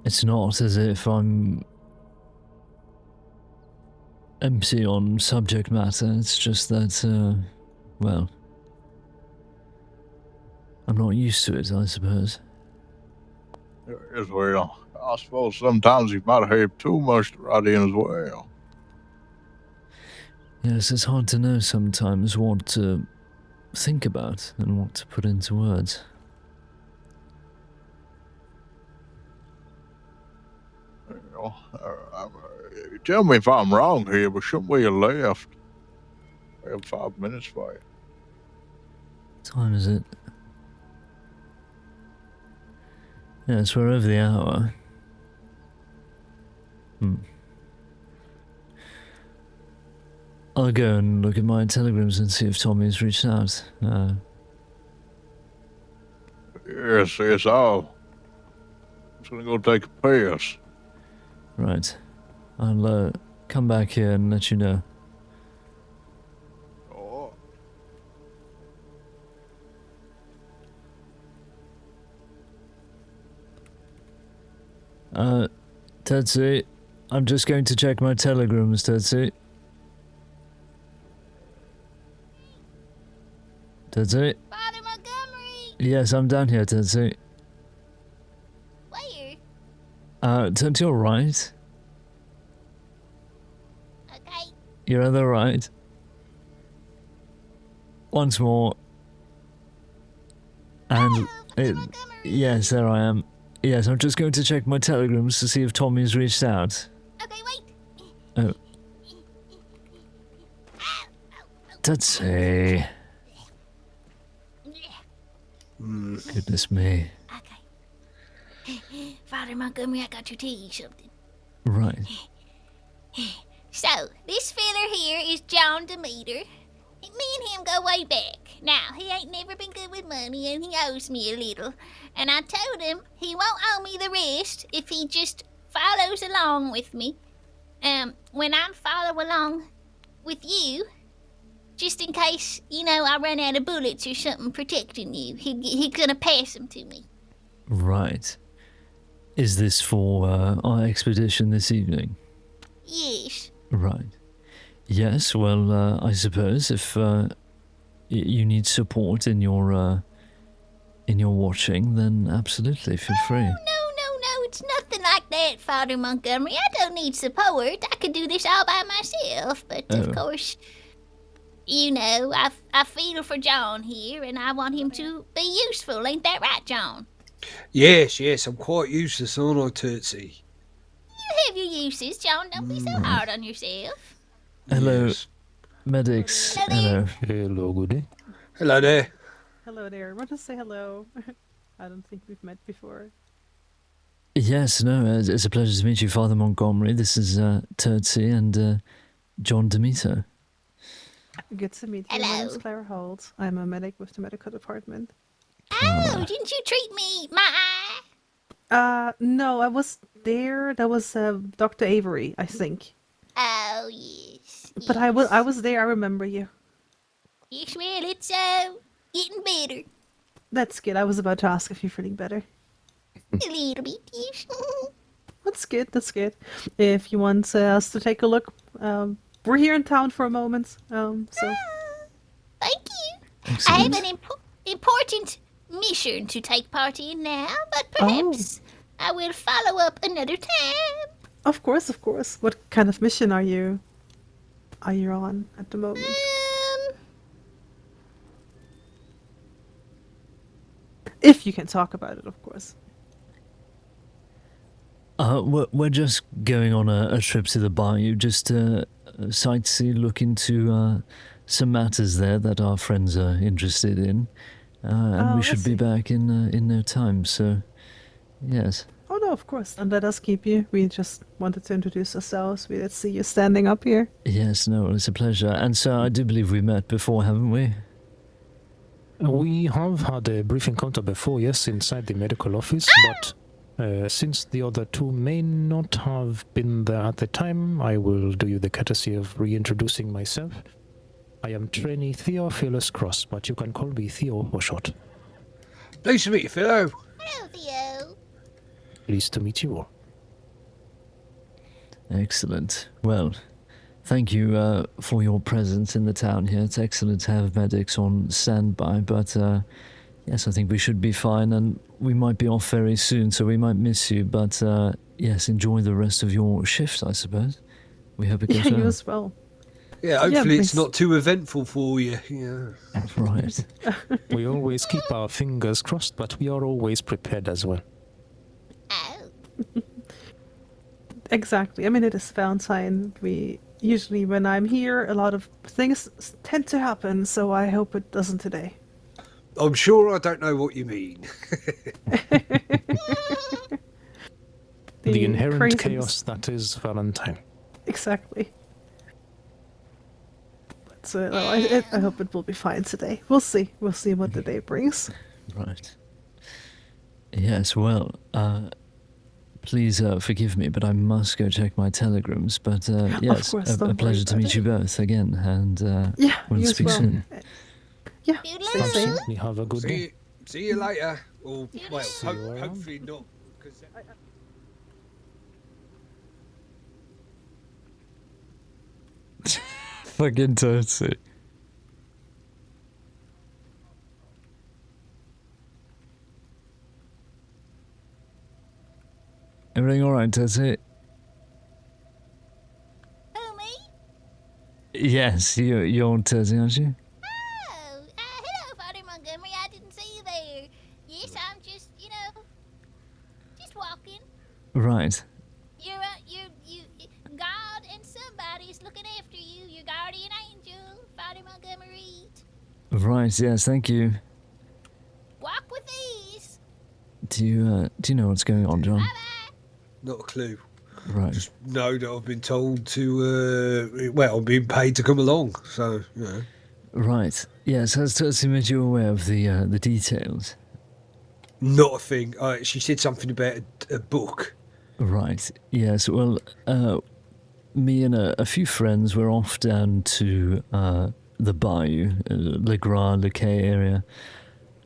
[SPEAKER 1] It's not as if I'm empty on subject matter, it's just that, well, I'm not used to it, I suppose.
[SPEAKER 4] Yes, well, I suppose sometimes you might have too much to write in as well.
[SPEAKER 1] Yes, it's hard to know sometimes what to think about and what to put into words.
[SPEAKER 4] Well, tell me if I'm wrong here, but shouldn't we have left? We have 5 minutes for you.
[SPEAKER 1] What time is it? Yes, we're over the hour. I'll go and look at my telegrams and see if Tommy's reached out.
[SPEAKER 4] Yes, I'm just gonna go take a piss.
[SPEAKER 1] Right. I'll come back here and let you know. Tetsu, I'm just going to check my telegrams, Tetsu. Tetsu?
[SPEAKER 16] Father Montgomery!
[SPEAKER 1] Yes, I'm down here, Tetsu.
[SPEAKER 16] Where?
[SPEAKER 1] To your right.
[SPEAKER 16] Okay.
[SPEAKER 1] Your other right. Once more. And yes, there I am. Yes, I'm just going to check my telegrams to see if Tommy's reached out.
[SPEAKER 16] Okay, wait.
[SPEAKER 1] Oh. Tetsu. Goodness me.
[SPEAKER 16] Father Montgomery, I got to tell you something.
[SPEAKER 1] Right.
[SPEAKER 16] So, this feller here is John Demeter. Me and him go way back. Now, he ain't never been good with money, and he owes me a little. And I told him he won't owe me the rest if he just follows along with me. When I follow along with you, just in case, I run out of bullets or something protecting you, he's gonna pass them to me.
[SPEAKER 1] Right. Is this for our expedition this evening?
[SPEAKER 16] Yes.
[SPEAKER 1] Right. Yes, well, I suppose if you need support in your watching, then absolutely feel free.
[SPEAKER 16] No, it's nothing like that, Father Montgomery. I don't need support. I could do this all by myself. But, of course, I feel for John here, and I want him to be useful. Ain't that right, John?
[SPEAKER 6] Yes, I'm quite useless, aren't I, Tootsie?
[SPEAKER 16] You have your uses, John. Don't be so hard on yourself.
[SPEAKER 1] Hello, medics. Hello.
[SPEAKER 17] Hello, goody.
[SPEAKER 6] Hello there.
[SPEAKER 18] Hello there. I want to say hello. I don't think we've met before.
[SPEAKER 1] Yes, no, it's a pleasure to meet you, Father Montgomery. This is Tootsie and John Demeter.
[SPEAKER 18] Good to meet you. My name's Clara Holt. I'm a medic with the medical department.
[SPEAKER 16] Oh, didn't you treat me my eye?
[SPEAKER 18] No, I was there. That was Dr. Avery, I think.
[SPEAKER 16] Oh, yes.
[SPEAKER 18] But I was there. I remember you.
[SPEAKER 16] Yes, well, it's getting better.
[SPEAKER 18] That's good. I was about to ask if you're feeling better.
[SPEAKER 16] A little bit, yes.
[SPEAKER 18] That's good. That's good. If you want us to take a look, we're here in town for a moment. So.
[SPEAKER 16] Thank you.
[SPEAKER 1] Excellent.
[SPEAKER 16] I have an important mission to take part in now, but perhaps I will follow up another time.
[SPEAKER 18] Of course. What kind of mission are you on at the moment? If you can talk about it, of course.
[SPEAKER 1] We're just going on a trip to the Bayou, just to sightsee, look into some matters there that our friends are interested in. And we should be back in no time, so yes.
[SPEAKER 18] Oh no, of course. And let us keep you. We just wanted to introduce ourselves. We did see you standing up here.
[SPEAKER 1] Yes, no, it's a pleasure. And so I do believe we met before, haven't we?
[SPEAKER 17] We have had a brief encounter before, yes, inside the medical office, but since the other two may not have been there at the time, I will do you the courtesy of reintroducing myself. I am trainee Theophilus Cross, but you can call me Theo for short.
[SPEAKER 6] Pleased to meet you, Philo.
[SPEAKER 16] Hello, Theo.
[SPEAKER 17] Pleased to meet you all.
[SPEAKER 19] Excellent. Well, thank you for your presence in the town here. It's excellent to have medics on standby, but yes, I think we should be fine, and we might be off very soon, so we might miss you, but yes, enjoy the rest of your shift, I suppose. We hope it goes well.
[SPEAKER 18] You as well.
[SPEAKER 6] Yeah, hopefully it's not too eventful for you. Yeah.
[SPEAKER 19] Right.
[SPEAKER 17] We always keep our fingers crossed, but we are always prepared as well.
[SPEAKER 18] Exactly. I mean, it is Valentine. Usually when I'm here, a lot of things tend to happen, so I hope it doesn't today.
[SPEAKER 6] I'm sure I don't know what you mean.
[SPEAKER 17] The inherent
[SPEAKER 18] craziness.
[SPEAKER 17] chaos that is Valentine.
[SPEAKER 18] Exactly. But I hope it will be fine today. We'll see. We'll see what the day brings.
[SPEAKER 19] Right. Yes, well, please forgive me, but I must go check my telegrams. But yes,
[SPEAKER 18] course,
[SPEAKER 19] a
[SPEAKER 18] don't worry
[SPEAKER 19] pleasure to
[SPEAKER 18] about
[SPEAKER 19] meet you both again, and
[SPEAKER 18] Yeah,
[SPEAKER 19] we'll
[SPEAKER 18] you as
[SPEAKER 19] speak
[SPEAKER 18] well.
[SPEAKER 19] soon.
[SPEAKER 18] Yeah.
[SPEAKER 17] Absolutely. Have a good day.
[SPEAKER 6] See you later. Or, well,
[SPEAKER 17] See you around.
[SPEAKER 6] hopefully not. 'Cause
[SPEAKER 19] Fucking dirty. Everything alright, Tetsy?
[SPEAKER 16] Who, me?
[SPEAKER 19] Yes, you're Tetsy, aren't you?
[SPEAKER 16] Oh, hello, Father Montgomery. I didn't see you there. Yes, I'm just, just walking.
[SPEAKER 19] Right.
[SPEAKER 16] God and somebody's looking after you. Your guardian angel, Father Montgomery.
[SPEAKER 19] Right, yes, thank you.
[SPEAKER 16] Walk with ease.
[SPEAKER 19] Do you know what's going on, John?
[SPEAKER 6] not a clue.
[SPEAKER 19] Right.
[SPEAKER 6] Just know that I've been told to, I'm being paid to come along. So,
[SPEAKER 19] Right. Yes, has Tursi made you aware of the details?
[SPEAKER 6] Not a thing. She said something about a book.
[SPEAKER 19] Right. Yes. Well, me and a few friends were off down to the Bayou, Le Gras, Le Quai area,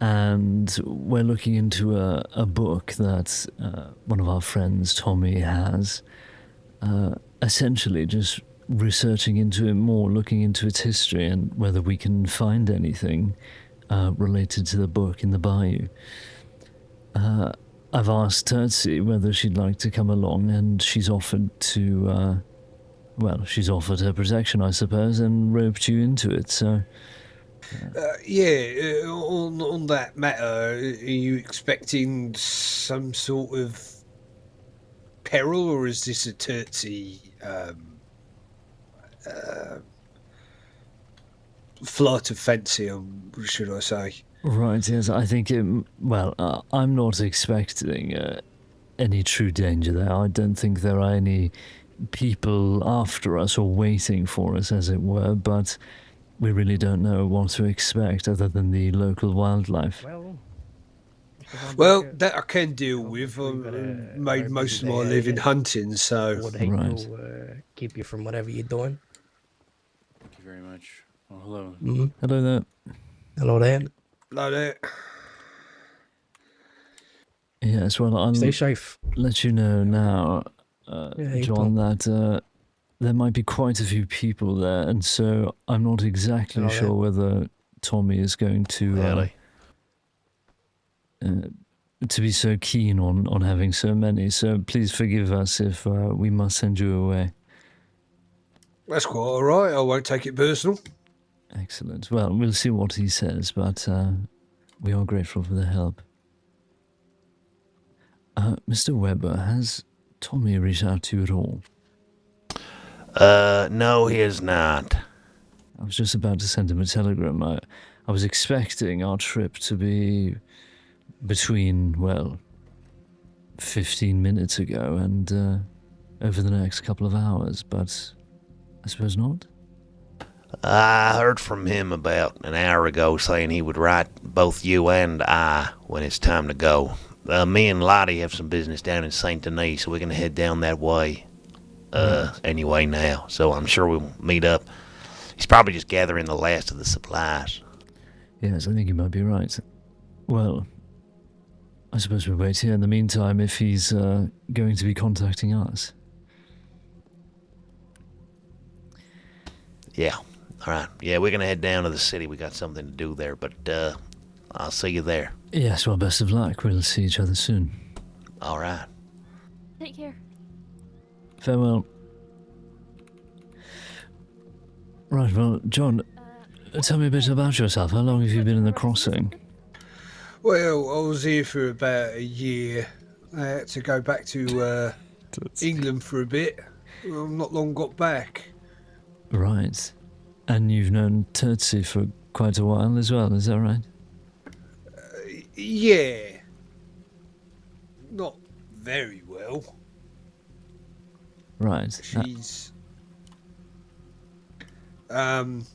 [SPEAKER 19] and we're looking into a book that one of our friends, Tommy, has. Essentially, just researching into it more, looking into its history and whether we can find anything related to the book in the Bayou. I've asked Tursi whether she'd like to come along, and she's offered to, she's offered her protection, I suppose, and roped you into it, so...
[SPEAKER 6] On that matter, are you expecting some sort of peril, or is this a Tursi flight of fancy, should I say?
[SPEAKER 19] Right, yes, I think I'm not expecting any true danger there. I don't think there are any people after us or waiting for us, as it were, but we really don't know what to expect other than the local wildlife.
[SPEAKER 6] Well, that I can deal with. I made most of my living hunting, so...
[SPEAKER 20] Would hate to keep you from whatever you're doing.
[SPEAKER 2] Thank you very much. Oh, hello.
[SPEAKER 20] Mm-hmm.
[SPEAKER 19] Hello there.
[SPEAKER 20] Hello there.
[SPEAKER 6] Hello there.
[SPEAKER 19] Yes, well, I'll
[SPEAKER 20] stay safe.
[SPEAKER 19] Let you know now,
[SPEAKER 20] you
[SPEAKER 19] John, that there might be quite a few people there, and so I'm not exactly
[SPEAKER 20] Hello
[SPEAKER 19] sure
[SPEAKER 20] there.
[SPEAKER 19] whether Tommy is going to be so keen on having so many. So please forgive us if we must send you away.
[SPEAKER 6] That's quite all right. I won't take it personal.
[SPEAKER 19] Excellent. Well, we'll see what he says, but we are grateful for the help. Mr. Weber, has Tommy reached out to you at all?
[SPEAKER 11] No, he is not.
[SPEAKER 19] I was just about to send him a telegram. I was expecting our trip to be between, 15 minutes ago and over the next couple of hours, but I suppose not?
[SPEAKER 11] I heard from him about an hour ago saying he would write both you and I when it's time to go. Me and Lottie have some business down in Saint Denis, so we're gonna head down that way. Anyway now, so I'm sure we'll meet up. He's probably just gathering the last of the supplies.
[SPEAKER 19] Yes, I think you might be right. Well, I suppose we'll wait here in the meantime if he's going to be contacting us.
[SPEAKER 11] Yeah. All right. Yeah, we're gonna head down to the city. We got something to do there, but I'll see you there.
[SPEAKER 19] Yes, well, best of luck. We'll see each other soon.
[SPEAKER 11] All right.
[SPEAKER 15] Take care.
[SPEAKER 19] Farewell. Right, well, John, tell me a bit about yourself. How long have you been in the crossing?
[SPEAKER 6] Well, I was here for about a year. I had to go back to England for a bit. I've not long got back.
[SPEAKER 19] Right. And you've known Terzi for quite a while as well, is that right?
[SPEAKER 6] Yeah. Not very well.
[SPEAKER 19] Right.
[SPEAKER 6] She's been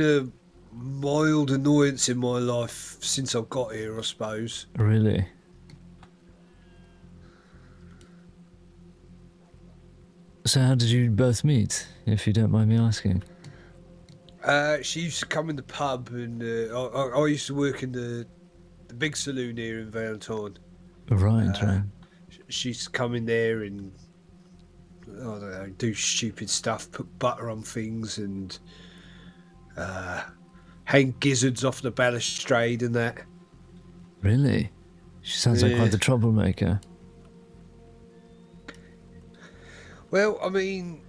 [SPEAKER 6] a mild annoyance in my life since I got here, I suppose.
[SPEAKER 19] Really? So how did you both meet, if you don't mind me asking?
[SPEAKER 6] She used to come in the pub, and I used to work in the big saloon here in Valentine.
[SPEAKER 19] Right, right.
[SPEAKER 6] She used to come in there and, I don't know, do stupid stuff, put butter on things, and hang gizzards off the balustrade and that.
[SPEAKER 19] Really? She sounds like quite the troublemaker.
[SPEAKER 6] Well, I mean,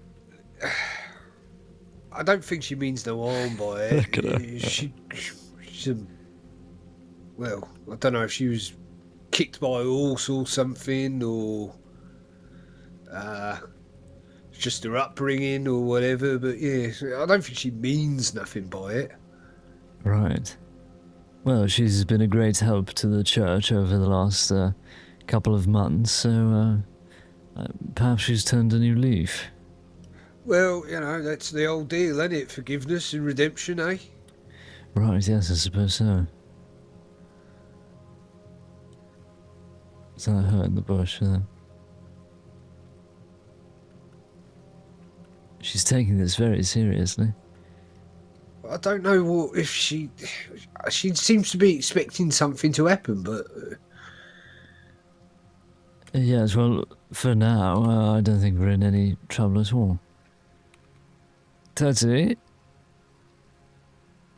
[SPEAKER 6] I don't think she means no harm by it. She's well, I don't know if she was kicked by a horse or something, or just her upbringing or whatever. But yeah, I don't think she means nothing by it.
[SPEAKER 19] Right. Well, she's been a great help to the church over the last couple of months, so perhaps she's turned a new leaf.
[SPEAKER 6] Well, you know, that's the old deal, isn't it? Forgiveness and redemption, eh?
[SPEAKER 19] Right, yes, I suppose so. Is that her in the bush? She's taking this very seriously.
[SPEAKER 6] I don't know if she seems to be expecting something to happen, but
[SPEAKER 19] Yes, well, for now, I don't think we're in any trouble at all. Terzi?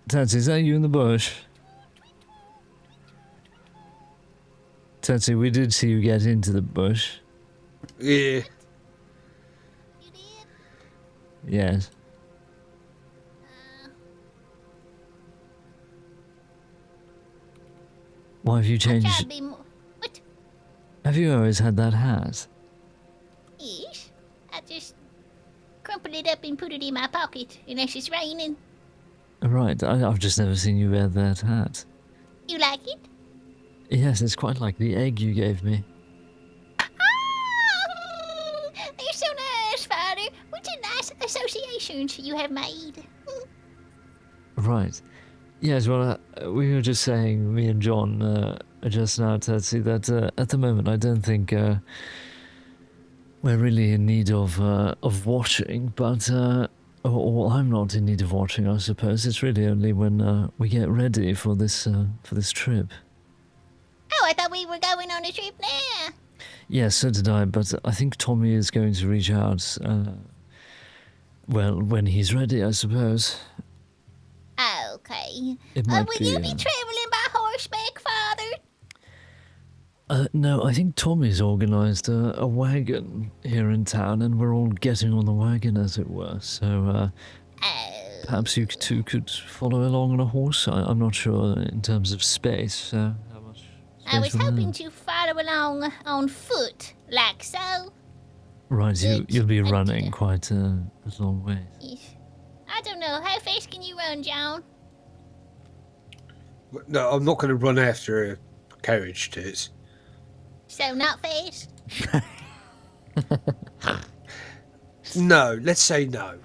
[SPEAKER 19] Terzi, is that you in the bush? Terzi, we did see you get into the bush.
[SPEAKER 6] yeah.
[SPEAKER 19] Yes. Why have you changed?
[SPEAKER 16] What?
[SPEAKER 19] Have you always had that hat?
[SPEAKER 16] Yes. I just crumpled it up and put it in my pocket, unless it's raining.
[SPEAKER 19] Right, I've just never seen you wear that hat.
[SPEAKER 16] You like it?
[SPEAKER 19] Yes, it's quite like the egg you gave me.
[SPEAKER 16] They're so nice, Father. What a nice associations you have made.
[SPEAKER 19] Right. Yes, well, we were just saying, me and John, just now, Terzi, that at the moment I don't think we're really in need of watching, but, or I'm not in need of watching, I suppose. It's really only when we get ready for this trip.
[SPEAKER 16] Oh, I thought we were going on a trip now.
[SPEAKER 19] Yes, so did I, but I think Tommy is going to reach out, well, when he's ready, I suppose.
[SPEAKER 16] Okay.
[SPEAKER 19] It might
[SPEAKER 16] will
[SPEAKER 19] be,
[SPEAKER 16] you be traveling by horseback, Father?
[SPEAKER 19] No, I think Tommy's organised a wagon here in town, and we're all getting on the wagon, as it were, so perhaps you two could follow along on a horse? I'm not sure in terms of space, how much space
[SPEAKER 16] I was
[SPEAKER 19] we have.
[SPEAKER 16] hoping to follow along on foot, like so.
[SPEAKER 19] Right, you'll be running quite a long way.
[SPEAKER 16] Yes. I don't know. How fast can you run, John?
[SPEAKER 6] No, I'm not going to run after a carriage, Tits.
[SPEAKER 16] So not fast?
[SPEAKER 6] No, let's say no.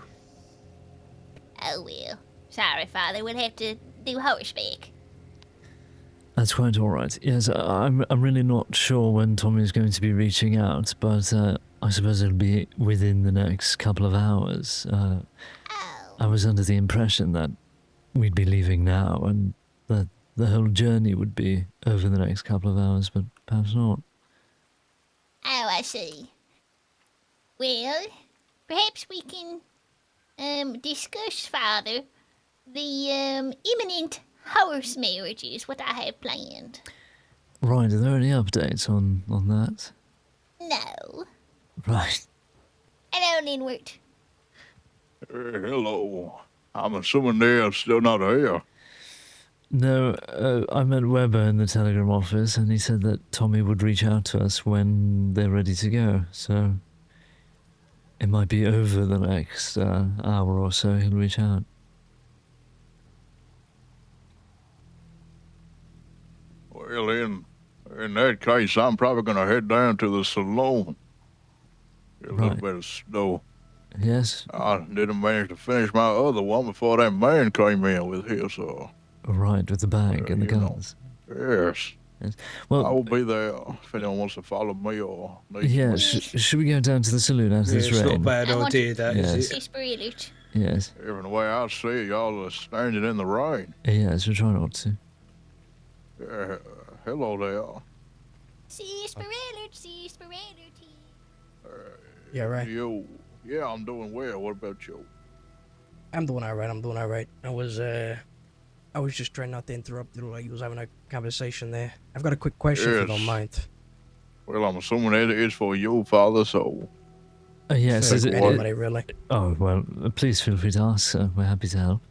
[SPEAKER 16] Oh well. Sorry, Father. We'll have to do horseback.
[SPEAKER 19] That's quite all right. Yes, I'm really not sure when Tommy's going to be reaching out, but I suppose it'll be within the next couple of hours. I was under the impression that we'd be leaving now and that the whole journey would be over the next couple of hours, but perhaps not.
[SPEAKER 16] Oh, I see. Well, perhaps we can discuss, Father, the imminent horse marriages, what I have planned.
[SPEAKER 19] Right, are there any updates on that?
[SPEAKER 16] No.
[SPEAKER 19] Right.
[SPEAKER 16] Hello, Linward.
[SPEAKER 4] Hello. I'm assuming they're still not here.
[SPEAKER 19] No, I met Weber in the telegram office, and he said that Tommy would reach out to us when they're ready to go, so it might be over the next hour or so he'll reach out.
[SPEAKER 4] Well, in that case, I'm probably going to head down to the saloon. Get a little bit of snow.
[SPEAKER 19] Yes?
[SPEAKER 4] I didn't manage to finish my other one before that man came in with his,
[SPEAKER 19] Right, with the bag and the guns.
[SPEAKER 4] Yes.
[SPEAKER 19] Well,
[SPEAKER 4] I will be there if anyone wants to follow me or needs
[SPEAKER 19] Yeah,
[SPEAKER 4] me.
[SPEAKER 19] should we go down to the saloon after this
[SPEAKER 6] it's
[SPEAKER 19] rain?
[SPEAKER 6] not a bad idea, that is
[SPEAKER 19] Yes.
[SPEAKER 6] it?
[SPEAKER 16] Desperate.
[SPEAKER 19] Yes.
[SPEAKER 4] Even the way I see it, y'all are standing in the rain.
[SPEAKER 19] Yes, we'll try not to.
[SPEAKER 4] Hello there.
[SPEAKER 20] Yeah, right.
[SPEAKER 4] Yeah, I'm doing well. What about you?
[SPEAKER 20] I'm doing all right. I was just trying not to interrupt you like you was having a conversation there. I've got a quick question if you don't
[SPEAKER 4] Yes.
[SPEAKER 20] mind.
[SPEAKER 4] Well, I'm assuming it is for you, Father, so...
[SPEAKER 19] Yes,
[SPEAKER 20] For
[SPEAKER 19] is it...
[SPEAKER 20] anybody, really.
[SPEAKER 19] Oh, well, please feel free to ask, sir. We're happy to help.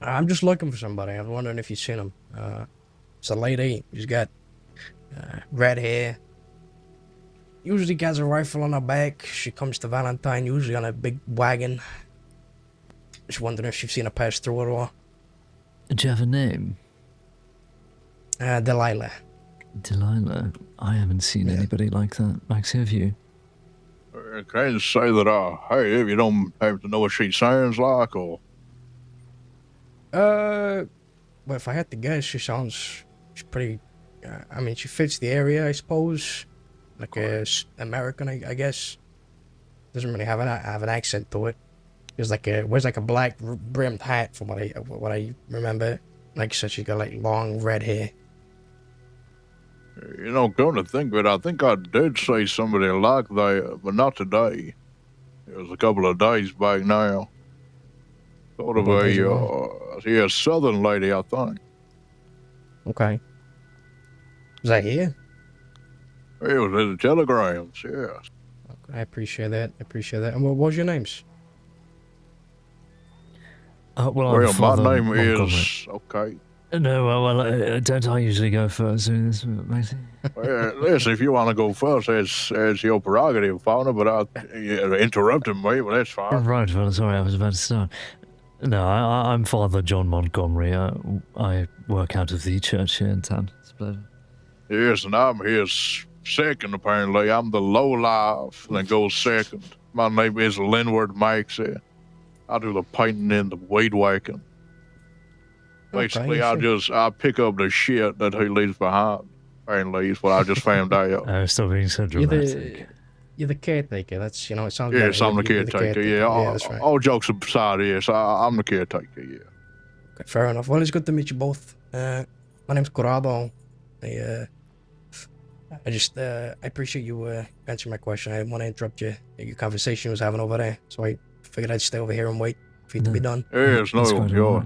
[SPEAKER 20] I'm just looking for somebody. I'm wondering if you've seen him. It's a lady. She's got red hair. Usually has a rifle on her back. She comes to Valentine, usually on a big wagon. Just wondering if you've seen her pass through at all.
[SPEAKER 19] Do you have a name?
[SPEAKER 20] Delilah.
[SPEAKER 19] Delilah? I haven't seen anybody like that. Maxie, have you?
[SPEAKER 4] Can I just say that, hey, if you don't happen to know what she sounds like, or...
[SPEAKER 20] Well, if I had to guess, she's pretty... I mean, she fits the area, I suppose. Like American, I guess. Doesn't really have an accent to it. There's wears like a black brimmed hat from what I remember. Like I said, she's got like long red hair.
[SPEAKER 4] You know, come to think of it, I think I did say somebody like that, but not today. It was a couple of days back now. Sort of
[SPEAKER 20] Couple of days ago.
[SPEAKER 4] a southern lady, I think.
[SPEAKER 20] Okay. Was that here?
[SPEAKER 4] It was in the telegrams, yes.
[SPEAKER 20] Okay, I appreciate that. And what was your names?
[SPEAKER 19] Well, I'm
[SPEAKER 4] my
[SPEAKER 19] Father
[SPEAKER 4] name
[SPEAKER 19] Montgomery.
[SPEAKER 4] is... Okay.
[SPEAKER 19] No, don't I usually go first in this, Maxie?
[SPEAKER 4] Well, listen, if you want to go first, it's your prerogative, Father, but you interrupted me, but that's fine.
[SPEAKER 19] Right, well, sorry, I was about to start. No, I'm Father John Montgomery. I work out of the church here in town. It's a pleasure.
[SPEAKER 4] Yes, and I'm here second, apparently. I'm the low-life that goes second. My name is Linward Maxie. I do the painting and the weed whacking. Basically, I pick up the shit that he leaves behind. Apparently, is what I just found out.
[SPEAKER 19] Stop being so dramatic.
[SPEAKER 20] You're the caretaker. That's, it sounds
[SPEAKER 4] Yes, I'm the
[SPEAKER 20] you're
[SPEAKER 4] caretaker, yeah.
[SPEAKER 20] That's right.
[SPEAKER 4] All jokes aside, yes, I'm the caretaker, yeah.
[SPEAKER 20] Okay, fair enough. Well, it's good to meet you both. My name's Corrado. I appreciate you answering my question. I didn't want to interrupt your conversation you was having over there, so I figured I'd stay over here and wait for you to be done.
[SPEAKER 4] Yes, no,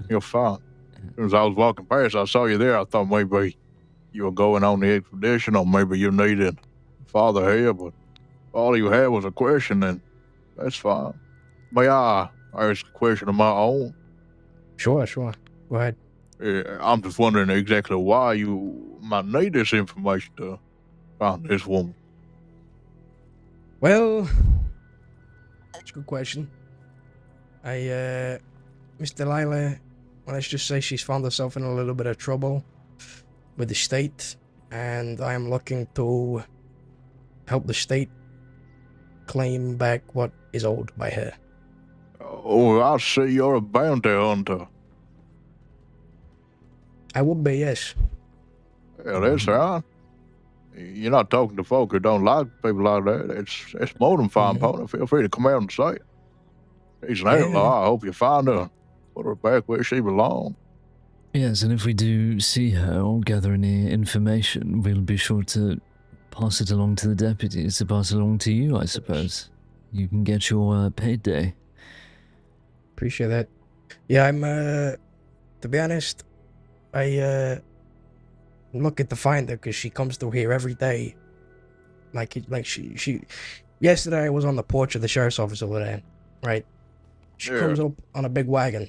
[SPEAKER 4] you're fine. As soon as I was walking past, I saw you there. I thought maybe you were going on the expedition, or maybe you needed Father here, but all you had was a question, and that's fine. May I ask a question of my own?
[SPEAKER 20] Sure. Go ahead.
[SPEAKER 4] I'm just wondering exactly why you might need this information to find this woman.
[SPEAKER 20] Well, that's a good question. Miss Delilah, let's just say she's found herself in a little bit of trouble with the state, and I am looking to help the state claim back what is owed by her.
[SPEAKER 4] Oh, I see you're a bounty hunter.
[SPEAKER 20] I would be, yes.
[SPEAKER 4] Yeah, that's right. You're not talking to folk who don't like people like that. It's more than fine, pony. Feel free to come out and say it. She's an outlaw. I hope you find her. Put her back where she belongs.
[SPEAKER 19] Yes, and if we do see her or gather any information, we'll be sure to pass it along to the deputies to pass it along to you, I suppose. You can get your paid day.
[SPEAKER 20] Appreciate that. Yeah, I'm, to be honest, I'm looking to find her because she comes through here every day. Like she, yesterday I was on the porch of the sheriff's office over there, right? She comes up on a big wagon,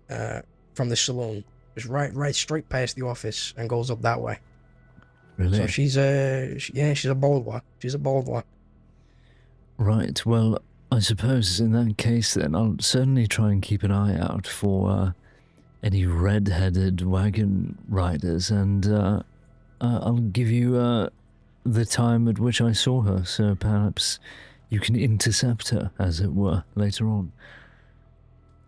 [SPEAKER 20] from the saloon, just right straight past the office and goes up that way.
[SPEAKER 19] Really?
[SPEAKER 20] So she's a bold one. She's a bold one.
[SPEAKER 19] Right, well, I suppose in that case then, I'll certainly try and keep an eye out for any red-headed wagon riders, and I'll give you the time at which I saw her, so perhaps you can intercept her, as it were, later on.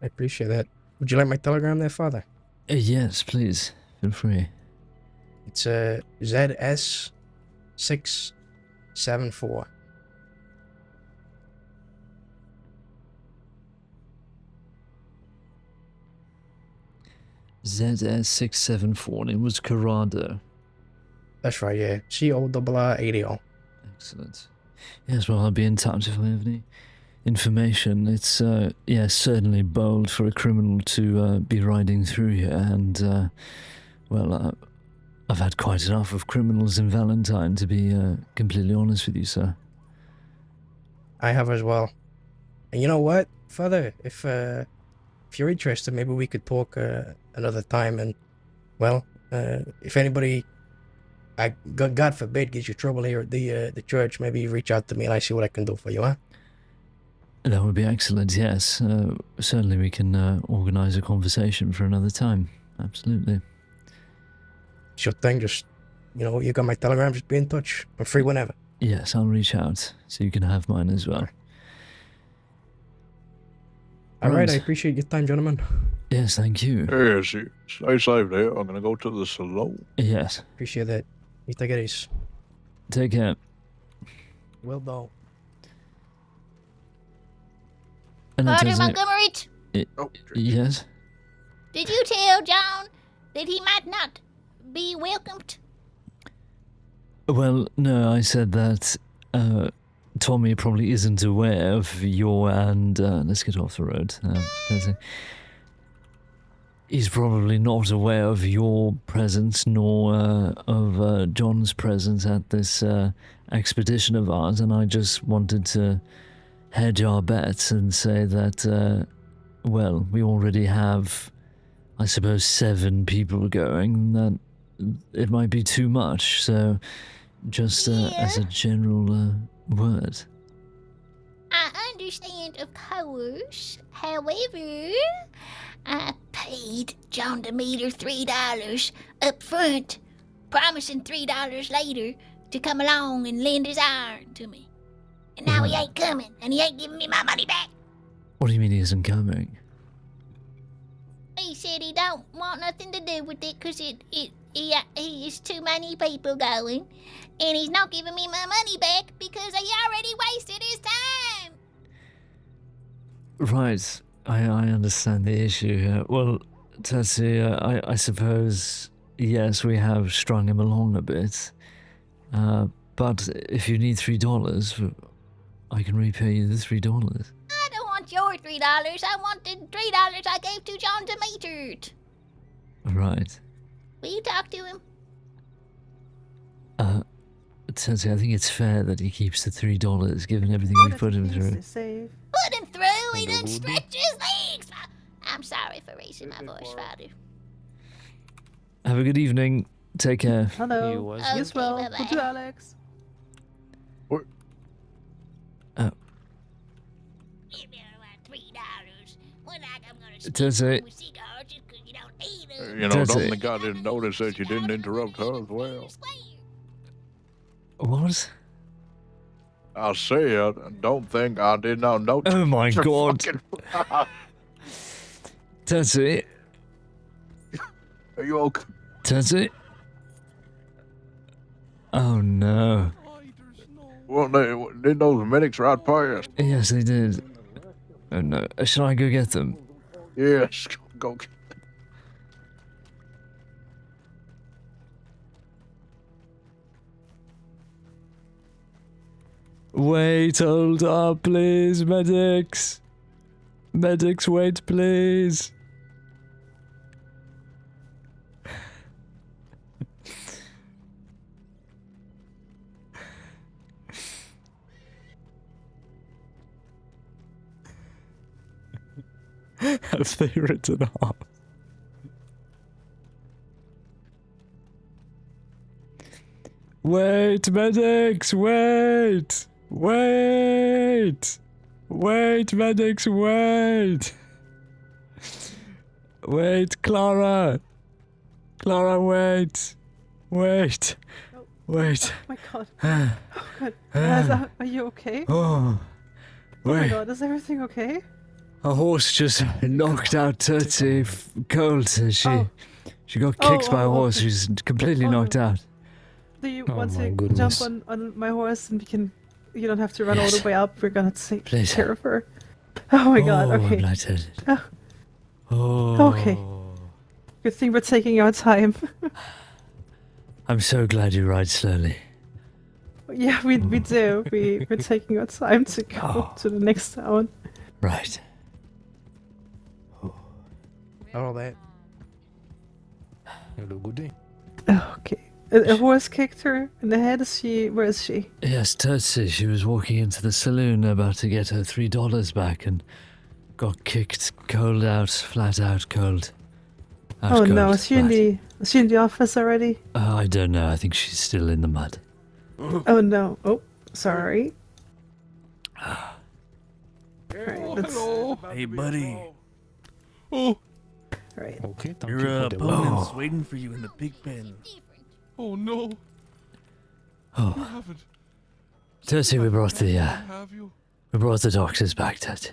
[SPEAKER 20] I appreciate that. Would you like my telegram there, Father?
[SPEAKER 19] Yes, please. Feel free.
[SPEAKER 20] It's ZS674.
[SPEAKER 19] ZS674, and it was Corrado.
[SPEAKER 20] That's right, yeah. CORR80.
[SPEAKER 19] Excellent. Yes, well, I'll be in touch if I have any information. It's, certainly bold for a criminal to be riding through here, and, I've had quite enough of criminals in Valentine, to be completely honest with you, sir.
[SPEAKER 20] I have as well. And you know what, Father? If you're interested, maybe we could talk another time. And, if anybody, God forbid, gives you trouble here at the church, maybe you reach out to me and I see what I can do for you, huh?
[SPEAKER 19] That would be excellent, yes. Certainly we can organise a conversation for another time. Absolutely.
[SPEAKER 20] Sure thing, just, you got my telegram, just be in touch. I'm free whenever.
[SPEAKER 19] Yes, I'll reach out, so you can have mine as well.
[SPEAKER 20] All right, I appreciate your time, gentlemen.
[SPEAKER 19] Yes, thank you.
[SPEAKER 4] Yes, stay safe there. I'm going to go to the saloon.
[SPEAKER 19] Yes.
[SPEAKER 20] Appreciate that. You take it easy.
[SPEAKER 19] Take care.
[SPEAKER 20] Will do.
[SPEAKER 16] Father Montgomery,
[SPEAKER 19] yes?
[SPEAKER 16] did you tell John that he might not be welcomed?
[SPEAKER 19] Well, no, I said that Tommy probably isn't aware of your and... let's get off the road. He's probably not aware of your presence, nor of John's presence at this expedition of ours, and I just wanted to hedge our bets and say that, we already have, I suppose, 7 people going, that it might be too much, so just as a general word.
[SPEAKER 16] I understand, of course. However, I paid John Demeter $3 up front, promising $3 later to come along and lend his iron to me. And now he ain't coming, and he ain't giving me my money back.
[SPEAKER 19] What do you mean he isn't coming?
[SPEAKER 16] He said he don't want nothing to do with it because he is too many people going, and he's not giving me my money back because he already wasted his time.
[SPEAKER 19] Right, I understand the issue here. Well, Tessie, I suppose, yes, we have strung him along a bit, but if you need $3, I can repay you the $3.
[SPEAKER 16] I don't want your $3. I want the $3 I gave to John Demeter.
[SPEAKER 19] Right.
[SPEAKER 16] Will you talk to him?
[SPEAKER 19] Tessie, I think it's fair that he keeps the $3, given everything we put him through.
[SPEAKER 16] Put him through? He done stretched his legs. I'm sorry for raising my voice, Father.
[SPEAKER 19] Have a good evening. Take care.
[SPEAKER 18] Hello.
[SPEAKER 16] You as
[SPEAKER 18] Yes,
[SPEAKER 16] well.
[SPEAKER 18] well.
[SPEAKER 16] Bye-bye.
[SPEAKER 18] Will do, Alex.
[SPEAKER 19] Tessie.
[SPEAKER 4] Don't think I didn't notice that you didn't interrupt her as well.
[SPEAKER 19] What?
[SPEAKER 4] I said, don't think I did not notice.
[SPEAKER 19] Oh my
[SPEAKER 4] your
[SPEAKER 19] God.
[SPEAKER 4] fucking-
[SPEAKER 19] Tessie.
[SPEAKER 4] Are you okay?
[SPEAKER 19] Tetsy? Oh no.
[SPEAKER 4] Well, did those medics ride past?
[SPEAKER 19] Yes, they did. Oh no. Shall I go get them?
[SPEAKER 4] Yes, go get
[SPEAKER 19] Wait, hold up, please, medics. Medics, wait, please. Have they written off? Wait, medics, wait! Wait! Wait, medics, wait! Wait, Clara! Clara, wait! Wait! Wait!
[SPEAKER 18] Oh my god. Oh god. Are you okay?
[SPEAKER 19] Oh,
[SPEAKER 18] Oh my
[SPEAKER 19] wait.
[SPEAKER 18] god, is everything okay?
[SPEAKER 19] A horse just knocked out Tootsie cold. She got
[SPEAKER 18] Oh,
[SPEAKER 19] kicked by a horse.
[SPEAKER 18] okay.
[SPEAKER 19] She's completely knocked out.
[SPEAKER 18] Do you
[SPEAKER 19] Oh
[SPEAKER 18] want
[SPEAKER 19] my
[SPEAKER 18] to
[SPEAKER 19] goodness.
[SPEAKER 18] jump on my horse and you don't have to run all the way up. We're gonna take
[SPEAKER 19] Please.
[SPEAKER 18] care of her. Oh my god,
[SPEAKER 19] Oh,
[SPEAKER 18] okay.
[SPEAKER 19] I'm lightheaded.
[SPEAKER 18] Oh.
[SPEAKER 19] Oh.
[SPEAKER 18] Okay. Good thing we're taking our time.
[SPEAKER 19] I'm so glad you ride slowly.
[SPEAKER 18] Yeah, we do. We're taking our time to go to the next town.
[SPEAKER 19] Right.
[SPEAKER 20] All that.
[SPEAKER 17] Hello, good day.
[SPEAKER 18] Okay. A horse kicked her in the head. Where is she?
[SPEAKER 19] Yes, Tootsie. She was walking into the saloon about to get her $3 back and got kicked cold out, flat out cold. Out
[SPEAKER 18] Oh
[SPEAKER 19] cold,
[SPEAKER 18] no, is she in the office already?
[SPEAKER 19] I don't know. I think she's still in the mud.
[SPEAKER 18] Oh no. Oh, sorry. Alright, let's...
[SPEAKER 21] Hey, buddy.
[SPEAKER 14] Oh.
[SPEAKER 18] Right.
[SPEAKER 17] Okay, thank
[SPEAKER 21] Your
[SPEAKER 17] you for the
[SPEAKER 21] opponent's
[SPEAKER 17] warning.
[SPEAKER 21] waiting for you in the big pen.
[SPEAKER 14] Oh no.
[SPEAKER 19] Oh.
[SPEAKER 14] You haven't.
[SPEAKER 19] Tootsie, we brought the
[SPEAKER 14] Have you?
[SPEAKER 19] we brought the doctors back, Tootsie.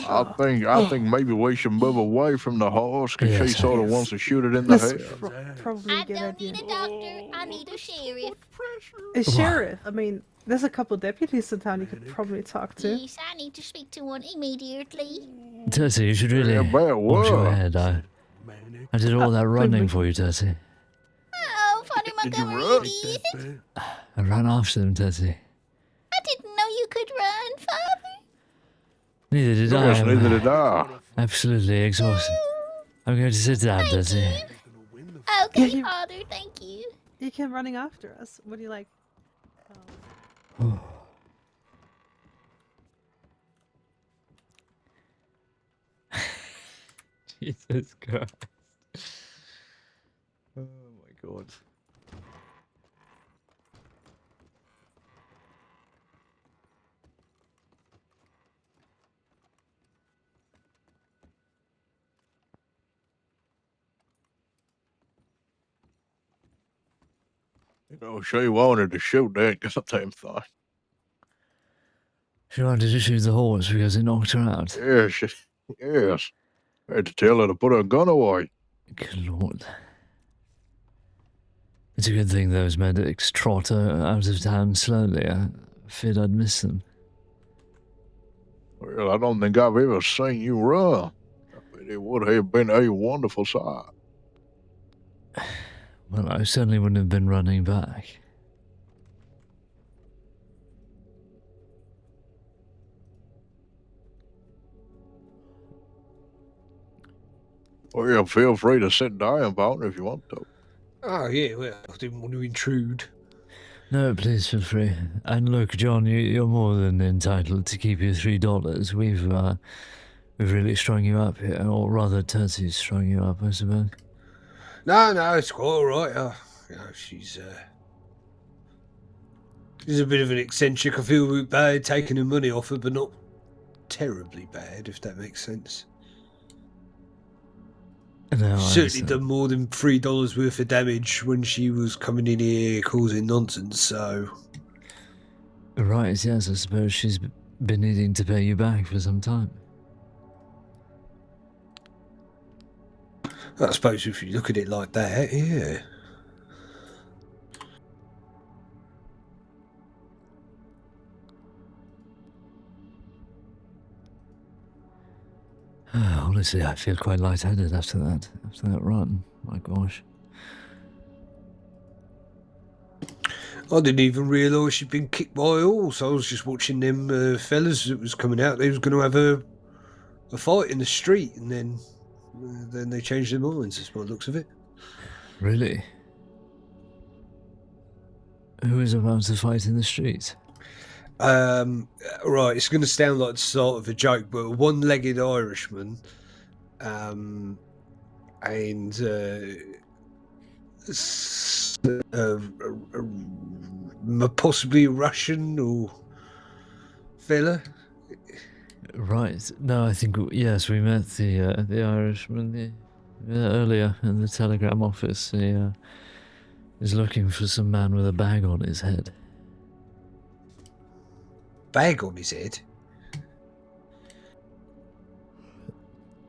[SPEAKER 4] I think maybe we should move away from the horse because
[SPEAKER 19] Yes,
[SPEAKER 4] she sort of wants to shoot it in the head.
[SPEAKER 18] Probably a good idea.
[SPEAKER 16] Need a doctor. I need a sheriff.
[SPEAKER 18] A sheriff. I mean, there's a couple deputies in town you could probably talk to.
[SPEAKER 16] Yes, I need to speak to one immediately.
[SPEAKER 19] Tootsie, you should really
[SPEAKER 4] Yeah, bet
[SPEAKER 19] watch your
[SPEAKER 4] what?
[SPEAKER 19] head. I did all that running for you, Tootsie.
[SPEAKER 16] Oh, Father Montgomery, you did?
[SPEAKER 19] I ran after them, Tootsie.
[SPEAKER 16] I didn't know you could run, Father.
[SPEAKER 19] Neither did
[SPEAKER 4] Yes,
[SPEAKER 19] I.
[SPEAKER 4] neither did I.
[SPEAKER 19] Absolutely exhausted. I'm going to sit down, Tootsie.
[SPEAKER 16] Okay,
[SPEAKER 18] you-
[SPEAKER 16] Father, thank you.
[SPEAKER 18] You came running after us. What do you like?
[SPEAKER 19] Jesus Christ. Oh my god.
[SPEAKER 4] You know, she wanted to shoot that goddamn thing.
[SPEAKER 19] She wanted to shoot the horse because it knocked her out.
[SPEAKER 4] Yes, yes. I had to tell her to put her gun away.
[SPEAKER 19] Good lord. It's a good thing those medics trot her out of town slowly. I feared I'd miss them.
[SPEAKER 4] Well, I don't think I've ever seen you run. I mean, it would have been a wonderful sight.
[SPEAKER 19] Well, I certainly wouldn't have been running back.
[SPEAKER 4] Well, feel free to sit down, partner, if you want to.
[SPEAKER 6] Oh yeah, well, I didn't want to intrude.
[SPEAKER 19] No, please feel free. And look, John, you're more than entitled to keep your $3. We've really strung you up here, or rather, Tootsie's strung you up, I suppose.
[SPEAKER 6] No, it's quite all right. You know, she's a bit of an eccentric. I feel a bit bad taking her money off her, but not terribly bad, if that makes sense.
[SPEAKER 19] No, I
[SPEAKER 6] Certainly
[SPEAKER 19] understand.
[SPEAKER 6] done more than $3 worth of damage when she was coming in here causing nonsense, so...
[SPEAKER 19] Right, yes, I suppose she's been needing to pay you back for some time.
[SPEAKER 6] I suppose if you look at it like that, yeah.
[SPEAKER 19] Honestly, I feel quite lightheaded after that run. My gosh.
[SPEAKER 6] I didn't even realise she'd been kicked by a horse. I was just watching them fellas that was coming out. They was going to have a fight in the street, and then they changed their minds. That's what looks of it.
[SPEAKER 19] Really? Who is about to fight in the street?
[SPEAKER 6] Right, it's going to sound like the start of a joke, but a one-legged Irishman, and possibly a Russian or fella.
[SPEAKER 19] Right. No, I think yes, we met the Irishman earlier in the telegram office. He is looking for some man with a bag on his head.
[SPEAKER 6] Bag on his head?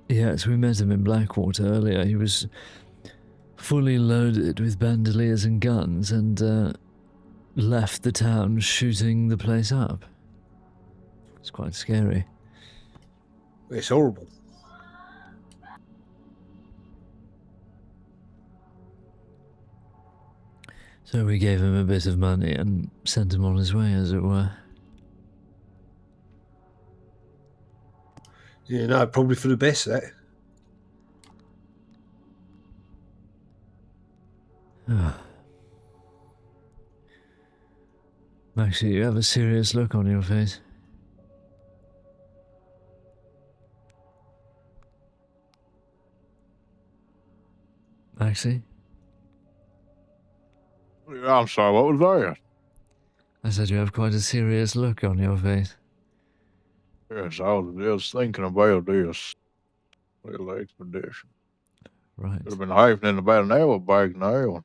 [SPEAKER 19] Yes, we met him in Blackwater earlier. He was fully loaded with bandoliers and guns and left the town shooting the place up. It's quite scary.
[SPEAKER 6] It's horrible.
[SPEAKER 19] So we gave him a bit of money and sent him on his way, as it were.
[SPEAKER 6] Yeah, no, probably for the best, that.
[SPEAKER 19] Maxie, you have a serious look on your face. Maxie?
[SPEAKER 4] I'm sorry, what was that?
[SPEAKER 19] I said you have quite a serious look on your face.
[SPEAKER 4] Yes, I was just thinking about this little expedition.
[SPEAKER 19] Right.
[SPEAKER 4] Could have been happening about an hour back now.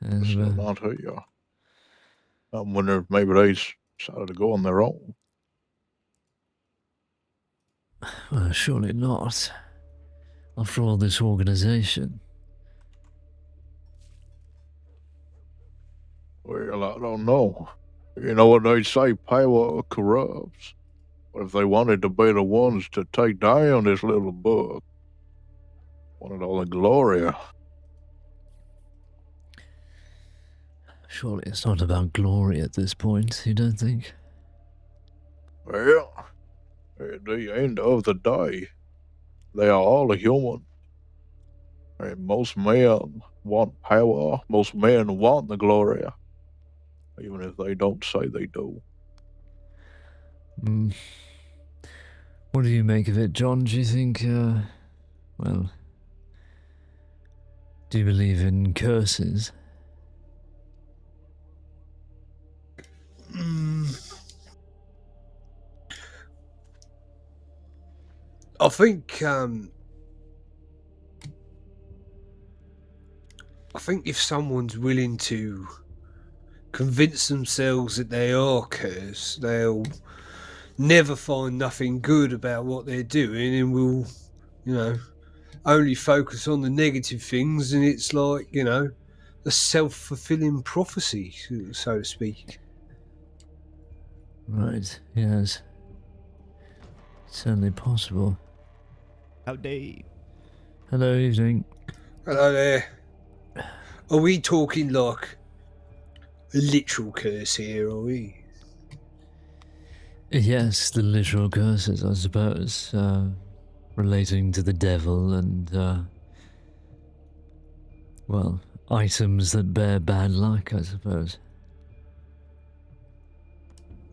[SPEAKER 19] And
[SPEAKER 4] Still not here. I'm wondering if maybe they decided to go on their own.
[SPEAKER 19] Well, surely not. After all, this organization.
[SPEAKER 4] Well, I don't know. You know what they say, power corrupts. What if they wanted to be the ones to take down this little bug? Wanted all the glory.
[SPEAKER 19] Surely it's not about glory at this point, you don't think?
[SPEAKER 4] Well, at the end of the day, they are all human. And most men want power. Most men want the glory. Even if they don't say they do.
[SPEAKER 19] What do you make of it, John? Do you think, well, do you believe in curses?
[SPEAKER 6] I think if someone's willing to convince themselves that they are cursed, they'll never find nothing good about what they're doing and will, only focus on the negative things, and it's like, a self-fulfilling prophecy, so to speak.
[SPEAKER 19] Right, yes. Certainly possible.
[SPEAKER 3] Howdy.
[SPEAKER 19] Hello, evening.
[SPEAKER 6] Hello there. Are we talking like a literal curse here, are we?
[SPEAKER 19] Yes, the literal curses, I suppose, relating to the devil and, well, items that bear bad luck, I suppose.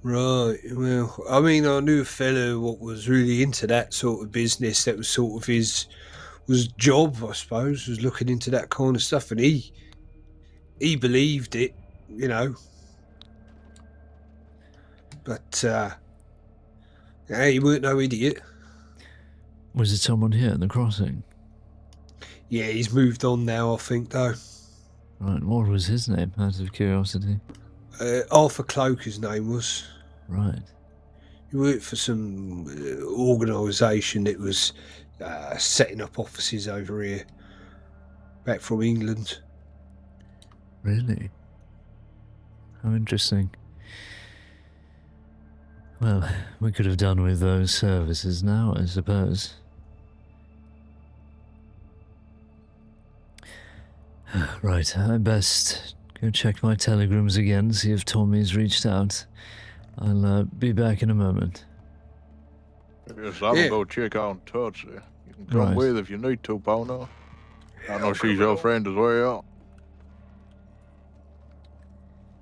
[SPEAKER 6] Right, well, I mean, I knew a fellow what was really into that sort of business. That was sort of his job, I suppose, was looking into that kind of stuff, and he believed it, But, he weren't no idiot.
[SPEAKER 19] Was it someone here in the crossing?
[SPEAKER 6] Yeah, he's moved on now, I think, though.
[SPEAKER 19] Right, what was his name, out of curiosity?
[SPEAKER 6] Arthur Cloak, his name was.
[SPEAKER 19] Right.
[SPEAKER 6] He worked for some organisation that was setting up offices over here. back from England.
[SPEAKER 19] Really? How interesting. Well, we could have done with those services now, I suppose. Right, I best go check my telegrams again, see if Tommy's reached out. I'll be back in a moment.
[SPEAKER 4] Yes, I'll go check on Tootsie. You can come
[SPEAKER 19] Right.
[SPEAKER 4] with if you need to, Pono. I know she's your friend as well.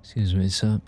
[SPEAKER 19] Excuse me, sir.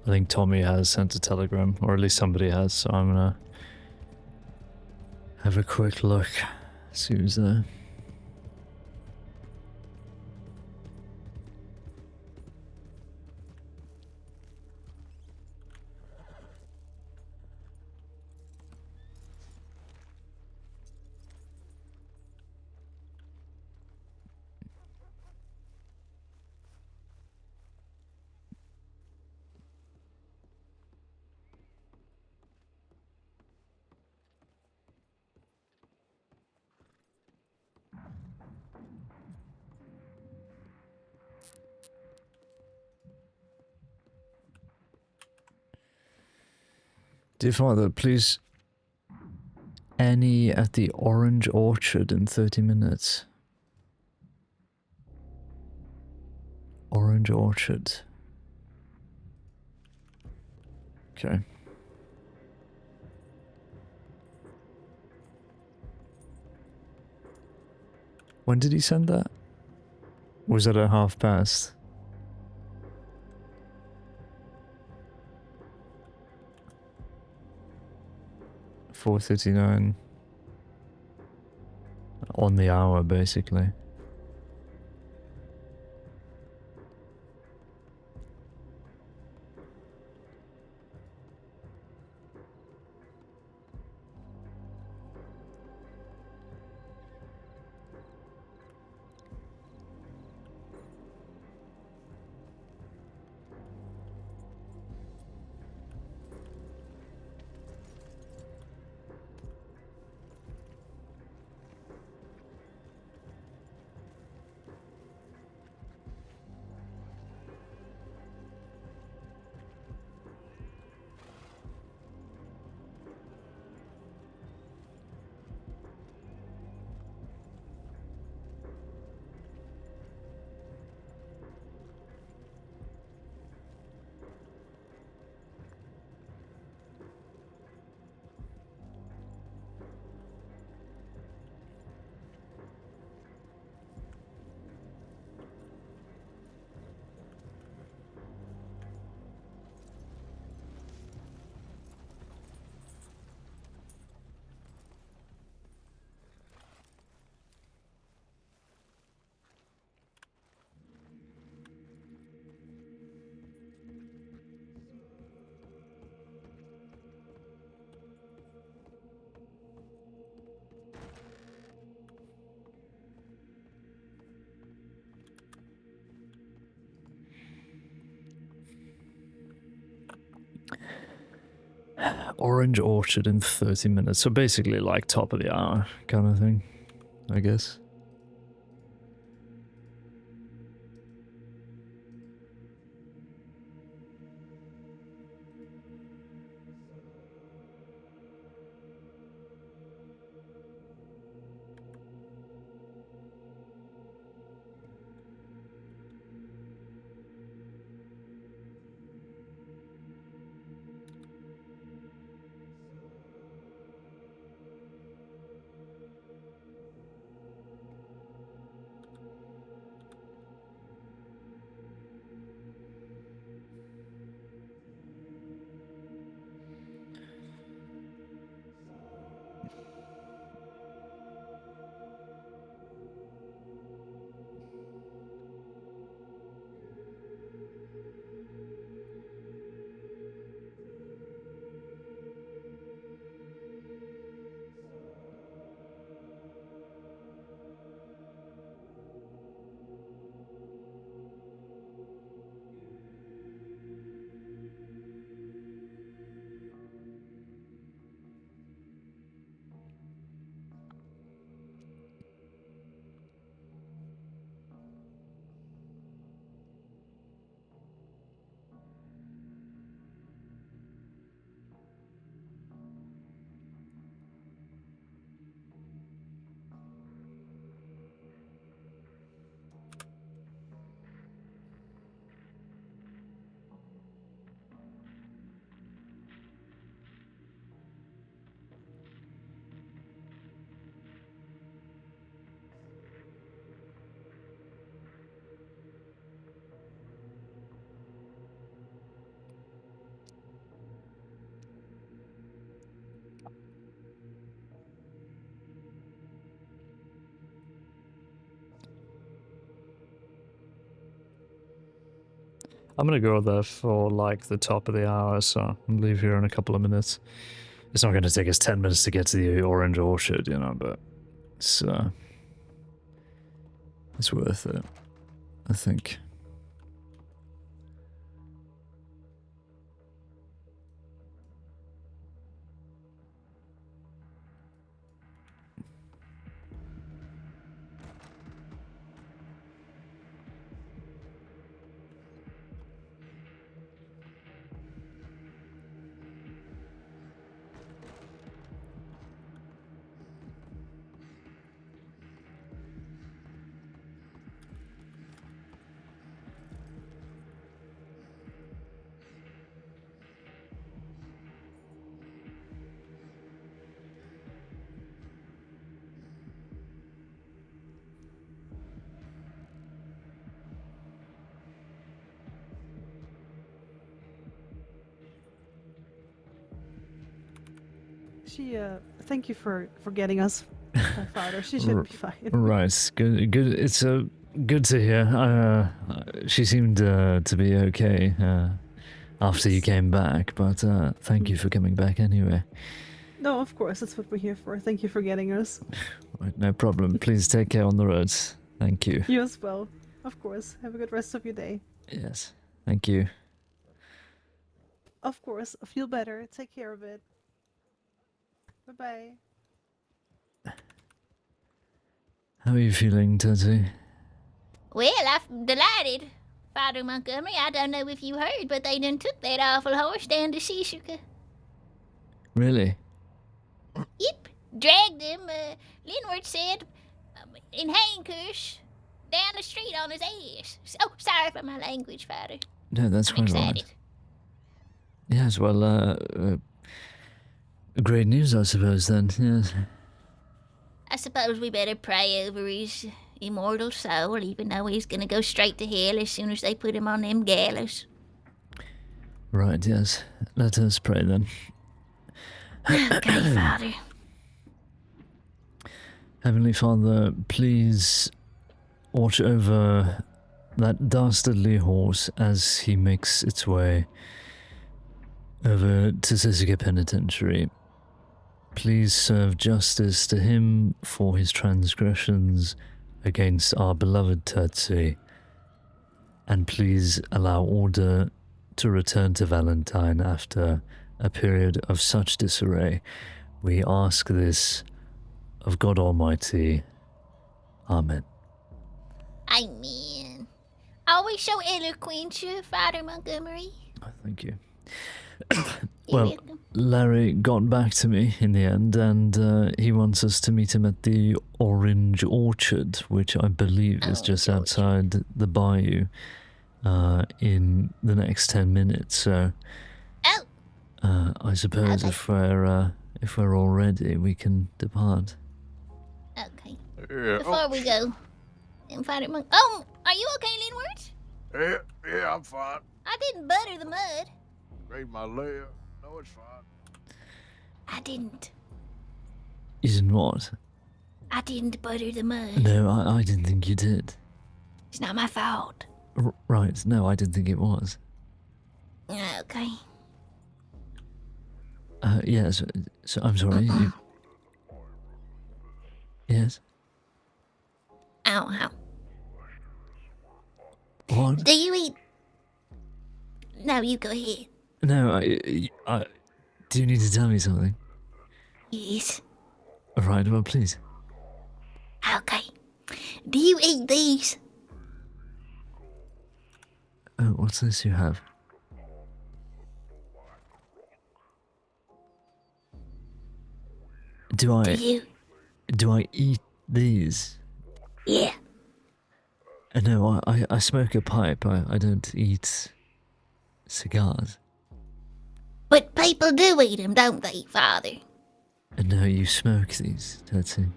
[SPEAKER 19] I think Tommy has sent a telegram, or at least somebody has, so I'm gonna have a quick look, see who's there. Dear Father, please, Annie at the Orange Orchard in 30 minutes. Orange Orchard. Okay. When did he send that? Was it at past? $4:39 on the hour, basically. Orange Orchard in 30 minutes. So basically like top of the hour kind of thing, I guess.
[SPEAKER 1] I'm gonna go there for like the top of the hour, so I'll leave here in a couple of minutes. It's not gonna take us 10 minutes to get to the orange orchard, you know, but it's worth it, I think.
[SPEAKER 18] Thank you for getting us, Father. She should be fine.
[SPEAKER 1] Right, good. It's good to hear. She seemed to be okay after you came back, but thank you for coming back anyway.
[SPEAKER 18] No, of course, that's what we're here for. Thank you for getting us.
[SPEAKER 1] Right, no problem. Please take care on the roads. Thank you.
[SPEAKER 18] You as well. Of course. Have a good rest of your day.
[SPEAKER 1] Yes, thank you.
[SPEAKER 18] Of course. Feel better. Take care of it. Bye-bye.
[SPEAKER 1] How are you feeling, Teddy?
[SPEAKER 16] Well, I'm delighted. Father Montgomery, I don't know if you heard, but they done took that awful horse down to Sishuka.
[SPEAKER 1] Really?
[SPEAKER 16] Yep. Dragged him, Linward said, in handcuffs down the street on his ass. Oh, sorry for my language, Father.
[SPEAKER 1] No, that's
[SPEAKER 16] I'm
[SPEAKER 1] quite
[SPEAKER 16] excited.
[SPEAKER 1] right. Yes, well, great news, I suppose, then, yes.
[SPEAKER 16] I suppose we better pray over his immortal soul, even though he's gonna go straight to hell as soon as they put him on them gallows.
[SPEAKER 1] Right, yes. Let us pray, then.
[SPEAKER 16] Okay, Father.
[SPEAKER 1] Heavenly Father, please watch over that dastardly horse as he makes its way over to Sisika Penitentiary. Please serve justice to him for his transgressions against our beloved Tetsi, and please allow order to return to Valentine after a period of such disarray. We ask this of God Almighty. Amen.
[SPEAKER 16] Amen. Always so eloquent, Father Montgomery.
[SPEAKER 1] Thank you. Well, Larry got back to me in the end, and he wants us to meet him at the Orange Orchard, which I believe is just outside the Bayou, in the next 10 minutes. So, I suppose if we're all ready, we can depart.
[SPEAKER 16] Okay.
[SPEAKER 4] Yeah.
[SPEAKER 16] Before we go, Father Monk. Oh, are you okay, Linward?
[SPEAKER 4] Yeah, I'm fine.
[SPEAKER 16] I didn't butter the mud.
[SPEAKER 4] Grade my leg. No, it's fine.
[SPEAKER 16] I didn't.
[SPEAKER 1] You didn't what?
[SPEAKER 16] I didn't butter the mud.
[SPEAKER 1] No, I didn't think you did.
[SPEAKER 16] It's not my fault.
[SPEAKER 1] Right, no, I didn't think it was.
[SPEAKER 16] Okay.
[SPEAKER 1] Yes, so I'm sorry. Yes?
[SPEAKER 16] Ow.
[SPEAKER 1] What?
[SPEAKER 16] Do you eat? No, you go ahead.
[SPEAKER 1] No, I do you need to tell me something?
[SPEAKER 16] Yes.
[SPEAKER 1] Right, well, please.
[SPEAKER 16] Okay. Do you eat these?
[SPEAKER 1] Oh, what's this you have? Do I eat these?
[SPEAKER 16] Yeah.
[SPEAKER 1] No, I smoke a pipe. I don't eat cigars.
[SPEAKER 16] But people do eat them, don't they, Father?
[SPEAKER 1] No, you smoke these, Tetsu.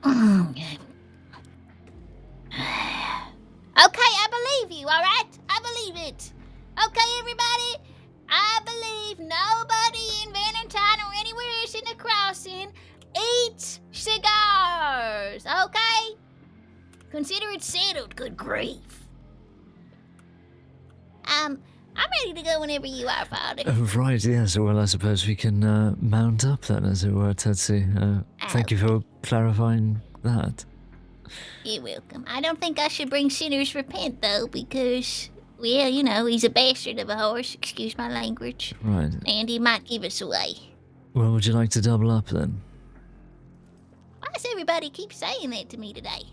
[SPEAKER 16] Okay, I believe you, alright? I believe it. Okay, everybody? I believe nobody in Valentine or anywhere else in the crossing eats cigars, okay? Consider it settled, good grief. I'm ready to go whenever you are, Father.
[SPEAKER 19] Right, yes. Well, I suppose we can mount up then, as it were, Tetsi. Thank you for clarifying that.
[SPEAKER 16] You're welcome. I don't think I should bring sinners repent, though, because, well, you know, he's a bastard of a horse, excuse my language.
[SPEAKER 19] Right.
[SPEAKER 16] And he might give us away.
[SPEAKER 19] Well, would you like to double up then?
[SPEAKER 16] Why does everybody keep saying that to me today?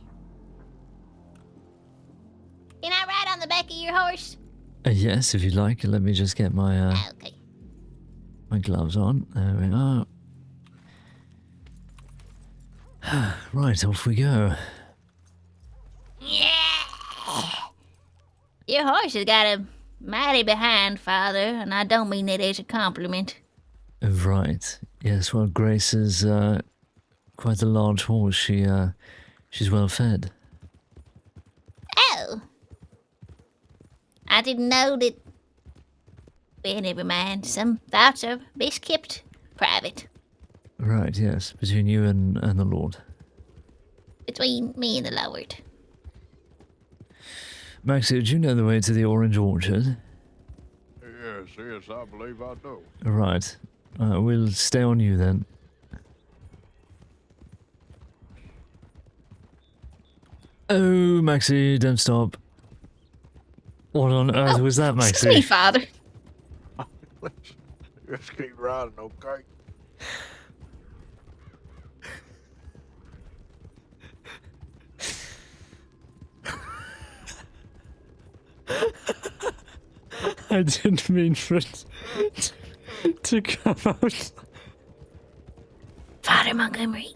[SPEAKER 16] Can I ride on the back of your horse?
[SPEAKER 19] Yes, if you'd like. Let me just get my
[SPEAKER 16] Okay.
[SPEAKER 19] my gloves on. There we are. Right, off we go.
[SPEAKER 16] Yeah. Your horse has got a mighty behind, Father, and I don't mean that as a compliment.
[SPEAKER 19] Right. Yes, well, Grace is quite a large horse. She's well fed.
[SPEAKER 16] Oh. I didn't know that... Well, never mind. Some thoughts are best kept private.
[SPEAKER 19] Right, yes, between you and the Lord.
[SPEAKER 16] Between me and the Lord.
[SPEAKER 19] Maxie, do you know the way to the Orange Orchard?
[SPEAKER 4] Yes, I believe I do.
[SPEAKER 19] Right. We'll stay on you then. Oh, Maxie, don't stop. What on earth was that, Maxie?
[SPEAKER 16] Excuse me, Father.
[SPEAKER 4] Just keep riding, okay?
[SPEAKER 19] I didn't mean for it to come out.
[SPEAKER 16] Father Montgomery.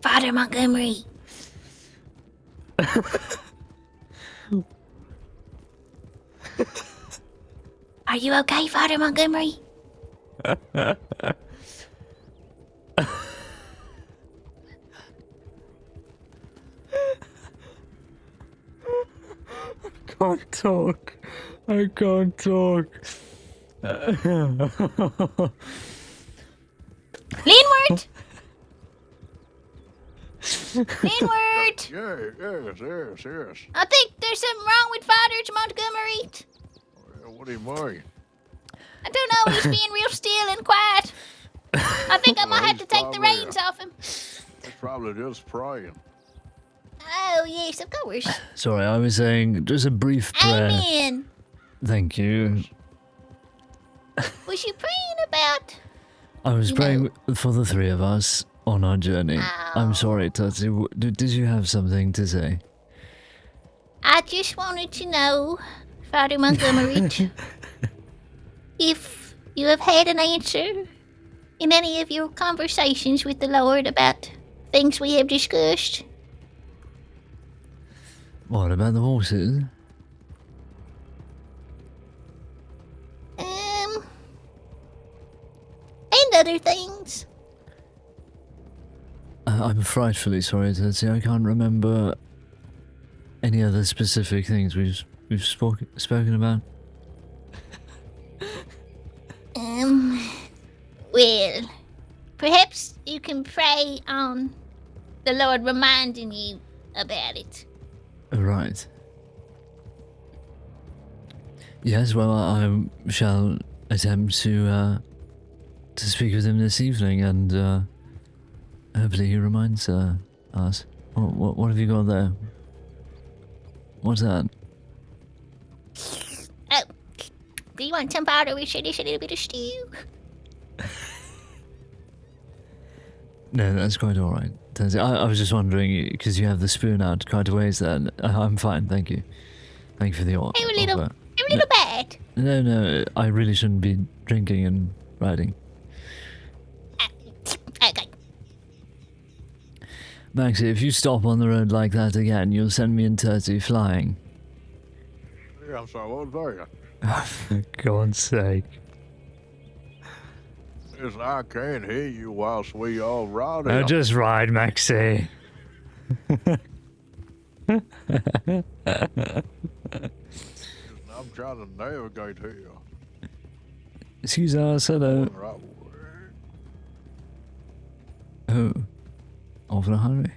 [SPEAKER 16] Father Montgomery. Are you okay, Father Montgomery?
[SPEAKER 19] Can't talk. I can't talk.
[SPEAKER 16] Leanward! Leanward!
[SPEAKER 4] Yes.
[SPEAKER 16] I think there's something wrong with Father Montgomery.
[SPEAKER 4] What do you mean?
[SPEAKER 16] I don't know, he's being real still and quiet. I think I might have to take the reins off him.
[SPEAKER 4] He's probably just praying.
[SPEAKER 16] Oh, yes, of course.
[SPEAKER 19] Sorry, I was saying just a brief prayer.
[SPEAKER 16] Amen.
[SPEAKER 19] Thank you.
[SPEAKER 16] Was you praying about...
[SPEAKER 19] I was praying for the three of us on our journey. I'm sorry, Tutsi. Did you have something to say?
[SPEAKER 16] I just wanted to know, Father Montgomery, if you have had an answer in any of your conversations with the Lord about things we have discussed.
[SPEAKER 19] What about the horses?
[SPEAKER 16] And other things.
[SPEAKER 19] I'm frightfully sorry, Tutsi. I can't remember any other specific things we've spoken about.
[SPEAKER 16] Well, perhaps you can pray on the Lord reminding you about it.
[SPEAKER 19] Right. Yes, well, I shall attempt to speak with him this evening, and hopefully he reminds us. What have you got there? What's that?
[SPEAKER 16] Oh, do you want some powder with just a little bit of stew?
[SPEAKER 19] No, that's quite all right. I was just wondering, because you have the spoon out quite a ways there. I'm fine, thank you. Thank you for the offer.
[SPEAKER 16] I'm a little bad.
[SPEAKER 19] No, I really shouldn't be drinking and riding.
[SPEAKER 16] Okay.
[SPEAKER 19] Maxie, if you stop on the road like that again, you'll send me and Turtsy flying.
[SPEAKER 4] Yeah, I'm sorry, what was
[SPEAKER 19] For God's sake.
[SPEAKER 4] Listen, I can't hear you whilst we all ride.
[SPEAKER 19] Now just ride, Maxie.
[SPEAKER 4] I'm trying to navigate here.
[SPEAKER 19] Excuse us, hello. off in a hurry.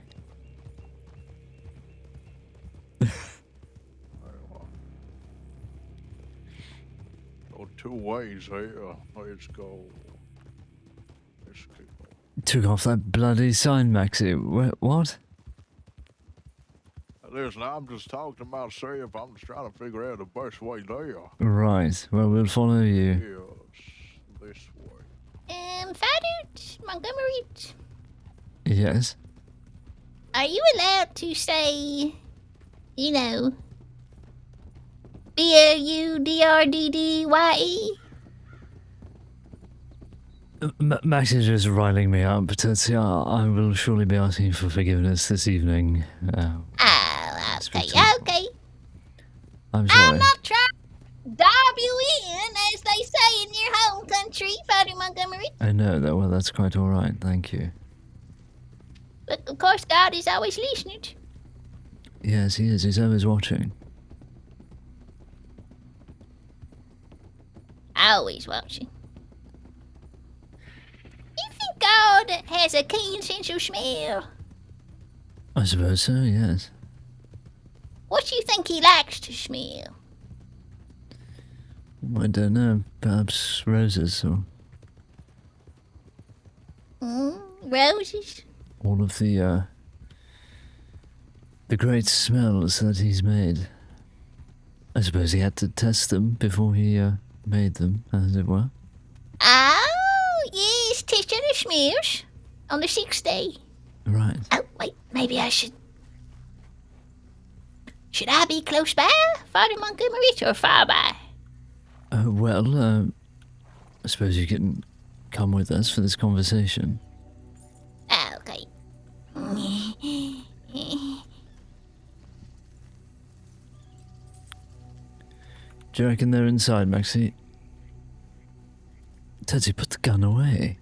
[SPEAKER 4] Go 2 ways here. Let's go. Let's go.
[SPEAKER 19] Took off that bloody sign, Maxie. What?
[SPEAKER 4] Listen, I'm just talking to myself. I'm just trying to figure out the best way there.
[SPEAKER 19] Right. Well, we'll follow you.
[SPEAKER 4] Yes, this way.
[SPEAKER 16] Father Montgomery,
[SPEAKER 19] Yes.
[SPEAKER 16] are you allowed to say, you know, BLUDRDDYE?
[SPEAKER 19] Max is just riling me up, but I will surely be asking for forgiveness this evening.
[SPEAKER 16] Okay.
[SPEAKER 19] I'm sorry.
[SPEAKER 16] I'm not trying to dob you in, as they say in your home country, Father Montgomery.
[SPEAKER 19] I know that. Well, that's quite all right. Thank you.
[SPEAKER 16] But of course, God is always listening.
[SPEAKER 19] Yes, he is. He's always watching.
[SPEAKER 16] Always watching. You think God has a keen sense of smell?
[SPEAKER 19] I suppose so. Yes.
[SPEAKER 16] What do you think he likes to smell?
[SPEAKER 19] I don't know. Perhaps roses or
[SPEAKER 16] Roses?
[SPEAKER 19] all of the great smells that he's made. I suppose he had to test them before he made them, as it were.
[SPEAKER 16] Oh, yes, testing the smells on the 6th day.
[SPEAKER 19] Right.
[SPEAKER 16] Oh, wait, maybe I should... Should I be close by, Father Montgomery, or far by?
[SPEAKER 19] Well, I suppose you can come with us for this conversation.
[SPEAKER 16] Okay.
[SPEAKER 19] Do you reckon they're inside, Maxie? Teddy, put the gun away.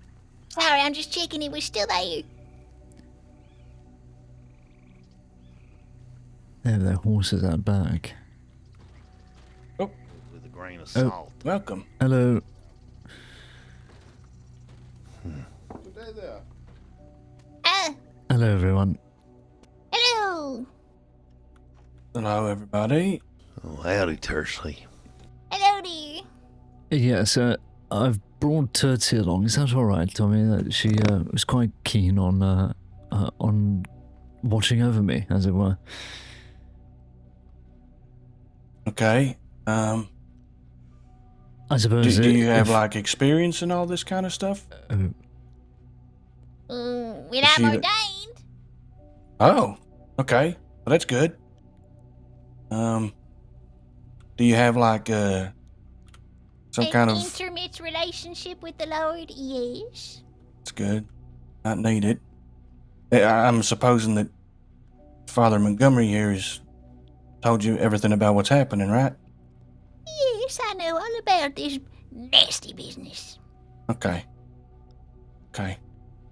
[SPEAKER 16] Sorry, I'm just checking it was still there.
[SPEAKER 19] They have their horses out back.
[SPEAKER 11] With a grain of salt.
[SPEAKER 2] Welcome.
[SPEAKER 19] Hello.
[SPEAKER 13] Good day there.
[SPEAKER 19] Hello, everyone.
[SPEAKER 16] Hello.
[SPEAKER 2] Hello, everybody.
[SPEAKER 11] Oh, howdy, Tersley.
[SPEAKER 16] Hello, dear.
[SPEAKER 19] Yes, I've brought Tootsie along. Is that all right, Tommy? That she was quite keen on watching over me, as it were.
[SPEAKER 2] Okay.
[SPEAKER 19] I suppose.
[SPEAKER 2] Do you have like experience in all this kind of stuff?
[SPEAKER 16] When I'm ordained.
[SPEAKER 2] Oh, okay. Well, that's good. Do you have like some kind of?
[SPEAKER 16] Intimate relationship with the Lord? Yes.
[SPEAKER 2] It's good. Not needed. I'm supposing that Father Montgomery here has told you everything about what's happening, right?
[SPEAKER 16] Yes, I know all about this nasty business.
[SPEAKER 2] Okay.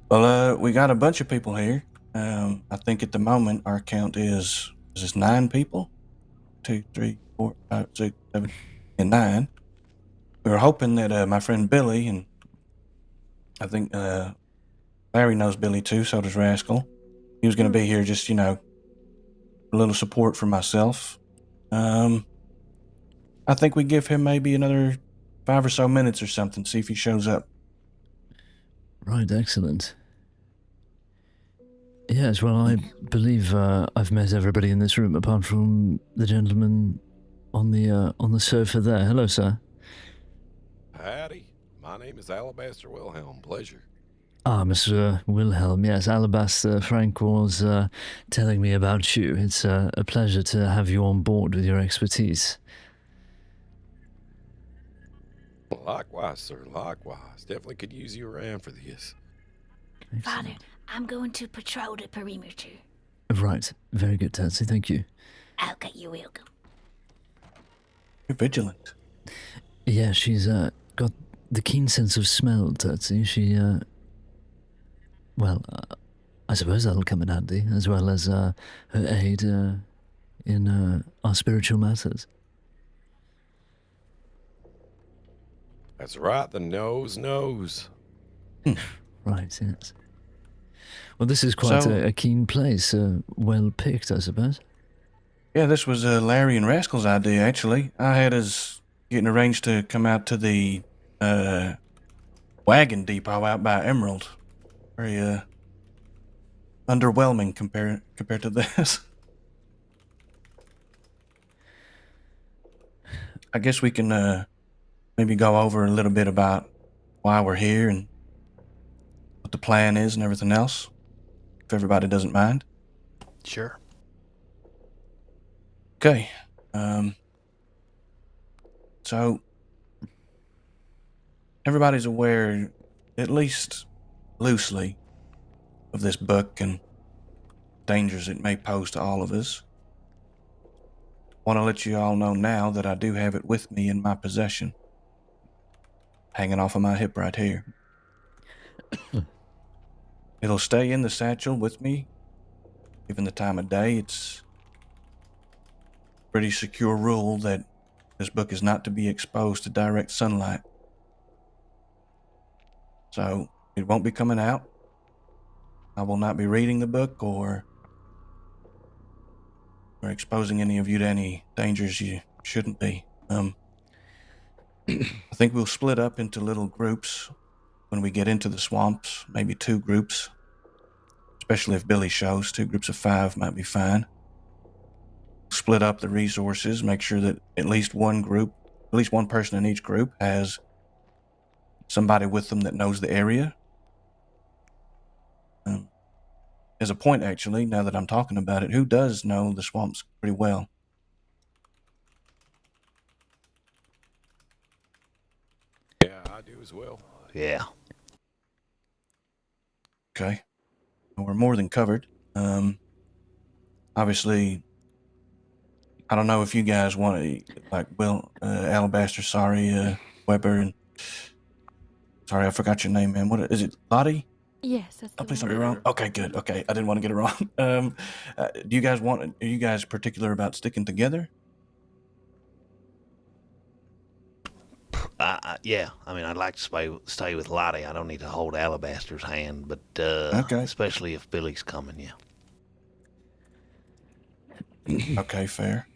[SPEAKER 2] Well, we got a bunch of people here. I think at the moment our count is this 9 people? 2, 3, 4, 5, 6, 7, and 9. We were hoping that my friend Billy, and I think Larry knows Billy too, so does Rascal. He was going to be here just, a little support for myself. I think we give him maybe another 5 or so minutes or something, see if he shows up.
[SPEAKER 19] Right, excellent. Yes, well, I believe I've met everybody in this room apart from the gentleman on the sofa there. Hello, sir.
[SPEAKER 9] Howdy. My name is Alabaster Wilhelm. Pleasure.
[SPEAKER 19] Ah, Mr. Wilhelm, yes, Alabaster Frank was telling me about you. It's a pleasure to have you on board with your expertise.
[SPEAKER 9] Likewise, sir. Likewise. Definitely could use you around for this.
[SPEAKER 16] Father, I'm going to patrol the perimeter.
[SPEAKER 19] Right, very good, Tatsy, thank you.
[SPEAKER 16] Okay, you're welcome.
[SPEAKER 2] You're vigilant.
[SPEAKER 19] Yeah, she's got the keen sense of smell, Tatsy. She, I suppose that'll come in handy, as well as her aid in our spiritual matters.
[SPEAKER 9] That's right, the nose knows.
[SPEAKER 19] Right, yes. Well, this is quite
[SPEAKER 2] So-
[SPEAKER 19] a keen place. Well picked, I suppose.
[SPEAKER 2] Yeah, this was Larry and Rascal's idea, actually. I had us getting arranged to come out to the wagon depot out by Emerald. Very underwhelming compared to this. I guess we can maybe go over a little bit about why we're here and what the plan is and everything else, if everybody doesn't mind.
[SPEAKER 11] Sure.
[SPEAKER 2] Okay. So everybody's aware, at least loosely, of this book and dangers it may pose to all of us. Want to let you all know now that I do have it with me in my possession, hanging off of my hip right here. It'll stay in the satchel with me, given the time of day. It's a pretty secure rule that this book is not to be exposed to direct sunlight. So it won't be coming out. I will not be reading the book or exposing any of you to any dangers you shouldn't be. I think we'll split up into little groups when we get into the swamps, maybe 2 groups, especially if Billy shows. 2 groups of 5 might be fine. Split up the resources, make sure that at least one person in each group has somebody with them that knows the area. As a point, actually, now that I'm talking about it, who does know the swamps pretty well?
[SPEAKER 9] Yeah, I do as well.
[SPEAKER 11] Yeah.
[SPEAKER 2] Okay. We're more than covered. Obviously, I don't know if you guys want to, like, Alabaster, Weber, and sorry, I forgot your name, man. What is it, Lottie?
[SPEAKER 15] Yes, that's
[SPEAKER 2] Oh,
[SPEAKER 15] the
[SPEAKER 2] please
[SPEAKER 15] one.
[SPEAKER 2] don't be wrong. Okay, good. Okay, I didn't want to get it wrong. Are you guys particular about sticking together?
[SPEAKER 11] Yeah. I mean, I'd like to stay with Lottie. I don't need to hold Alabaster's hand, but
[SPEAKER 2] Okay.
[SPEAKER 11] especially if Billy's coming, yeah.
[SPEAKER 2] Okay, fair.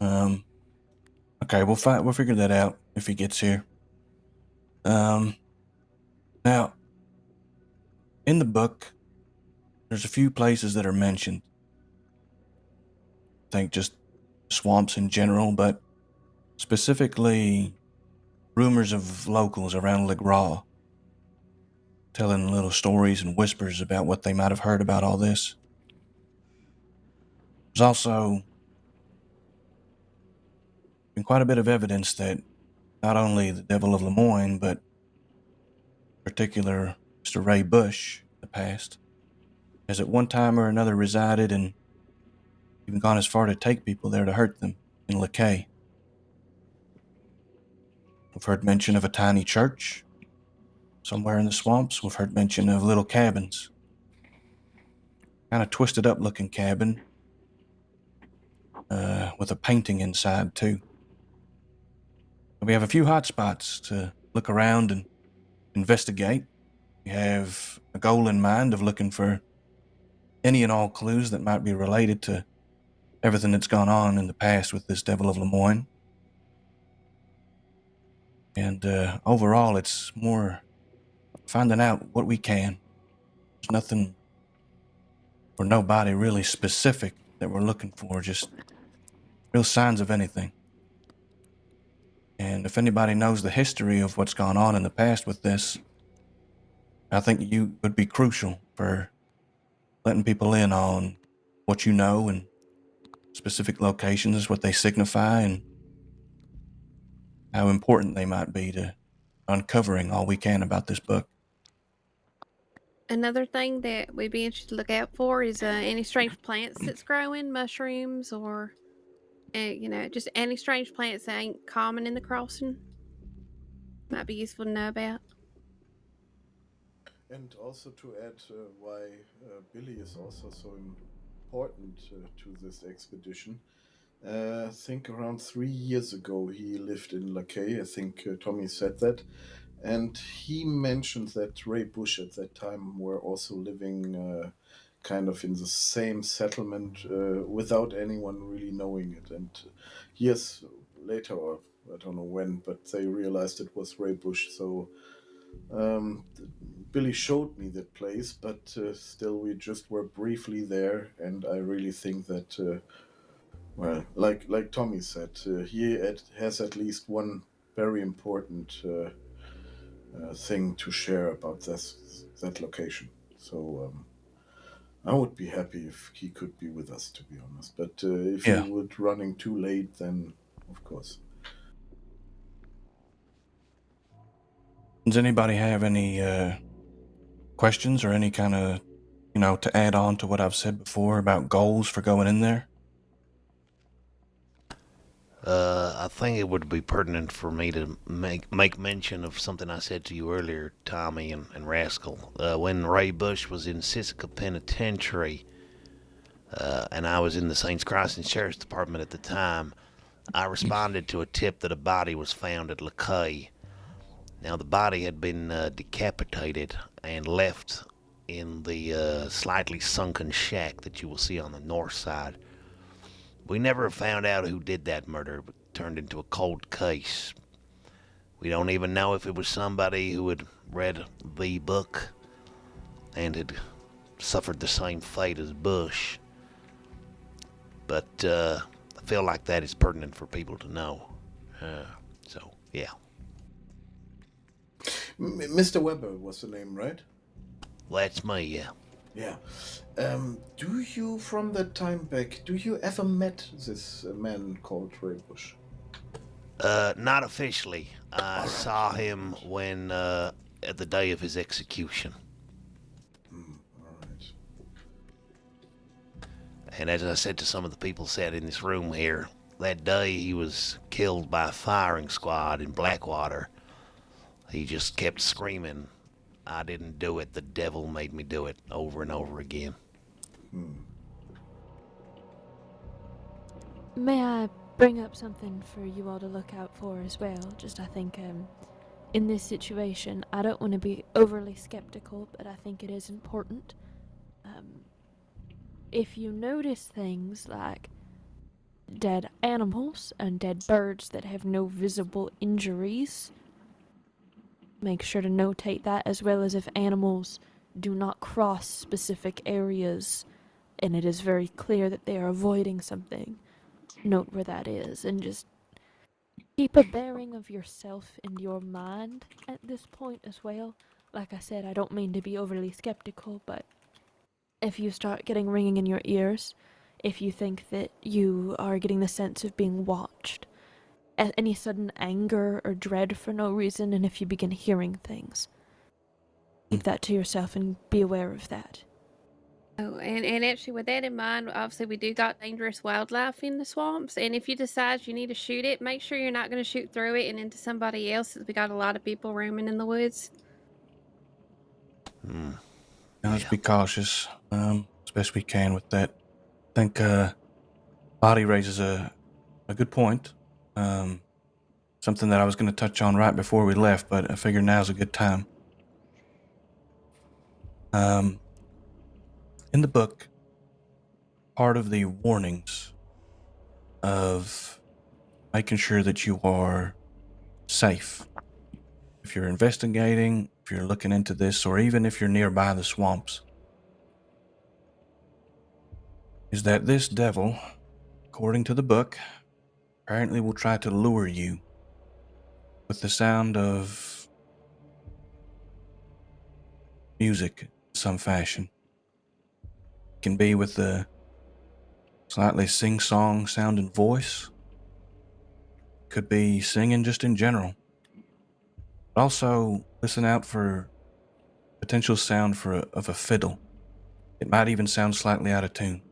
[SPEAKER 2] Okay, we'll figure that out if he gets here. Now, in the book, there's a few places that are mentioned. I think just swamps in general, but specifically rumors of locals around Le Gras telling little stories and whispers about what they might have heard about all this. There's also been quite a bit of evidence that not only the Devil of Lemoyne, but in particular Mr. Ray Bush in the past has at one time or another resided and even gone as far to take people there to hurt them in LeCay. We've heard mention of a tiny church somewhere in the swamps. We've heard mention of little cabins. Kind of twisted up looking cabin with a painting inside too. We have a few hot spots to look around and investigate. We have a goal in mind of looking for any and all clues that might be related to everything that's gone on in the past with this Devil of Lemoyne. And overall, it's more finding out what we can. There's nothing or nobody really specific that we're looking for, just real signs of anything. And if anybody knows the history of what's gone on in the past with this, I think you would be crucial for letting people in on what you know and specific locations, what they signify, and how important they might be to uncovering all we can about this book.
[SPEAKER 8] Another thing that we'd be interested to look out for is any strange plants that's growing, mushrooms, or just any strange plants that ain't common in the crossing. Might be useful to know about.
[SPEAKER 13] And also to add why Billy is also so important to this expedition. I think around 3 years ago he lived in LeCay. I think Tommy said that. and he mentioned that Ray Bush at that time were also living kind of in the same settlement without anyone really knowing it. And years later, or I don't know when, but they realized it was Ray Bush. So Billy showed me that place, but still we just were briefly there, and I really think that, well, like Tommy said, has at least one very important thing to share about that location. So I would be happy if he could be with us, to be honest. But if he
[SPEAKER 2] Yeah.
[SPEAKER 13] would running too late, then of course.
[SPEAKER 2] Does anybody have any questions or any kind of, to add on to what I've said before about goals for going in there?
[SPEAKER 11] I think it would be pertinent for me to make mention of something I said to you earlier, Tommy and Rascal. When Ray Bush was in Sissica Penitentiary, and I was in the Saints Crossing Sheriff's Department at the time, I responded to a tip that a body was found at LeCay. Now, the body had been decapitated and left in the slightly sunken shack that you will see on the north side. We never found out who did that murder, but turned into a cold case. We don't even know if it was somebody who had read the book and had suffered the same fate as Bush. But I feel like that is pertinent for people to know. So, yeah.
[SPEAKER 13] Mr. Weber was the name, right?
[SPEAKER 11] Well, that's me, yeah.
[SPEAKER 13] Yeah. Do you, from that time back, do you ever met this man called Ray Bush?
[SPEAKER 11] Not officially. I saw him when, at the day of his execution.
[SPEAKER 13] Alright.
[SPEAKER 11] And as I said to some of the people sat in this room here, that day he was killed by a firing squad in Blackwater. He just kept screaming, "I didn't do it, the devil made me do it," over and over again.
[SPEAKER 15] May I bring up something for you all to look out for as well? Just I think in this situation, I don't want to be overly skeptical, but I think it is important. If you notice things like dead animals and dead birds that have no visible injuries, make sure to notate that, as well as if animals do not cross specific areas and it is very clear that they are avoiding something, note where that is, and just keep a bearing of yourself in your mind at this point as well. Like I said, I don't mean to be overly skeptical, but if you start getting ringing in your ears, if you think that you are getting the sense of being watched, any sudden anger or dread for no reason, and if you begin hearing things, keep that to yourself and be aware of that.
[SPEAKER 8] Oh, and actually, with that in mind, obviously we do got dangerous wildlife in the swamps. And if you decide you need to shoot it, make sure you're not going to shoot through it and into somebody else, since we got a lot of people roaming in the woods.
[SPEAKER 2] Now, let's be cautious, as best we can with that. I think Lottie raises a good point. Something that I was going to touch on right before we left, but I figure now's a good time. In the book, part of the warnings of making sure that you are safe, if you're investigating, if you're looking into this, or even if you're nearby the swamps, is that this devil, according to the book, apparently will try to lure you with the sound of music in some fashion. It can be with the slightly sing-song sounding voice. Could be singing just in general. But also, listen out for potential sound of a fiddle. It might even sound slightly out of tune.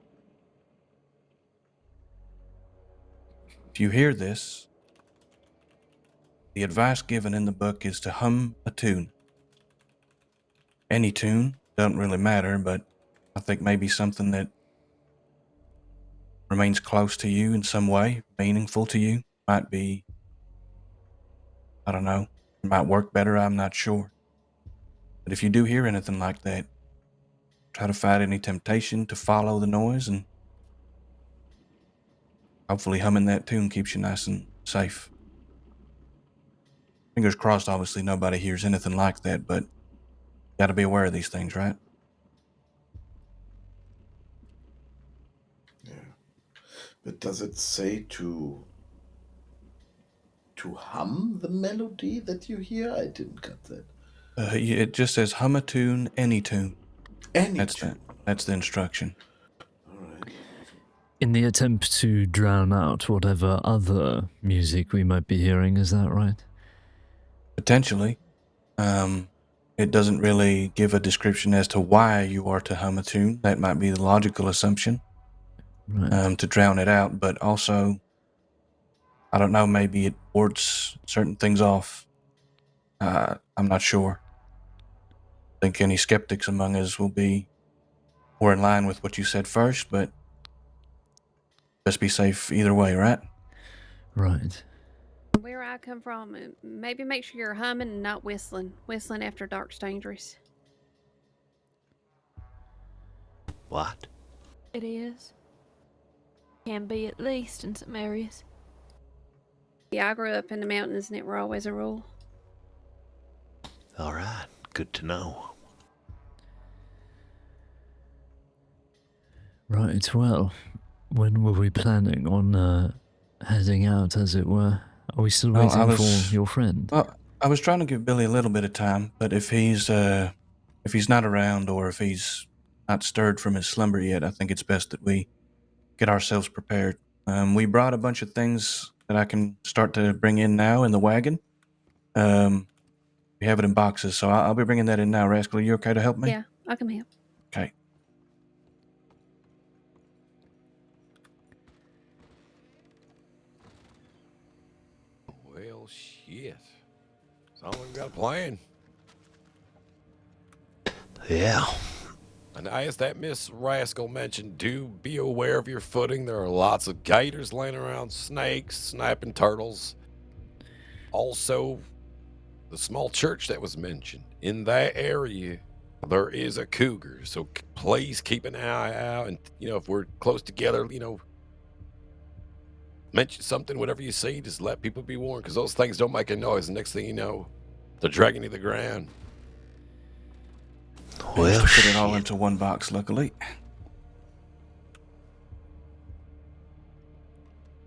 [SPEAKER 2] If you hear this, the advice given in the book is to hum a tune. Any tune, doesn't really matter, but I think maybe something that remains close to you in some way, meaningful to you, might be, I don't know, might work better, I'm not sure. But if you do hear anything like that, try to fight any temptation to follow the noise, and hopefully humming that tune keeps you nice and safe. Fingers crossed, obviously nobody hears anything like that, but got to be aware of these things, right?
[SPEAKER 13] But does it say to hum the melody that you hear? I didn't get that.
[SPEAKER 2] It just says hum a tune, any tune.
[SPEAKER 13] Any
[SPEAKER 2] tune. That's the instruction.
[SPEAKER 19] In the attempt to drown out whatever other music we might be hearing, is that right?
[SPEAKER 2] Potentially. It doesn't really give a description as to why you are to hum a tune. That might be the logical assumption.
[SPEAKER 19] Right.
[SPEAKER 2] To drown it out, but also, I don't know, maybe it wards certain things off. I'm not sure. I think any skeptics among us will be more in line with what you said first, but best be safe either way, right?
[SPEAKER 19] Right.
[SPEAKER 8] Where I come from, maybe make sure you're humming and not whistling. Whistling after dark's dangerous.
[SPEAKER 11] What?
[SPEAKER 15] It is. Can be, at least in some areas.
[SPEAKER 8] Yeah, I grew up in the mountains and it were always a rule.
[SPEAKER 11] All right. Good to know.
[SPEAKER 19] Right, well, when were we planning on heading out, as it were? Are we still waiting for your friend?
[SPEAKER 2] Well, I was trying to give Billy a little bit of time, but if he's not around or if he's not stirred from his slumber yet, I think it's best that we get ourselves prepared. We brought a bunch of things that I can start to bring in now in the wagon. We have it in boxes, so I'll be bringing that in now. Rascal, are you okay to help me?
[SPEAKER 8] Yeah, I can help.
[SPEAKER 2] Okay.
[SPEAKER 9] Well, shit. Someone got a plan.
[SPEAKER 11] Yeah.
[SPEAKER 9] And as that Miss Rascal mentioned, do be aware of your footing. There are lots of gators laying around, snakes, snapping turtles. Also, the small church that was mentioned. In that area, there is a cougar. So please keep an eye out. And, if we're close together, mention something, whatever you see, just let people be warned, because those things don't make a noise. The next thing you know, they're dragging you to the ground.
[SPEAKER 2] Well, put it all into one box, luckily.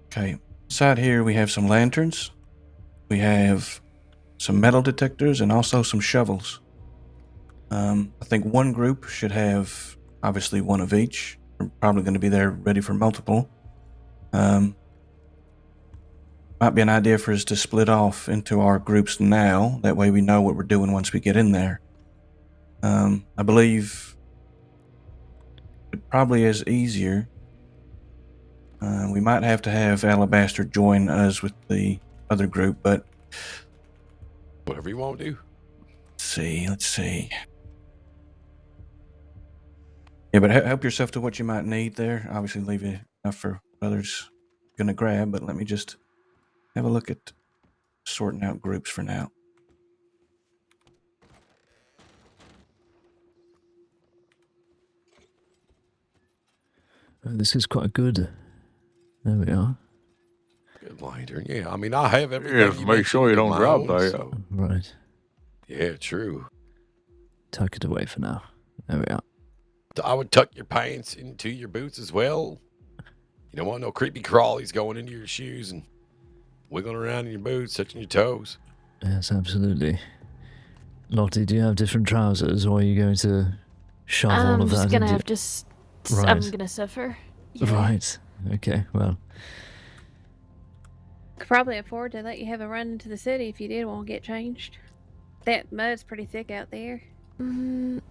[SPEAKER 2] Okay, inside here we have some lanterns. We have some metal detectors and also some shovels. I think one group should have, obviously, one of each. We're probably going to be there ready for multiple. Might be an idea for us to split off into our groups now. That way we know what we're doing once we get in there. I believe it probably is easier. We might have to have Alabaster join us with the other group, but
[SPEAKER 9] whatever you want to do.
[SPEAKER 2] Let's see. Yeah, but help yourself to what you might need there. Obviously, leave enough for others going to grab, but let me just have a look at sorting out groups for now.
[SPEAKER 19] This is quite good. There we are.
[SPEAKER 9] Good lantern, yeah. I mean, I have everything.
[SPEAKER 4] Yes, make sure you don't drop that.
[SPEAKER 9] So.
[SPEAKER 19] Right.
[SPEAKER 9] Yeah, true.
[SPEAKER 19] Tuck it away for now. There we are.
[SPEAKER 9] I would tuck your pants into your boots as well. You don't want no creepy crawlies going into your shoes and wiggling around in your boots, touching your toes.
[SPEAKER 19] Yes, absolutely. Lottie, do you have different trousers, or are you going to shove all of that?
[SPEAKER 15] I'm just gonna
[SPEAKER 19] into...
[SPEAKER 15] have to.
[SPEAKER 19] Right.
[SPEAKER 15] I'm gonna suffer. Yeah.
[SPEAKER 19] Right. Okay. Well.
[SPEAKER 8] Could probably afford to let you have a run into the city if you did want to get changed. That mud's pretty thick out there.
[SPEAKER 9] I mean,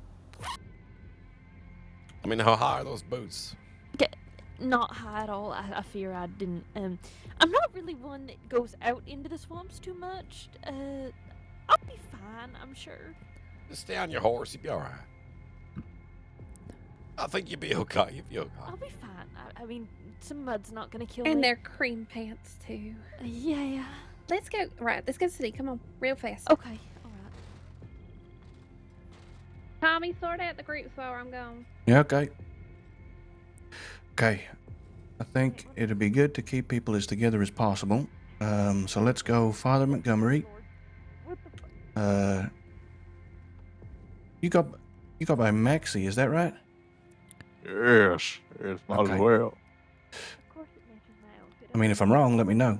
[SPEAKER 9] how high are those boots?
[SPEAKER 15] Not high at all. I fear I didn't. I'm not really one that goes out into the swamps too much. I'll be fine, I'm sure.
[SPEAKER 9] Just stay on your horse. You'll be all right. I think you'll be okay. You'll be okay.
[SPEAKER 15] I'll be fine. I mean, some mud's not gonna kill
[SPEAKER 8] And
[SPEAKER 15] me.
[SPEAKER 8] they're cream pants, too.
[SPEAKER 15] Yeah.
[SPEAKER 8] let's go. Right, let's go to the city. Come on, real fast.
[SPEAKER 15] Okay. All right.
[SPEAKER 8] Tommy, sort out the groups while I'm gone.
[SPEAKER 2] Yeah, okay. Okay. I think it'd be good to keep people as together as possible. So let's go Father Montgomery. You go by Maxie, is that right?
[SPEAKER 4] Yes, might as well.
[SPEAKER 2] I mean, if I'm wrong, let me know.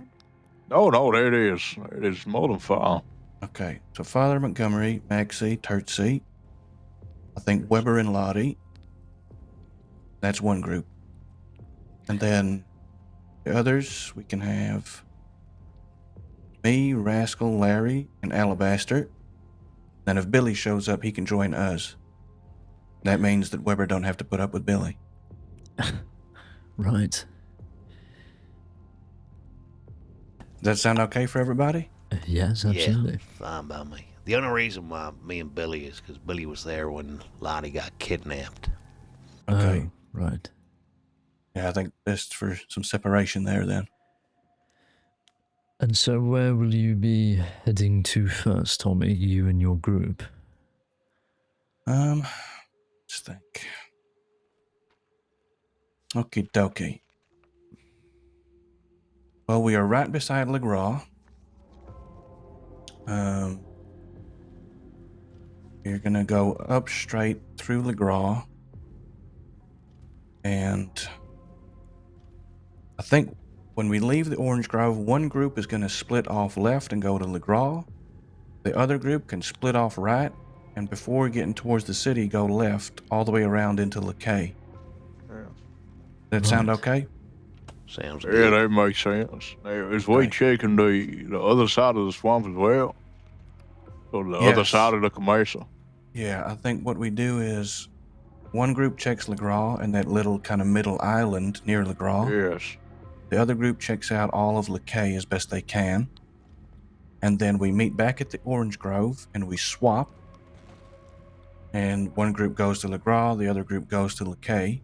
[SPEAKER 4] No, that is more than fine.
[SPEAKER 2] Okay, so Father Montgomery, Maxie, Turtsy, I think Weber and Lottie. That's one group. And then the others, we can have me, Rascal, Larry, and Alabaster. Then if Billy shows up, he can join us. That means that Weber don't have to put up with Billy.
[SPEAKER 19] Right.
[SPEAKER 2] Does that sound okay for everybody?
[SPEAKER 19] Yes, absolutely.
[SPEAKER 11] Yeah, fine by me. The only reason why me and Billy is because Billy was there when Lottie got kidnapped.
[SPEAKER 2] Okay.
[SPEAKER 19] Oh, right.
[SPEAKER 2] Yeah, I think best for some separation there then.
[SPEAKER 19] And so where will you be heading to first, Tommy, you and your group?
[SPEAKER 2] Let's think. Okie dokie. Well, we are right beside LeGras. You're gonna go up straight through LeGras. And I think when we leave the Orange Grove, one group is gonna split off left and go to LeGras. The other group can split off right, and before getting towards the city, go left all the way around into LeCay. That sound okay?
[SPEAKER 11] Sounds
[SPEAKER 4] Yeah,
[SPEAKER 11] good.
[SPEAKER 4] that makes sense. Now, is we checking the other side of the swamp as well? Or the other
[SPEAKER 2] Yes.
[SPEAKER 4] side of the commercial?
[SPEAKER 2] Yeah, I think what we do is one group checks LeGras and that little kind of middle island near LeGras.
[SPEAKER 4] Yes.
[SPEAKER 2] The other group checks out all of LeCay as best they can. And then we meet back at the Orange Grove and we swap. And one group goes to LeGras, the other group goes to LeCay.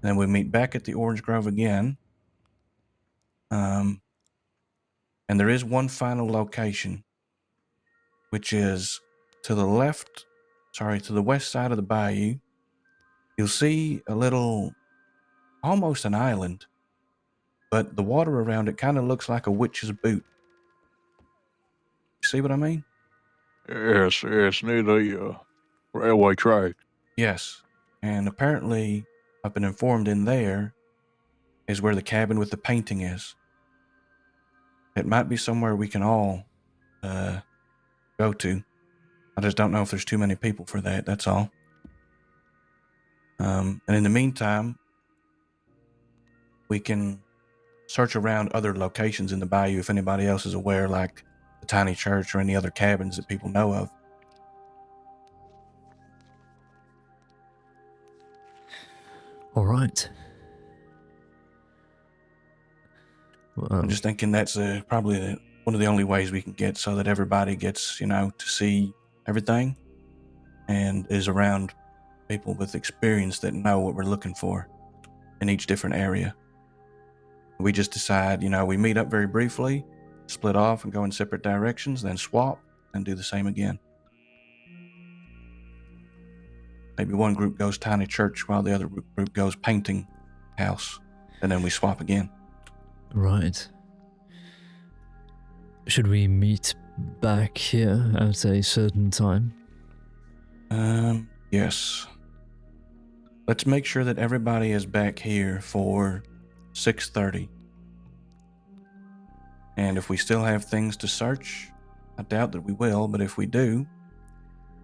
[SPEAKER 2] Then we meet back at the Orange Grove again. And there is one final location, which is to the west side of the bayou. You'll see a little, almost an island, but the water around it kind of looks like a witch's boot. See what I mean?
[SPEAKER 4] Yes, near the railway track.
[SPEAKER 2] Yes. And apparently, I've been informed in there is where the cabin with the painting is. It might be somewhere we can all go to. I just don't know if there's too many people for that, that's all. And in the meantime, we can search around other locations in the bayou if anybody else is aware, like the tiny church or any other cabins that people know of.
[SPEAKER 19] All right. Well,
[SPEAKER 2] I'm just thinking that's probably one of the only ways we can get so that everybody gets, to see everything and is around people with experience that know what we're looking for in each different area. We just decide, we meet up very briefly, split off and go in separate directions, then swap and do the same again. Maybe one group goes tiny church while the other group goes painting house, and then we swap again.
[SPEAKER 19] Right. Should we meet back here at a certain time?
[SPEAKER 2] Yes. Let's make sure that everybody is back here for 6:30. And if we still have things to search, I doubt that we will, but if we do,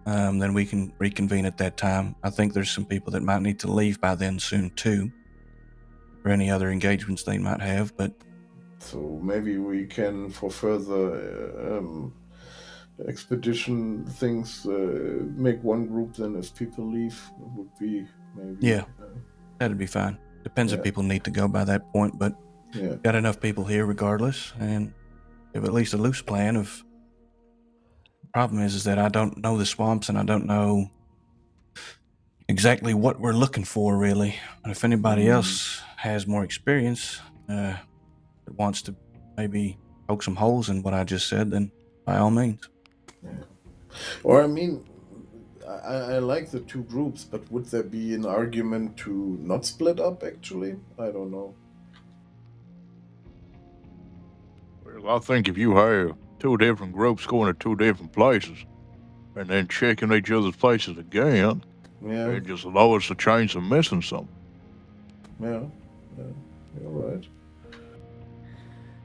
[SPEAKER 2] then we can reconvene at that time. I think there's some people that might need to leave by then soon too, for any other engagements they might have, but...
[SPEAKER 13] So maybe we can, for further expedition things, make one group then if people leave, would be maybe...
[SPEAKER 2] Yeah, that'd be fine. Depends if people need to go by that point, but got enough people here regardless, and we have at least a loose plan of... Problem is that I don't know the swamps and I don't know exactly what we're looking for, really. And if anybody else has more experience that wants to maybe poke some holes in what I just said, then by all means.
[SPEAKER 13] Or I mean, I like the two groups, but would there be an argument to not split up? Actually, I don't know.
[SPEAKER 4] Well, I think if you have two different groups going to two different places and then checking each other's places again,
[SPEAKER 13] Yeah.
[SPEAKER 4] it just allows us the chance of missing something.
[SPEAKER 13] Yeah, you're right.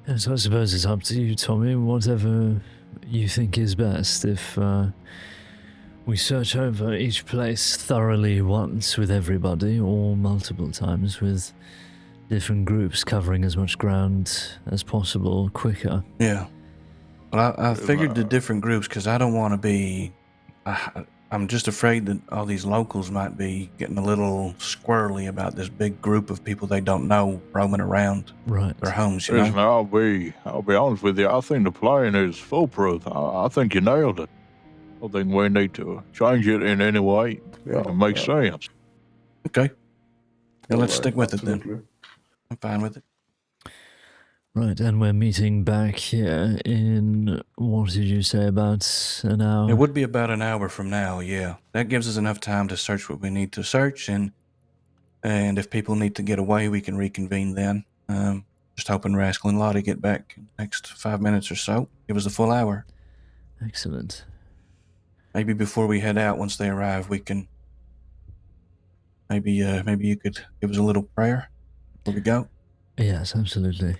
[SPEAKER 19] Yes, I suppose it's up to you, Tommy. Whatever you think is best. If we search over each place thoroughly once with everybody, or multiple times with different groups, covering as much ground as possible quicker.
[SPEAKER 2] Yeah. Well, I figured the different groups because I don't want to be. I'm just afraid that all these locals might be getting a little squirrely about this big group of people they don't know roaming around their homes. You
[SPEAKER 4] Listen,
[SPEAKER 2] know.
[SPEAKER 4] I'll be honest with you. I think the plan is foolproof. I think you nailed it. I think we need to change it in any way to make sense.
[SPEAKER 2] Okay. Yeah, let's
[SPEAKER 13] Alright,
[SPEAKER 2] stick with it
[SPEAKER 13] absolutely.
[SPEAKER 2] then. I'm fine with it.
[SPEAKER 19] Right, and we're meeting back here in, what did you say, about an hour?
[SPEAKER 2] It would be about an hour from now, yeah. That gives us enough time to search what we need to search, and if people need to get away, we can reconvene then. Just hoping Rascal and Lottie get back in the next 5 minutes or so. Give us a full hour.
[SPEAKER 19] Excellent.
[SPEAKER 2] Maybe before we head out, once they arrive, we can... Maybe you could give us a little prayer before we go.
[SPEAKER 19] Yes, absolutely.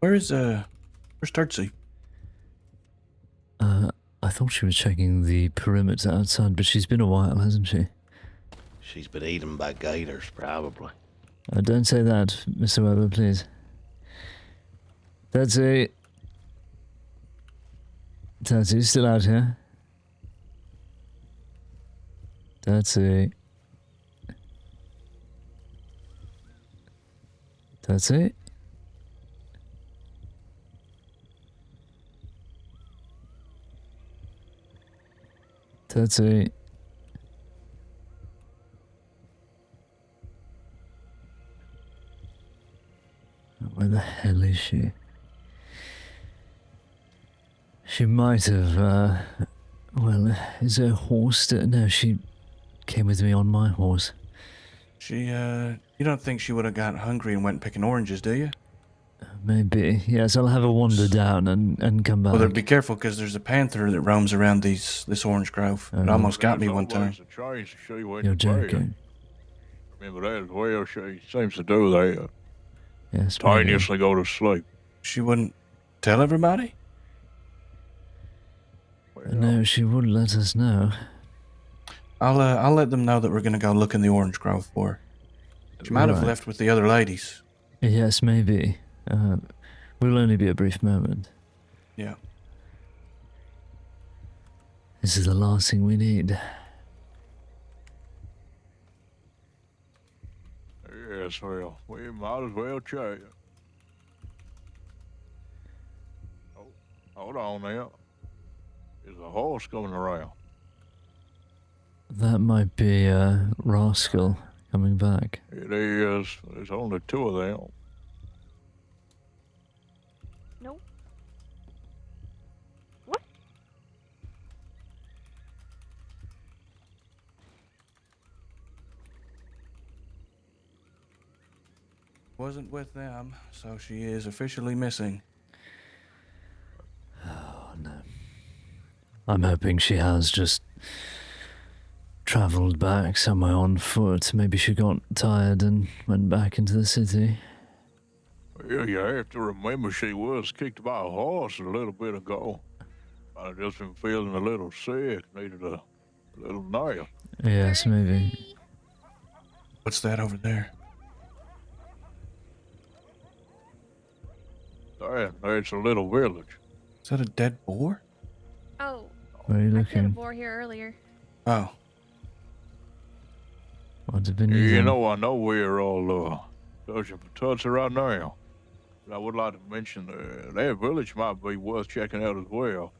[SPEAKER 2] Where's Turtsy?
[SPEAKER 19] I thought she was checking the perimeter outside, but she's been a while, hasn't she?
[SPEAKER 11] She's been eaten by gators, probably.
[SPEAKER 19] Don't say that, Mr. Weber, please. Tatsy, you still out here? Tatsy. Where the hell is she? She might have, well, is her horse still? No, she came with me on my horse.
[SPEAKER 2] She, you don't think she would have got hungry and went picking oranges, do you?
[SPEAKER 19] Maybe. Yes, I'll have a wander down and come back.
[SPEAKER 2] Well, be careful, because there's a panther that roams around this orange grove. It almost got me one time.
[SPEAKER 19] You're joking.
[SPEAKER 4] Remember that as well. She seems to do that.
[SPEAKER 19] Yes,
[SPEAKER 4] Tiniestly go to sleep.
[SPEAKER 2] She wouldn't tell everybody?
[SPEAKER 19] No, she would let us know.
[SPEAKER 2] I'll let them know that we're gonna go look in the orange grove for her. She might have
[SPEAKER 19] Right.
[SPEAKER 2] left with the other ladies.
[SPEAKER 19] Yes, maybe. Will only be a brief moment.
[SPEAKER 2] Yeah.
[SPEAKER 19] This is the last thing we need.
[SPEAKER 4] Yes, well, we might as well check. Oh, hold on now. There's a horse coming around.
[SPEAKER 19] That might be a rascal coming back.
[SPEAKER 4] It is. There's only two of them.
[SPEAKER 15] No. What?
[SPEAKER 2] Wasn't with them, so she is officially missing.
[SPEAKER 19] Oh, no. I'm hoping she has just travelled back somewhere on foot. Maybe she got tired and went back into the city.
[SPEAKER 4] Yeah, you have to remember she was kicked by a horse a little bit ago. I've just been feeling a little sick, needed a little nap.
[SPEAKER 19] Yes, maybe.
[SPEAKER 2] What's that over there?
[SPEAKER 4] That's a little village.
[SPEAKER 2] Is that a dead boar?
[SPEAKER 8] Oh,
[SPEAKER 19] Where are you
[SPEAKER 8] I killed a
[SPEAKER 19] looking?
[SPEAKER 8] boar here earlier.
[SPEAKER 2] Oh.
[SPEAKER 19] What's it been
[SPEAKER 4] You
[SPEAKER 19] using?
[SPEAKER 4] know, I know we're all searching for Tutsi right now. But I would like to mention that village might be worth checking out as well.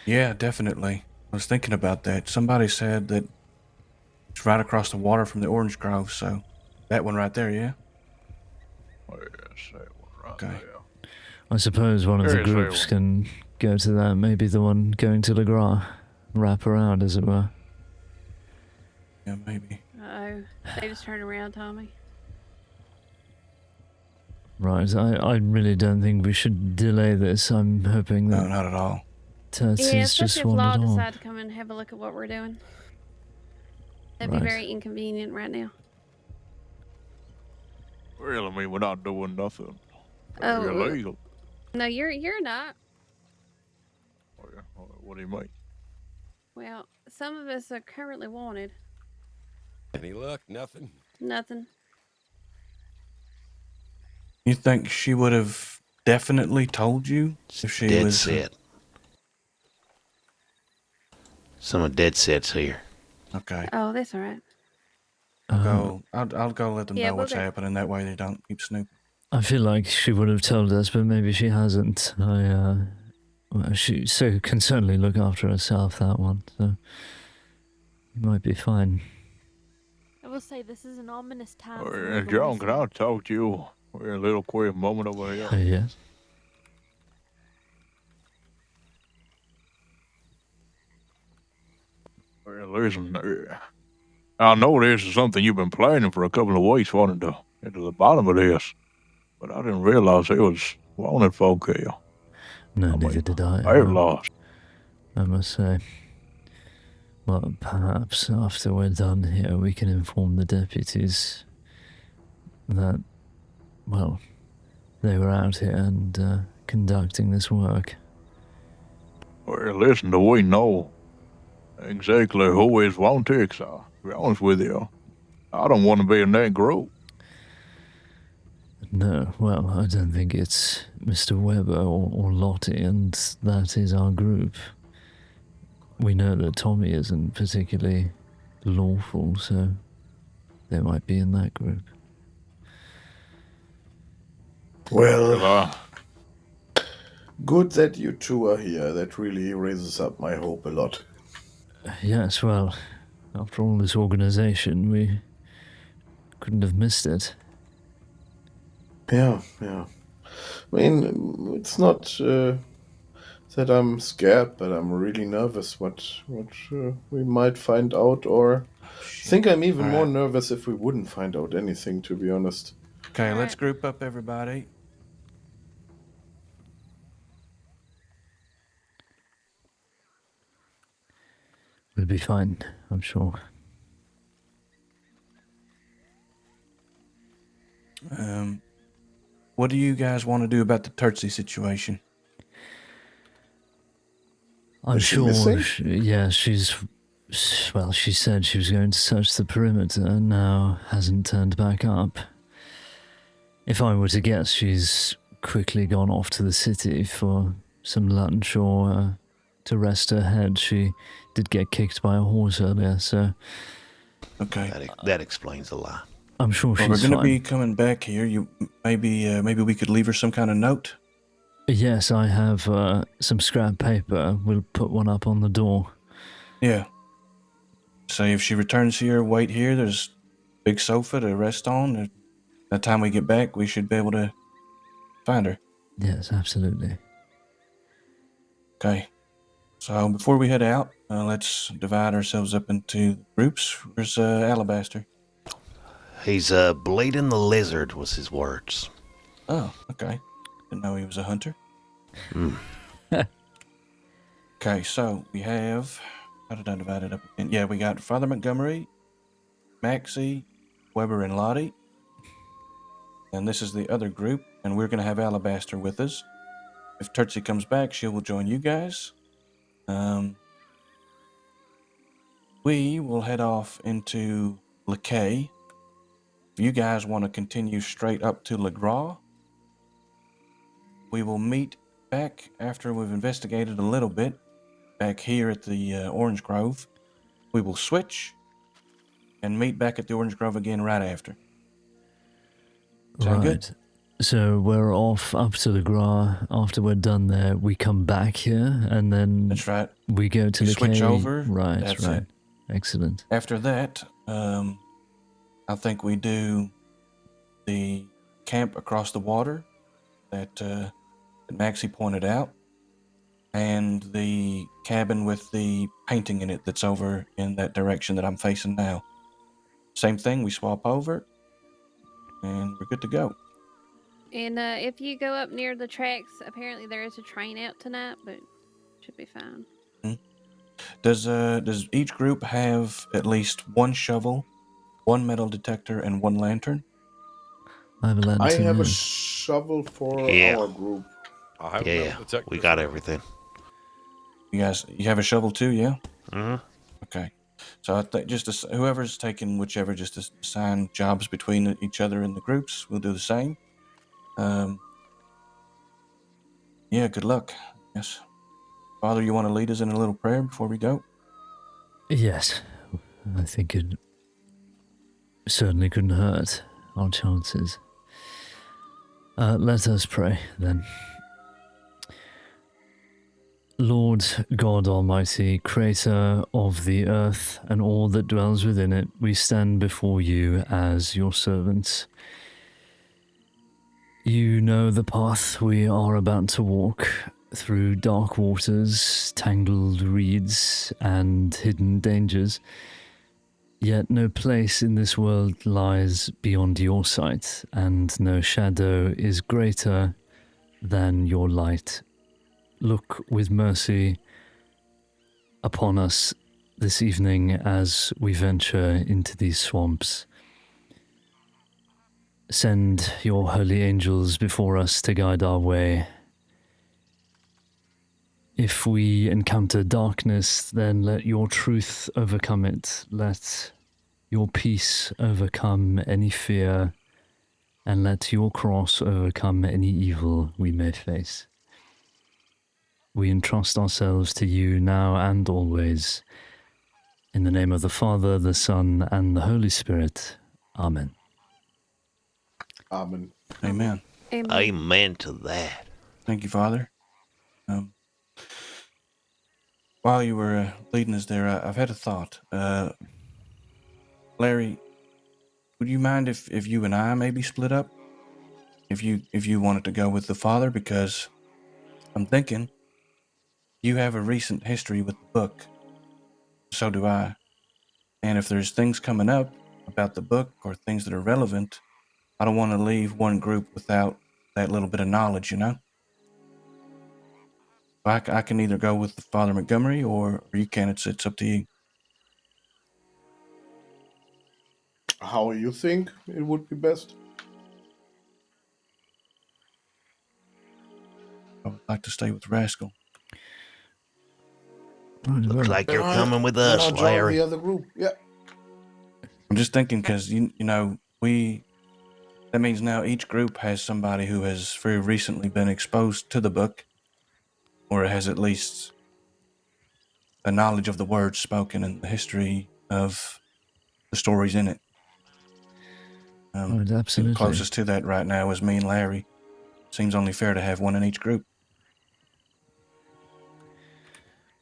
[SPEAKER 2] Yeah, definitely. I was thinking about that. Somebody said that it's right across the water from the orange grove, so that one right there, yeah?
[SPEAKER 4] Yes, that one right
[SPEAKER 2] Okay.
[SPEAKER 4] there.
[SPEAKER 1] I suppose one of the
[SPEAKER 4] There's that
[SPEAKER 1] groups
[SPEAKER 4] one.
[SPEAKER 1] can go to that. Maybe the one going to Legras. Wrap around, as it were.
[SPEAKER 2] Yeah, maybe.
[SPEAKER 8] Uh-oh. They just turned around, Tommy.
[SPEAKER 1] Right, I really don't think we should delay this. I'm hoping that...
[SPEAKER 2] No, not at all.
[SPEAKER 8] Yeah,
[SPEAKER 1] Tootsie's
[SPEAKER 8] especially
[SPEAKER 1] just
[SPEAKER 8] if Law
[SPEAKER 1] wandered off.
[SPEAKER 8] decide to come and have a look at what we're doing. That'd
[SPEAKER 1] Right.
[SPEAKER 8] be very inconvenient right now.
[SPEAKER 4] Well, I mean, we're not doing nothing
[SPEAKER 8] Oh,
[SPEAKER 4] illegal.
[SPEAKER 8] No, you're not.
[SPEAKER 4] What do you mean?
[SPEAKER 8] Well, some of us are currently wanted.
[SPEAKER 9] Any luck? Nothing.
[SPEAKER 8] Nothing.
[SPEAKER 2] You think she would have definitely told you if she
[SPEAKER 11] Dead
[SPEAKER 2] was
[SPEAKER 11] set. Some dead sets here.
[SPEAKER 2] Okay.
[SPEAKER 8] Oh, that's all right.
[SPEAKER 2] I'll go let them
[SPEAKER 8] Yeah,
[SPEAKER 2] know
[SPEAKER 8] we'll
[SPEAKER 2] what's
[SPEAKER 8] go.
[SPEAKER 2] happening. That way they don't keep snooping.
[SPEAKER 1] I feel like she would have told us, but maybe she hasn't. Well, she can certainly look after herself, that one, so you might be fine.
[SPEAKER 15] I will say this is an ominous time.
[SPEAKER 4] John, can I talk to you? We're a little quick moment over here.
[SPEAKER 1] Yes.
[SPEAKER 4] Well, listen, I know this is something you've been planning for a couple of weeks, wanting to get to the bottom of this, but I didn't realize there was wanted folk here.
[SPEAKER 1] No, neither did I.
[SPEAKER 4] I am lost.
[SPEAKER 1] I must say. Well, perhaps after we're done here, we can inform the deputies that, well, they were out here and conducting this work.
[SPEAKER 4] Well, listen, do we know exactly who his wanted are? To be honest with you, I don't want to be in that group.
[SPEAKER 1] No, well, I don't think it's Mr. Weber or Lottie, and that is our group. We know that Tommy isn't particularly lawful, so they might be in that group.
[SPEAKER 13] Well, good that you two are here. That really raises up my hope a lot.
[SPEAKER 1] Yes, well, after all this organization, we couldn't have missed it.
[SPEAKER 13] Yeah. I mean, it's not that I'm scared, but I'm really nervous what we might find out, or I think I'm even more nervous if we wouldn't find out anything, to be honest.
[SPEAKER 2] Okay, let's group up, everybody.
[SPEAKER 1] We'll be fine, I'm sure.
[SPEAKER 2] What do you guys want to do about the Turtsy situation?
[SPEAKER 1] I'm
[SPEAKER 13] Is she
[SPEAKER 1] sure.
[SPEAKER 13] missing?
[SPEAKER 1] She said she was going to search the perimeter and now hasn't turned back up. If I were to guess, she's quickly gone off to the city for some lunch or to rest her head. She did get kicked by a horse earlier, so...
[SPEAKER 2] Okay.
[SPEAKER 11] That explains a lot.
[SPEAKER 1] I'm sure
[SPEAKER 2] Well,
[SPEAKER 1] she's
[SPEAKER 2] we're going to
[SPEAKER 1] fine.
[SPEAKER 2] be coming back here. Maybe we could leave her some kind of note.
[SPEAKER 1] Yes, I have some scrap paper. We'll put one up on the door.
[SPEAKER 2] Yeah. Say if she returns here, wait here. There's a big sofa to rest on. By the time we get back, we should be able to find her.
[SPEAKER 1] Yes, absolutely.
[SPEAKER 2] Okay. So before we head out, let's divide ourselves up into groups. Where's Alabaster?
[SPEAKER 11] He's bleeding the lizard was his words.
[SPEAKER 2] Oh, okay. Didn't know he was a hunter.
[SPEAKER 11] Hmm.
[SPEAKER 2] Okay, so we have... How did I divide it up again? Yeah, we got Father Montgomery, Maxie, Weber, and Lottie. And this is the other group, and we're going to have Alabaster with us. If Turtsy comes back, she will join you guys. We will head off into LeCay. If you guys want to continue straight up to Legras, we will meet back after we've investigated a little bit back here at the Orange Grove. We will switch and meet back at the Orange Grove again right after. Sound good?
[SPEAKER 1] So we're off up to Legras. After we're done there, we come back here, and then
[SPEAKER 2] That's right.
[SPEAKER 1] we go to
[SPEAKER 2] We
[SPEAKER 1] the
[SPEAKER 2] switch
[SPEAKER 1] cave.
[SPEAKER 2] over.
[SPEAKER 1] Right,
[SPEAKER 2] That's
[SPEAKER 1] right.
[SPEAKER 2] it.
[SPEAKER 1] Excellent.
[SPEAKER 2] After that, I think we do the camp across the water that Maxie pointed out, and the cabin with the painting in it that's over in that direction that I'm facing now. Same thing, we swap over, and we're good to go.
[SPEAKER 8] And if you go up near the tracks, apparently there is a train out tonight, but should be fine.
[SPEAKER 2] Does each group have at least one shovel, one metal detector, and one lantern?
[SPEAKER 19] I have a lantern.
[SPEAKER 13] I have a
[SPEAKER 19] yes.
[SPEAKER 13] shovel for
[SPEAKER 11] Yeah.
[SPEAKER 13] our group.
[SPEAKER 9] I have a
[SPEAKER 11] Yeah,
[SPEAKER 9] metal detector
[SPEAKER 11] we
[SPEAKER 9] as
[SPEAKER 11] got
[SPEAKER 9] well.
[SPEAKER 11] everything.
[SPEAKER 2] You have a shovel too, yeah?
[SPEAKER 11] Mm-hmm.
[SPEAKER 2] Okay. So I think whoever's taking whichever, just assign jobs between each other in the groups. We'll do the same. Yeah, good luck. Yes. Father, you want to lead us in a little prayer before we go?
[SPEAKER 19] Yes, I think it certainly couldn't hurt our chances. Let us pray, then. Lord God Almighty, creator of the earth and all that dwells within it, we stand before you as your servants. You know the path we are about to walk, through dark waters, tangled reeds, and hidden dangers. Yet no place in this world lies beyond your sight, and no shadow is greater than your light. Look with mercy upon us this evening as we venture into these swamps. Send your holy angels before us to guide our way. If we encounter darkness, then let your truth overcome it. Let your peace overcome any fear, and let your cross overcome any evil we may face. We entrust ourselves to you now and always. In the name of the Father, the Son, and the Holy Spirit. Amen.
[SPEAKER 13] Amen.
[SPEAKER 2] Amen.
[SPEAKER 8] Amen.
[SPEAKER 11] Amen to that.
[SPEAKER 2] Thank you, Father. While you were leading us there, I've had a thought. Larry, would you mind if you and I maybe split up? If you wanted to go with the Father, because I'm thinking you have a recent history with the book. So do I. And if there's things coming up about the book or things that are relevant, I don't want to leave one group without that little bit of knowledge, you know? I can either go with Father Montgomery or you can. It's up to you.
[SPEAKER 13] How you think it would be best?
[SPEAKER 2] I would like to stay with Rascal.
[SPEAKER 11] Looks like you're
[SPEAKER 13] Then
[SPEAKER 11] coming with
[SPEAKER 13] then
[SPEAKER 11] us,
[SPEAKER 13] I'll join
[SPEAKER 11] Larry.
[SPEAKER 13] the other group. Yeah.
[SPEAKER 2] I'm just thinking because, you know, that means now each group has somebody who has very recently been exposed to the book or has at least a knowledge of the words spoken and the history of the stories in it.
[SPEAKER 19] Right, absolutely.
[SPEAKER 2] The closest to that right now is me and Larry. Seems only fair to have one in each group.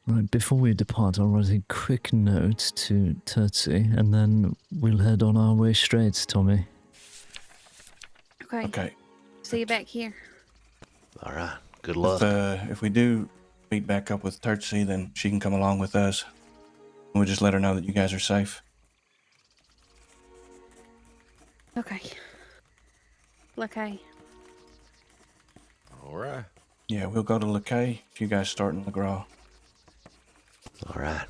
[SPEAKER 19] Right, before we depart, I'll write a quick note to Tertsi, and then we'll head on our way straight, Tommy.
[SPEAKER 8] Okay. See you back here.
[SPEAKER 11] All right. Good luck.
[SPEAKER 2] If we do meet back up with Tertsi, then she can come along with us. We'll just let her know that you guys are safe.
[SPEAKER 8] Okay. Okay.
[SPEAKER 9] All right.
[SPEAKER 2] Yeah, we'll go to LeCay if you guys start in LeGras.
[SPEAKER 11] All right.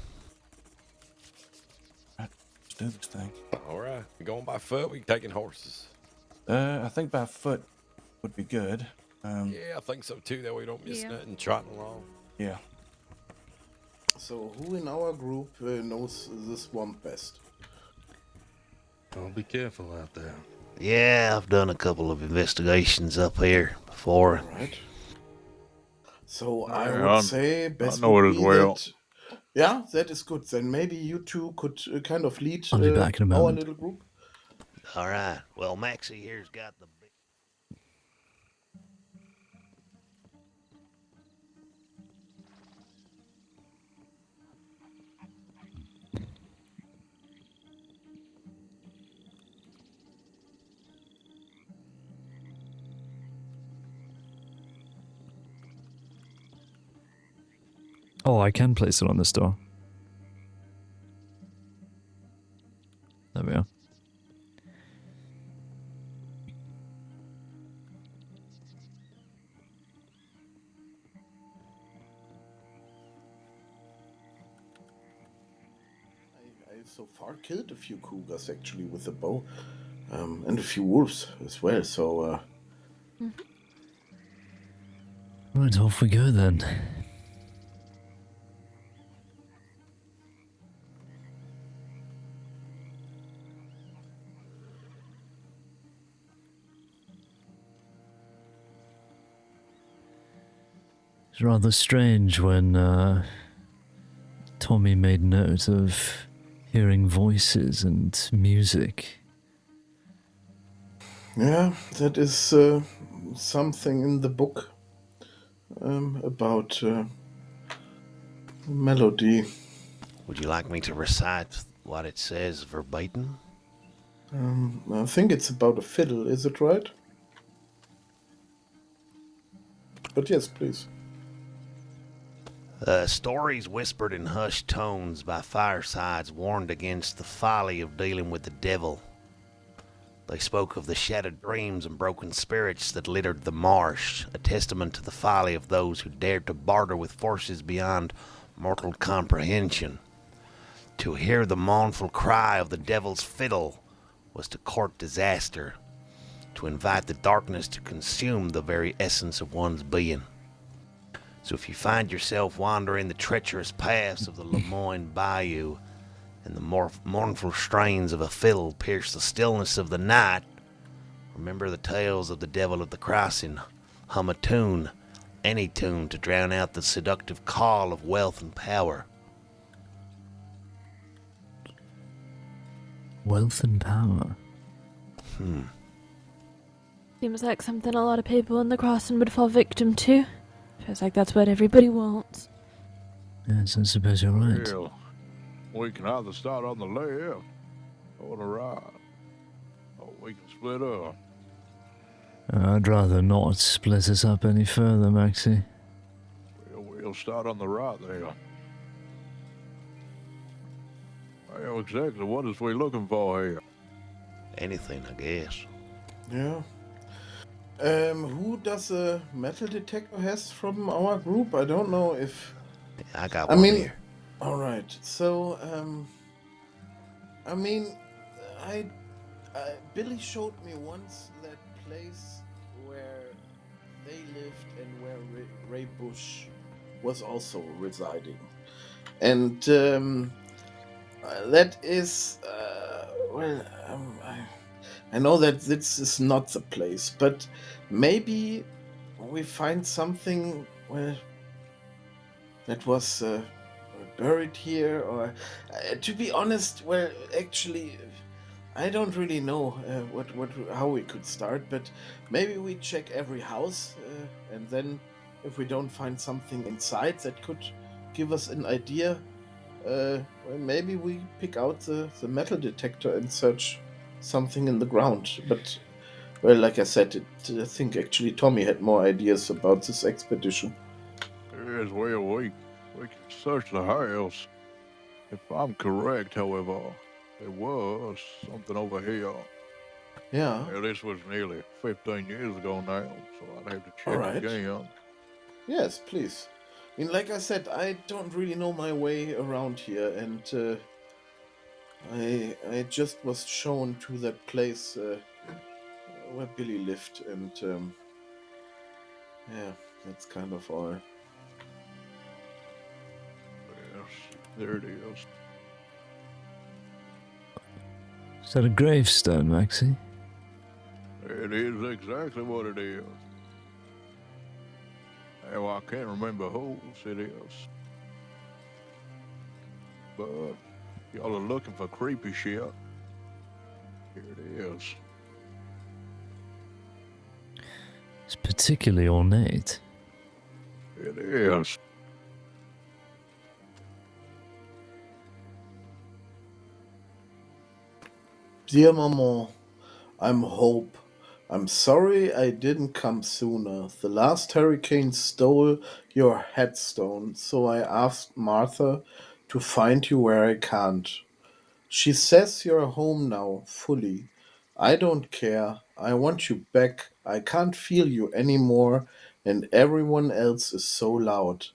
[SPEAKER 2] Let's do this thing.
[SPEAKER 9] All right. We going by foot? We taking horses?
[SPEAKER 2] I think by foot would be good.
[SPEAKER 9] Yeah, I think so too. That way we don't miss nothing trotting along.
[SPEAKER 2] Yeah.
[SPEAKER 13] So who in our group knows the swamp best?
[SPEAKER 21] Oh, be careful out there.
[SPEAKER 11] Yeah, I've done a couple of investigations up here before.
[SPEAKER 13] Right. So I
[SPEAKER 4] Yeah,
[SPEAKER 13] would say best
[SPEAKER 4] I know
[SPEAKER 13] would
[SPEAKER 4] it as
[SPEAKER 13] be
[SPEAKER 4] well.
[SPEAKER 13] that. Yeah, that is good. Then maybe you two could kind of lead
[SPEAKER 19] I'll be back in a
[SPEAKER 13] our
[SPEAKER 19] moment.
[SPEAKER 13] little group.
[SPEAKER 11] All right. Well, Maxie here's got the big...
[SPEAKER 19] Oh, I can place it on this door. There we are.
[SPEAKER 13] I so far killed a few cougars actually with the bow, and a few wolves as well. So.
[SPEAKER 19] Right, off we go then. It's rather strange when Tommy made note of hearing voices and music.
[SPEAKER 13] Yeah, that is something in the book about melody.
[SPEAKER 11] Would you like me to recite what it says verbatim?
[SPEAKER 13] I think it's about a fiddle, is it right? But yes, please.
[SPEAKER 11] Stories whispered in hushed tones by firesides warned against the folly of dealing with the devil. They spoke of the shattered dreams and broken spirits that littered the marsh, a testament to the folly of those who dared to barter with forces beyond mortal comprehension. To hear the mournful cry of the devil's fiddle was to court disaster, to invite the darkness to consume the very essence of one's being. So if you find yourself wandering the treacherous paths of the Lemoyne Bayou, and the mournful strains of a fiddle pierce the stillness of the night, remember the tales of the devil at the crossing. Hum a tune, any tune, to drown out the seductive call of wealth and power.
[SPEAKER 19] Wealth and power.
[SPEAKER 15] Seems like something a lot of people in the crossing would fall victim to. Feels like that's what everybody wants.
[SPEAKER 19] Yes, I suppose you're right.
[SPEAKER 4] Well, we can either start on the left or the right. Or we can split up.
[SPEAKER 19] I'd rather not split us up any further, Maxie.
[SPEAKER 4] We'll start on the right there. Well, exactly what is we looking for here?
[SPEAKER 11] Anything, I guess.
[SPEAKER 13] Yeah. Who does a metal detector has from our group? I don't know if.
[SPEAKER 11] I got one here.
[SPEAKER 13] All right. So, Billy showed me once that place where they lived and where Ray Bush was also residing, and that is I know that this is not the place, but maybe we find something that was buried here, or to be honest, actually, I don't really know how we could start, but maybe we check every house, and then if we don't find something inside that could give us an idea, maybe we pick out the metal detector and search something in the ground. But, well, like I said, I think actually Tommy had more ideas about this expedition.
[SPEAKER 4] Yes, well, we can search the house. If I'm correct, however, there was something over here.
[SPEAKER 13] Yeah.
[SPEAKER 4] Well, this was nearly 15 years ago now, so I'd have to check
[SPEAKER 13] All right.
[SPEAKER 4] again.
[SPEAKER 13] Yes, please. I mean, like I said, I don't really know my way around here, and I just was shown to that place where Billy lived, and yeah, that's kind of all.
[SPEAKER 4] Yes, there it is.
[SPEAKER 19] Is that a gravestone, Maxie?
[SPEAKER 4] It is exactly what it is. Now, I can't remember whose it is. But y'all are looking for creepy shit. Here it is.
[SPEAKER 19] It's particularly ornate.
[SPEAKER 4] It is.
[SPEAKER 13] Dear Maman, I'm Hope, I'm sorry I didn't come sooner. The last hurricane stole your headstone, so I asked Martha to find you where I can't. She says you're home now, fully. I don't care. I want you back. I can't feel you anymore, and everyone else is so loud.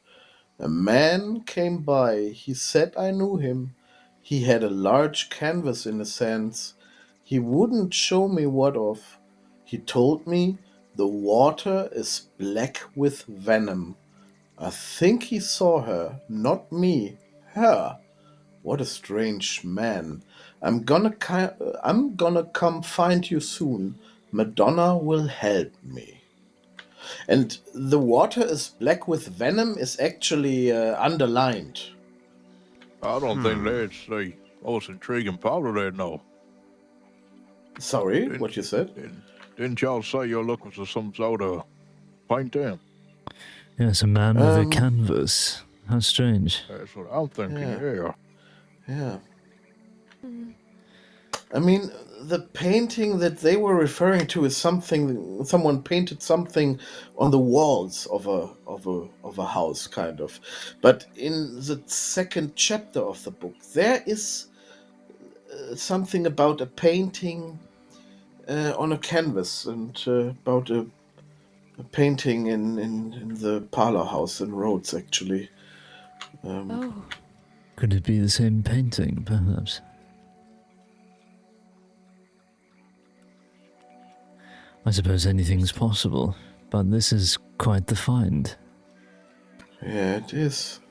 [SPEAKER 13] A man came by. He said I knew him. He had a large canvas in his hands. He wouldn't show me what of. He told me the water is black with venom. I think he saw her, not me. Her. What a strange man. I'm gonna come find you soon. Madonna will help me. And the water is black with venom is actually underlined.
[SPEAKER 4] I don't think that's the most intriguing part of that, no.
[SPEAKER 13] Sorry, what you said?
[SPEAKER 4] Didn't y'all say you're looking for some sort of painting?
[SPEAKER 19] Yes, a man with a canvas. How strange.
[SPEAKER 4] That's what I'm thinking, yeah.
[SPEAKER 13] Yeah. I mean, the painting that they were referring to is something someone painted something on the walls of a house, kind of. But in the second chapter of the book, there is something about a painting on a canvas and about a painting in the parlor house in Rhodes, actually.
[SPEAKER 15] Oh.
[SPEAKER 19] Could it be the same painting, perhaps? I suppose anything's possible, but this is quite the find.
[SPEAKER 13] Yeah, it is.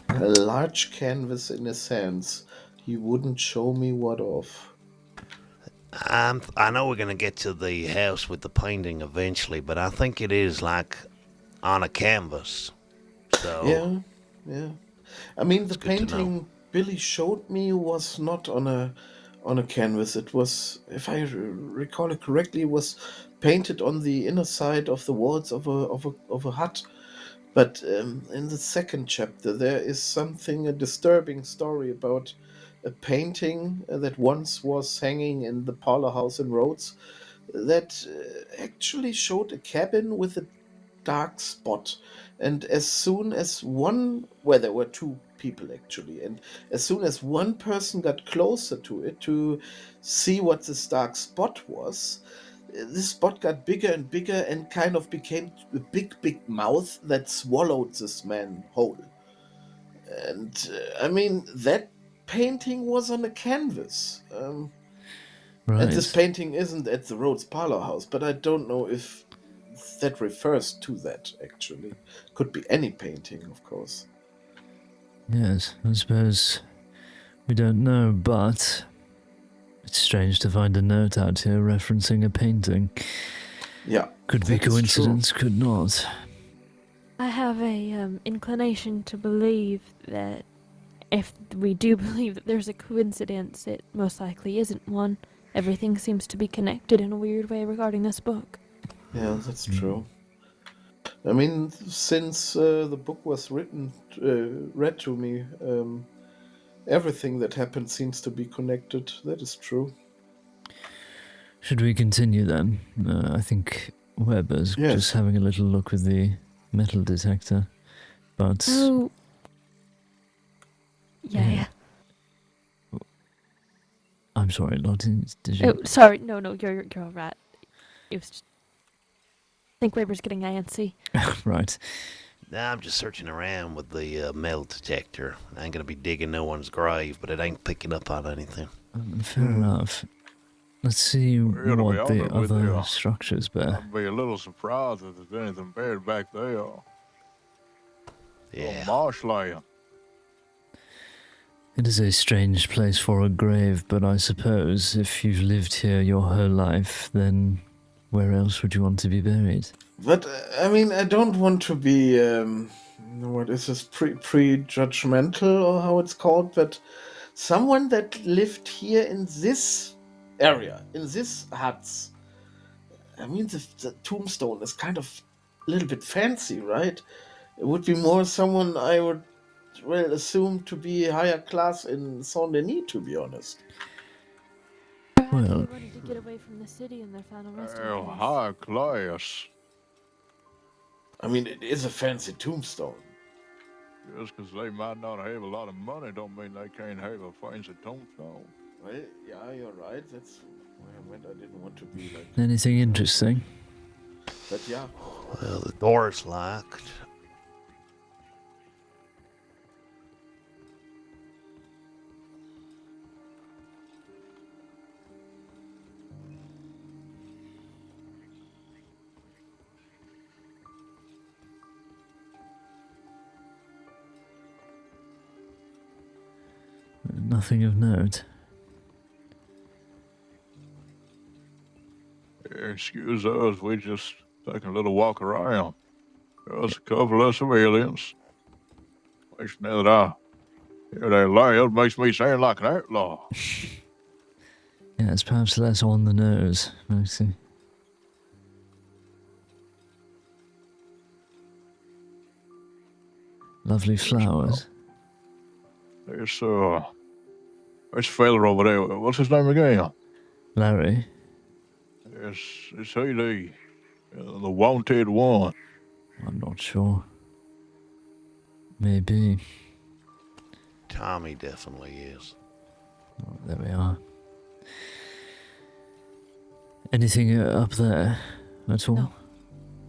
[SPEAKER 13] A large canvas in his hands. He wouldn't show me what of.
[SPEAKER 11] I know we're gonna get to the house with the painting eventually, but I think it is like on a canvas. So
[SPEAKER 13] Yeah. I mean, the painting Billy showed me was not on a canvas. It was, if I recall it correctly, it was painted on the inner side of the walls of a hut. But in the second chapter, there is a disturbing story about a painting that once was hanging in the parlor house in Rhodes that actually showed a cabin with a dark spot. And as soon as there were two people actually, and as soon as one person got closer to it to see what this dark spot was, this spot got bigger and bigger and kind of became a big mouth that swallowed this man whole. And I mean, that painting was on a canvas.
[SPEAKER 19] Right.
[SPEAKER 13] And this painting isn't at the Rhodes Parlor House, but I don't know if that refers to that, actually. Could be any painting, of course.
[SPEAKER 19] Yes, I suppose we don't know, but it's strange to find a note out here referencing a painting.
[SPEAKER 13] Yeah.
[SPEAKER 19] Could be coincidence, could not.
[SPEAKER 15] I have a inclination to believe that if we do believe that there's a coincidence, it most likely isn't one. Everything seems to be connected in a weird way regarding this book.
[SPEAKER 13] Yeah, that's true. I mean, since the book was read to me, everything that happened seems to be connected. That is true.
[SPEAKER 19] Should we continue then? I think Weber's just having a little look with the metal detector, but...
[SPEAKER 15] Oh. Yeah.
[SPEAKER 19] I'm sorry, Lottie, did you...
[SPEAKER 15] Oh, sorry. No, you're all right. It was just... I think Weber's getting antsy.
[SPEAKER 19] Right.
[SPEAKER 11] Now I'm just searching around with the metal detector. I ain't gonna be digging no one's grave, but it ain't picking up on anything.
[SPEAKER 19] Fair enough. Let's see what the other structures bear.
[SPEAKER 4] I'd be a little surprised if there's anything buried back there.
[SPEAKER 11] Yeah.
[SPEAKER 4] Marshland.
[SPEAKER 19] It is a strange place for a grave, but I suppose if you've lived here your whole life, then where else would you want to be buried?
[SPEAKER 13] But, I mean, I don't want to be, what is this, prejudgmental, or how it's called, but someone that lived here in this area, in this huts. I mean, the tombstone is kind of a little bit fancy, right? It would be more someone I would, assume to be higher class in Saint-Denis, to be honest.
[SPEAKER 15] Perhaps
[SPEAKER 19] Well-
[SPEAKER 15] they wanted to get away from the city in their final resting place.
[SPEAKER 4] High class.
[SPEAKER 13] I mean, it is a fancy tombstone.
[SPEAKER 4] Just 'cause they might not have a lot of money don't mean they can't have a fancy tombstone.
[SPEAKER 13] Well, yeah, you're right. That's why I meant I didn't want to be like.
[SPEAKER 19] Anything interesting?
[SPEAKER 13] But yeah.
[SPEAKER 11] Well, the door's locked.
[SPEAKER 19] Nothing of note.
[SPEAKER 4] Excuse us, we just taking a little walk around. There's a couple of civilians. At least now that I hear that loud, makes me sound like an outlaw.
[SPEAKER 19] Yeah, it's perhaps less on the nose, Maxie. Lovely flowers.
[SPEAKER 4] There's this fella over there. What's his name again?
[SPEAKER 19] Larry.
[SPEAKER 4] Is he the wanted one?
[SPEAKER 19] I'm not sure. Maybe.
[SPEAKER 11] Tommy definitely is.
[SPEAKER 19] Oh, there we are. Anything up there at all?
[SPEAKER 15] No,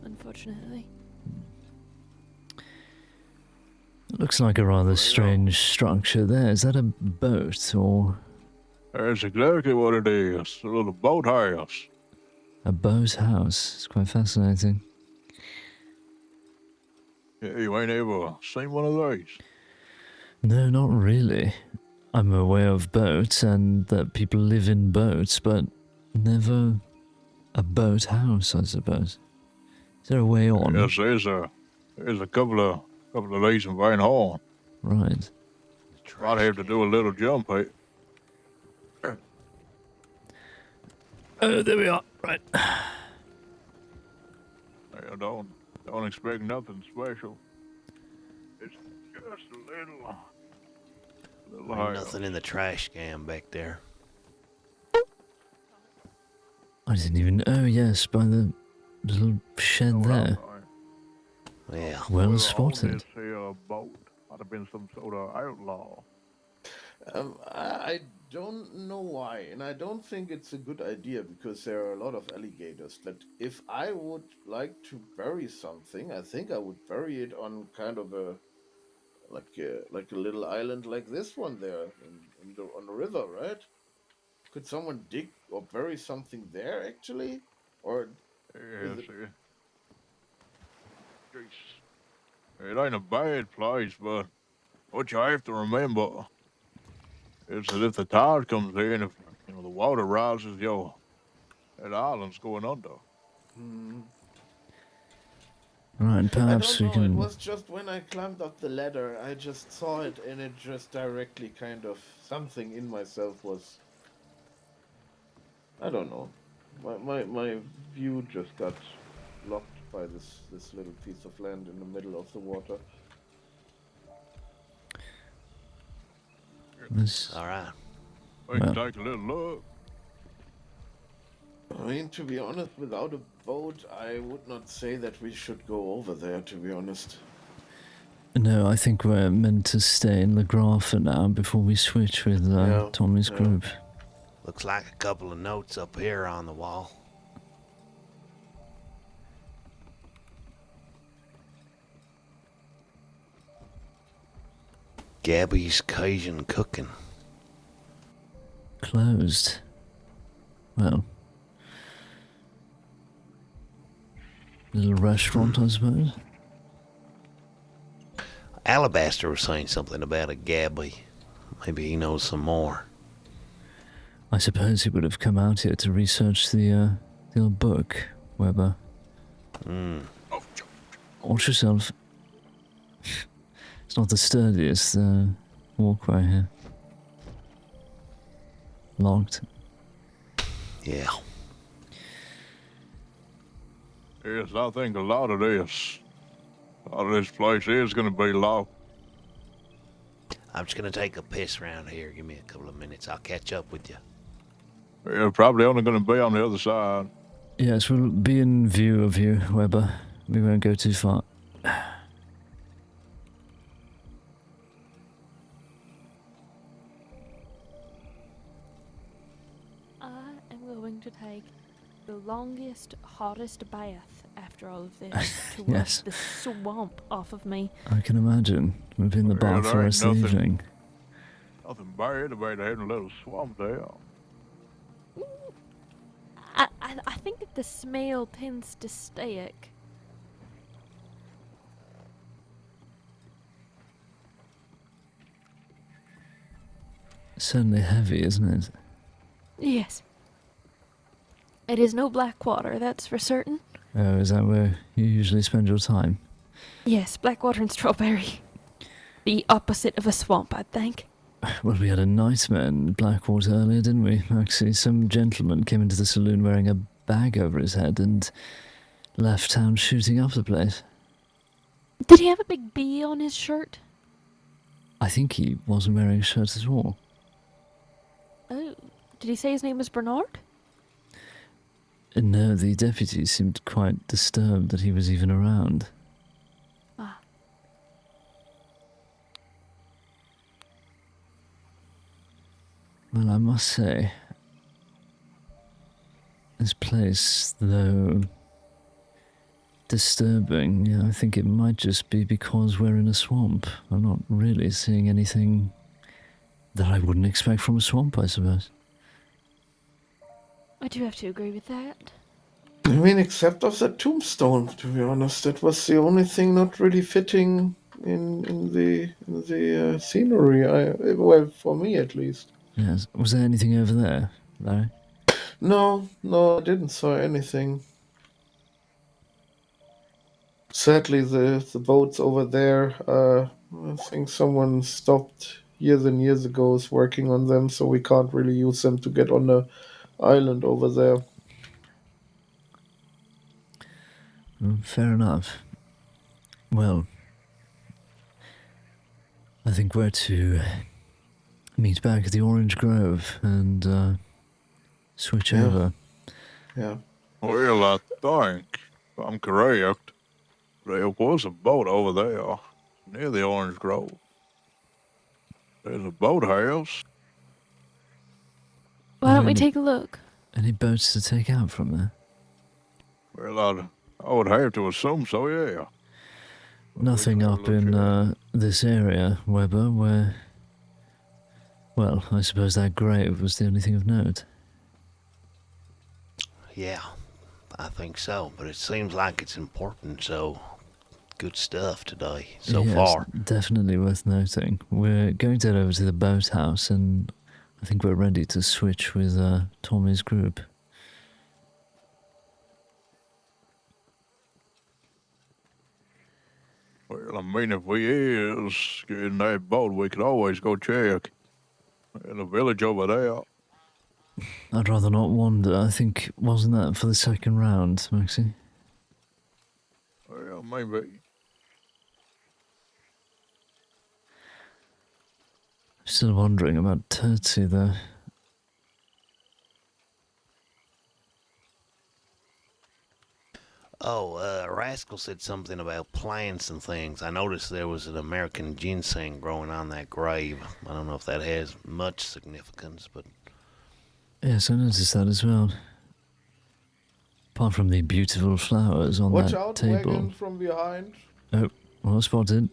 [SPEAKER 15] unfortunately.
[SPEAKER 19] It looks like a rather strange structure there. Is that a boat or...
[SPEAKER 4] That's exactly what it is. A little boathouse.
[SPEAKER 19] A boathouse? It's quite fascinating.
[SPEAKER 4] Yeah, you ain't ever seen one of these?
[SPEAKER 19] No, not really. I'm aware of boats and that people live in boats, but never a boathouse, I suppose. Is there a way on?
[SPEAKER 4] Yes, there's a couple of these in Van Horn.
[SPEAKER 19] Right.
[SPEAKER 4] Might have to do a little jump, eh?
[SPEAKER 19] Oh, there we are. Right.
[SPEAKER 4] Yeah, don't expect nothing special. It's just a little higher.
[SPEAKER 11] Nothing in the trash can back there.
[SPEAKER 19] I didn't even... Oh, yes, by the little shed there.
[SPEAKER 11] Yeah.
[SPEAKER 19] Well spotted.
[SPEAKER 4] This here boat might have been some sort of outlaw.
[SPEAKER 13] I don't know why, and I don't think it's a good idea because there are a lot of alligators. That if I would like to bury something, I think I would bury it on kind of a like a little island like this one there on the river, right? Could someone dig or bury something there actually, or?
[SPEAKER 4] Yes, it ain't a bad place, but what you have to remember is that if the tide comes in, if the water rises, that island's going under.
[SPEAKER 19] Right, perhaps
[SPEAKER 13] I
[SPEAKER 19] we
[SPEAKER 13] don't know.
[SPEAKER 19] can...
[SPEAKER 13] It was just when I climbed up the ladder, I just saw it, and it just directly kind of something in myself was. I don't know. My view just got blocked by this little piece of land in the middle of the water.
[SPEAKER 11] All right.
[SPEAKER 4] We can take a little look.
[SPEAKER 13] I mean, to be honest, without a boat, I would not say that we should go over there, to be honest.
[SPEAKER 19] No, I think we're meant to stay in Le Gras for now before we switch with Tommy's group.
[SPEAKER 11] Looks like a couple of notes up here on the wall. Gabby's Cajun Cooking.
[SPEAKER 19] Closed. Well. Little restaurant, I suppose.
[SPEAKER 11] Alabaster was saying something about a Gabby. Maybe he knows some more.
[SPEAKER 19] I suppose he would have come out here to research the old book, Weber. Watch yourself. It's not the sturdiest walkway here. Locked.
[SPEAKER 11] Yeah.
[SPEAKER 4] Yes, I think a lot of this place is going to be locked.
[SPEAKER 11] I'm just going to take a piss around here. Give me a couple of minutes. I'll catch up with you.
[SPEAKER 4] We're probably only going to be on the other side.
[SPEAKER 19] Yes, we'll be in view of you, Weber. We won't go too far.
[SPEAKER 15] I am going to take the longest, hottest bath after all of this to wash
[SPEAKER 19] Yes.
[SPEAKER 15] the swamp off of me.
[SPEAKER 19] I can imagine. We've been in the bath for the rest of the evening.
[SPEAKER 4] Nothing bad about having a little swamp there.
[SPEAKER 15] I think that the smell tends to stick.
[SPEAKER 19] Certainly heavy, isn't it?
[SPEAKER 15] Yes. It is no black water, that's for certain.
[SPEAKER 19] Oh, is that where you usually spend your time?
[SPEAKER 15] Yes, black water and strawberry. The opposite of a swamp, I think.
[SPEAKER 19] Well, we had a nightmare in Blackwater earlier, didn't we? Actually, some gentleman came into the saloon wearing a bag over his head and left town shooting up the place.
[SPEAKER 15] Did he have a big bee on his shirt?
[SPEAKER 19] I think he wasn't wearing a shirt at all.
[SPEAKER 15] Oh, did he say his name was Bernard?
[SPEAKER 19] No, the deputy seemed quite disturbed that he was even around.
[SPEAKER 15] Ah.
[SPEAKER 19] Well, I must say, this place, though disturbing, yeah, I think it might just be because we're in a swamp. I'm not really seeing anything that I wouldn't expect from a swamp, I suppose.
[SPEAKER 15] I do have to agree with that.
[SPEAKER 13] I mean, except of the tombstone, to be honest, that was the only thing not really fitting in the scenery. Well, for me at least.
[SPEAKER 19] Yes. Was there anything over there, Larry?
[SPEAKER 13] No, I didn't saw anything. Sadly, the boats over there, I think someone stopped years and years ago is working on them, so we can't really use them to get on the island over there.
[SPEAKER 19] Fair enough. Well, I think we're to meet back at the Orange Grove and switch
[SPEAKER 13] Yeah.
[SPEAKER 19] over.
[SPEAKER 13] Yeah.
[SPEAKER 4] Well, I think, if I'm correct, there was a boat over there near the Orange Grove. There's a boathouse.
[SPEAKER 15] Why don't we take a look?
[SPEAKER 19] Any boats to take out from there?
[SPEAKER 4] Well, I would have to assume so, yeah.
[SPEAKER 19] Nothing up in this area, Weber, where... Well, I suppose that grave was the only thing of note.
[SPEAKER 11] Yeah, I think so, but it seems like it's important, so good stuff today so
[SPEAKER 19] Yes,
[SPEAKER 11] far.
[SPEAKER 19] Definitely worth noting. We're going to head over to the boathouse, and I think we're ready to switch with Tommy's group.
[SPEAKER 4] Well, I mean, if we is getting that boat, we could always go check in the village over there.
[SPEAKER 19] I'd rather not wander. I think, wasn't that for the second round, Maxie?
[SPEAKER 4] Well, maybe.
[SPEAKER 19] Still wondering about Turtsy, though.
[SPEAKER 11] Oh, Rascal said something about plants and things. I noticed there was an American ginseng growing on that grave. I don't know if that has much significance, but...
[SPEAKER 19] Yes, I noticed that as well. Apart from the beautiful flowers on
[SPEAKER 13] Watch
[SPEAKER 19] that
[SPEAKER 13] out,
[SPEAKER 19] table.
[SPEAKER 13] wagon from behind.
[SPEAKER 19] Oh, well spotted.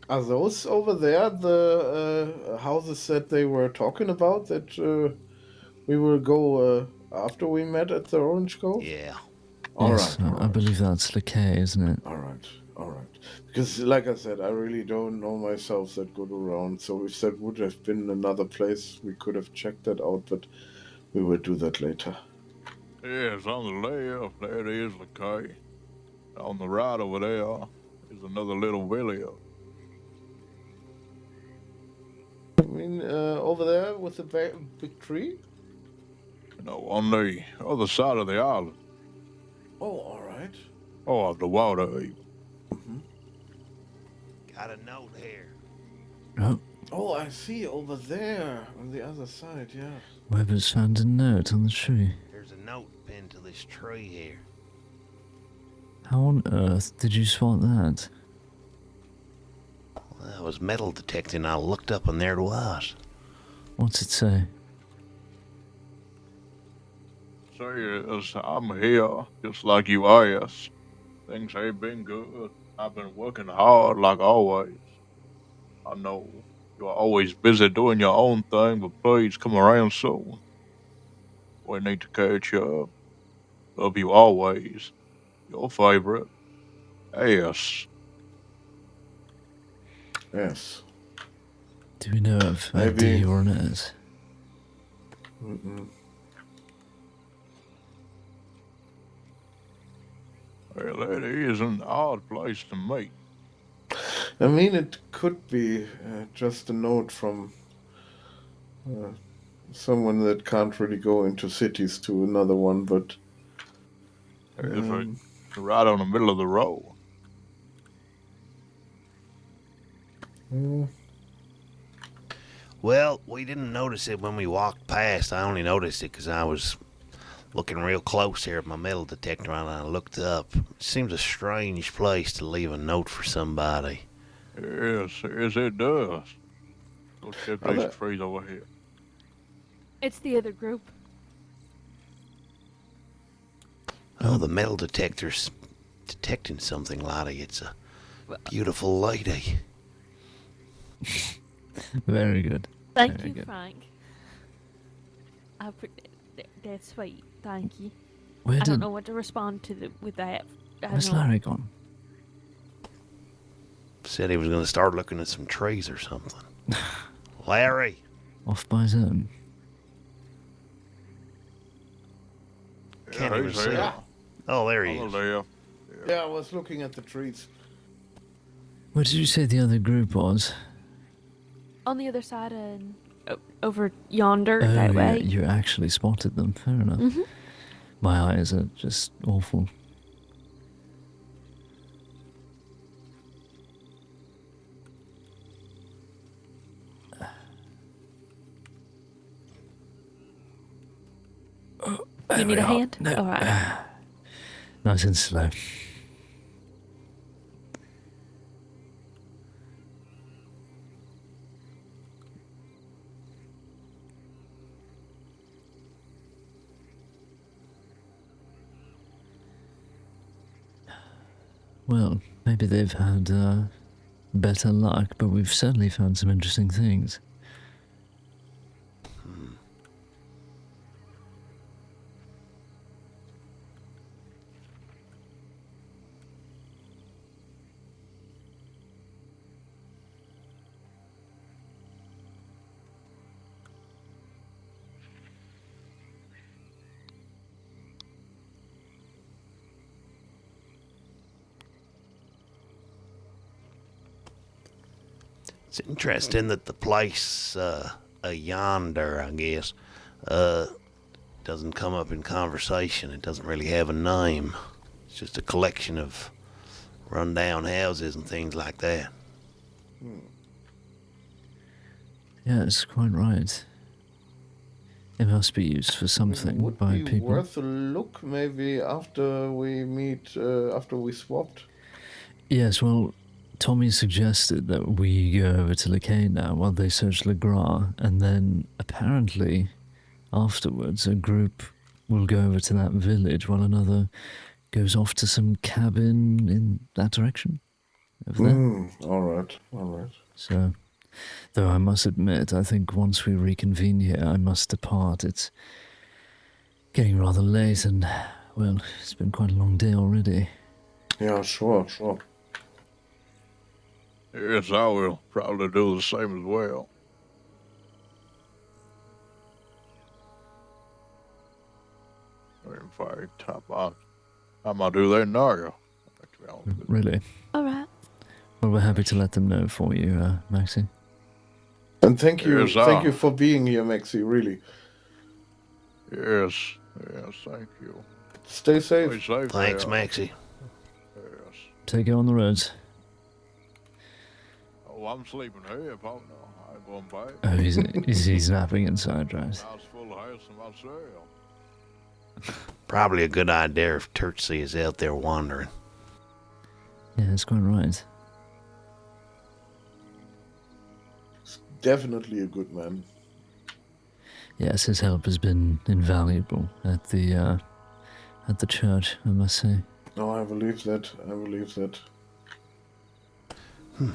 [SPEAKER 13] Are those over there the houses that they were talking about that we will go after we met at the Orange Grove?
[SPEAKER 11] Yeah.
[SPEAKER 19] Yes, I believe that's Lekay, isn't it?
[SPEAKER 13] All right. Because, like I said, I really don't know myself that good around. So if that would have been another place, we could have checked that out, but we will do that later.
[SPEAKER 4] Yes, on the left, there is the K. On the right over there is another little village.
[SPEAKER 13] mean, over there with the big tree?
[SPEAKER 4] No, on the other side of the island.
[SPEAKER 13] Oh, all right.
[SPEAKER 4] Oh, the WildRP.
[SPEAKER 11] Got a note here.
[SPEAKER 19] Oh,
[SPEAKER 13] Oh, I see, over there on the other side, yeah.
[SPEAKER 19] Weber's found a note on the tree.
[SPEAKER 11] There's a note pinned to this tree here.
[SPEAKER 19] How on earth did you spot that?
[SPEAKER 11] Well, I was metal detecting. I looked up and there it was.
[SPEAKER 19] What's it say?
[SPEAKER 4] Says I'm here, just like you asked. Things ain't been good. I've been working hard, like always. I know you're always busy doing your own thing, but please come around soon. We need to catch up. Love you always. Your favorite. Yes.
[SPEAKER 13] Yes.
[SPEAKER 19] Do we know of a
[SPEAKER 13] Maybe.
[SPEAKER 19] D or an S?
[SPEAKER 13] Mm-mm.
[SPEAKER 4] Well, that is an odd place to meet.
[SPEAKER 13] I mean, it could be just a note from someone that can't really go into cities to another one, but...
[SPEAKER 4] It's right on the middle of the road.
[SPEAKER 11] Well, we didn't notice it when we walked past. I only noticed it because I was looking real close here at my metal detector and I looked up. It seems a strange place to leave a note for somebody.
[SPEAKER 4] Yes, it does. Go check
[SPEAKER 13] Oh,
[SPEAKER 4] these
[SPEAKER 13] that-
[SPEAKER 4] trees over here.
[SPEAKER 15] It's the other group.
[SPEAKER 11] Oh, the metal detector's detecting something, laddie. It's a beautiful lady.
[SPEAKER 19] Very good.
[SPEAKER 15] Thank
[SPEAKER 19] Very
[SPEAKER 15] you,
[SPEAKER 19] good.
[SPEAKER 15] Frank. That's sweet. Thank you.
[SPEAKER 19] Where
[SPEAKER 15] I don't
[SPEAKER 19] did
[SPEAKER 15] know what to respond to with that. I
[SPEAKER 19] Where's
[SPEAKER 15] don't-
[SPEAKER 19] Larry gone?
[SPEAKER 11] Said he was going to start looking at some trees or something. Larry!
[SPEAKER 19] Off by his own.
[SPEAKER 11] Can't
[SPEAKER 4] Yeah,
[SPEAKER 11] even
[SPEAKER 4] he's
[SPEAKER 11] see
[SPEAKER 4] here.
[SPEAKER 11] him. Oh, there he
[SPEAKER 4] Hello
[SPEAKER 11] is.
[SPEAKER 4] there.
[SPEAKER 13] Yeah, I was looking at the trees.
[SPEAKER 19] Where did you say the other group was?
[SPEAKER 15] On the other side and over yonder,
[SPEAKER 19] Oh,
[SPEAKER 15] that
[SPEAKER 19] yeah,
[SPEAKER 15] way.
[SPEAKER 19] you actually spotted them. Fair enough.
[SPEAKER 15] Mhm.
[SPEAKER 19] My eyes are just awful.
[SPEAKER 15] You need a hand?
[SPEAKER 19] No.
[SPEAKER 15] All right.
[SPEAKER 19] Nice and slow. Well, maybe they've had better luck, but we've certainly found some interesting things.
[SPEAKER 11] It's interesting that the place yonder, I guess, doesn't come up in conversation. It doesn't really have a name. It's just a collection of rundown houses and things like that.
[SPEAKER 19] Yeah, it's quite right. It must be used for something
[SPEAKER 13] Would
[SPEAKER 19] by
[SPEAKER 13] be
[SPEAKER 19] people.
[SPEAKER 13] worth a look maybe after we meet, after we swapped.
[SPEAKER 19] Yes, well, Tommy suggested that we go over to Lecain now while they search Le Gras, and then apparently afterwards a group will go over to that village while another goes off to some cabin in that direction. Over there.
[SPEAKER 13] Alright, alright.
[SPEAKER 19] So, though I must admit, I think once we reconvene here, I must depart. It's getting rather late and, well, it's been quite a long day already.
[SPEAKER 13] Yeah, sure.
[SPEAKER 4] Yes, I will probably do the same as well. In fact, I might do that now.
[SPEAKER 19] Really?
[SPEAKER 15] All right.
[SPEAKER 19] Well, we're happy to let them know for you, Maxie.
[SPEAKER 13] And thank you,
[SPEAKER 4] Yes,
[SPEAKER 13] thank you for being here, Maxie. Really.
[SPEAKER 4] Yes, thank you.
[SPEAKER 13] Stay safe.
[SPEAKER 4] Stay safe.
[SPEAKER 11] Thanks,
[SPEAKER 4] there.
[SPEAKER 11] Maxie.
[SPEAKER 4] Yes.
[SPEAKER 19] Take it on the roads.
[SPEAKER 4] Oh, I'm sleeping here, partner. I'm going back.
[SPEAKER 19] Oh, he's napping inside, right?
[SPEAKER 4] Nice full house to myself.
[SPEAKER 11] Probably a good idea if Turtsy is out there wandering.
[SPEAKER 19] Yeah, that's quite right.
[SPEAKER 13] Definitely a good man.
[SPEAKER 19] Yes, his help has been invaluable at the church, I must say.
[SPEAKER 13] No, I believe that. I believe that.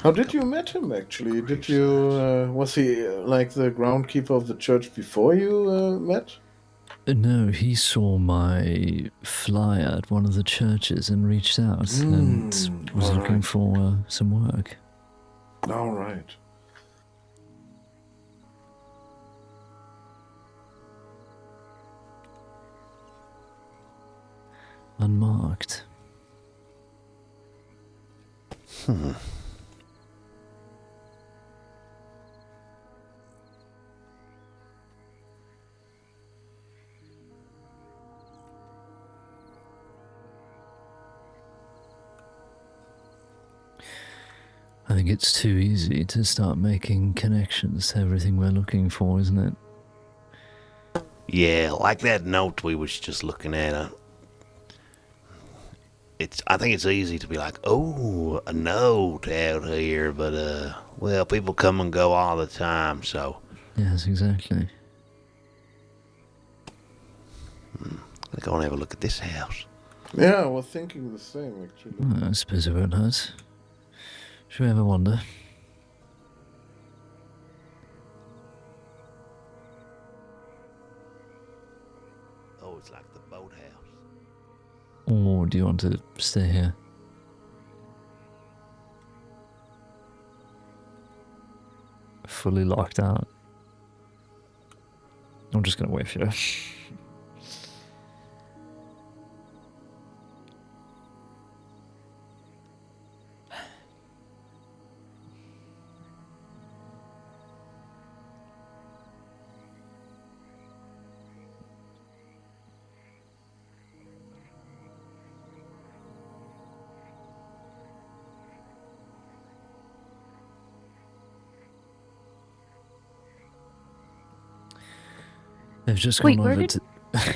[SPEAKER 13] How did you meet him, actually? Did you, was he like the groundkeeper of the church before you met?
[SPEAKER 19] No, he saw my flyer at one of the churches and reached out and was looking for some work.
[SPEAKER 13] All right.
[SPEAKER 19] Unmarked. I think it's too easy to start making connections to everything we're looking for, isn't it?
[SPEAKER 11] Yeah, like that note we was just looking at. I think it's easy to be like, oh, a note out here, but well, people come and go all the time, so.
[SPEAKER 19] Yes, exactly.
[SPEAKER 11] Let's go and have a look at this house.
[SPEAKER 13] Yeah, I was thinking the same, actually.
[SPEAKER 19] Well, I suppose it won't hurt. Should we have a wander?
[SPEAKER 11] Oh, it's like the boathouse.
[SPEAKER 19] Or do you want to stay here? Fully locked out. I'm just gonna wait for you. They've just gone over to...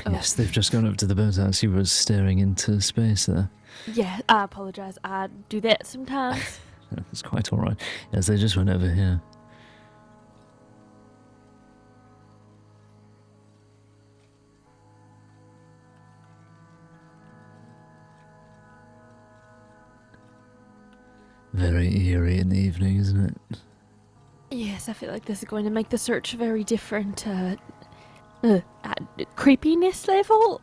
[SPEAKER 19] Yes, they've just gone up to the boathouse. He was staring into space there.
[SPEAKER 15] Yeah, I apologise. I do that sometimes.
[SPEAKER 19] It's quite alright. Yes, they just went over here. Very eerie in the evening, isn't it?
[SPEAKER 15] Yes, I feel like this is going to make the search very different. Creepiness level?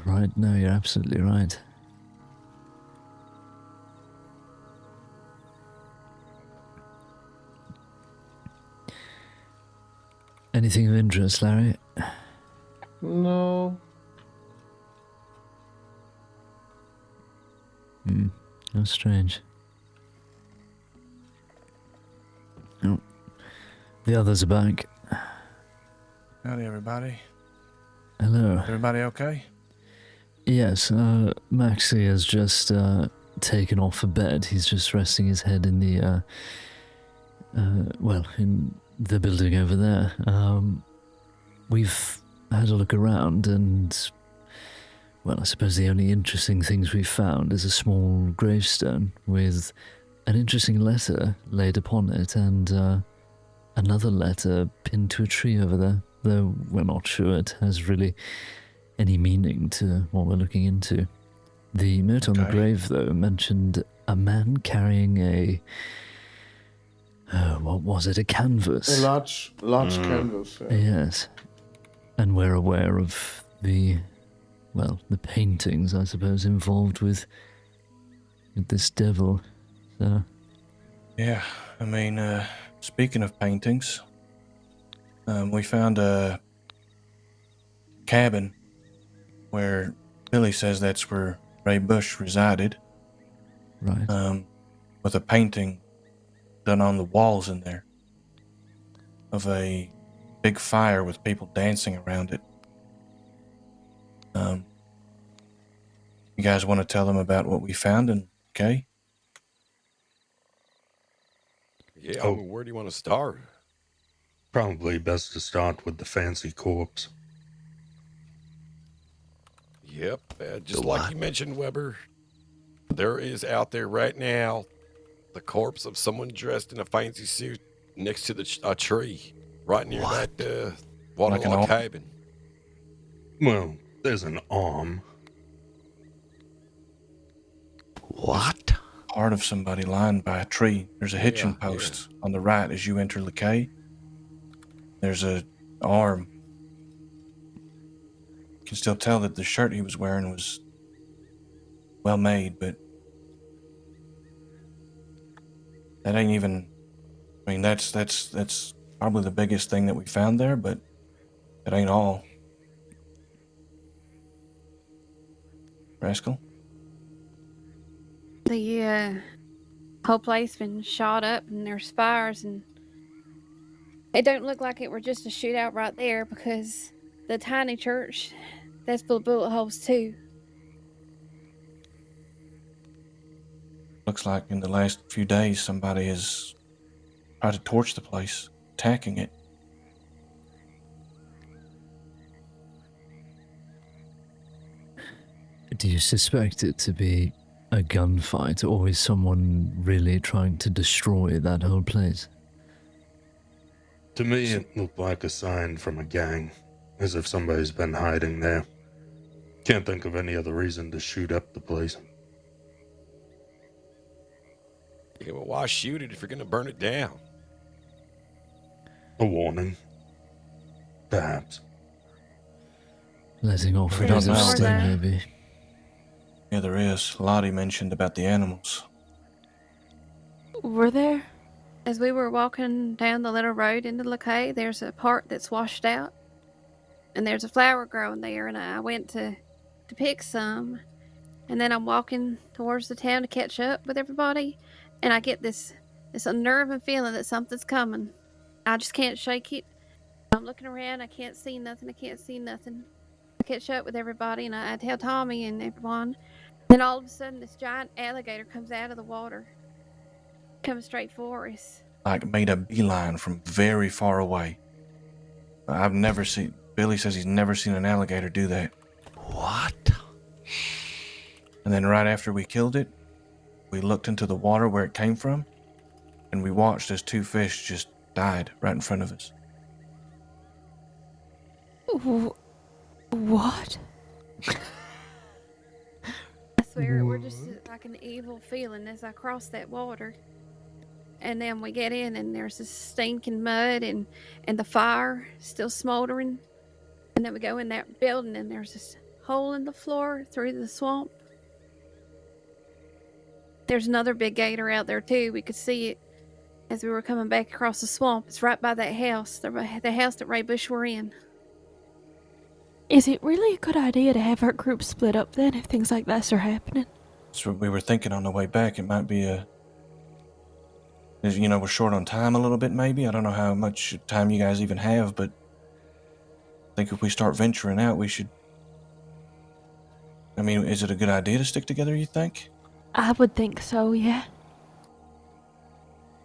[SPEAKER 19] Right, no, you're absolutely right. Anything of interest, Larry?
[SPEAKER 13] No.
[SPEAKER 19] How strange. Oh. The others are back.
[SPEAKER 2] Howdy, everybody.
[SPEAKER 19] Hello.
[SPEAKER 2] Everybody okay?
[SPEAKER 19] Yes, Maxie has just taken off a bed. He's just resting his head in the, in the building over there. We've had a look around and, well, I suppose the only interesting things we've found is a small gravestone with an interesting letter laid upon it and another letter pinned to a tree over there, though we're not sure it has really any meaning to what we're looking into. The note on the grave, though, mentioned a man carrying a... what was it? A canvas?
[SPEAKER 13] A large canvas. Yeah.
[SPEAKER 19] Yes. And we're aware of the paintings, I suppose, involved with this devil. So.
[SPEAKER 2] Yeah, I mean, speaking of paintings, we found a cabin where Billy says that's where Ray Bush resided.
[SPEAKER 19] Right.
[SPEAKER 2] With a painting done on the walls in there. of a big fire with people dancing around it. You guys want to tell them about what we found in Kay?
[SPEAKER 9] Yeah, I mean, where do you want to start?
[SPEAKER 21] Probably best to start with the fancy corpse.
[SPEAKER 9] Yep, just like you mentioned, Weber, there is out there right now the corpse of someone dressed in a fancy suit next to a tree right near that waterlogged cabin.
[SPEAKER 21] Well, there's an arm.
[SPEAKER 2] What? Part of somebody lying by a tree. There's a hitching post on the right as you enter Lakay. There's a arm. You can still tell that the shirt he was wearing was well made, but that ain't even. I mean, that's probably the biggest thing that we found there, but it ain't all. Rascal?
[SPEAKER 8] The whole place been shot up and there's fires, and it don't look like it were just a shootout right there, because the tiny church, that's full of bullet holes too.
[SPEAKER 2] Looks like in the last few days somebody has tried to torch the place, attacking it.
[SPEAKER 19] Do you suspect it to be a gunfight, or is someone really trying to destroy that whole place?
[SPEAKER 21] To me, it looked like a sign from a gang, as if somebody's been hiding there. Can't think of any other reason to shoot up the place.
[SPEAKER 9] Yeah, well, why shoot it if you're going to burn it down?
[SPEAKER 21] A warning. Perhaps.
[SPEAKER 19] Letting off
[SPEAKER 2] We
[SPEAKER 19] a
[SPEAKER 2] don't
[SPEAKER 19] bit of
[SPEAKER 2] know.
[SPEAKER 19] steam, maybe.
[SPEAKER 2] Yeah, there is. Lottie mentioned about the animals.
[SPEAKER 15] Were there?
[SPEAKER 8] As we were walking down the little road into Lakay, there's a part that's washed out, and there's a flower growing there, and I went to pick some, and then I'm walking towards the town to catch up with everybody, and I get this unnerving feeling that something's coming. I just can't shake it. I'm looking around, I can't see nothing. I catch up with everybody, and I tell Tommy and everyone. Then all of a sudden, this giant alligator comes out of the water, coming straight for us.
[SPEAKER 2] Like made a beeline from very far away. I've never seen. Billy says he's never seen an alligator do that.
[SPEAKER 11] What?
[SPEAKER 2] And then right after we killed it, we looked into the water where it came from, and we watched as 2 fish just died right in front of us.
[SPEAKER 15] What?
[SPEAKER 8] I swear it were just like an evil feeling as I crossed that water. And then we get in, and there's this stinking mud and the fire still smoldering. And then we go in that building, and there's this hole in the floor through the swamp. There's another big gator out there too. We could see it as we were coming back across the swamp. It's right by that house, the house that Ray Bush were in.
[SPEAKER 15] Is it really a good idea to have our group split up then if things like this are happening?
[SPEAKER 2] That's what we were thinking on the way back. It might be we're short on time a little bit maybe. I don't know how much time you guys even have, but I think if we start venturing out, we should... I mean, is it a good idea to stick together, you think?
[SPEAKER 15] I would think so, yeah.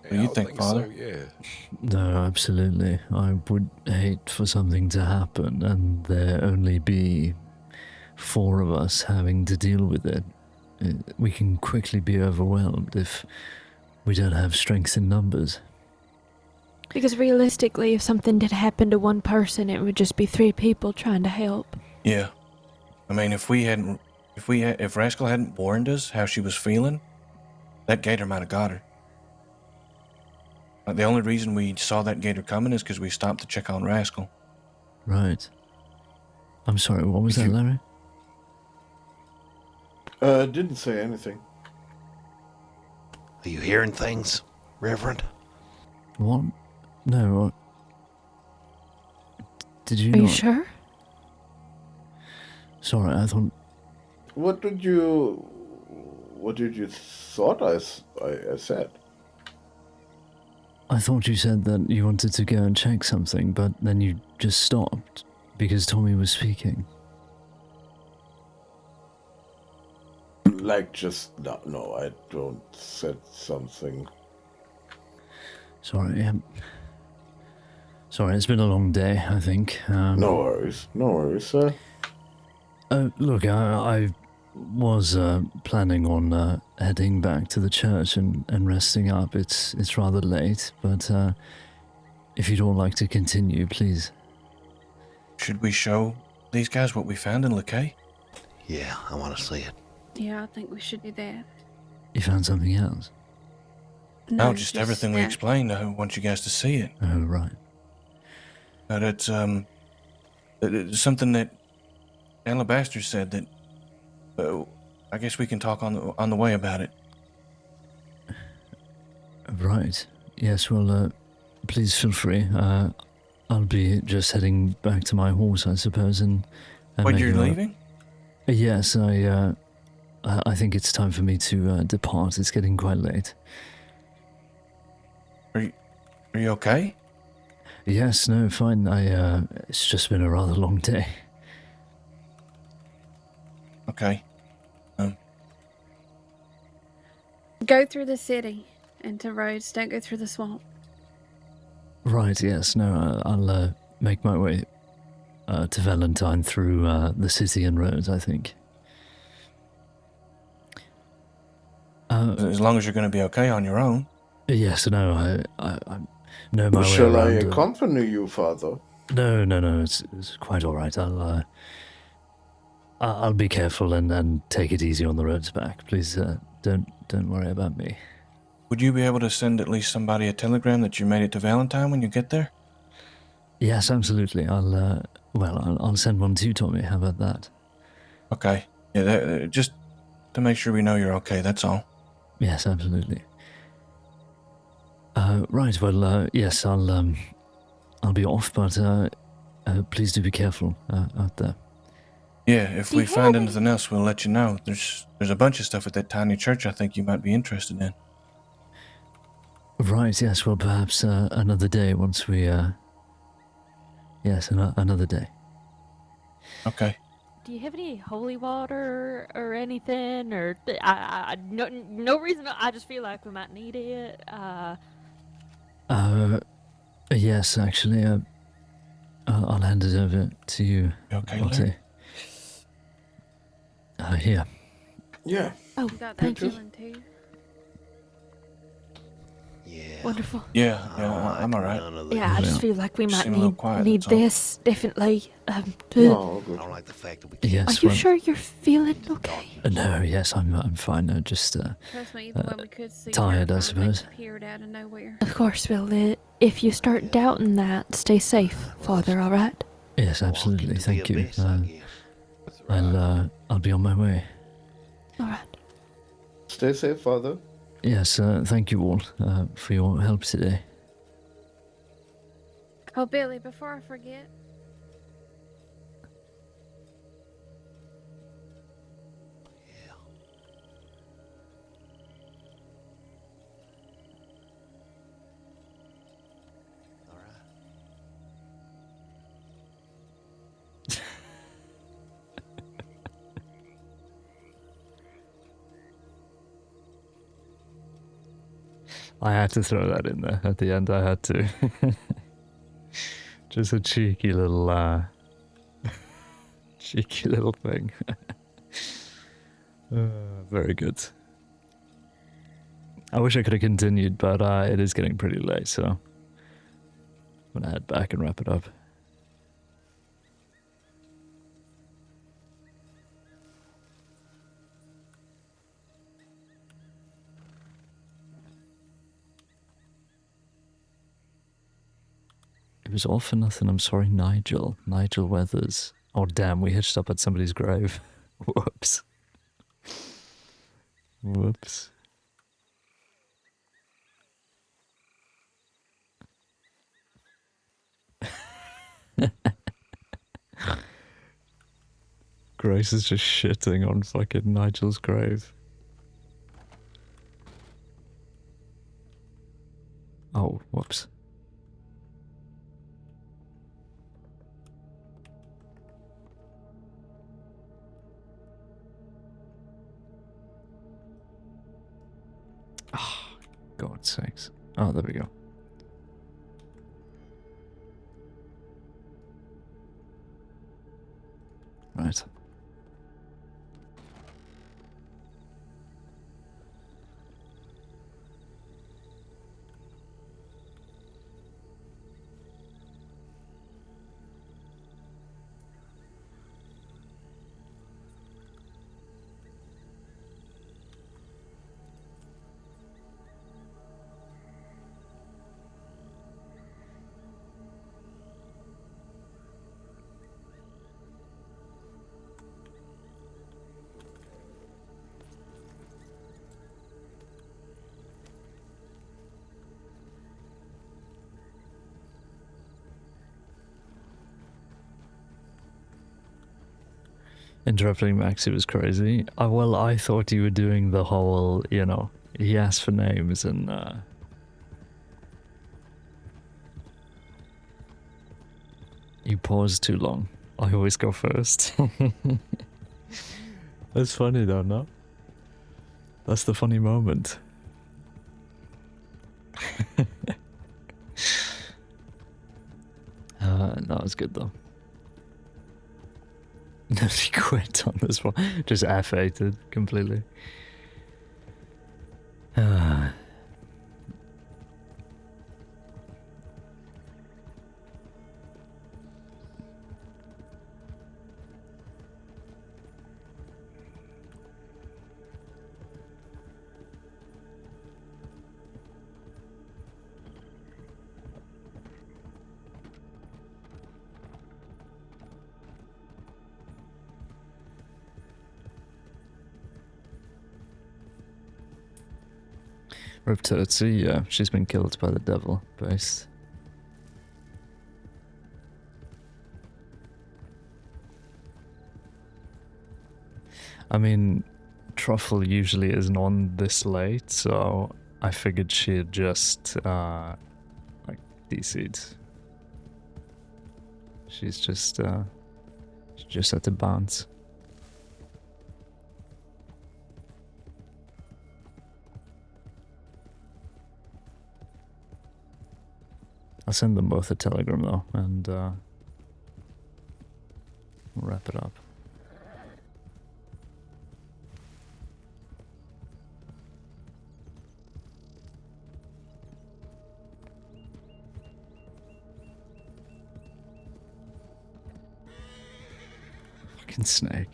[SPEAKER 2] What do you think, Father?
[SPEAKER 9] So, yeah.
[SPEAKER 19] No, absolutely. I would hate for something to happen and there only be 4 of us having to deal with it. We can quickly be overwhelmed if we don't have strength in numbers.
[SPEAKER 15] Because realistically, if something did happen to one person, it would just be 3 people trying to help.
[SPEAKER 2] Yeah. I mean, if Rascal hadn't warned us how she was feeling, that gator might have got her. The only reason we saw that gator coming is because we stopped to check on Rascal.
[SPEAKER 19] Right. I'm sorry, what was that, Larry?
[SPEAKER 13] Didn't say anything.
[SPEAKER 11] Are you hearing things, Reverend?
[SPEAKER 19] What? No. Did you
[SPEAKER 15] Are
[SPEAKER 19] not?
[SPEAKER 15] you sure?
[SPEAKER 19] Sorry, I thought...
[SPEAKER 13] What did you thought I said?
[SPEAKER 19] I thought you said that you wanted to go and check something, but then you just stopped because Tommy was speaking.
[SPEAKER 13] Like, just no, I don't said something.
[SPEAKER 19] Sorry, sorry, it's been a long day, I think.
[SPEAKER 13] No worries, sir.
[SPEAKER 19] Look, I was planning on heading back to the church and resting up. It's rather late, but if you don't like to continue, please.
[SPEAKER 2] Should we show these guys what we found in Lakay?
[SPEAKER 11] Yeah, I want to see it.
[SPEAKER 8] Yeah, I think we should do that.
[SPEAKER 19] You found something else?
[SPEAKER 2] No, just everything we explained. I want you guys to see it.
[SPEAKER 19] Oh, right.
[SPEAKER 2] But it's something that Alabaster said that I guess we can talk on the way about it.
[SPEAKER 19] Right. Yes, well, please feel free. I'll be just heading back to my horse, I suppose, and
[SPEAKER 2] But you're
[SPEAKER 19] making
[SPEAKER 2] leaving?
[SPEAKER 19] Yes, I think it's time for me to depart. It's getting quite late.
[SPEAKER 2] Are you okay?
[SPEAKER 19] Yes, no, fine. It's just been a rather long day.
[SPEAKER 2] Okay.
[SPEAKER 8] Go through the city into roads. Don't go through the swamp.
[SPEAKER 19] Right, yes, no, I'll make my way to Valentine through the city and roads, I think.
[SPEAKER 2] As long as you're going to be okay on your own.
[SPEAKER 19] Yes, no, I know my way
[SPEAKER 13] Shall I
[SPEAKER 19] around.
[SPEAKER 13] accompany you, Father?
[SPEAKER 19] No, it's quite all right. I'll be careful and take it easy on the roads back. Please, don't worry about me.
[SPEAKER 2] Would you be able to send at least somebody a telegram that you made it to Valentine when you get there?
[SPEAKER 19] Yes, absolutely. I'll send one to Tommy. How about that?
[SPEAKER 2] Okay. Yeah, just to make sure we know you're okay, that's all.
[SPEAKER 19] Yes, absolutely. Right, well, yes, I'll be off, but please do be careful out there.
[SPEAKER 2] Yeah, if we find anything else, we'll let you know. There's a bunch of stuff at that tiny church I think you might be interested in.
[SPEAKER 19] Right, yes, well, perhaps another day once we, yes, another day.
[SPEAKER 2] Okay.
[SPEAKER 15] Do you have any holy water or anything? Or no reason. I just feel like we might need it.
[SPEAKER 19] Yes, actually, I'll hand it over to you.
[SPEAKER 2] Okay,
[SPEAKER 19] Larry? Here.
[SPEAKER 13] Yeah.
[SPEAKER 15] Oh,
[SPEAKER 8] You got that
[SPEAKER 15] thank you.
[SPEAKER 8] feeling too.
[SPEAKER 11] Yeah.
[SPEAKER 15] Wonderful.
[SPEAKER 2] Yeah, I'm all right.
[SPEAKER 15] Yeah, I just feel like we might
[SPEAKER 2] Seem a little quiet,
[SPEAKER 15] need
[SPEAKER 2] that's all.
[SPEAKER 15] this definitely.
[SPEAKER 13] No, good.
[SPEAKER 11] I don't like the fact that we
[SPEAKER 19] Yes,
[SPEAKER 15] Are you
[SPEAKER 19] well,
[SPEAKER 15] sure you're feeling okay?
[SPEAKER 19] No, yes, I'm fine. No, just
[SPEAKER 8] Trust me, either way we could see
[SPEAKER 19] tired, I
[SPEAKER 8] Marathon
[SPEAKER 19] suppose.
[SPEAKER 8] appeared out of nowhere.
[SPEAKER 15] Of course, Will. If you start doubting that, stay safe, Father. All right?
[SPEAKER 19] Yes, absolutely. Thank you. I'll be on my way.
[SPEAKER 15] All right.
[SPEAKER 13] Stay safe, Father.
[SPEAKER 19] Yes, thank you all for your help today.
[SPEAKER 8] Oh, Billy, before I forget.
[SPEAKER 1] I had to throw that in there at the end. I had to. Just a cheeky little, cheeky little thing. Very good. I wish I could have continued, but it is getting pretty late, so I'm gonna head back and wrap it up. It was all for nothing. I'm sorry, Nigel. Nigel Weathers. Oh, damn, we hitched up at somebody's grave. Whoops. Whoops. Grace is just shitting on fucking Nigel's grave.
[SPEAKER 19] Oh, whoops. Oh, God's sakes. Oh, there we go. Right. Interrupting Max, it was crazy. Well, I thought you were doing the whole, you know, he asked for names and, you paused too long. I always go first. That's funny though, no? That's the funny moment. That was good though. Nobody quit on this one. Just F8'd completely. Rip Tootsie, yeah, she's been killed by the devil, based. I mean, Truffle usually isn't on this late, so I figured she'd just, like, DC'd. She just had to bounce. I'll send them both a telegram though, and we'll wrap it up. Fucking snake.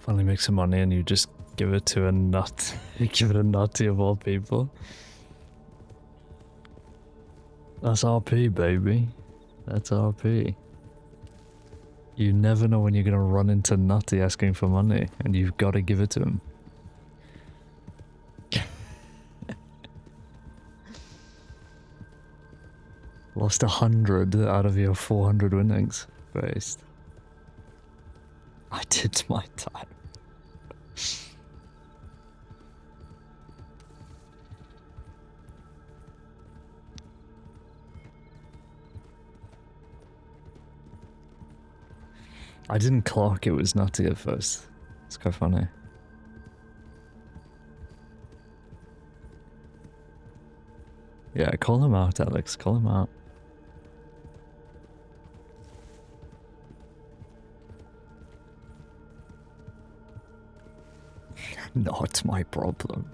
[SPEAKER 19] Finally make some money and you just give it to a nut. You give it a nutty of all people. That's RP, baby. That's RP. You never know when you're gonna run into Nutty asking for money, and you've got to give it to him. Lost 100 out of your 400 winnings. Based. I did my time. I didn't clock it was Nutty at first. It's quite funny. Yeah, call him out, Alex. Call him out. Not my problem.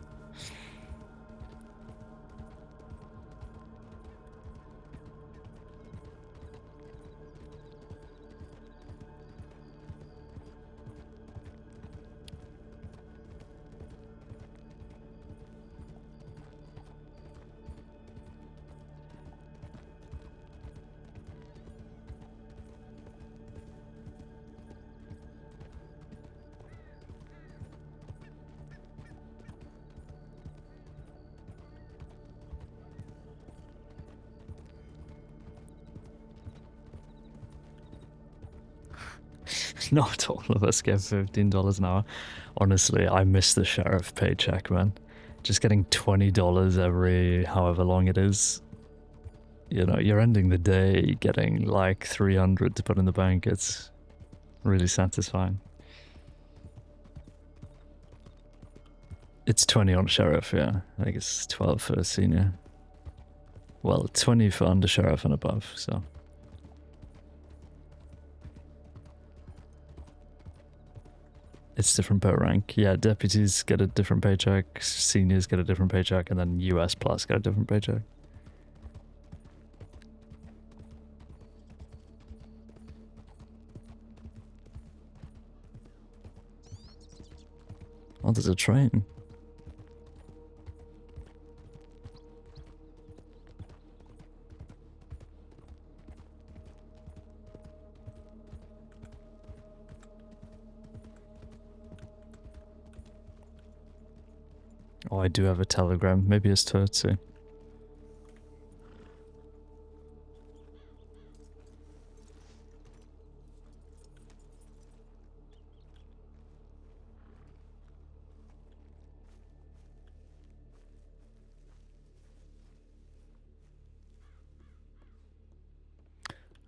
[SPEAKER 1] not all of us get $15 an hour. Honestly, I miss the sheriff paycheck, man. Just getting $20 every however long it is. You know, you're ending the day getting like 300 to put in the bank. It's really satisfying. It's 20 on sheriff, yeah. I think it's 12 for senior. Well, 20 for under sheriff and above, so. It's different per rank. Yeah, deputies get a different paycheck, seniors get a different paycheck, and then US plus get a different paycheck. Oh, there's a train. Oh, I do have a telegram. Maybe it's Turtsy.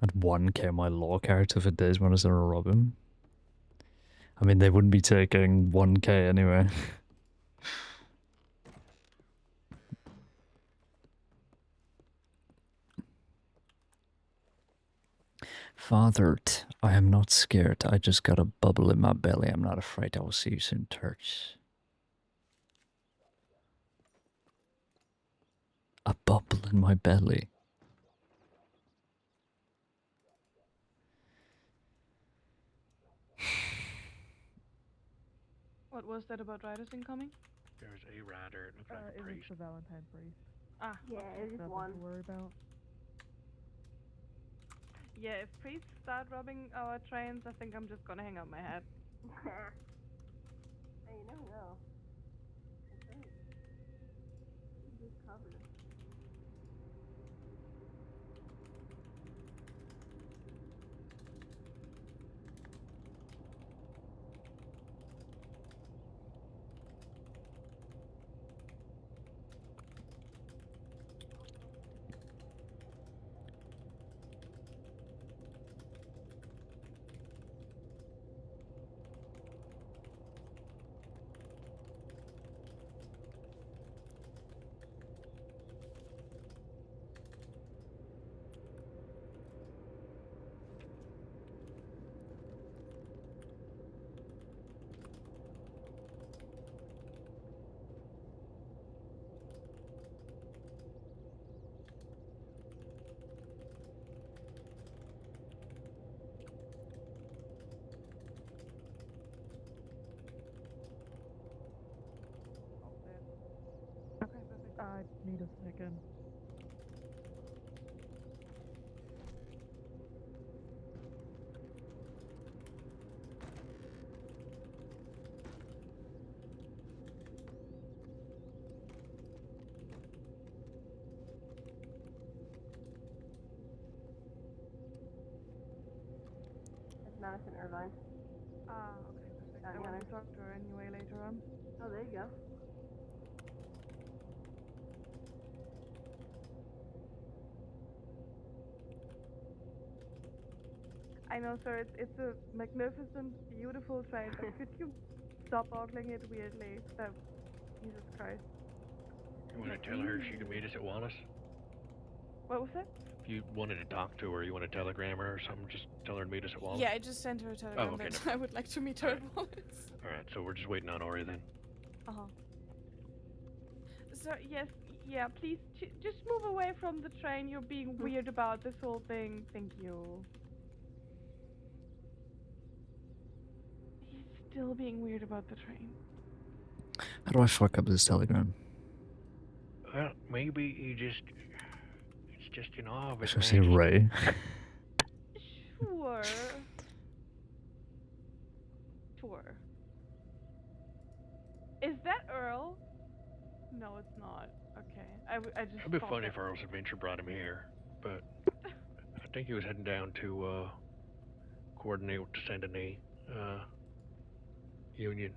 [SPEAKER 1] At 1k my law character for days when I was gonna rob him. I mean, they wouldn't be taking 1k anyway. Fathered, I am not scared. I just got a bubble in my belly. I'm not afraid. I will see you soon, Turks. A bubble in my belly.
[SPEAKER 18] What was that about riders incoming?
[SPEAKER 5] There's a rider. It looks like a priest.
[SPEAKER 18] It's the Valentine priest. Ah,
[SPEAKER 22] Yeah,
[SPEAKER 18] okay,
[SPEAKER 22] it's
[SPEAKER 18] nothing
[SPEAKER 22] one.
[SPEAKER 18] to worry about. Yeah, if priests start robbing our trains, I think I'm just gonna hang up my hat.
[SPEAKER 22] Hey, you never know. That's right. You just covered it.
[SPEAKER 18] Okay, perfect. I need a second.
[SPEAKER 22] That's Madison Irvine.
[SPEAKER 18] Ah, okay, perfect. I want to talk to her anyway later on.
[SPEAKER 22] Oh, there you go.
[SPEAKER 18] I know, sir, it's a magnificent, beautiful train, but could you stop ogling it weirdly? Jesus Christ.
[SPEAKER 5] You want to tell her she can meet us at Wallace?
[SPEAKER 18] What was that?
[SPEAKER 5] If you wanted to talk to her, you want to telegram her or something, just tell her to meet us at Wallace?
[SPEAKER 23] Yeah, I just sent her a telegram
[SPEAKER 5] Oh, okay,
[SPEAKER 23] that
[SPEAKER 5] no.
[SPEAKER 23] I would like to meet her at Wallace.
[SPEAKER 5] Alright, so we're just waiting on Ori then.
[SPEAKER 18] Uh-huh. So, yes, yeah, please, just move away from the train. You're being weird about this whole thing. Thank you. He's still being weird about the train.
[SPEAKER 1] How do I fuck up this telegram?
[SPEAKER 5] Well, maybe you just... It's just an obvious.
[SPEAKER 1] Should I say Ray?
[SPEAKER 18] Sure. Sure. Is that Earl? No, it's not. Okay. I just.
[SPEAKER 5] It'd be
[SPEAKER 18] thought
[SPEAKER 5] funny
[SPEAKER 18] that-
[SPEAKER 5] if Earl's adventure brought him here, but I think he was heading down to coordinate with Saint Denis. union.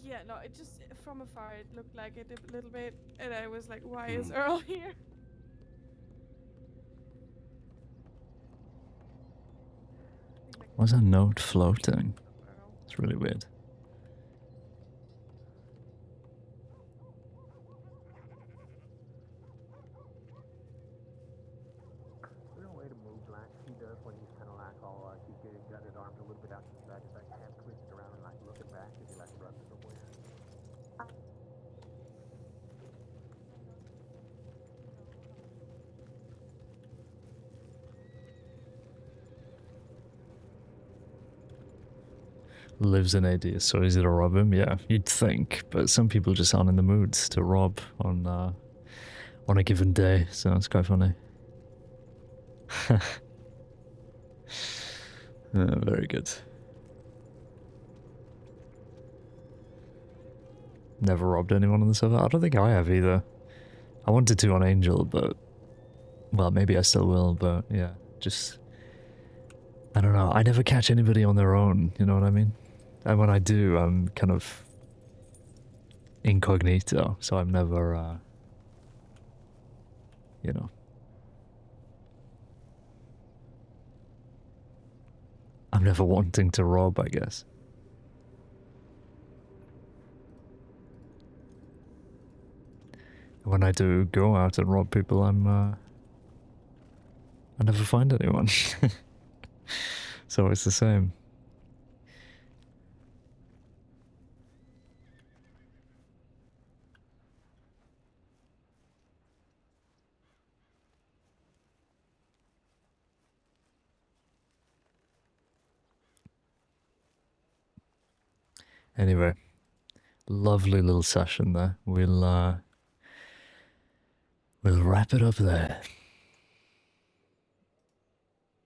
[SPEAKER 23] Yeah, no, it just from afar it looked like it a little bit, and I was like, why is Earl here?
[SPEAKER 19] Why's a note floating? It's really weird.
[SPEAKER 7] There's no way to move like he does when he's kind of like all like he's got his arms a little bit out to the side, just like half twisted around and like looking back as he like runs somewhere.
[SPEAKER 19] Lives in AD, so easy to rob him. Yeah, you'd think, but some people just aren't in the mood to rob on a given day, so it's quite funny. Very good. Never robbed anyone on the server. I don't think I have either. I wanted to on Angel, but well, maybe I still will. But yeah, just I don't know. I never catch anybody on their own. You know what I mean? And when I do, I'm kind of incognito, so I'm never, you know. I'm never wanting to rob, I guess. When I do go out and rob people, I never find anyone. So it's the same. Anyway, lovely little session there. We'll wrap it up there.